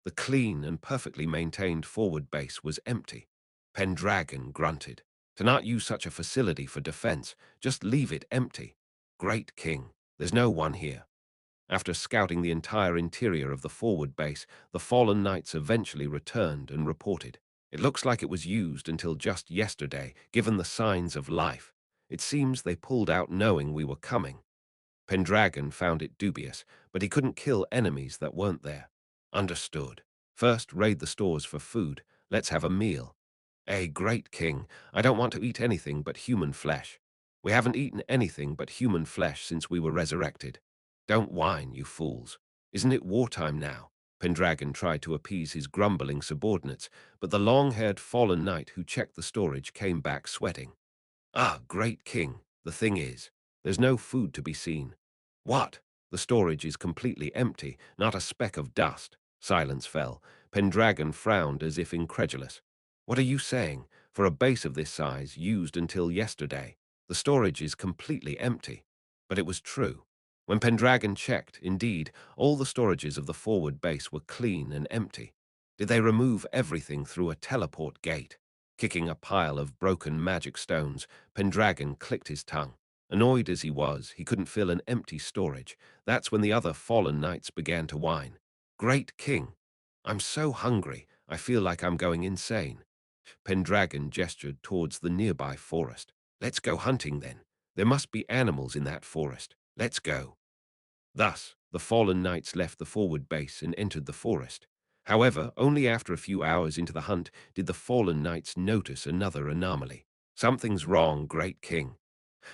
The clean and perfectly maintained forward base was empty. Pendragon grunted. To not use such a facility for defense, just leave it empty. Great King, there's no one here. After scouting the entire interior of the forward base, the fallen knights eventually returned and reported. It looks like it was used until just yesterday, given the signs of life. It seems they pulled out knowing we were coming. Pendragon found it dubious, but he couldn't kill enemies that weren't there. Understood. First, raid the stores for food. Let's have a meal. Great King, I don't want to eat anything but human flesh. We haven't eaten anything but human flesh since we were resurrected. Don't whine, you fools. Isn't it wartime now? Pendragon tried to appease his grumbling subordinates, but the long-haired fallen knight who checked the storage came back sweating. Ah, Great King, the thing is, there's no food to be seen. What? The storage is completely empty, not a speck of dust. Silence fell. Pendragon frowned as if incredulous. What are you saying? For a base of this size, used until yesterday, the storage is completely empty. But it was true. When Pendragon checked, indeed, all the storages of the forward base were clean and empty. Did they remove everything through a teleport gate? Kicking a pile of broken magic stones, Pendragon clicked his tongue. Annoyed as he was, he couldn't fill an empty storage. That's when the other fallen knights began to whine. Great King, I'm so hungry, I feel like I'm going insane. Pendragon gestured towards the nearby forest. Let's go hunting then. There must be animals in that forest. Let's go. Thus, the fallen knights left the forward base and entered the forest. However, only after a few hours into the hunt did the fallen knights notice another anomaly. Something's wrong, great king.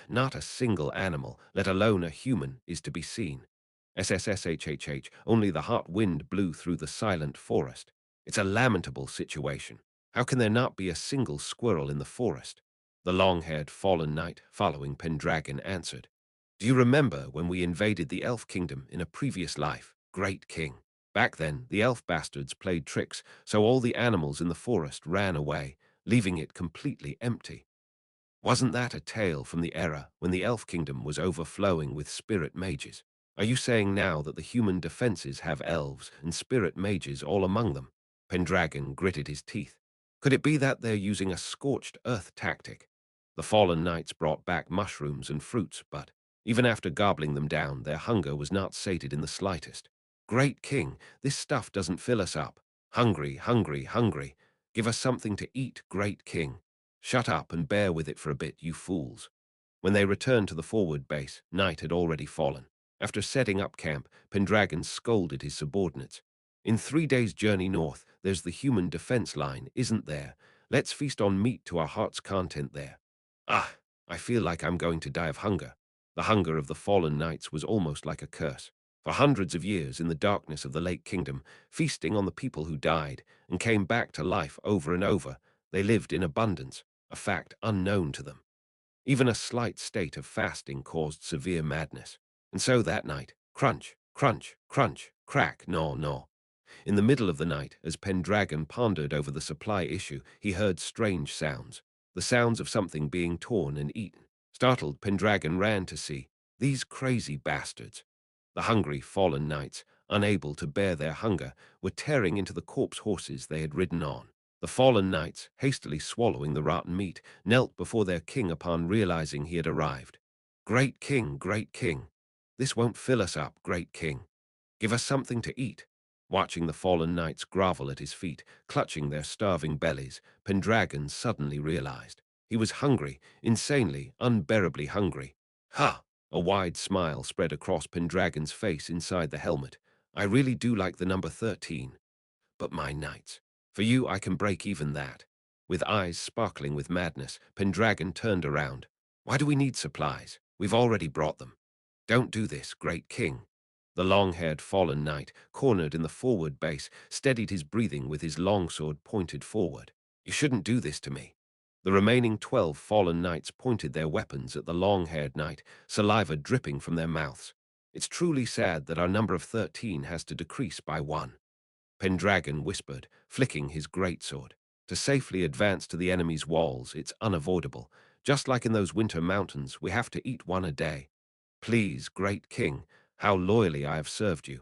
Not a single animal, let alone a human, is to be seen. SSSHHH, only the hot wind blew through the silent forest. It's a lamentable situation. How can there not be a single squirrel in the forest? The long-haired fallen knight, following Pendragon, answered. Do you remember when we invaded the elf kingdom in a previous life, great king? Back then, the elf bastards played tricks, so all the animals in the forest ran away, leaving it completely empty. Wasn't that a tale from the era when the elf kingdom was overflowing with spirit mages? Are you saying now that the human defenses have elves and spirit mages all among them? Pendragon gritted his teeth. Could it be that they're using a scorched earth tactic? The fallen knights brought back mushrooms and fruits, but even after gobbling them down, their hunger was not sated in the slightest. Great king, this stuff doesn't fill us up. Hungry, hungry, hungry. Give us something to eat, great king. Shut up and bear with it for a bit, you fools. When they returned to the forward base, night had already fallen. After setting up camp, Pendragon scolded his subordinates. In 3 days' journey north, there's the human defense line, isn't there? Let's feast on meat to our heart's content there. Ah, I feel like I'm going to die of hunger. The hunger of the fallen knights was almost like a curse. For hundreds of years in the darkness of the Lake Kingdom, feasting on the people who died and came back to life over and over, they lived in abundance, a fact unknown to them. Even a slight state of fasting caused severe madness. And so that night, crunch, crunch, crunch, crack, gnaw, gnaw. In the middle of the night, as Pendragon pondered over the supply issue, he heard strange sounds, the sounds of something being torn and eaten. Startled, Pendragon ran to see. These crazy bastards. The hungry, fallen knights, unable to bear their hunger, were tearing into the corpse horses they had ridden on. The fallen knights, hastily swallowing the rotten meat, knelt before their king upon realizing he had arrived. Great king, this won't fill us up, great king. Give us something to eat. Watching the fallen knights grovel at his feet, clutching their starving bellies, Pendragon suddenly realized. He was hungry, insanely, unbearably hungry. Ha! A wide smile spread across Pendragon's face inside the helmet. I really do like the number 13. But my knights, for you I can break even that. With eyes sparkling with madness, Pendragon turned around. Why do we need supplies? We've already brought them. Don't do this, great king. The long-haired fallen knight, cornered in the forward base, steadied his breathing with his longsword pointed forward. You shouldn't do this to me. The remaining 12 fallen knights pointed their weapons at the long-haired knight, saliva dripping from their mouths. It's truly sad that our number of 13 has to decrease by 1. Pendragon whispered, flicking his greatsword. To safely advance to the enemy's walls, it's unavoidable. Just like in those winter mountains, we have to eat one a day. Please, great king, how loyally I have served you.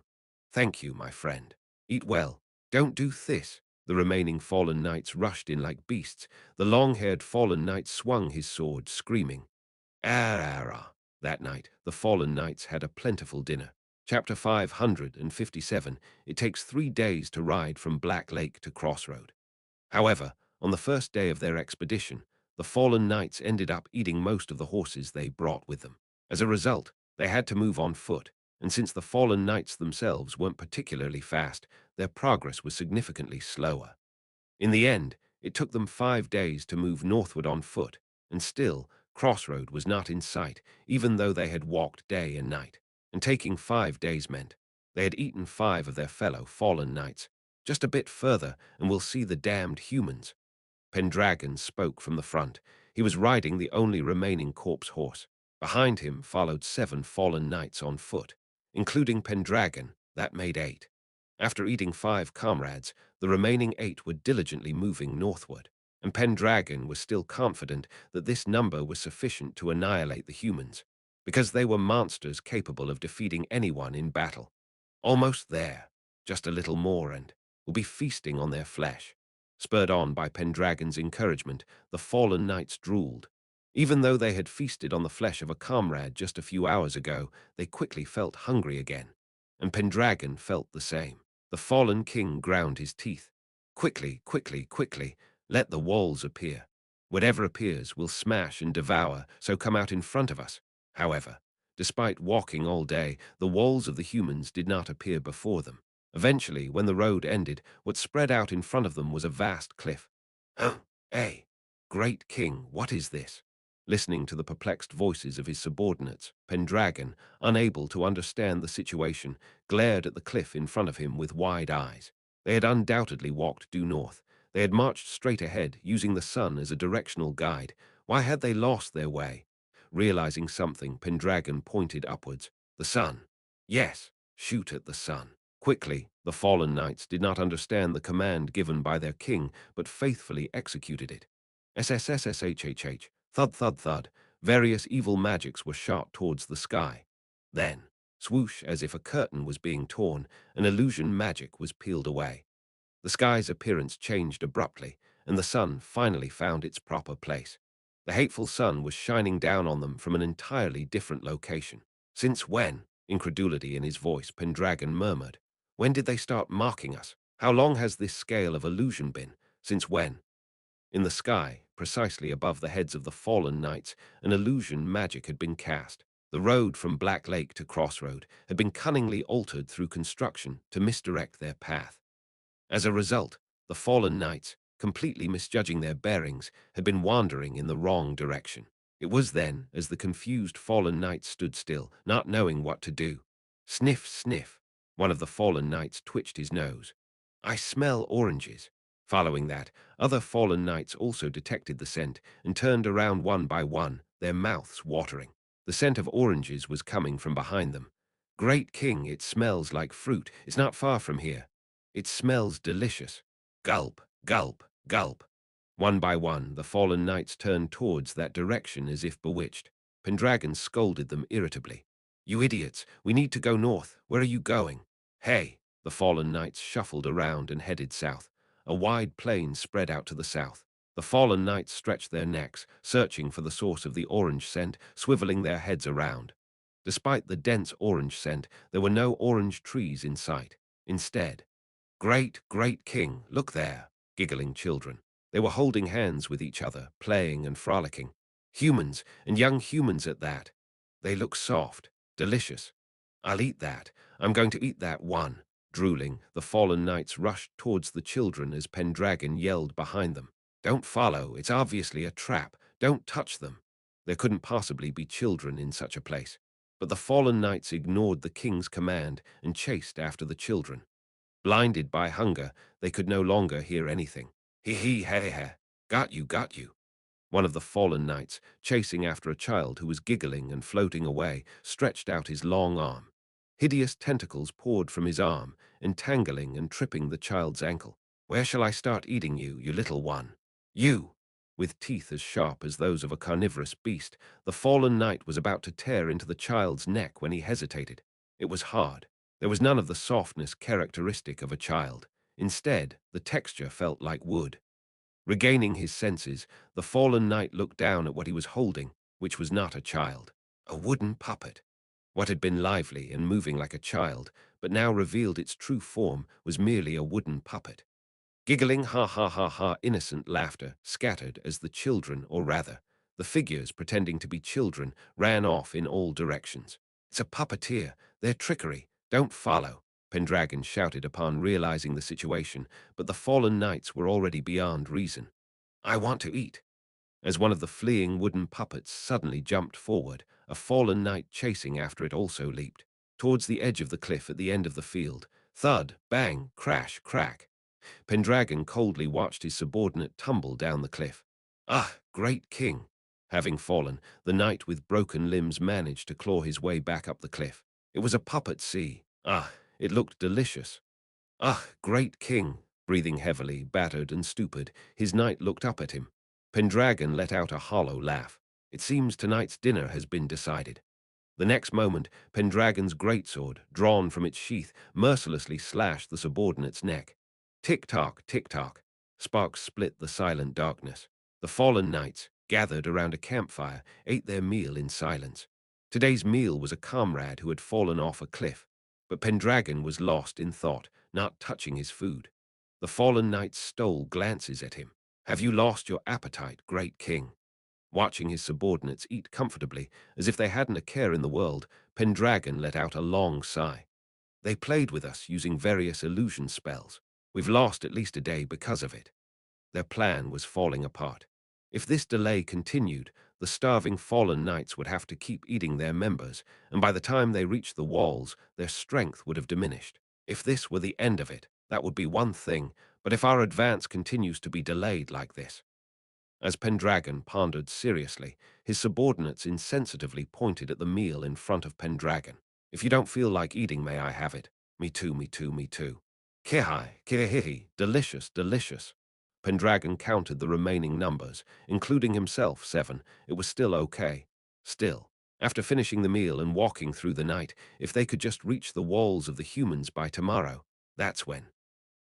Thank you, my friend. Eat well. Don't do this. The remaining fallen knights rushed in like beasts. The long-haired fallen knight swung his sword, screaming. Ah. That night, the fallen knights had a plentiful dinner. Chapter 557. It takes 3 days to ride from Black Lake to Crossroad. However, on the first day of their expedition, the fallen knights ended up eating most of the horses they brought with them. As a result, they had to move on foot, and since the fallen knights themselves weren't particularly fast, their progress was significantly slower. In the end, it took them 5 days to move northward on foot, and still, Crossroad was not in sight, even though they had walked day and night. And taking 5 days meant they had eaten 5 of their fellow fallen knights. Just a bit further, and we'll see the damned humans. Pendragon spoke from the front. He was riding the only remaining corpse horse. Behind him followed 7 fallen knights on foot, including Pendragon. That made 8. After eating 5 comrades, the remaining 8 were diligently moving northward, and Pendragon was still confident that this number was sufficient to annihilate the humans, because they were monsters capable of defeating anyone in battle. Almost there, just a little more and we'll be feasting on their flesh. Spurred on by Pendragon's encouragement, the fallen knights drooled. Even though they had feasted on the flesh of a comrade just a few hours ago, they quickly felt hungry again, and Pendragon felt the same. The fallen king ground his teeth. Quickly, quickly, quickly, let the walls appear. Whatever appears will smash and devour, so come out in front of us. However, despite walking all day, the walls of the humans did not appear before them. Eventually, when the road ended, what spread out in front of them was a vast cliff. Huh, hey, great king, what is this? Listening to the perplexed voices of his subordinates, Pendragon, unable to understand the situation, glared at the cliff in front of him with wide eyes. They had undoubtedly walked due north. They had marched straight ahead, using the sun as a directional guide. Why had they lost their way? Realizing something, Pendragon pointed upwards. The sun. Yes, shoot at the sun. Quickly, the fallen knights did not understand the command given by their king, but faithfully executed it. SSSSHHH, thud thud thud, various evil magics were shot towards the sky. Then, swoosh, as if a curtain was being torn, an illusion magic was peeled away. The sky's appearance changed abruptly, and the sun finally found its proper place. The hateful sun was shining down on them from an entirely different location. Since when? Incredulity in his voice, Pendragon murmured. When did they start marking us? How long has this scale of illusion been? Since when? In the sky, precisely above the heads of the fallen knights, an illusion magic had been cast. The road from Black Lake to Crossroad had been cunningly altered through construction to misdirect their path. As a result, the fallen knights, completely misjudging their bearings, had been wandering in the wrong direction. It was then, as the confused fallen knights stood still, not knowing what to do. Sniff, sniff. One of the fallen knights twitched his nose. I smell oranges. Following that, other fallen knights also detected the scent and turned around one by one, their mouths watering. The scent of oranges was coming from behind them. Great king, it smells like fruit. It's not far from here. It smells delicious. Gulp, gulp, gulp. One by one, the fallen knights turned towards that direction as if bewitched. Pendragon scolded them irritably. You idiots, we need to go north. Where are you going? Hey! The fallen knights shuffled around and headed south. A wide plain spread out to the south. The fallen knights stretched their necks, searching for the source of the orange scent, swiveling their heads around. Despite the dense orange scent, there were no orange trees in sight. Instead, great, great king, look there, giggling children. They were holding hands with each other, playing and frolicking. Humans, and young humans at that. They look soft, delicious. I'll eat that. I'm going to eat that one. Drooling, the fallen knights rushed towards the children as Pendragon yelled behind them. Don't follow, it's obviously a trap. Don't touch them. There couldn't possibly be children in such a place. But the fallen knights ignored the king's command and chased after the children. Blinded by hunger, they could no longer hear anything. Hee hee ha. Got you, got you. One of the fallen knights, chasing after a child who was giggling and floating away, stretched out his long arm. Hideous tentacles poured from his arm, entangling and tripping the child's ankle. Where shall I start eating you, you little one? You! With teeth as sharp as those of a carnivorous beast, the fallen knight was about to tear into the child's neck when he hesitated. It was hard. There was none of the softness characteristic of a child. Instead, the texture felt like wood. Regaining his senses, the fallen knight looked down at what he was holding, which was not a child. A wooden puppet. What had been lively and moving like a child, but now revealed its true form, was merely a wooden puppet. Giggling ha ha ha ha, innocent laughter scattered as the children, or rather, the figures pretending to be children, ran off in all directions. It's a puppeteer. Their trickery. Don't follow, Pendragon shouted upon realizing the situation, but the fallen knights were already beyond reason. I want to eat. As one of the fleeing wooden puppets suddenly jumped forward, a fallen knight chasing after it also leaped. Towards the edge of the cliff at the end of the field. Thud, bang, crash, crack. Pendragon coldly watched his subordinate tumble down the cliff. Ah, great king! Having fallen, the knight with broken limbs managed to claw his way back up the cliff. It was a puppet sea. Ah, it looked delicious. Ah, great king! Breathing heavily, battered and stupid, his knight looked up at him. Pendragon let out a hollow laugh. It seems tonight's dinner has been decided. The next moment, Pendragon's greatsword, drawn from its sheath, mercilessly slashed the subordinate's neck. Tick-tock, tick-tock. Sparks split the silent darkness. The fallen knights, gathered around a campfire, ate their meal in silence. Today's meal was a comrade who had fallen off a cliff, but Pendragon was lost in thought, not touching his food. The fallen knights stole glances at him. Have you lost your appetite, great king? Watching his subordinates eat comfortably, as if they hadn't a care in the world, Pendragon let out a long sigh. They played with us using various illusion spells. We've lost at least a day because of it. Their plan was falling apart. If this delay continued, the starving fallen knights would have to keep eating their members, and by the time they reached the walls, their strength would have diminished. If this were the end of it, that would be one thing, but if our advance continues to be delayed like this— As Pendragon pondered seriously, his subordinates insensitively pointed at the meal in front of Pendragon. "If you don't feel like eating, may I have it?" "Me too, me too, me too." "Kihai, kihihi, delicious, delicious." Pendragon counted the remaining numbers, including himself 7. It was still okay. Still, after finishing the meal and walking through the night, if they could just reach the walls of the humans by tomorrow, that's when.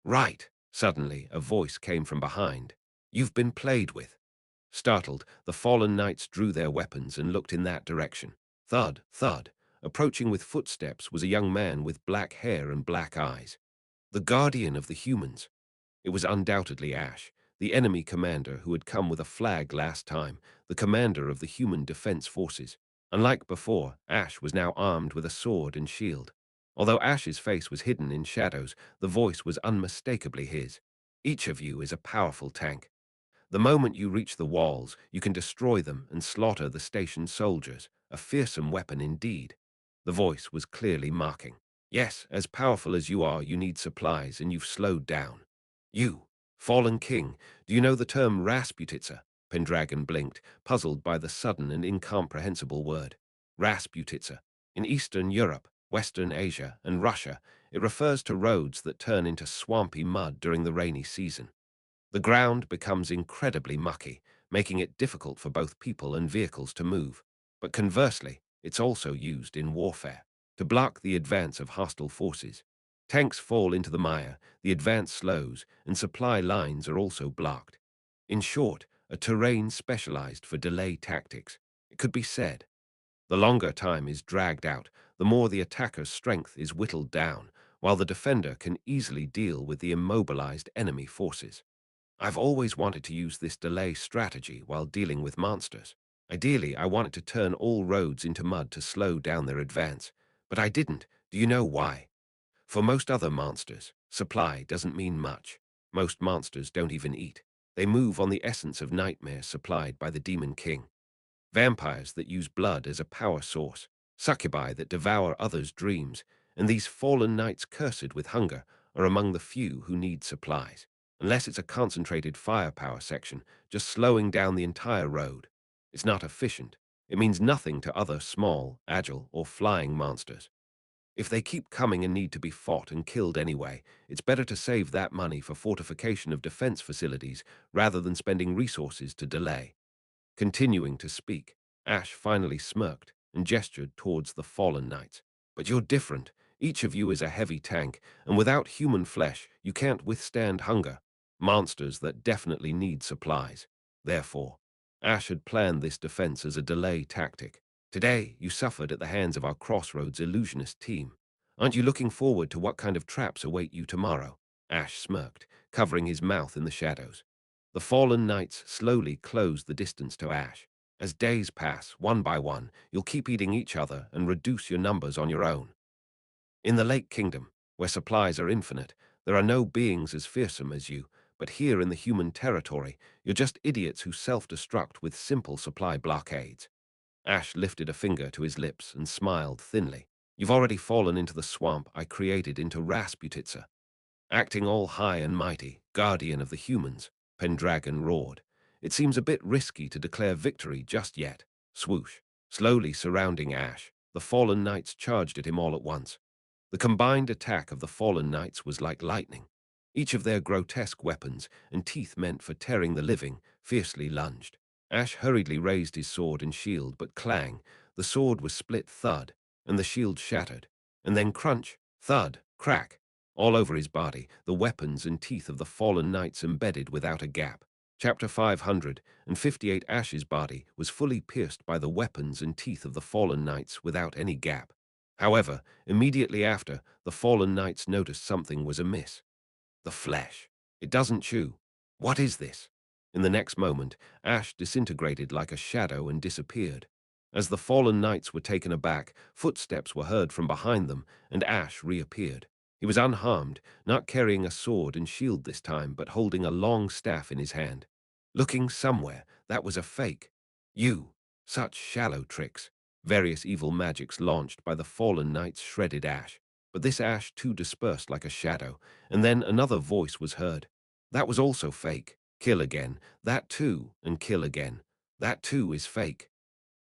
"Right!" Suddenly, a voice came from behind. "You've been played with." Startled, the fallen knights drew their weapons and looked in that direction. Thud, thud. Approaching with footsteps was a young man with black hair and black eyes. The guardian of the humans. It was undoubtedly Ash, the enemy commander who had come with a flag last time, the commander of the human defense forces. Unlike before, Ash was now armed with a sword and shield. Although Ash's face was hidden in shadows, the voice was unmistakably his. "Each of you is a powerful tank. The moment you reach the walls, you can destroy them and slaughter the station's soldiers, a fearsome weapon indeed." The voice was clearly mocking. "Yes, as powerful as you are, you need supplies, and you've slowed down. You, fallen king, do you know the term Rasputitsa?" Pendragon blinked, puzzled by the sudden and incomprehensible word. Rasputitsa. In Eastern Europe, Western Asia, and Russia, it refers to roads that turn into swampy mud during the rainy season. The ground becomes incredibly mucky, making it difficult for both people and vehicles to move. But conversely, it's also used in warfare to block the advance of hostile forces. Tanks fall into the mire, the advance slows, and supply lines are also blocked. In short, a terrain specialized for delay tactics. It could be said, the longer time is dragged out, the more the attacker's strength is whittled down, while the defender can easily deal with the immobilized enemy forces. I've always wanted to use this delay strategy while dealing with monsters. Ideally, I wanted to turn all roads into mud to slow down their advance, but I didn't. Do you know why? For most other monsters, supply doesn't mean much. Most monsters don't even eat. They move on the essence of nightmares supplied by the Demon King. Vampires that use blood as a power source, succubi that devour others' dreams, and these fallen knights cursed with hunger are among the few who need supplies. Unless it's a concentrated firepower section, just slowing down the entire road. It's not efficient. It means nothing to other small, agile, or flying monsters. If they keep coming and need to be fought and killed anyway, it's better to save that money for fortification of defense facilities rather than spending resources to delay. Continuing to speak, Ash finally smirked and gestured towards the fallen knights. "But you're different. Each of you is a heavy tank, and without human flesh, you can't withstand hunger. Monsters that definitely need supplies. Therefore, Ash had planned this defense as a delay tactic. Today, you suffered at the hands of our Crossroads illusionist team. Aren't you looking forward to what kind of traps await you tomorrow?" Ash smirked, covering his mouth in the shadows. The fallen knights slowly closed the distance to Ash. "As days pass, one by one, you'll keep eating each other and reduce your numbers on your own. In the Lake Kingdom, where supplies are infinite, there are no beings as fearsome as you, but here in the human territory, you're just idiots who self-destruct with simple supply blockades." Ash lifted a finger to his lips and smiled thinly. "You've already fallen into the swamp I created into Rasputitsa. Acting all high and mighty, guardian of the humans," Pendragon roared. "It seems a bit risky to declare victory just yet." Swoosh. Slowly surrounding Ash, the fallen knights charged at him all at once. The combined attack of the fallen knights was like lightning. Each of their grotesque weapons and teeth meant for tearing the living fiercely lunged. Ash hurriedly raised his sword and shield, but clang, the sword was split thud, and the shield shattered. And then crunch, thud, crack. All over his body, the weapons and teeth of the fallen knights embedded without a gap. Chapter 558. Ash's body was fully pierced by the weapons and teeth of the fallen knights without any gap. However, immediately after, the fallen knights noticed something was amiss. The flesh. It doesn't chew. What is this? In the next moment, Ash disintegrated like a shadow and disappeared. As the fallen knights were taken aback, footsteps were heard from behind them, and Ash reappeared. He was unharmed, not carrying a sword and shield this time, but holding a long staff in his hand. looking somewhere. That was a fake. You. Such shallow tricks. Various evil magics launched by the fallen knight's shredded ash. But this ash too dispersed like a shadow, and then another voice was heard. That was also fake. Kill again. That too, and kill again. That too is fake.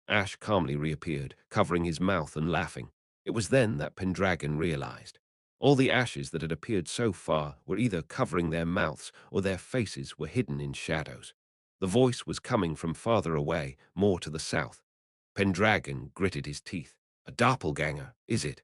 Ash calmly reappeared, covering his mouth and laughing. It was then that Pendragon realized. All the ashes that had appeared so far were either covering their mouths or their faces were hidden in shadows. The voice was coming from farther away, more to the south. Pendragon gritted his teeth. A doppelganger, is it?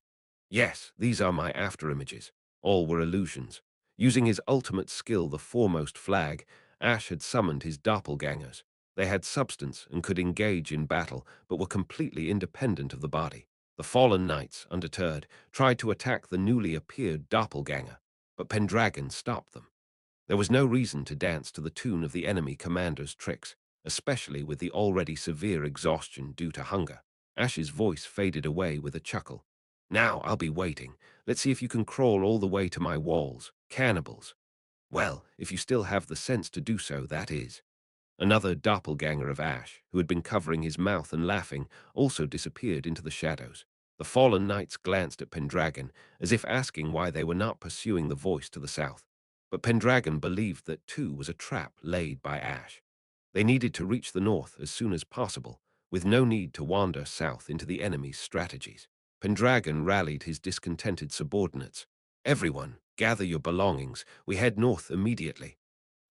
Yes, these are my afterimages. All were illusions. Using his ultimate skill, the foremost flag, Ash had summoned his doppelgangers. They had substance and could engage in battle, but were completely independent of the body. The fallen knights, undeterred, tried to attack the newly appeared doppelganger, but Pendragon stopped them. There was no reason to dance to the tune of the enemy commander's tricks, especially with the already severe exhaustion due to hunger. Ash's voice faded away with a chuckle. Now I'll be waiting. Let's see if you can crawl all the way to my walls. Cannibals. Well, if you still have the sense to do so, that is. Another doppelganger of Ash, who had been covering his mouth and laughing, also disappeared into the shadows. The fallen knights glanced at Pendragon, as if asking why they were not pursuing the voice to the south. But Pendragon believed that too was a trap laid by Ash. They needed to reach the north as soon as possible, with no need to wander south into the enemy's strategies. Pendragon rallied his discontented subordinates. Everyone, gather your belongings. We head north immediately.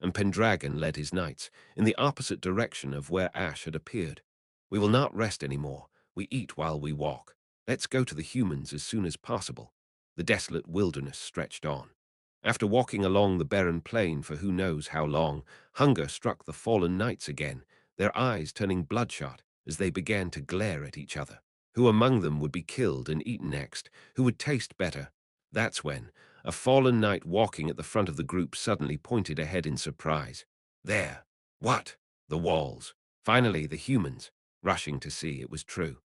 And Pendragon led his knights in the opposite direction of where Ash had appeared. We will not rest any more. We eat while we walk. Let's go to the humans as soon as possible. The desolate wilderness stretched on. After walking along the barren plain for who knows how long, hunger struck the fallen knights again, their eyes turning bloodshot as they began to glare at each other. Who among them would be killed and eaten next? Who would taste better? That's when a fallen knight walking at the front of the group suddenly pointed ahead in surprise. There. What? The walls. Finally, the humans. Rushing to see it was true.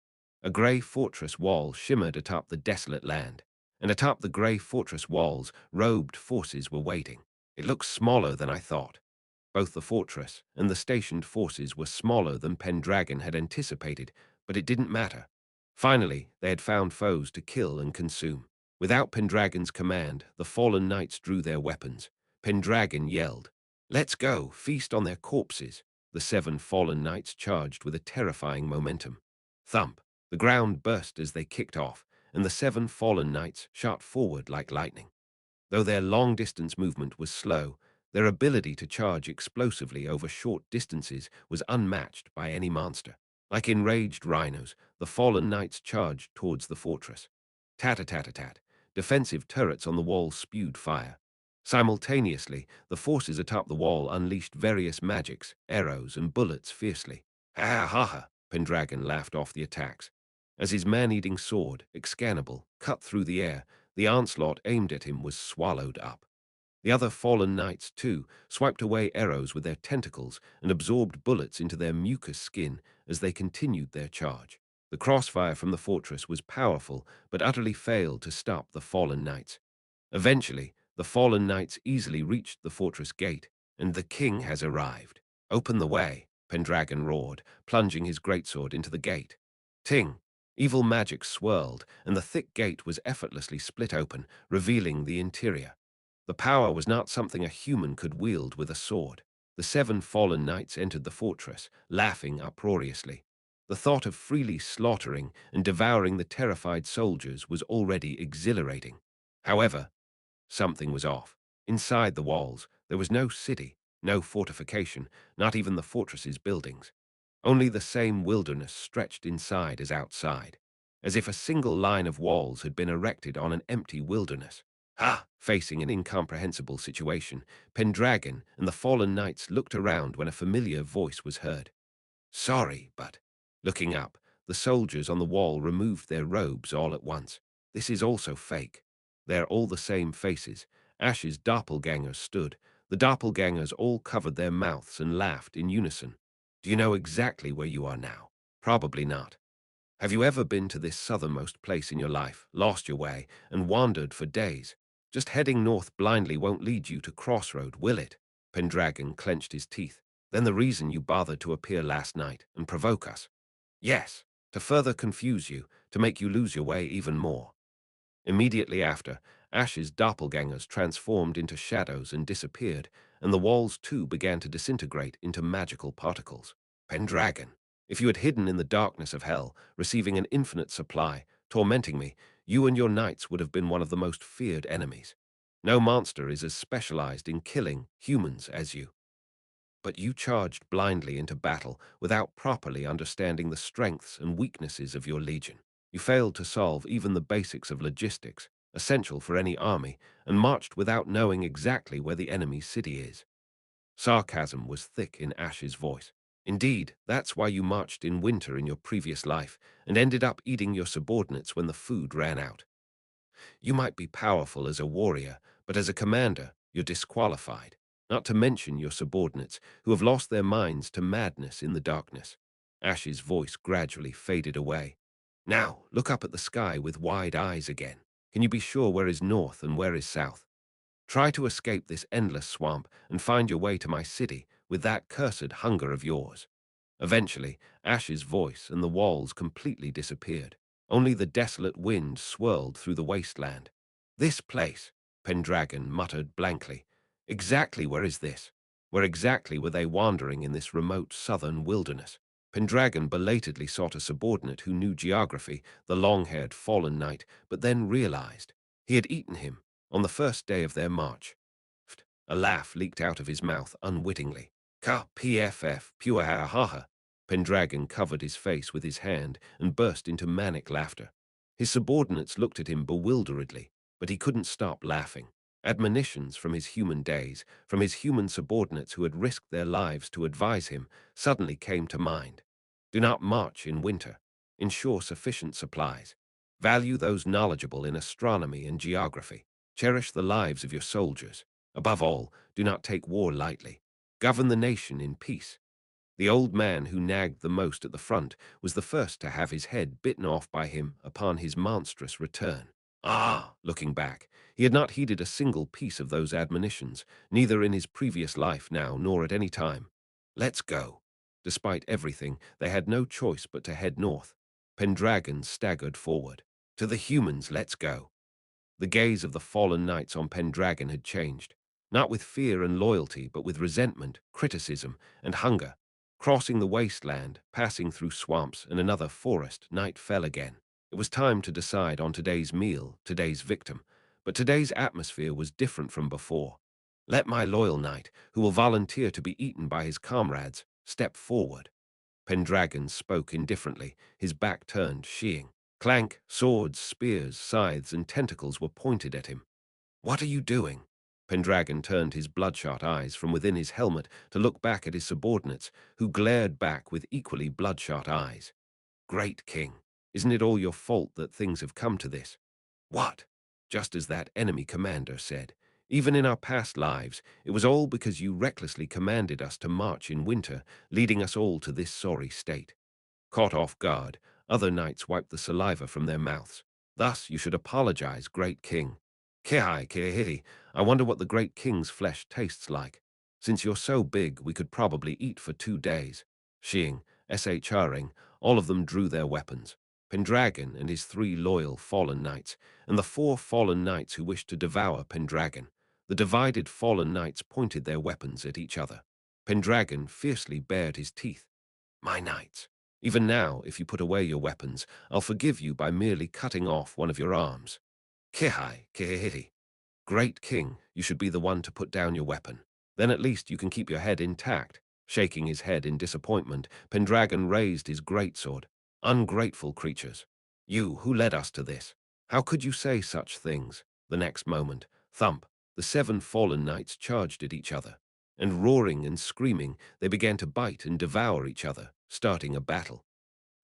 A grey fortress wall shimmered atop the desolate land, and atop the grey fortress walls, robed forces were waiting. It looked smaller than I thought. Both the fortress and the stationed forces were smaller than Pendragon had anticipated, but it didn't matter. Finally, they had found foes to kill and consume. Without Pendragon's command, the fallen knights drew their weapons. Pendragon yelled, "Let's go, feast on their corpses." The 7 fallen knights charged with a terrifying momentum. Thump! The ground burst as they kicked off, and the 7 fallen knights shot forward like lightning. Though their long-distance movement was slow, their ability to charge explosively over short distances was unmatched by any monster. Like enraged rhinos, the fallen knights charged towards the fortress. Tat-a-tat-a-tat. Defensive turrets on the wall spewed fire. Simultaneously, the forces atop the wall unleashed various magics, arrows, and bullets fiercely. Ha-ha-ha! Pendragon laughed off the attacks. As his man-eating sword, Excalibur, cut through the air, the onslaught aimed at him was swallowed up. The other fallen knights, too, swiped away arrows with their tentacles and absorbed bullets into their mucous skin as they continued their charge. The crossfire from the fortress was powerful, but utterly failed to stop the fallen knights. Eventually, the fallen knights easily reached the fortress gate, and the king has arrived. Open the way, Pendragon roared, plunging his greatsword into the gate. Ting! Evil magic swirled, and the thick gate was effortlessly split open, revealing the interior. The power was not something a human could wield with a sword. The 7 fallen knights entered the fortress, laughing uproariously. The thought of freely slaughtering and devouring the terrified soldiers was already exhilarating. However, something was off. Inside the walls, there was no city, no fortification, not even the fortress's buildings. Only the same wilderness stretched inside as outside, as if a single line of walls had been erected on an empty wilderness. Ha! Facing an incomprehensible situation, Pendragon and the fallen knights looked around when a familiar voice was heard. Sorry, but... Looking up, the soldiers on the wall removed their robes all at once. This is also fake. They're all the same faces. Ash's doppelgangers stood. The doppelgangers all covered their mouths and laughed in unison. Do you know exactly where you are now? Probably not. Have you ever been to this southernmost place in your life, lost your way, and wandered for days? Just heading north blindly won't lead you to Crossroad, will it? Pendragon clenched his teeth. Then the reason you bothered to appear last night and provoke us? Yes, to further confuse you, to make you lose your way even more. Immediately after, Ash's doppelgangers transformed into shadows and disappeared, and the walls too began to disintegrate into magical particles. Pendragon, if you had hidden in the darkness of hell, receiving an infinite supply, tormenting me, you and your knights would have been one of the most feared enemies. No monster is as specialized in killing humans as you. But you charged blindly into battle without properly understanding the strengths and weaknesses of your legion. You failed to solve even the basics of logistics, essential for any army, and marched without knowing exactly where the enemy's city is. Sarcasm was thick in Ash's voice. Indeed, that's why you marched in winter in your previous life and ended up eating your subordinates when the food ran out. You might be powerful as a warrior, but as a commander, you're disqualified, not to mention your subordinates, who have lost their minds to madness in the darkness. Ash's voice gradually faded away. Now, look up at the sky with wide eyes again. Can you be sure where is north and where is south? Try to escape this endless swamp and find your way to my city with that cursed hunger of yours. Eventually, Ash's voice and the walls completely disappeared. Only the desolate wind swirled through the wasteland. This place, Pendragon muttered blankly. Exactly where is this? Where exactly were they wandering in this remote southern wilderness? Pendragon belatedly sought a subordinate who knew geography, the long-haired fallen knight, but then realized he had eaten him on the first day of their march. A laugh leaked out of his mouth unwittingly. Ka pff pure ha ha. Pendragon covered his face with his hand and burst into manic laughter. His subordinates looked at him bewilderedly, but he couldn't stop laughing. Admonitions from his human days, from his human subordinates who had risked their lives to advise him, suddenly came to mind. Do not march in winter. Ensure sufficient supplies. Value those knowledgeable in astronomy and geography. Cherish the lives of your soldiers. Above all, do not take war lightly. Govern the nation in peace. The old man who nagged the most at the front was the first to have his head bitten off by him upon his monstrous return. Looking back, he had not heeded a single piece of those admonitions, neither in his previous life now nor at any time. Let's go. Despite everything, they had no choice but to head north. Pendragon staggered forward. To the humans, let's go. The gaze of the fallen knights on Pendragon had changed, not with fear and loyalty, but with resentment, criticism, and hunger. Crossing the wasteland, passing through swamps and another forest, night fell again. It was time to decide on today's meal, today's victim. But today's atmosphere was different from before. Let my loyal knight, who will volunteer to be eaten by his comrades, step forward. Pendragon spoke indifferently, his back turned, sheeing. Clank, swords, spears, scythes, and tentacles were pointed at him. What are you doing? Pendragon turned his bloodshot eyes from within his helmet to look back at his subordinates, who glared back with equally bloodshot eyes. Great king, isn't it all your fault that things have come to this? What? Just as that enemy commander said. Even in our past lives, it was all because you recklessly commanded us to march in winter, leading us all to this sorry state. Caught off guard, other knights wiped the saliva from their mouths. Thus you should apologize, great king. Kihai Kihiri, I wonder what the great king's flesh tastes like. Since you're so big, we could probably eat for 2 days. Shing, SHRing, all of them drew their weapons. Pendragon and his 3 loyal fallen knights, and the 4 fallen knights who wished to devour Pendragon. The divided fallen knights pointed their weapons at each other. Pendragon fiercely bared his teeth. My knights, even now, if you put away your weapons, I'll forgive you by merely cutting off one of your arms. Kihai, Kihihiti. Great king, you should be the one to put down your weapon. Then at least you can keep your head intact. Shaking his head in disappointment, Pendragon raised his greatsword. Ungrateful creatures. You, who led us to this? How could you say such things? The next moment, thump, the 7 fallen knights charged at each other. And roaring and screaming, they began to bite and devour each other, starting a battle.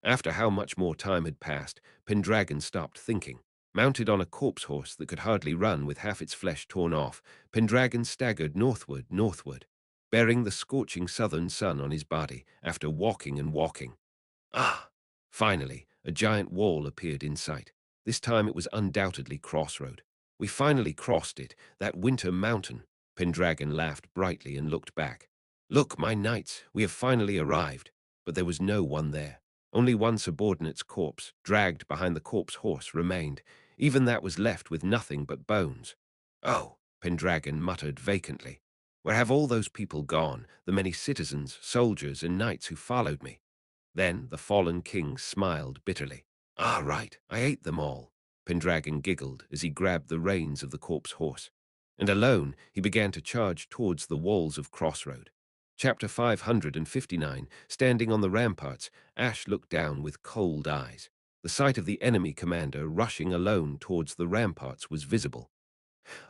After how much more time had passed, Pendragon stopped thinking. Mounted on a corpse horse that could hardly run with half its flesh torn off, Pendragon staggered northward, bearing the scorching southern sun on his body after walking and walking. Finally, a giant wall appeared in sight. This time it was undoubtedly Crossroad. We finally crossed it, that winter mountain. Pendragon laughed brightly and looked back. "Look, my knights, we have finally arrived." But there was no one there. Only one subordinate's corpse, dragged behind the corpse horse, remained. Even that was left with nothing but bones. "Oh," Pendragon muttered vacantly. "Where have all those people gone, the many citizens, soldiers, and knights who followed me?" Then the fallen king smiled bitterly. "Ah, right, I ate them all." Pendragon giggled as he grabbed the reins of the corpse horse. And alone, he began to charge towards the walls of Crossroad. Chapter 559. Standing on the ramparts, Ash looked down with cold eyes. The sight of the enemy commander rushing alone towards the ramparts was visible.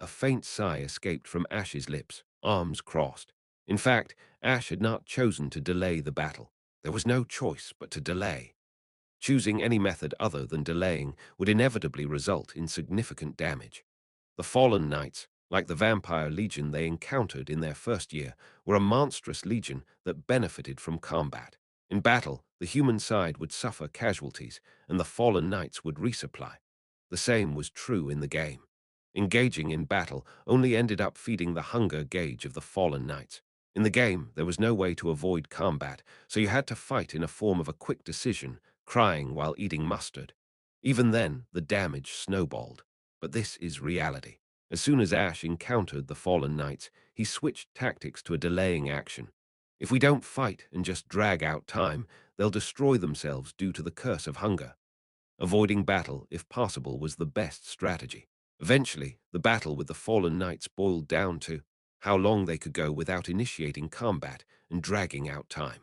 A faint sigh escaped from Ash's lips, arms crossed. In fact, Ash had not chosen to delay the battle. There was no choice but to delay. Choosing any method other than delaying would inevitably result in significant damage. The fallen knights, like the vampire legion they encountered in their first year, were a monstrous legion that benefited from combat. In battle, the human side would suffer casualties, and the fallen knights would resupply. The same was true in the game. Engaging in battle only ended up feeding the hunger gauge of the fallen knights. In the game, there was no way to avoid combat, so you had to fight in a form of a quick decision, crying while eating mustard. Even then, the damage snowballed. But this is reality. As soon as Ash encountered the fallen knights, he switched tactics to a delaying action. If we don't fight and just drag out time, they'll destroy themselves due to the curse of hunger. Avoiding battle, if possible, was the best strategy. Eventually, the battle with the fallen knights boiled down to how long they could go without initiating combat and dragging out time.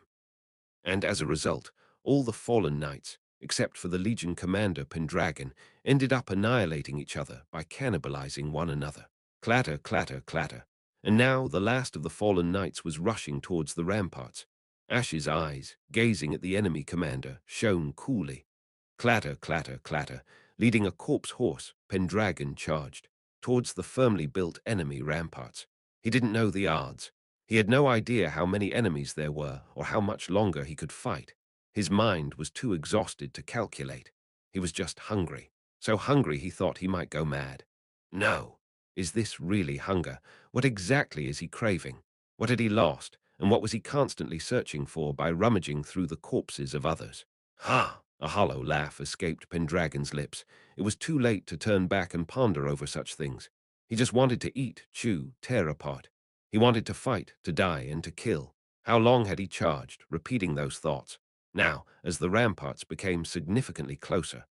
And as a result, all the fallen knights, except for the Legion commander Pendragon, ended up annihilating each other by cannibalizing one another. Clatter, clatter, clatter. And now the last of the fallen knights was rushing towards the ramparts. Ash's eyes, gazing at the enemy commander, shone coolly. Clatter, clatter, clatter. Leading a corpse horse, Pendragon charged towards the firmly built enemy ramparts. He didn't know the odds. He had no idea how many enemies there were or how much longer he could fight. His mind was too exhausted to calculate. He was just hungry. So hungry he thought he might go mad. No. Is this really hunger? What exactly is he craving? What had he lost, and what was he constantly searching for by rummaging through the corpses of others? Ha! A hollow laugh escaped Pendragon's lips. It was too late to turn back and ponder over such things. He just wanted to eat, chew, tear apart. He wanted to fight, to die, and to kill. How long had he charged, repeating those thoughts? Now, as the ramparts became significantly closer.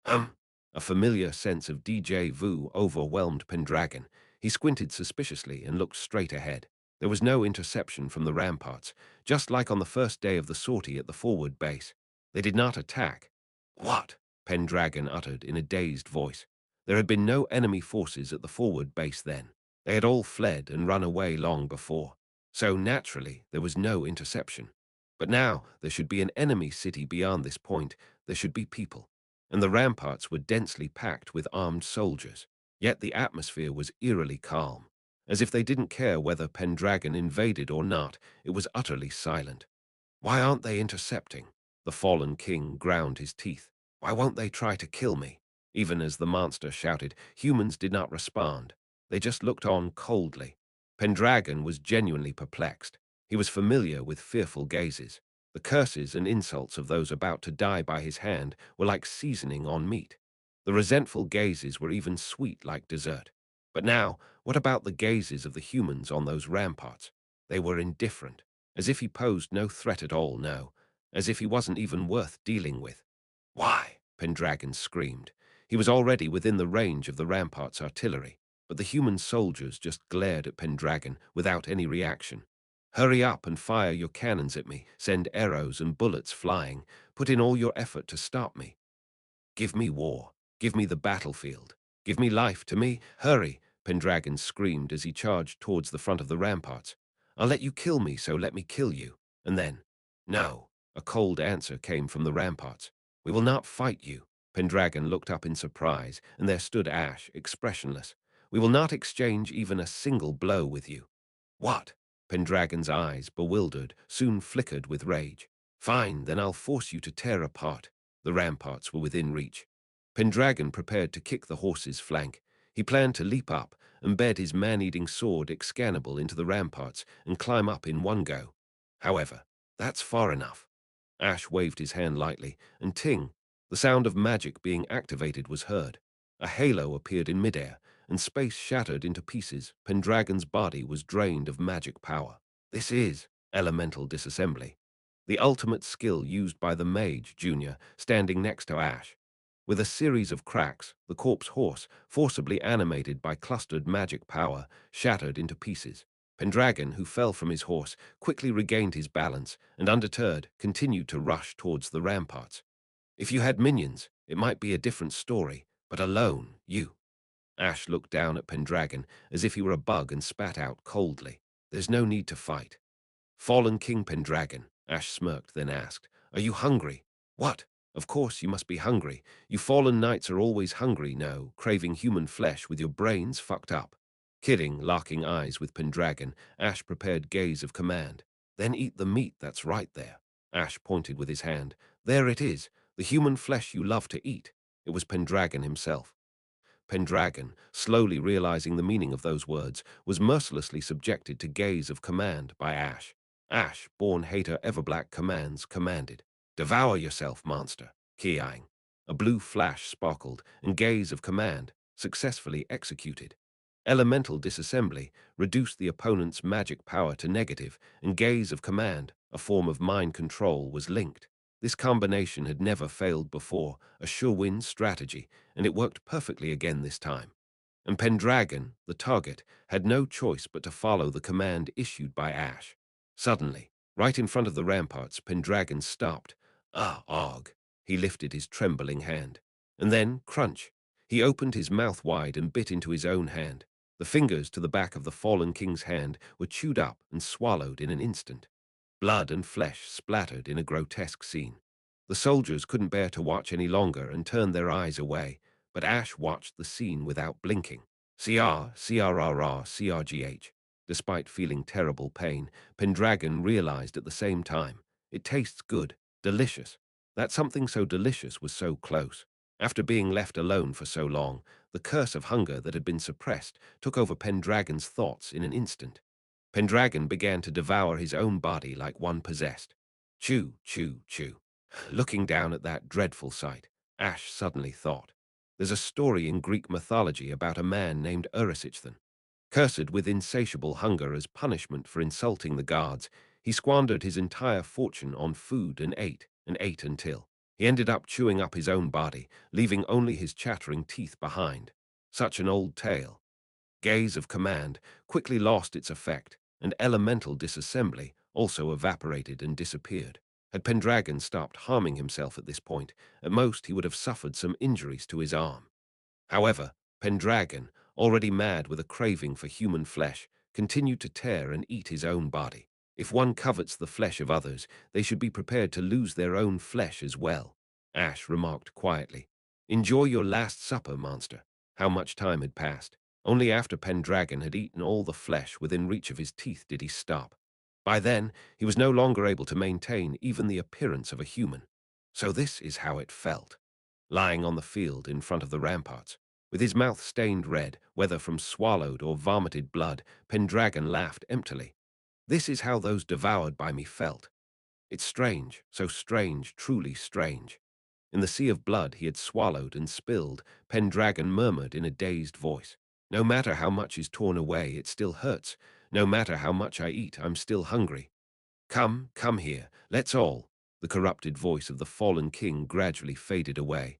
A familiar sense of déjà vu overwhelmed Pendragon. He squinted suspiciously and looked straight ahead. There was no interception from the ramparts, just like on the first day of the sortie at the forward base. They did not attack. "What?" Pendragon uttered in a dazed voice. There had been no enemy forces at the forward base then. They had all fled and run away long before. So naturally, there was no interception. But now there should be an enemy city beyond this point. There should be people. And the ramparts were densely packed with armed soldiers. Yet the atmosphere was eerily calm. As if they didn't care whether Pendragon invaded or not, it was utterly silent. "Why aren't they intercepting?" The fallen king ground his teeth. "Why won't they try to kill me?" Even as the monster shouted, humans did not respond. They just looked on coldly. Pendragon was genuinely perplexed. He was familiar with fearful gazes. The curses and insults of those about to die by his hand were like seasoning on meat. The resentful gazes were even sweet like dessert. But now, what about the gazes of the humans on those ramparts? They were indifferent, as if he posed no threat at all, no, as if he wasn't even worth dealing with. "Why?" Pendragon screamed. He was already within the range of the rampart's artillery, but the human soldiers just glared at Pendragon without any reaction. "Hurry up and fire your cannons at me. Send arrows and bullets flying. Put in all your effort to stop me. Give me war. Give me the battlefield. Give me life to me. Hurry!" Pendragon screamed as he charged towards the front of the ramparts. "I'll let you kill me, so let me kill you." And then, "No." A cold answer came from the ramparts. "We will not fight you." Pendragon looked up in surprise, and there stood Ash, expressionless. "We will not exchange even a single blow with you." "What?" Pendragon's eyes, bewildered, soon flickered with rage. "Fine, then I'll force you to tear apart." The ramparts were within reach. Pendragon prepared to kick the horse's flank. He planned to leap up, embed his man-eating sword Excalibur into the ramparts, and climb up in one go. However, that's far enough. Ash waved his hand lightly, and ting, the sound of magic being activated was heard. A halo appeared in midair, and space shattered into pieces. Pendragon's body was drained of magic power. This is elemental disassembly, the ultimate skill used by the mage, Junior, standing next to Ash. With a series of cracks, the corpse horse, forcibly animated by clustered magic power, shattered into pieces. Pendragon, who fell from his horse, quickly regained his balance and, undeterred, continued to rush towards the ramparts. If you had minions, it might be a different story, but alone, you. Ash looked down at Pendragon as if he were a bug and spat out coldly. There's no need to fight. Fallen King Pendragon, Ash smirked, then asked, are you hungry? What? Of course you must be hungry. You fallen knights are always hungry, no, craving human flesh with your brains fucked up. Kidding, locking eyes with Pendragon, Ash prepared gaze of command. Then eat the meat that's right there. Ash pointed with his hand. There it is, the human flesh you love to eat. It was Pendragon himself. Pendragon, slowly realizing the meaning of those words, was mercilessly subjected to gaze of command by Ash. Ash, born hater Everblack commands, commanded, devour yourself, monster. Keying. A blue flash sparkled, and gaze of command, successfully executed. Elemental disassembly reduced the opponent's magic power to negative, and gaze of command, a form of mind control, was linked. This combination had never failed before, a sure-win strategy, and it worked perfectly again this time. And Pendragon, the target, had no choice but to follow the command issued by Ash. Suddenly, right in front of the ramparts, Pendragon stopped. Ah, og. He lifted his trembling hand. And then, crunch. He opened his mouth wide and bit into his own hand. The fingers to the back of the fallen king's hand were chewed up and swallowed in an instant. Blood and flesh splattered in a grotesque scene. The soldiers couldn't bear to watch any longer and turned their eyes away, but Ash watched the scene without blinking. CR, CRRR, CRGH. Despite feeling terrible pain, Pendragon realized at the same time, it tastes good, delicious. That something so delicious was so close. After being left alone for so long, the curse of hunger that had been suppressed took over Pendragon's thoughts in an instant. Pendragon began to devour his own body like one possessed. Chew, chew, chew. Looking down at that dreadful sight, Ash suddenly thought, there's a story in Greek mythology about a man named Erysichthan. Cursed with insatiable hunger as punishment for insulting the gods, he squandered his entire fortune on food and ate until he ended up chewing up his own body, leaving only his chattering teeth behind. Such an old tale. Gaze of command quickly lost its effect, and elemental disassembly also evaporated and disappeared. Had Pendragon stopped harming himself at this point, at most he would have suffered some injuries to his arm. However, Pendragon, already mad with a craving for human flesh, continued to tear and eat his own body. If one covets the flesh of others, they should be prepared to lose their own flesh as well. Ash remarked quietly, enjoy your last supper, monster. How much time had passed? Only after Pendragon had eaten all the flesh within reach of his teeth did he stop. By then, he was no longer able to maintain even the appearance of a human. So this is how it felt. Lying on the field in front of the ramparts, with his mouth stained red, whether from swallowed or vomited blood, Pendragon laughed emptily. This is how those devoured by me felt. It's strange, so strange, truly strange. In the sea of blood he had swallowed and spilled, Pendragon murmured in a dazed voice. No matter how much is torn away, it still hurts. No matter how much I eat, I'm still hungry. Come here, let's all. The corrupted voice of the fallen king gradually faded away.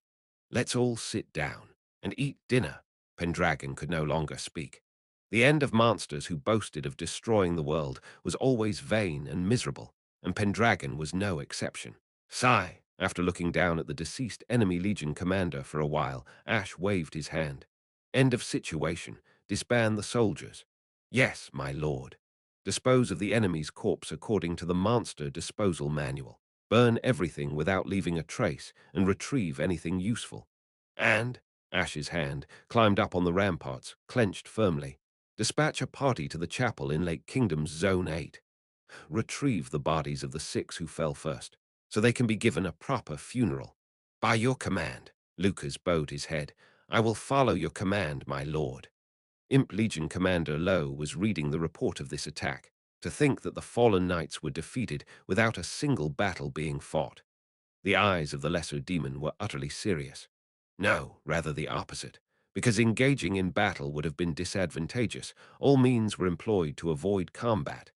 Let's all sit down and eat dinner. Pendragon could no longer speak. The end of monsters who boasted of destroying the world was always vain and miserable, and Pendragon was no exception. Sigh. After looking down at the deceased enemy legion commander for a while, Ash waved his hand. End of situation. Disband the soldiers. Yes, my lord. Dispose of the enemy's corpse according to the monster disposal manual. Burn everything without leaving a trace, and retrieve anything useful. And, Ash's hand climbed up on the ramparts, clenched firmly. Dispatch a party to the chapel in Lake Kingdom's Zone 8. Retrieve the bodies of the 6 who fell first, so they can be given a proper funeral. By your command, Lucas bowed his head. I will follow your command, my lord. Imp Legion Commander Lowe was reading the report of this attack. To think that the fallen knights were defeated without a single battle being fought. The eyes of the lesser demon were utterly serious. No, rather the opposite, because engaging in battle would have been disadvantageous. All means were employed to avoid combat.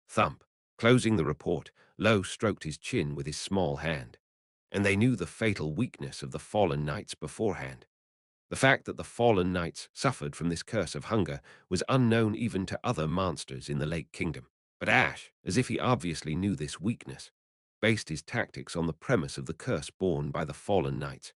Thump. Closing the report, Lowe stroked his chin with his small hand. And they knew the fatal weakness of the fallen knights beforehand. The fact that the fallen knights suffered from this curse of hunger was unknown even to other monsters in the Lake Kingdom. But Ash, as if he obviously knew this weakness, based his tactics on the premise of the curse borne by the fallen knights.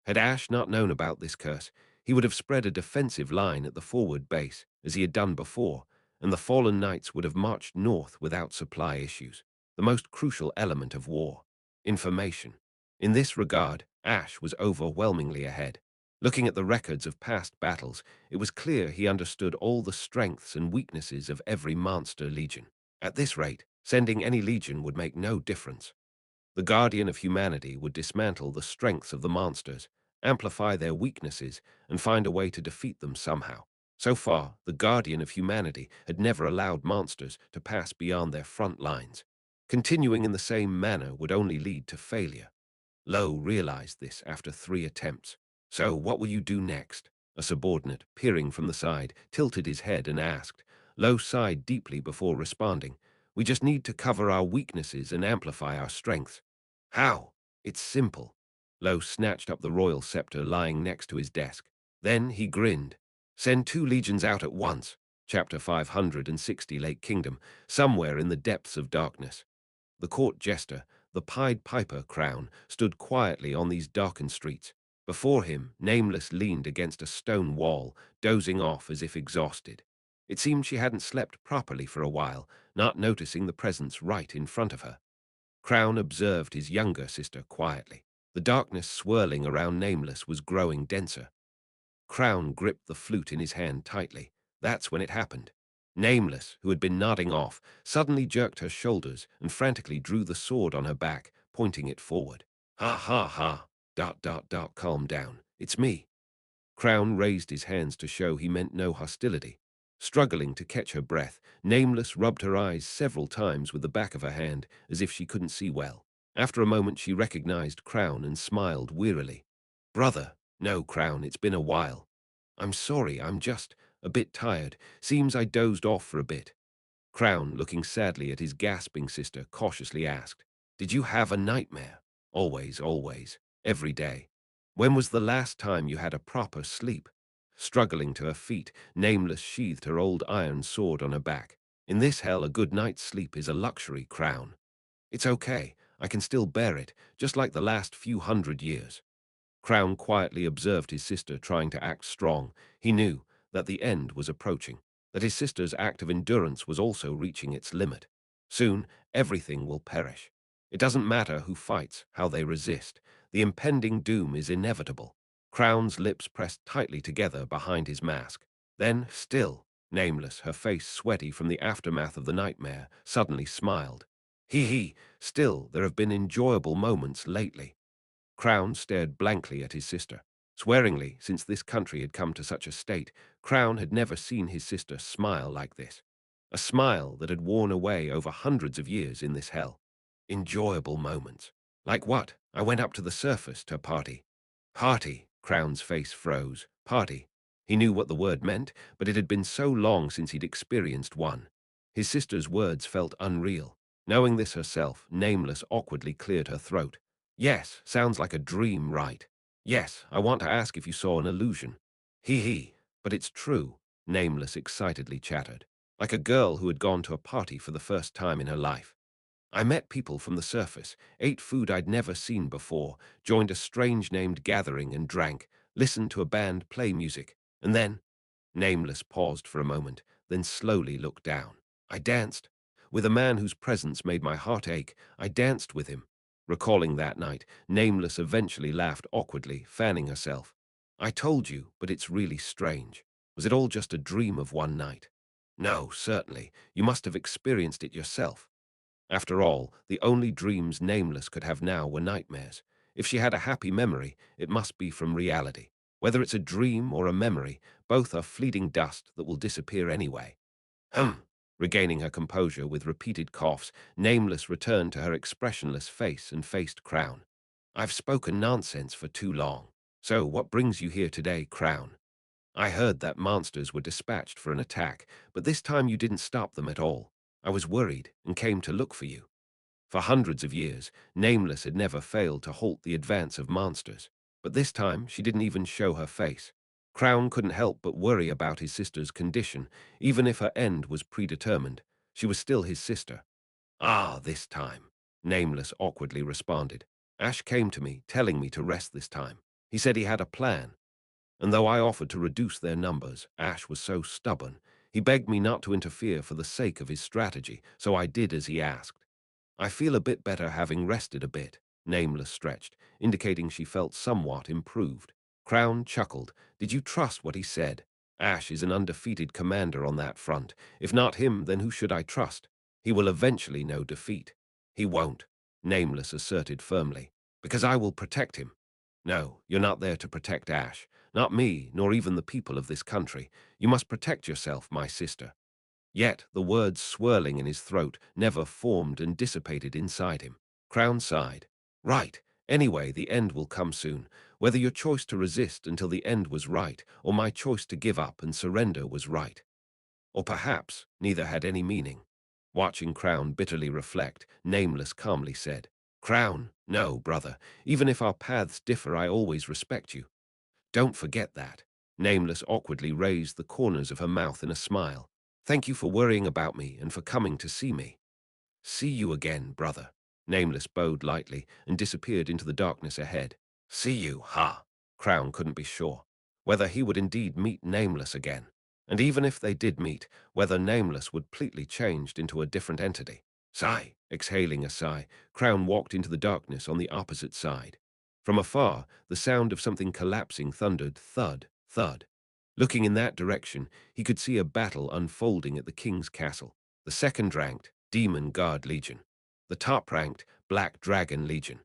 Had Ash not known about this curse, he would have spread a defensive line at the forward base, as he had done before, and the fallen knights would have marched north without supply issues, the most crucial element of war: information. In this regard, Ash was overwhelmingly ahead. Looking at the records of past battles, it was clear he understood all the strengths and weaknesses of every monster legion. At this rate, sending any legion would make no difference. The Guardian of Humanity would dismantle the strengths of the monsters, amplify their weaknesses, and find a way to defeat them somehow. So far, the Guardian of Humanity had never allowed monsters to pass beyond their front lines. Continuing in the same manner would only lead to failure. Lowe realized this after 3 attempts. "So what will you do next?" A subordinate, peering from the side, tilted his head and asked. Lowe sighed deeply before responding. "We just need to cover our weaknesses and amplify our strengths." "How?" "It's simple." Lowe snatched up the royal scepter lying next to his desk. Then he grinned. "Send 2 legions out at once." Chapter 560, Lake Kingdom, somewhere in the depths of darkness. The court jester, the Pied Piper Crown, stood quietly on these darkened streets. Before him, Nameless leaned against a stone wall, dozing off as if exhausted. It seemed she hadn't slept properly for a while, not noticing the presence right in front of her. Crown observed his younger sister quietly. The darkness swirling around Nameless was growing denser. Crown gripped the flute in his hand tightly. That's when it happened. Nameless, who had been nodding off, suddenly jerked her shoulders and frantically drew the sword on her back, pointing it forward. "Ha ha ha. Calm down. It's me." Crown raised his hands to show he meant no hostility. Struggling to catch her breath, Nameless rubbed her eyes several times with the back of her hand, as if she couldn't see well. After a moment she recognized Crown and smiled wearily. "Brother." "No, Crown, it's been a while." "I'm sorry, I'm just a bit tired. Seems I dozed off for a bit." Crown, looking sadly at his gasping sister, cautiously asked, "Did you have a nightmare?" "Always, always. Every day." "When was the last time you had a proper sleep?" Struggling to her feet, Nameless sheathed her old iron sword on her back. "In this hell, a good night's sleep is a luxury, Crown." "It's okay. I can still bear it, just like the last few 100 years." Crown quietly observed his sister trying to act strong. He knew that the end was approaching, that his sister's act of endurance was also reaching its limit. Soon, everything will perish. It doesn't matter who fights, how they resist. The impending doom is inevitable. Crown's lips pressed tightly together behind his mask. Then, still, Nameless, her face sweaty from the aftermath of the nightmare, suddenly smiled. He, still, there have been enjoyable moments lately." Crown stared blankly at his sister. Swearingly, since this country had come to such a state, Crown had never seen his sister smile like this. A smile that had worn away over hundreds of years in this hell. Enjoyable moments. Like what? "I went up to the surface to party." "Party?" Crown's face froze. Party. He knew what the word meant, but it had been so long since he'd experienced one. His sister's words felt unreal. Knowing this herself, Nameless awkwardly cleared her throat. "Yes, sounds like a dream, right?" "Yes, I want to ask if you saw an illusion." He, but it's true," Nameless excitedly chattered, like a girl who had gone to a party for the first time in her life. "I met people from the surface, ate food I'd never seen before, joined a strange-named gathering and drank, listened to a band play music, and then—" Nameless paused for a moment, then slowly looked down. "I danced. With a man whose presence made my heart ache, I danced with him." Recalling that night, Nameless eventually laughed awkwardly, fanning herself. "I told you, but it's really strange. Was it all just a dream of one night?" "No, certainly. You must have experienced it yourself." After all, the only dreams Nameless could have now were nightmares. If she had a happy memory, it must be from reality. Whether it's a dream or a memory, both are fleeting dust that will disappear anyway. Regaining her composure with repeated coughs, Nameless returned to her expressionless face and faced Crown. I've spoken nonsense for too long. So what brings you here today, Crown? I heard that monsters were dispatched for an attack, but this time you didn't stop them at all. I was worried and came to look for you. For hundreds of years, Nameless had never failed to halt the advance of monsters, but this time she didn't even show her face. Crown couldn't help but worry about his sister's condition, even if her end was predetermined. She was still his sister. Ah, this time, Nameless awkwardly responded. Ash came to me, telling me to rest this time. He said he had a plan, and though I offered to reduce their numbers, Ash was so stubborn. He begged me not to interfere for the sake of his strategy, so I did as he asked. I feel a bit better having rested a bit, Nameless stretched, indicating she felt somewhat improved. Crown chuckled. Did you trust what he said? Ash is an undefeated commander on that front. If not him, then who should I trust? He will eventually know defeat. He won't, Nameless asserted firmly, because I will protect him. No, you're not there to protect Ash. Not me, nor even the people of this country. You must protect yourself, my sister. Yet the words swirling in his throat never formed and dissipated inside him. Crown sighed. Right. Anyway, the end will come soon. Whether your choice to resist until the end was right, or my choice to give up and surrender was right. Or perhaps neither had any meaning. Watching Crown bitterly reflect, Nameless calmly said, Crown, no, brother. Even if our paths differ, I always respect you. Don't forget that. Nameless awkwardly raised the corners of her mouth in a smile. Thank you for worrying about me and for coming to see me. See you again, brother. Nameless bowed lightly and disappeared into the darkness ahead. See you, ha! Crown couldn't be sure whether he would indeed meet Nameless again. And even if they did meet, whether Nameless would completely changed into a different entity. Sigh, exhaling a sigh, Crown walked into the darkness on the opposite side. From afar, the sound of something collapsing thundered thud, thud. Looking in that direction, he could see a battle unfolding at the king's castle. The second-ranked Demon Guard Legion, the top-ranked Black Dragon Legion.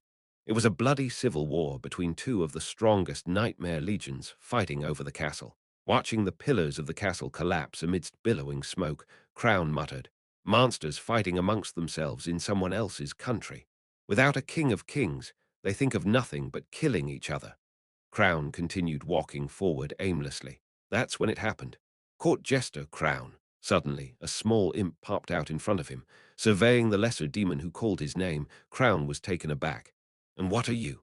It was a bloody civil war between two of the strongest Nightmare Legions fighting over the castle. Watching the pillars of the castle collapse amidst billowing smoke, Crown muttered, monsters fighting amongst themselves in someone else's country. Without a king of kings, they think of nothing but killing each other. Crown continued walking forward aimlessly. That's when it happened. Court Jester Crown. Suddenly, a small imp popped out in front of him. Surveying the lesser demon who called his name, Crown was taken aback. And what are you?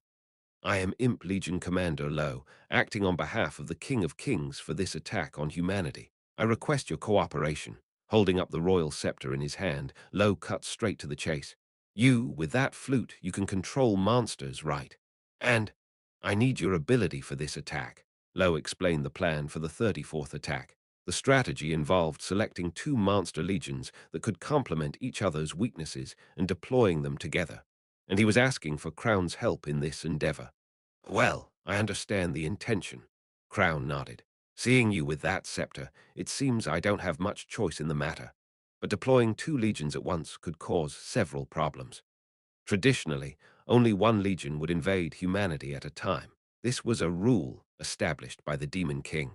I am Imp Legion Commander Lo, acting on behalf of the King of Kings for this attack on humanity. I request your cooperation. Holding up the royal scepter in his hand, Lo cut straight to the chase. You, with that flute, you can control monsters, right? And I need your ability for this attack. Lo explained the plan for the 34th attack. The strategy involved selecting two monster legions that could complement each other's weaknesses and deploying them together. And he was asking for Crown's help in this endeavor. Well, I understand the intention. Crown nodded. Seeing you with that scepter, it seems I don't have much choice in the matter. But deploying two legions at once could cause several problems. Traditionally, only one legion would invade humanity at a time. This was a rule established by the Demon King.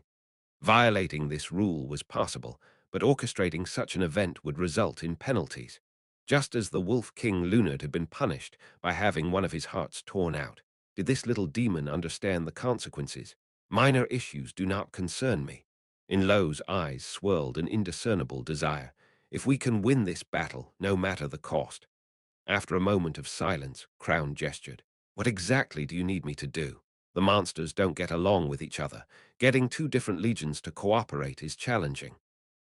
Violating this rule was possible, but orchestrating such an event would result in penalties. Just as the Wolf King Lunard had been punished by having one of his hearts torn out, did this little demon understand the consequences? Minor issues do not concern me. In Lo's eyes swirled an indiscernible desire. If we can win this battle, no matter the cost. After a moment of silence, Crown gestured. What exactly do you need me to do? The monsters don't get along with each other. Getting two different legions to cooperate is challenging.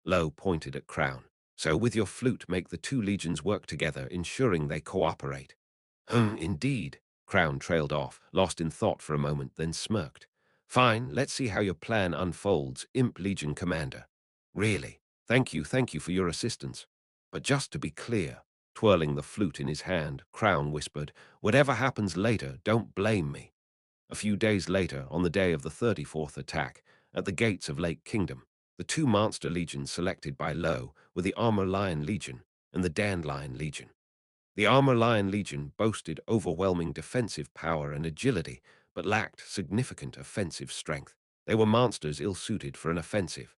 Lo pointed at Crown. So with your flute make the two legions work together, ensuring they cooperate. Indeed. Crown trailed off, lost in thought for a moment, then smirked. Fine, let's see how your plan unfolds, Imp Legion Commander. Really, thank you for your assistance. But just to be clear, twirling the flute in his hand, Crown whispered, whatever happens later, don't blame me. A few days later, on the day of the 34th attack, at the gates of Lake Kingdom, the two monster legions selected by Lo were the Armor Lion Legion and the Dandelion Legion. The Armor Lion Legion boasted overwhelming defensive power and agility, but lacked significant offensive strength. They were monsters ill-suited for an offensive.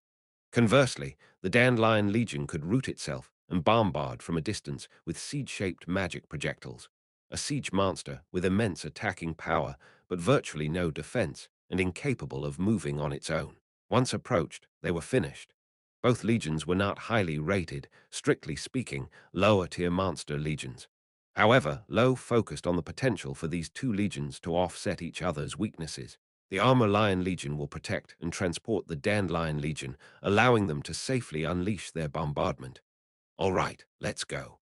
Conversely, the Dandelion Legion could root itself and bombard from a distance with seed-shaped magic projectiles. A siege monster with immense attacking power, but virtually no defense and incapable of moving on its own. Once approached, they were finished. Both legions were not highly rated, strictly speaking, lower-tier monster legions. However, Lowe focused on the potential for these two legions to offset each other's weaknesses. The Armor Lion Legion will protect and transport the Dandelion Legion, allowing them to safely unleash their bombardment. All right, let's go.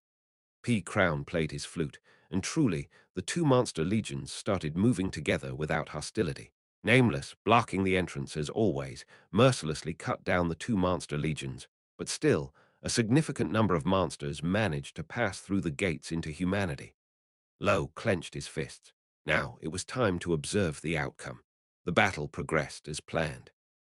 P. Crown played his flute, and truly, the two monster legions started moving together without hostility. Nameless, blocking the entrance as always, mercilessly cut down the two monster legions, but still, a significant number of monsters managed to pass through the gates into humanity. Lowe clenched his fists. Now it was time to observe the outcome. The battle progressed as planned.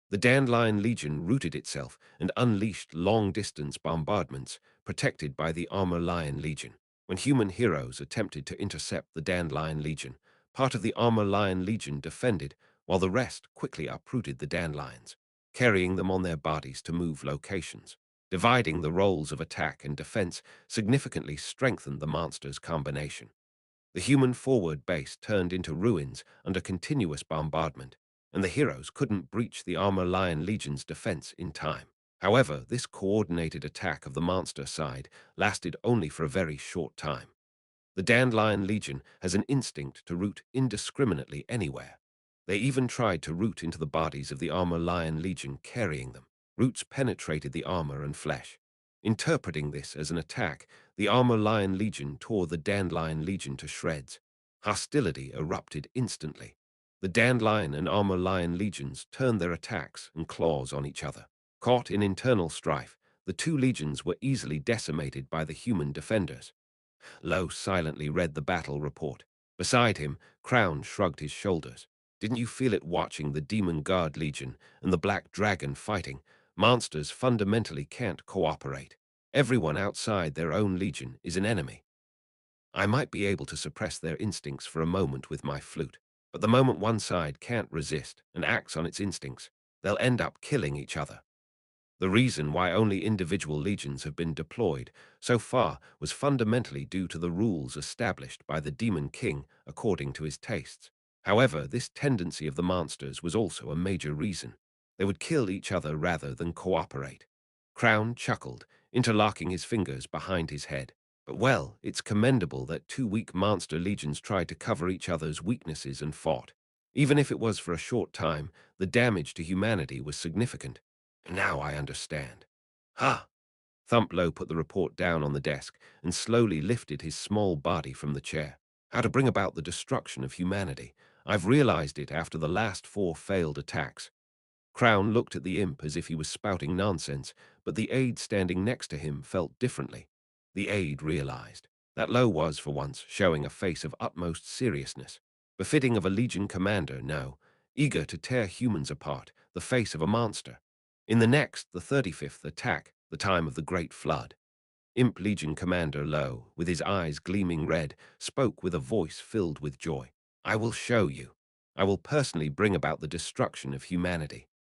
The Dandelion Legion rooted itself and unleashed long-distance bombardments, protected by the Armor Lion Legion. When human heroes attempted to intercept the Dandelion Legion, part of the Armor Lion Legion defended, while the rest quickly uprooted the Dandelions, carrying them on their bodies to move locations. Dividing the roles of attack and defense significantly strengthened the monsters' combination. The human forward base turned into ruins under continuous bombardment, and the heroes couldn't breach the Armor Lion Legion's defense in time. However, this coordinated attack of the monster side lasted only for a very short time. The Dandelion Legion has an instinct to root indiscriminately anywhere. They even tried to root into the bodies of the Armor Lion Legion carrying them. Roots penetrated the armor and flesh. Interpreting this as an attack, the Armor Lion Legion tore the Dandelion Legion to shreds. Hostility erupted instantly. The Dandelion and Armor Lion Legions turned their attacks and claws on each other. Caught in internal strife, the two legions were easily decimated by the human defenders. Lowe silently read the battle report. Beside him, Crown shrugged his shoulders. Didn't you feel it watching the Demon Guard Legion and the Black Dragon fighting? Monsters fundamentally can't cooperate. Everyone outside their own legion is an enemy. I might be able to suppress their instincts for a moment with my flute, but the moment one side can't resist and acts on its instincts, they'll end up killing each other. The reason why only individual legions have been deployed so far was fundamentally due to the rules established by the Demon King according to his tastes. However, this tendency of the monsters was also a major reason. They would kill each other rather than cooperate. Crown chuckled, interlocking his fingers behind his head. But well, it's commendable that two weak monster legions tried to cover each other's weaknesses and fought. Even if it was for a short time, the damage to humanity was significant. Now I understand. Ha! Thumplow put the report down on the desk and slowly lifted his small body from the chair. How to bring about the destruction of humanity. I've realized it after the last 4 failed attacks. Crown looked at the imp as if he was spouting nonsense, but the aide standing next to him felt differently. The aide realized that Lowe was, for once, showing a face of utmost seriousness, befitting of a legion commander, no, eager to tear humans apart, the face of a monster. In the next, the 35th attack, the time of the Great Flood, Imp Legion Commander Lowe, with his eyes gleaming red, spoke with a voice filled with joy. I will show you. I will personally bring about the destruction of humanity.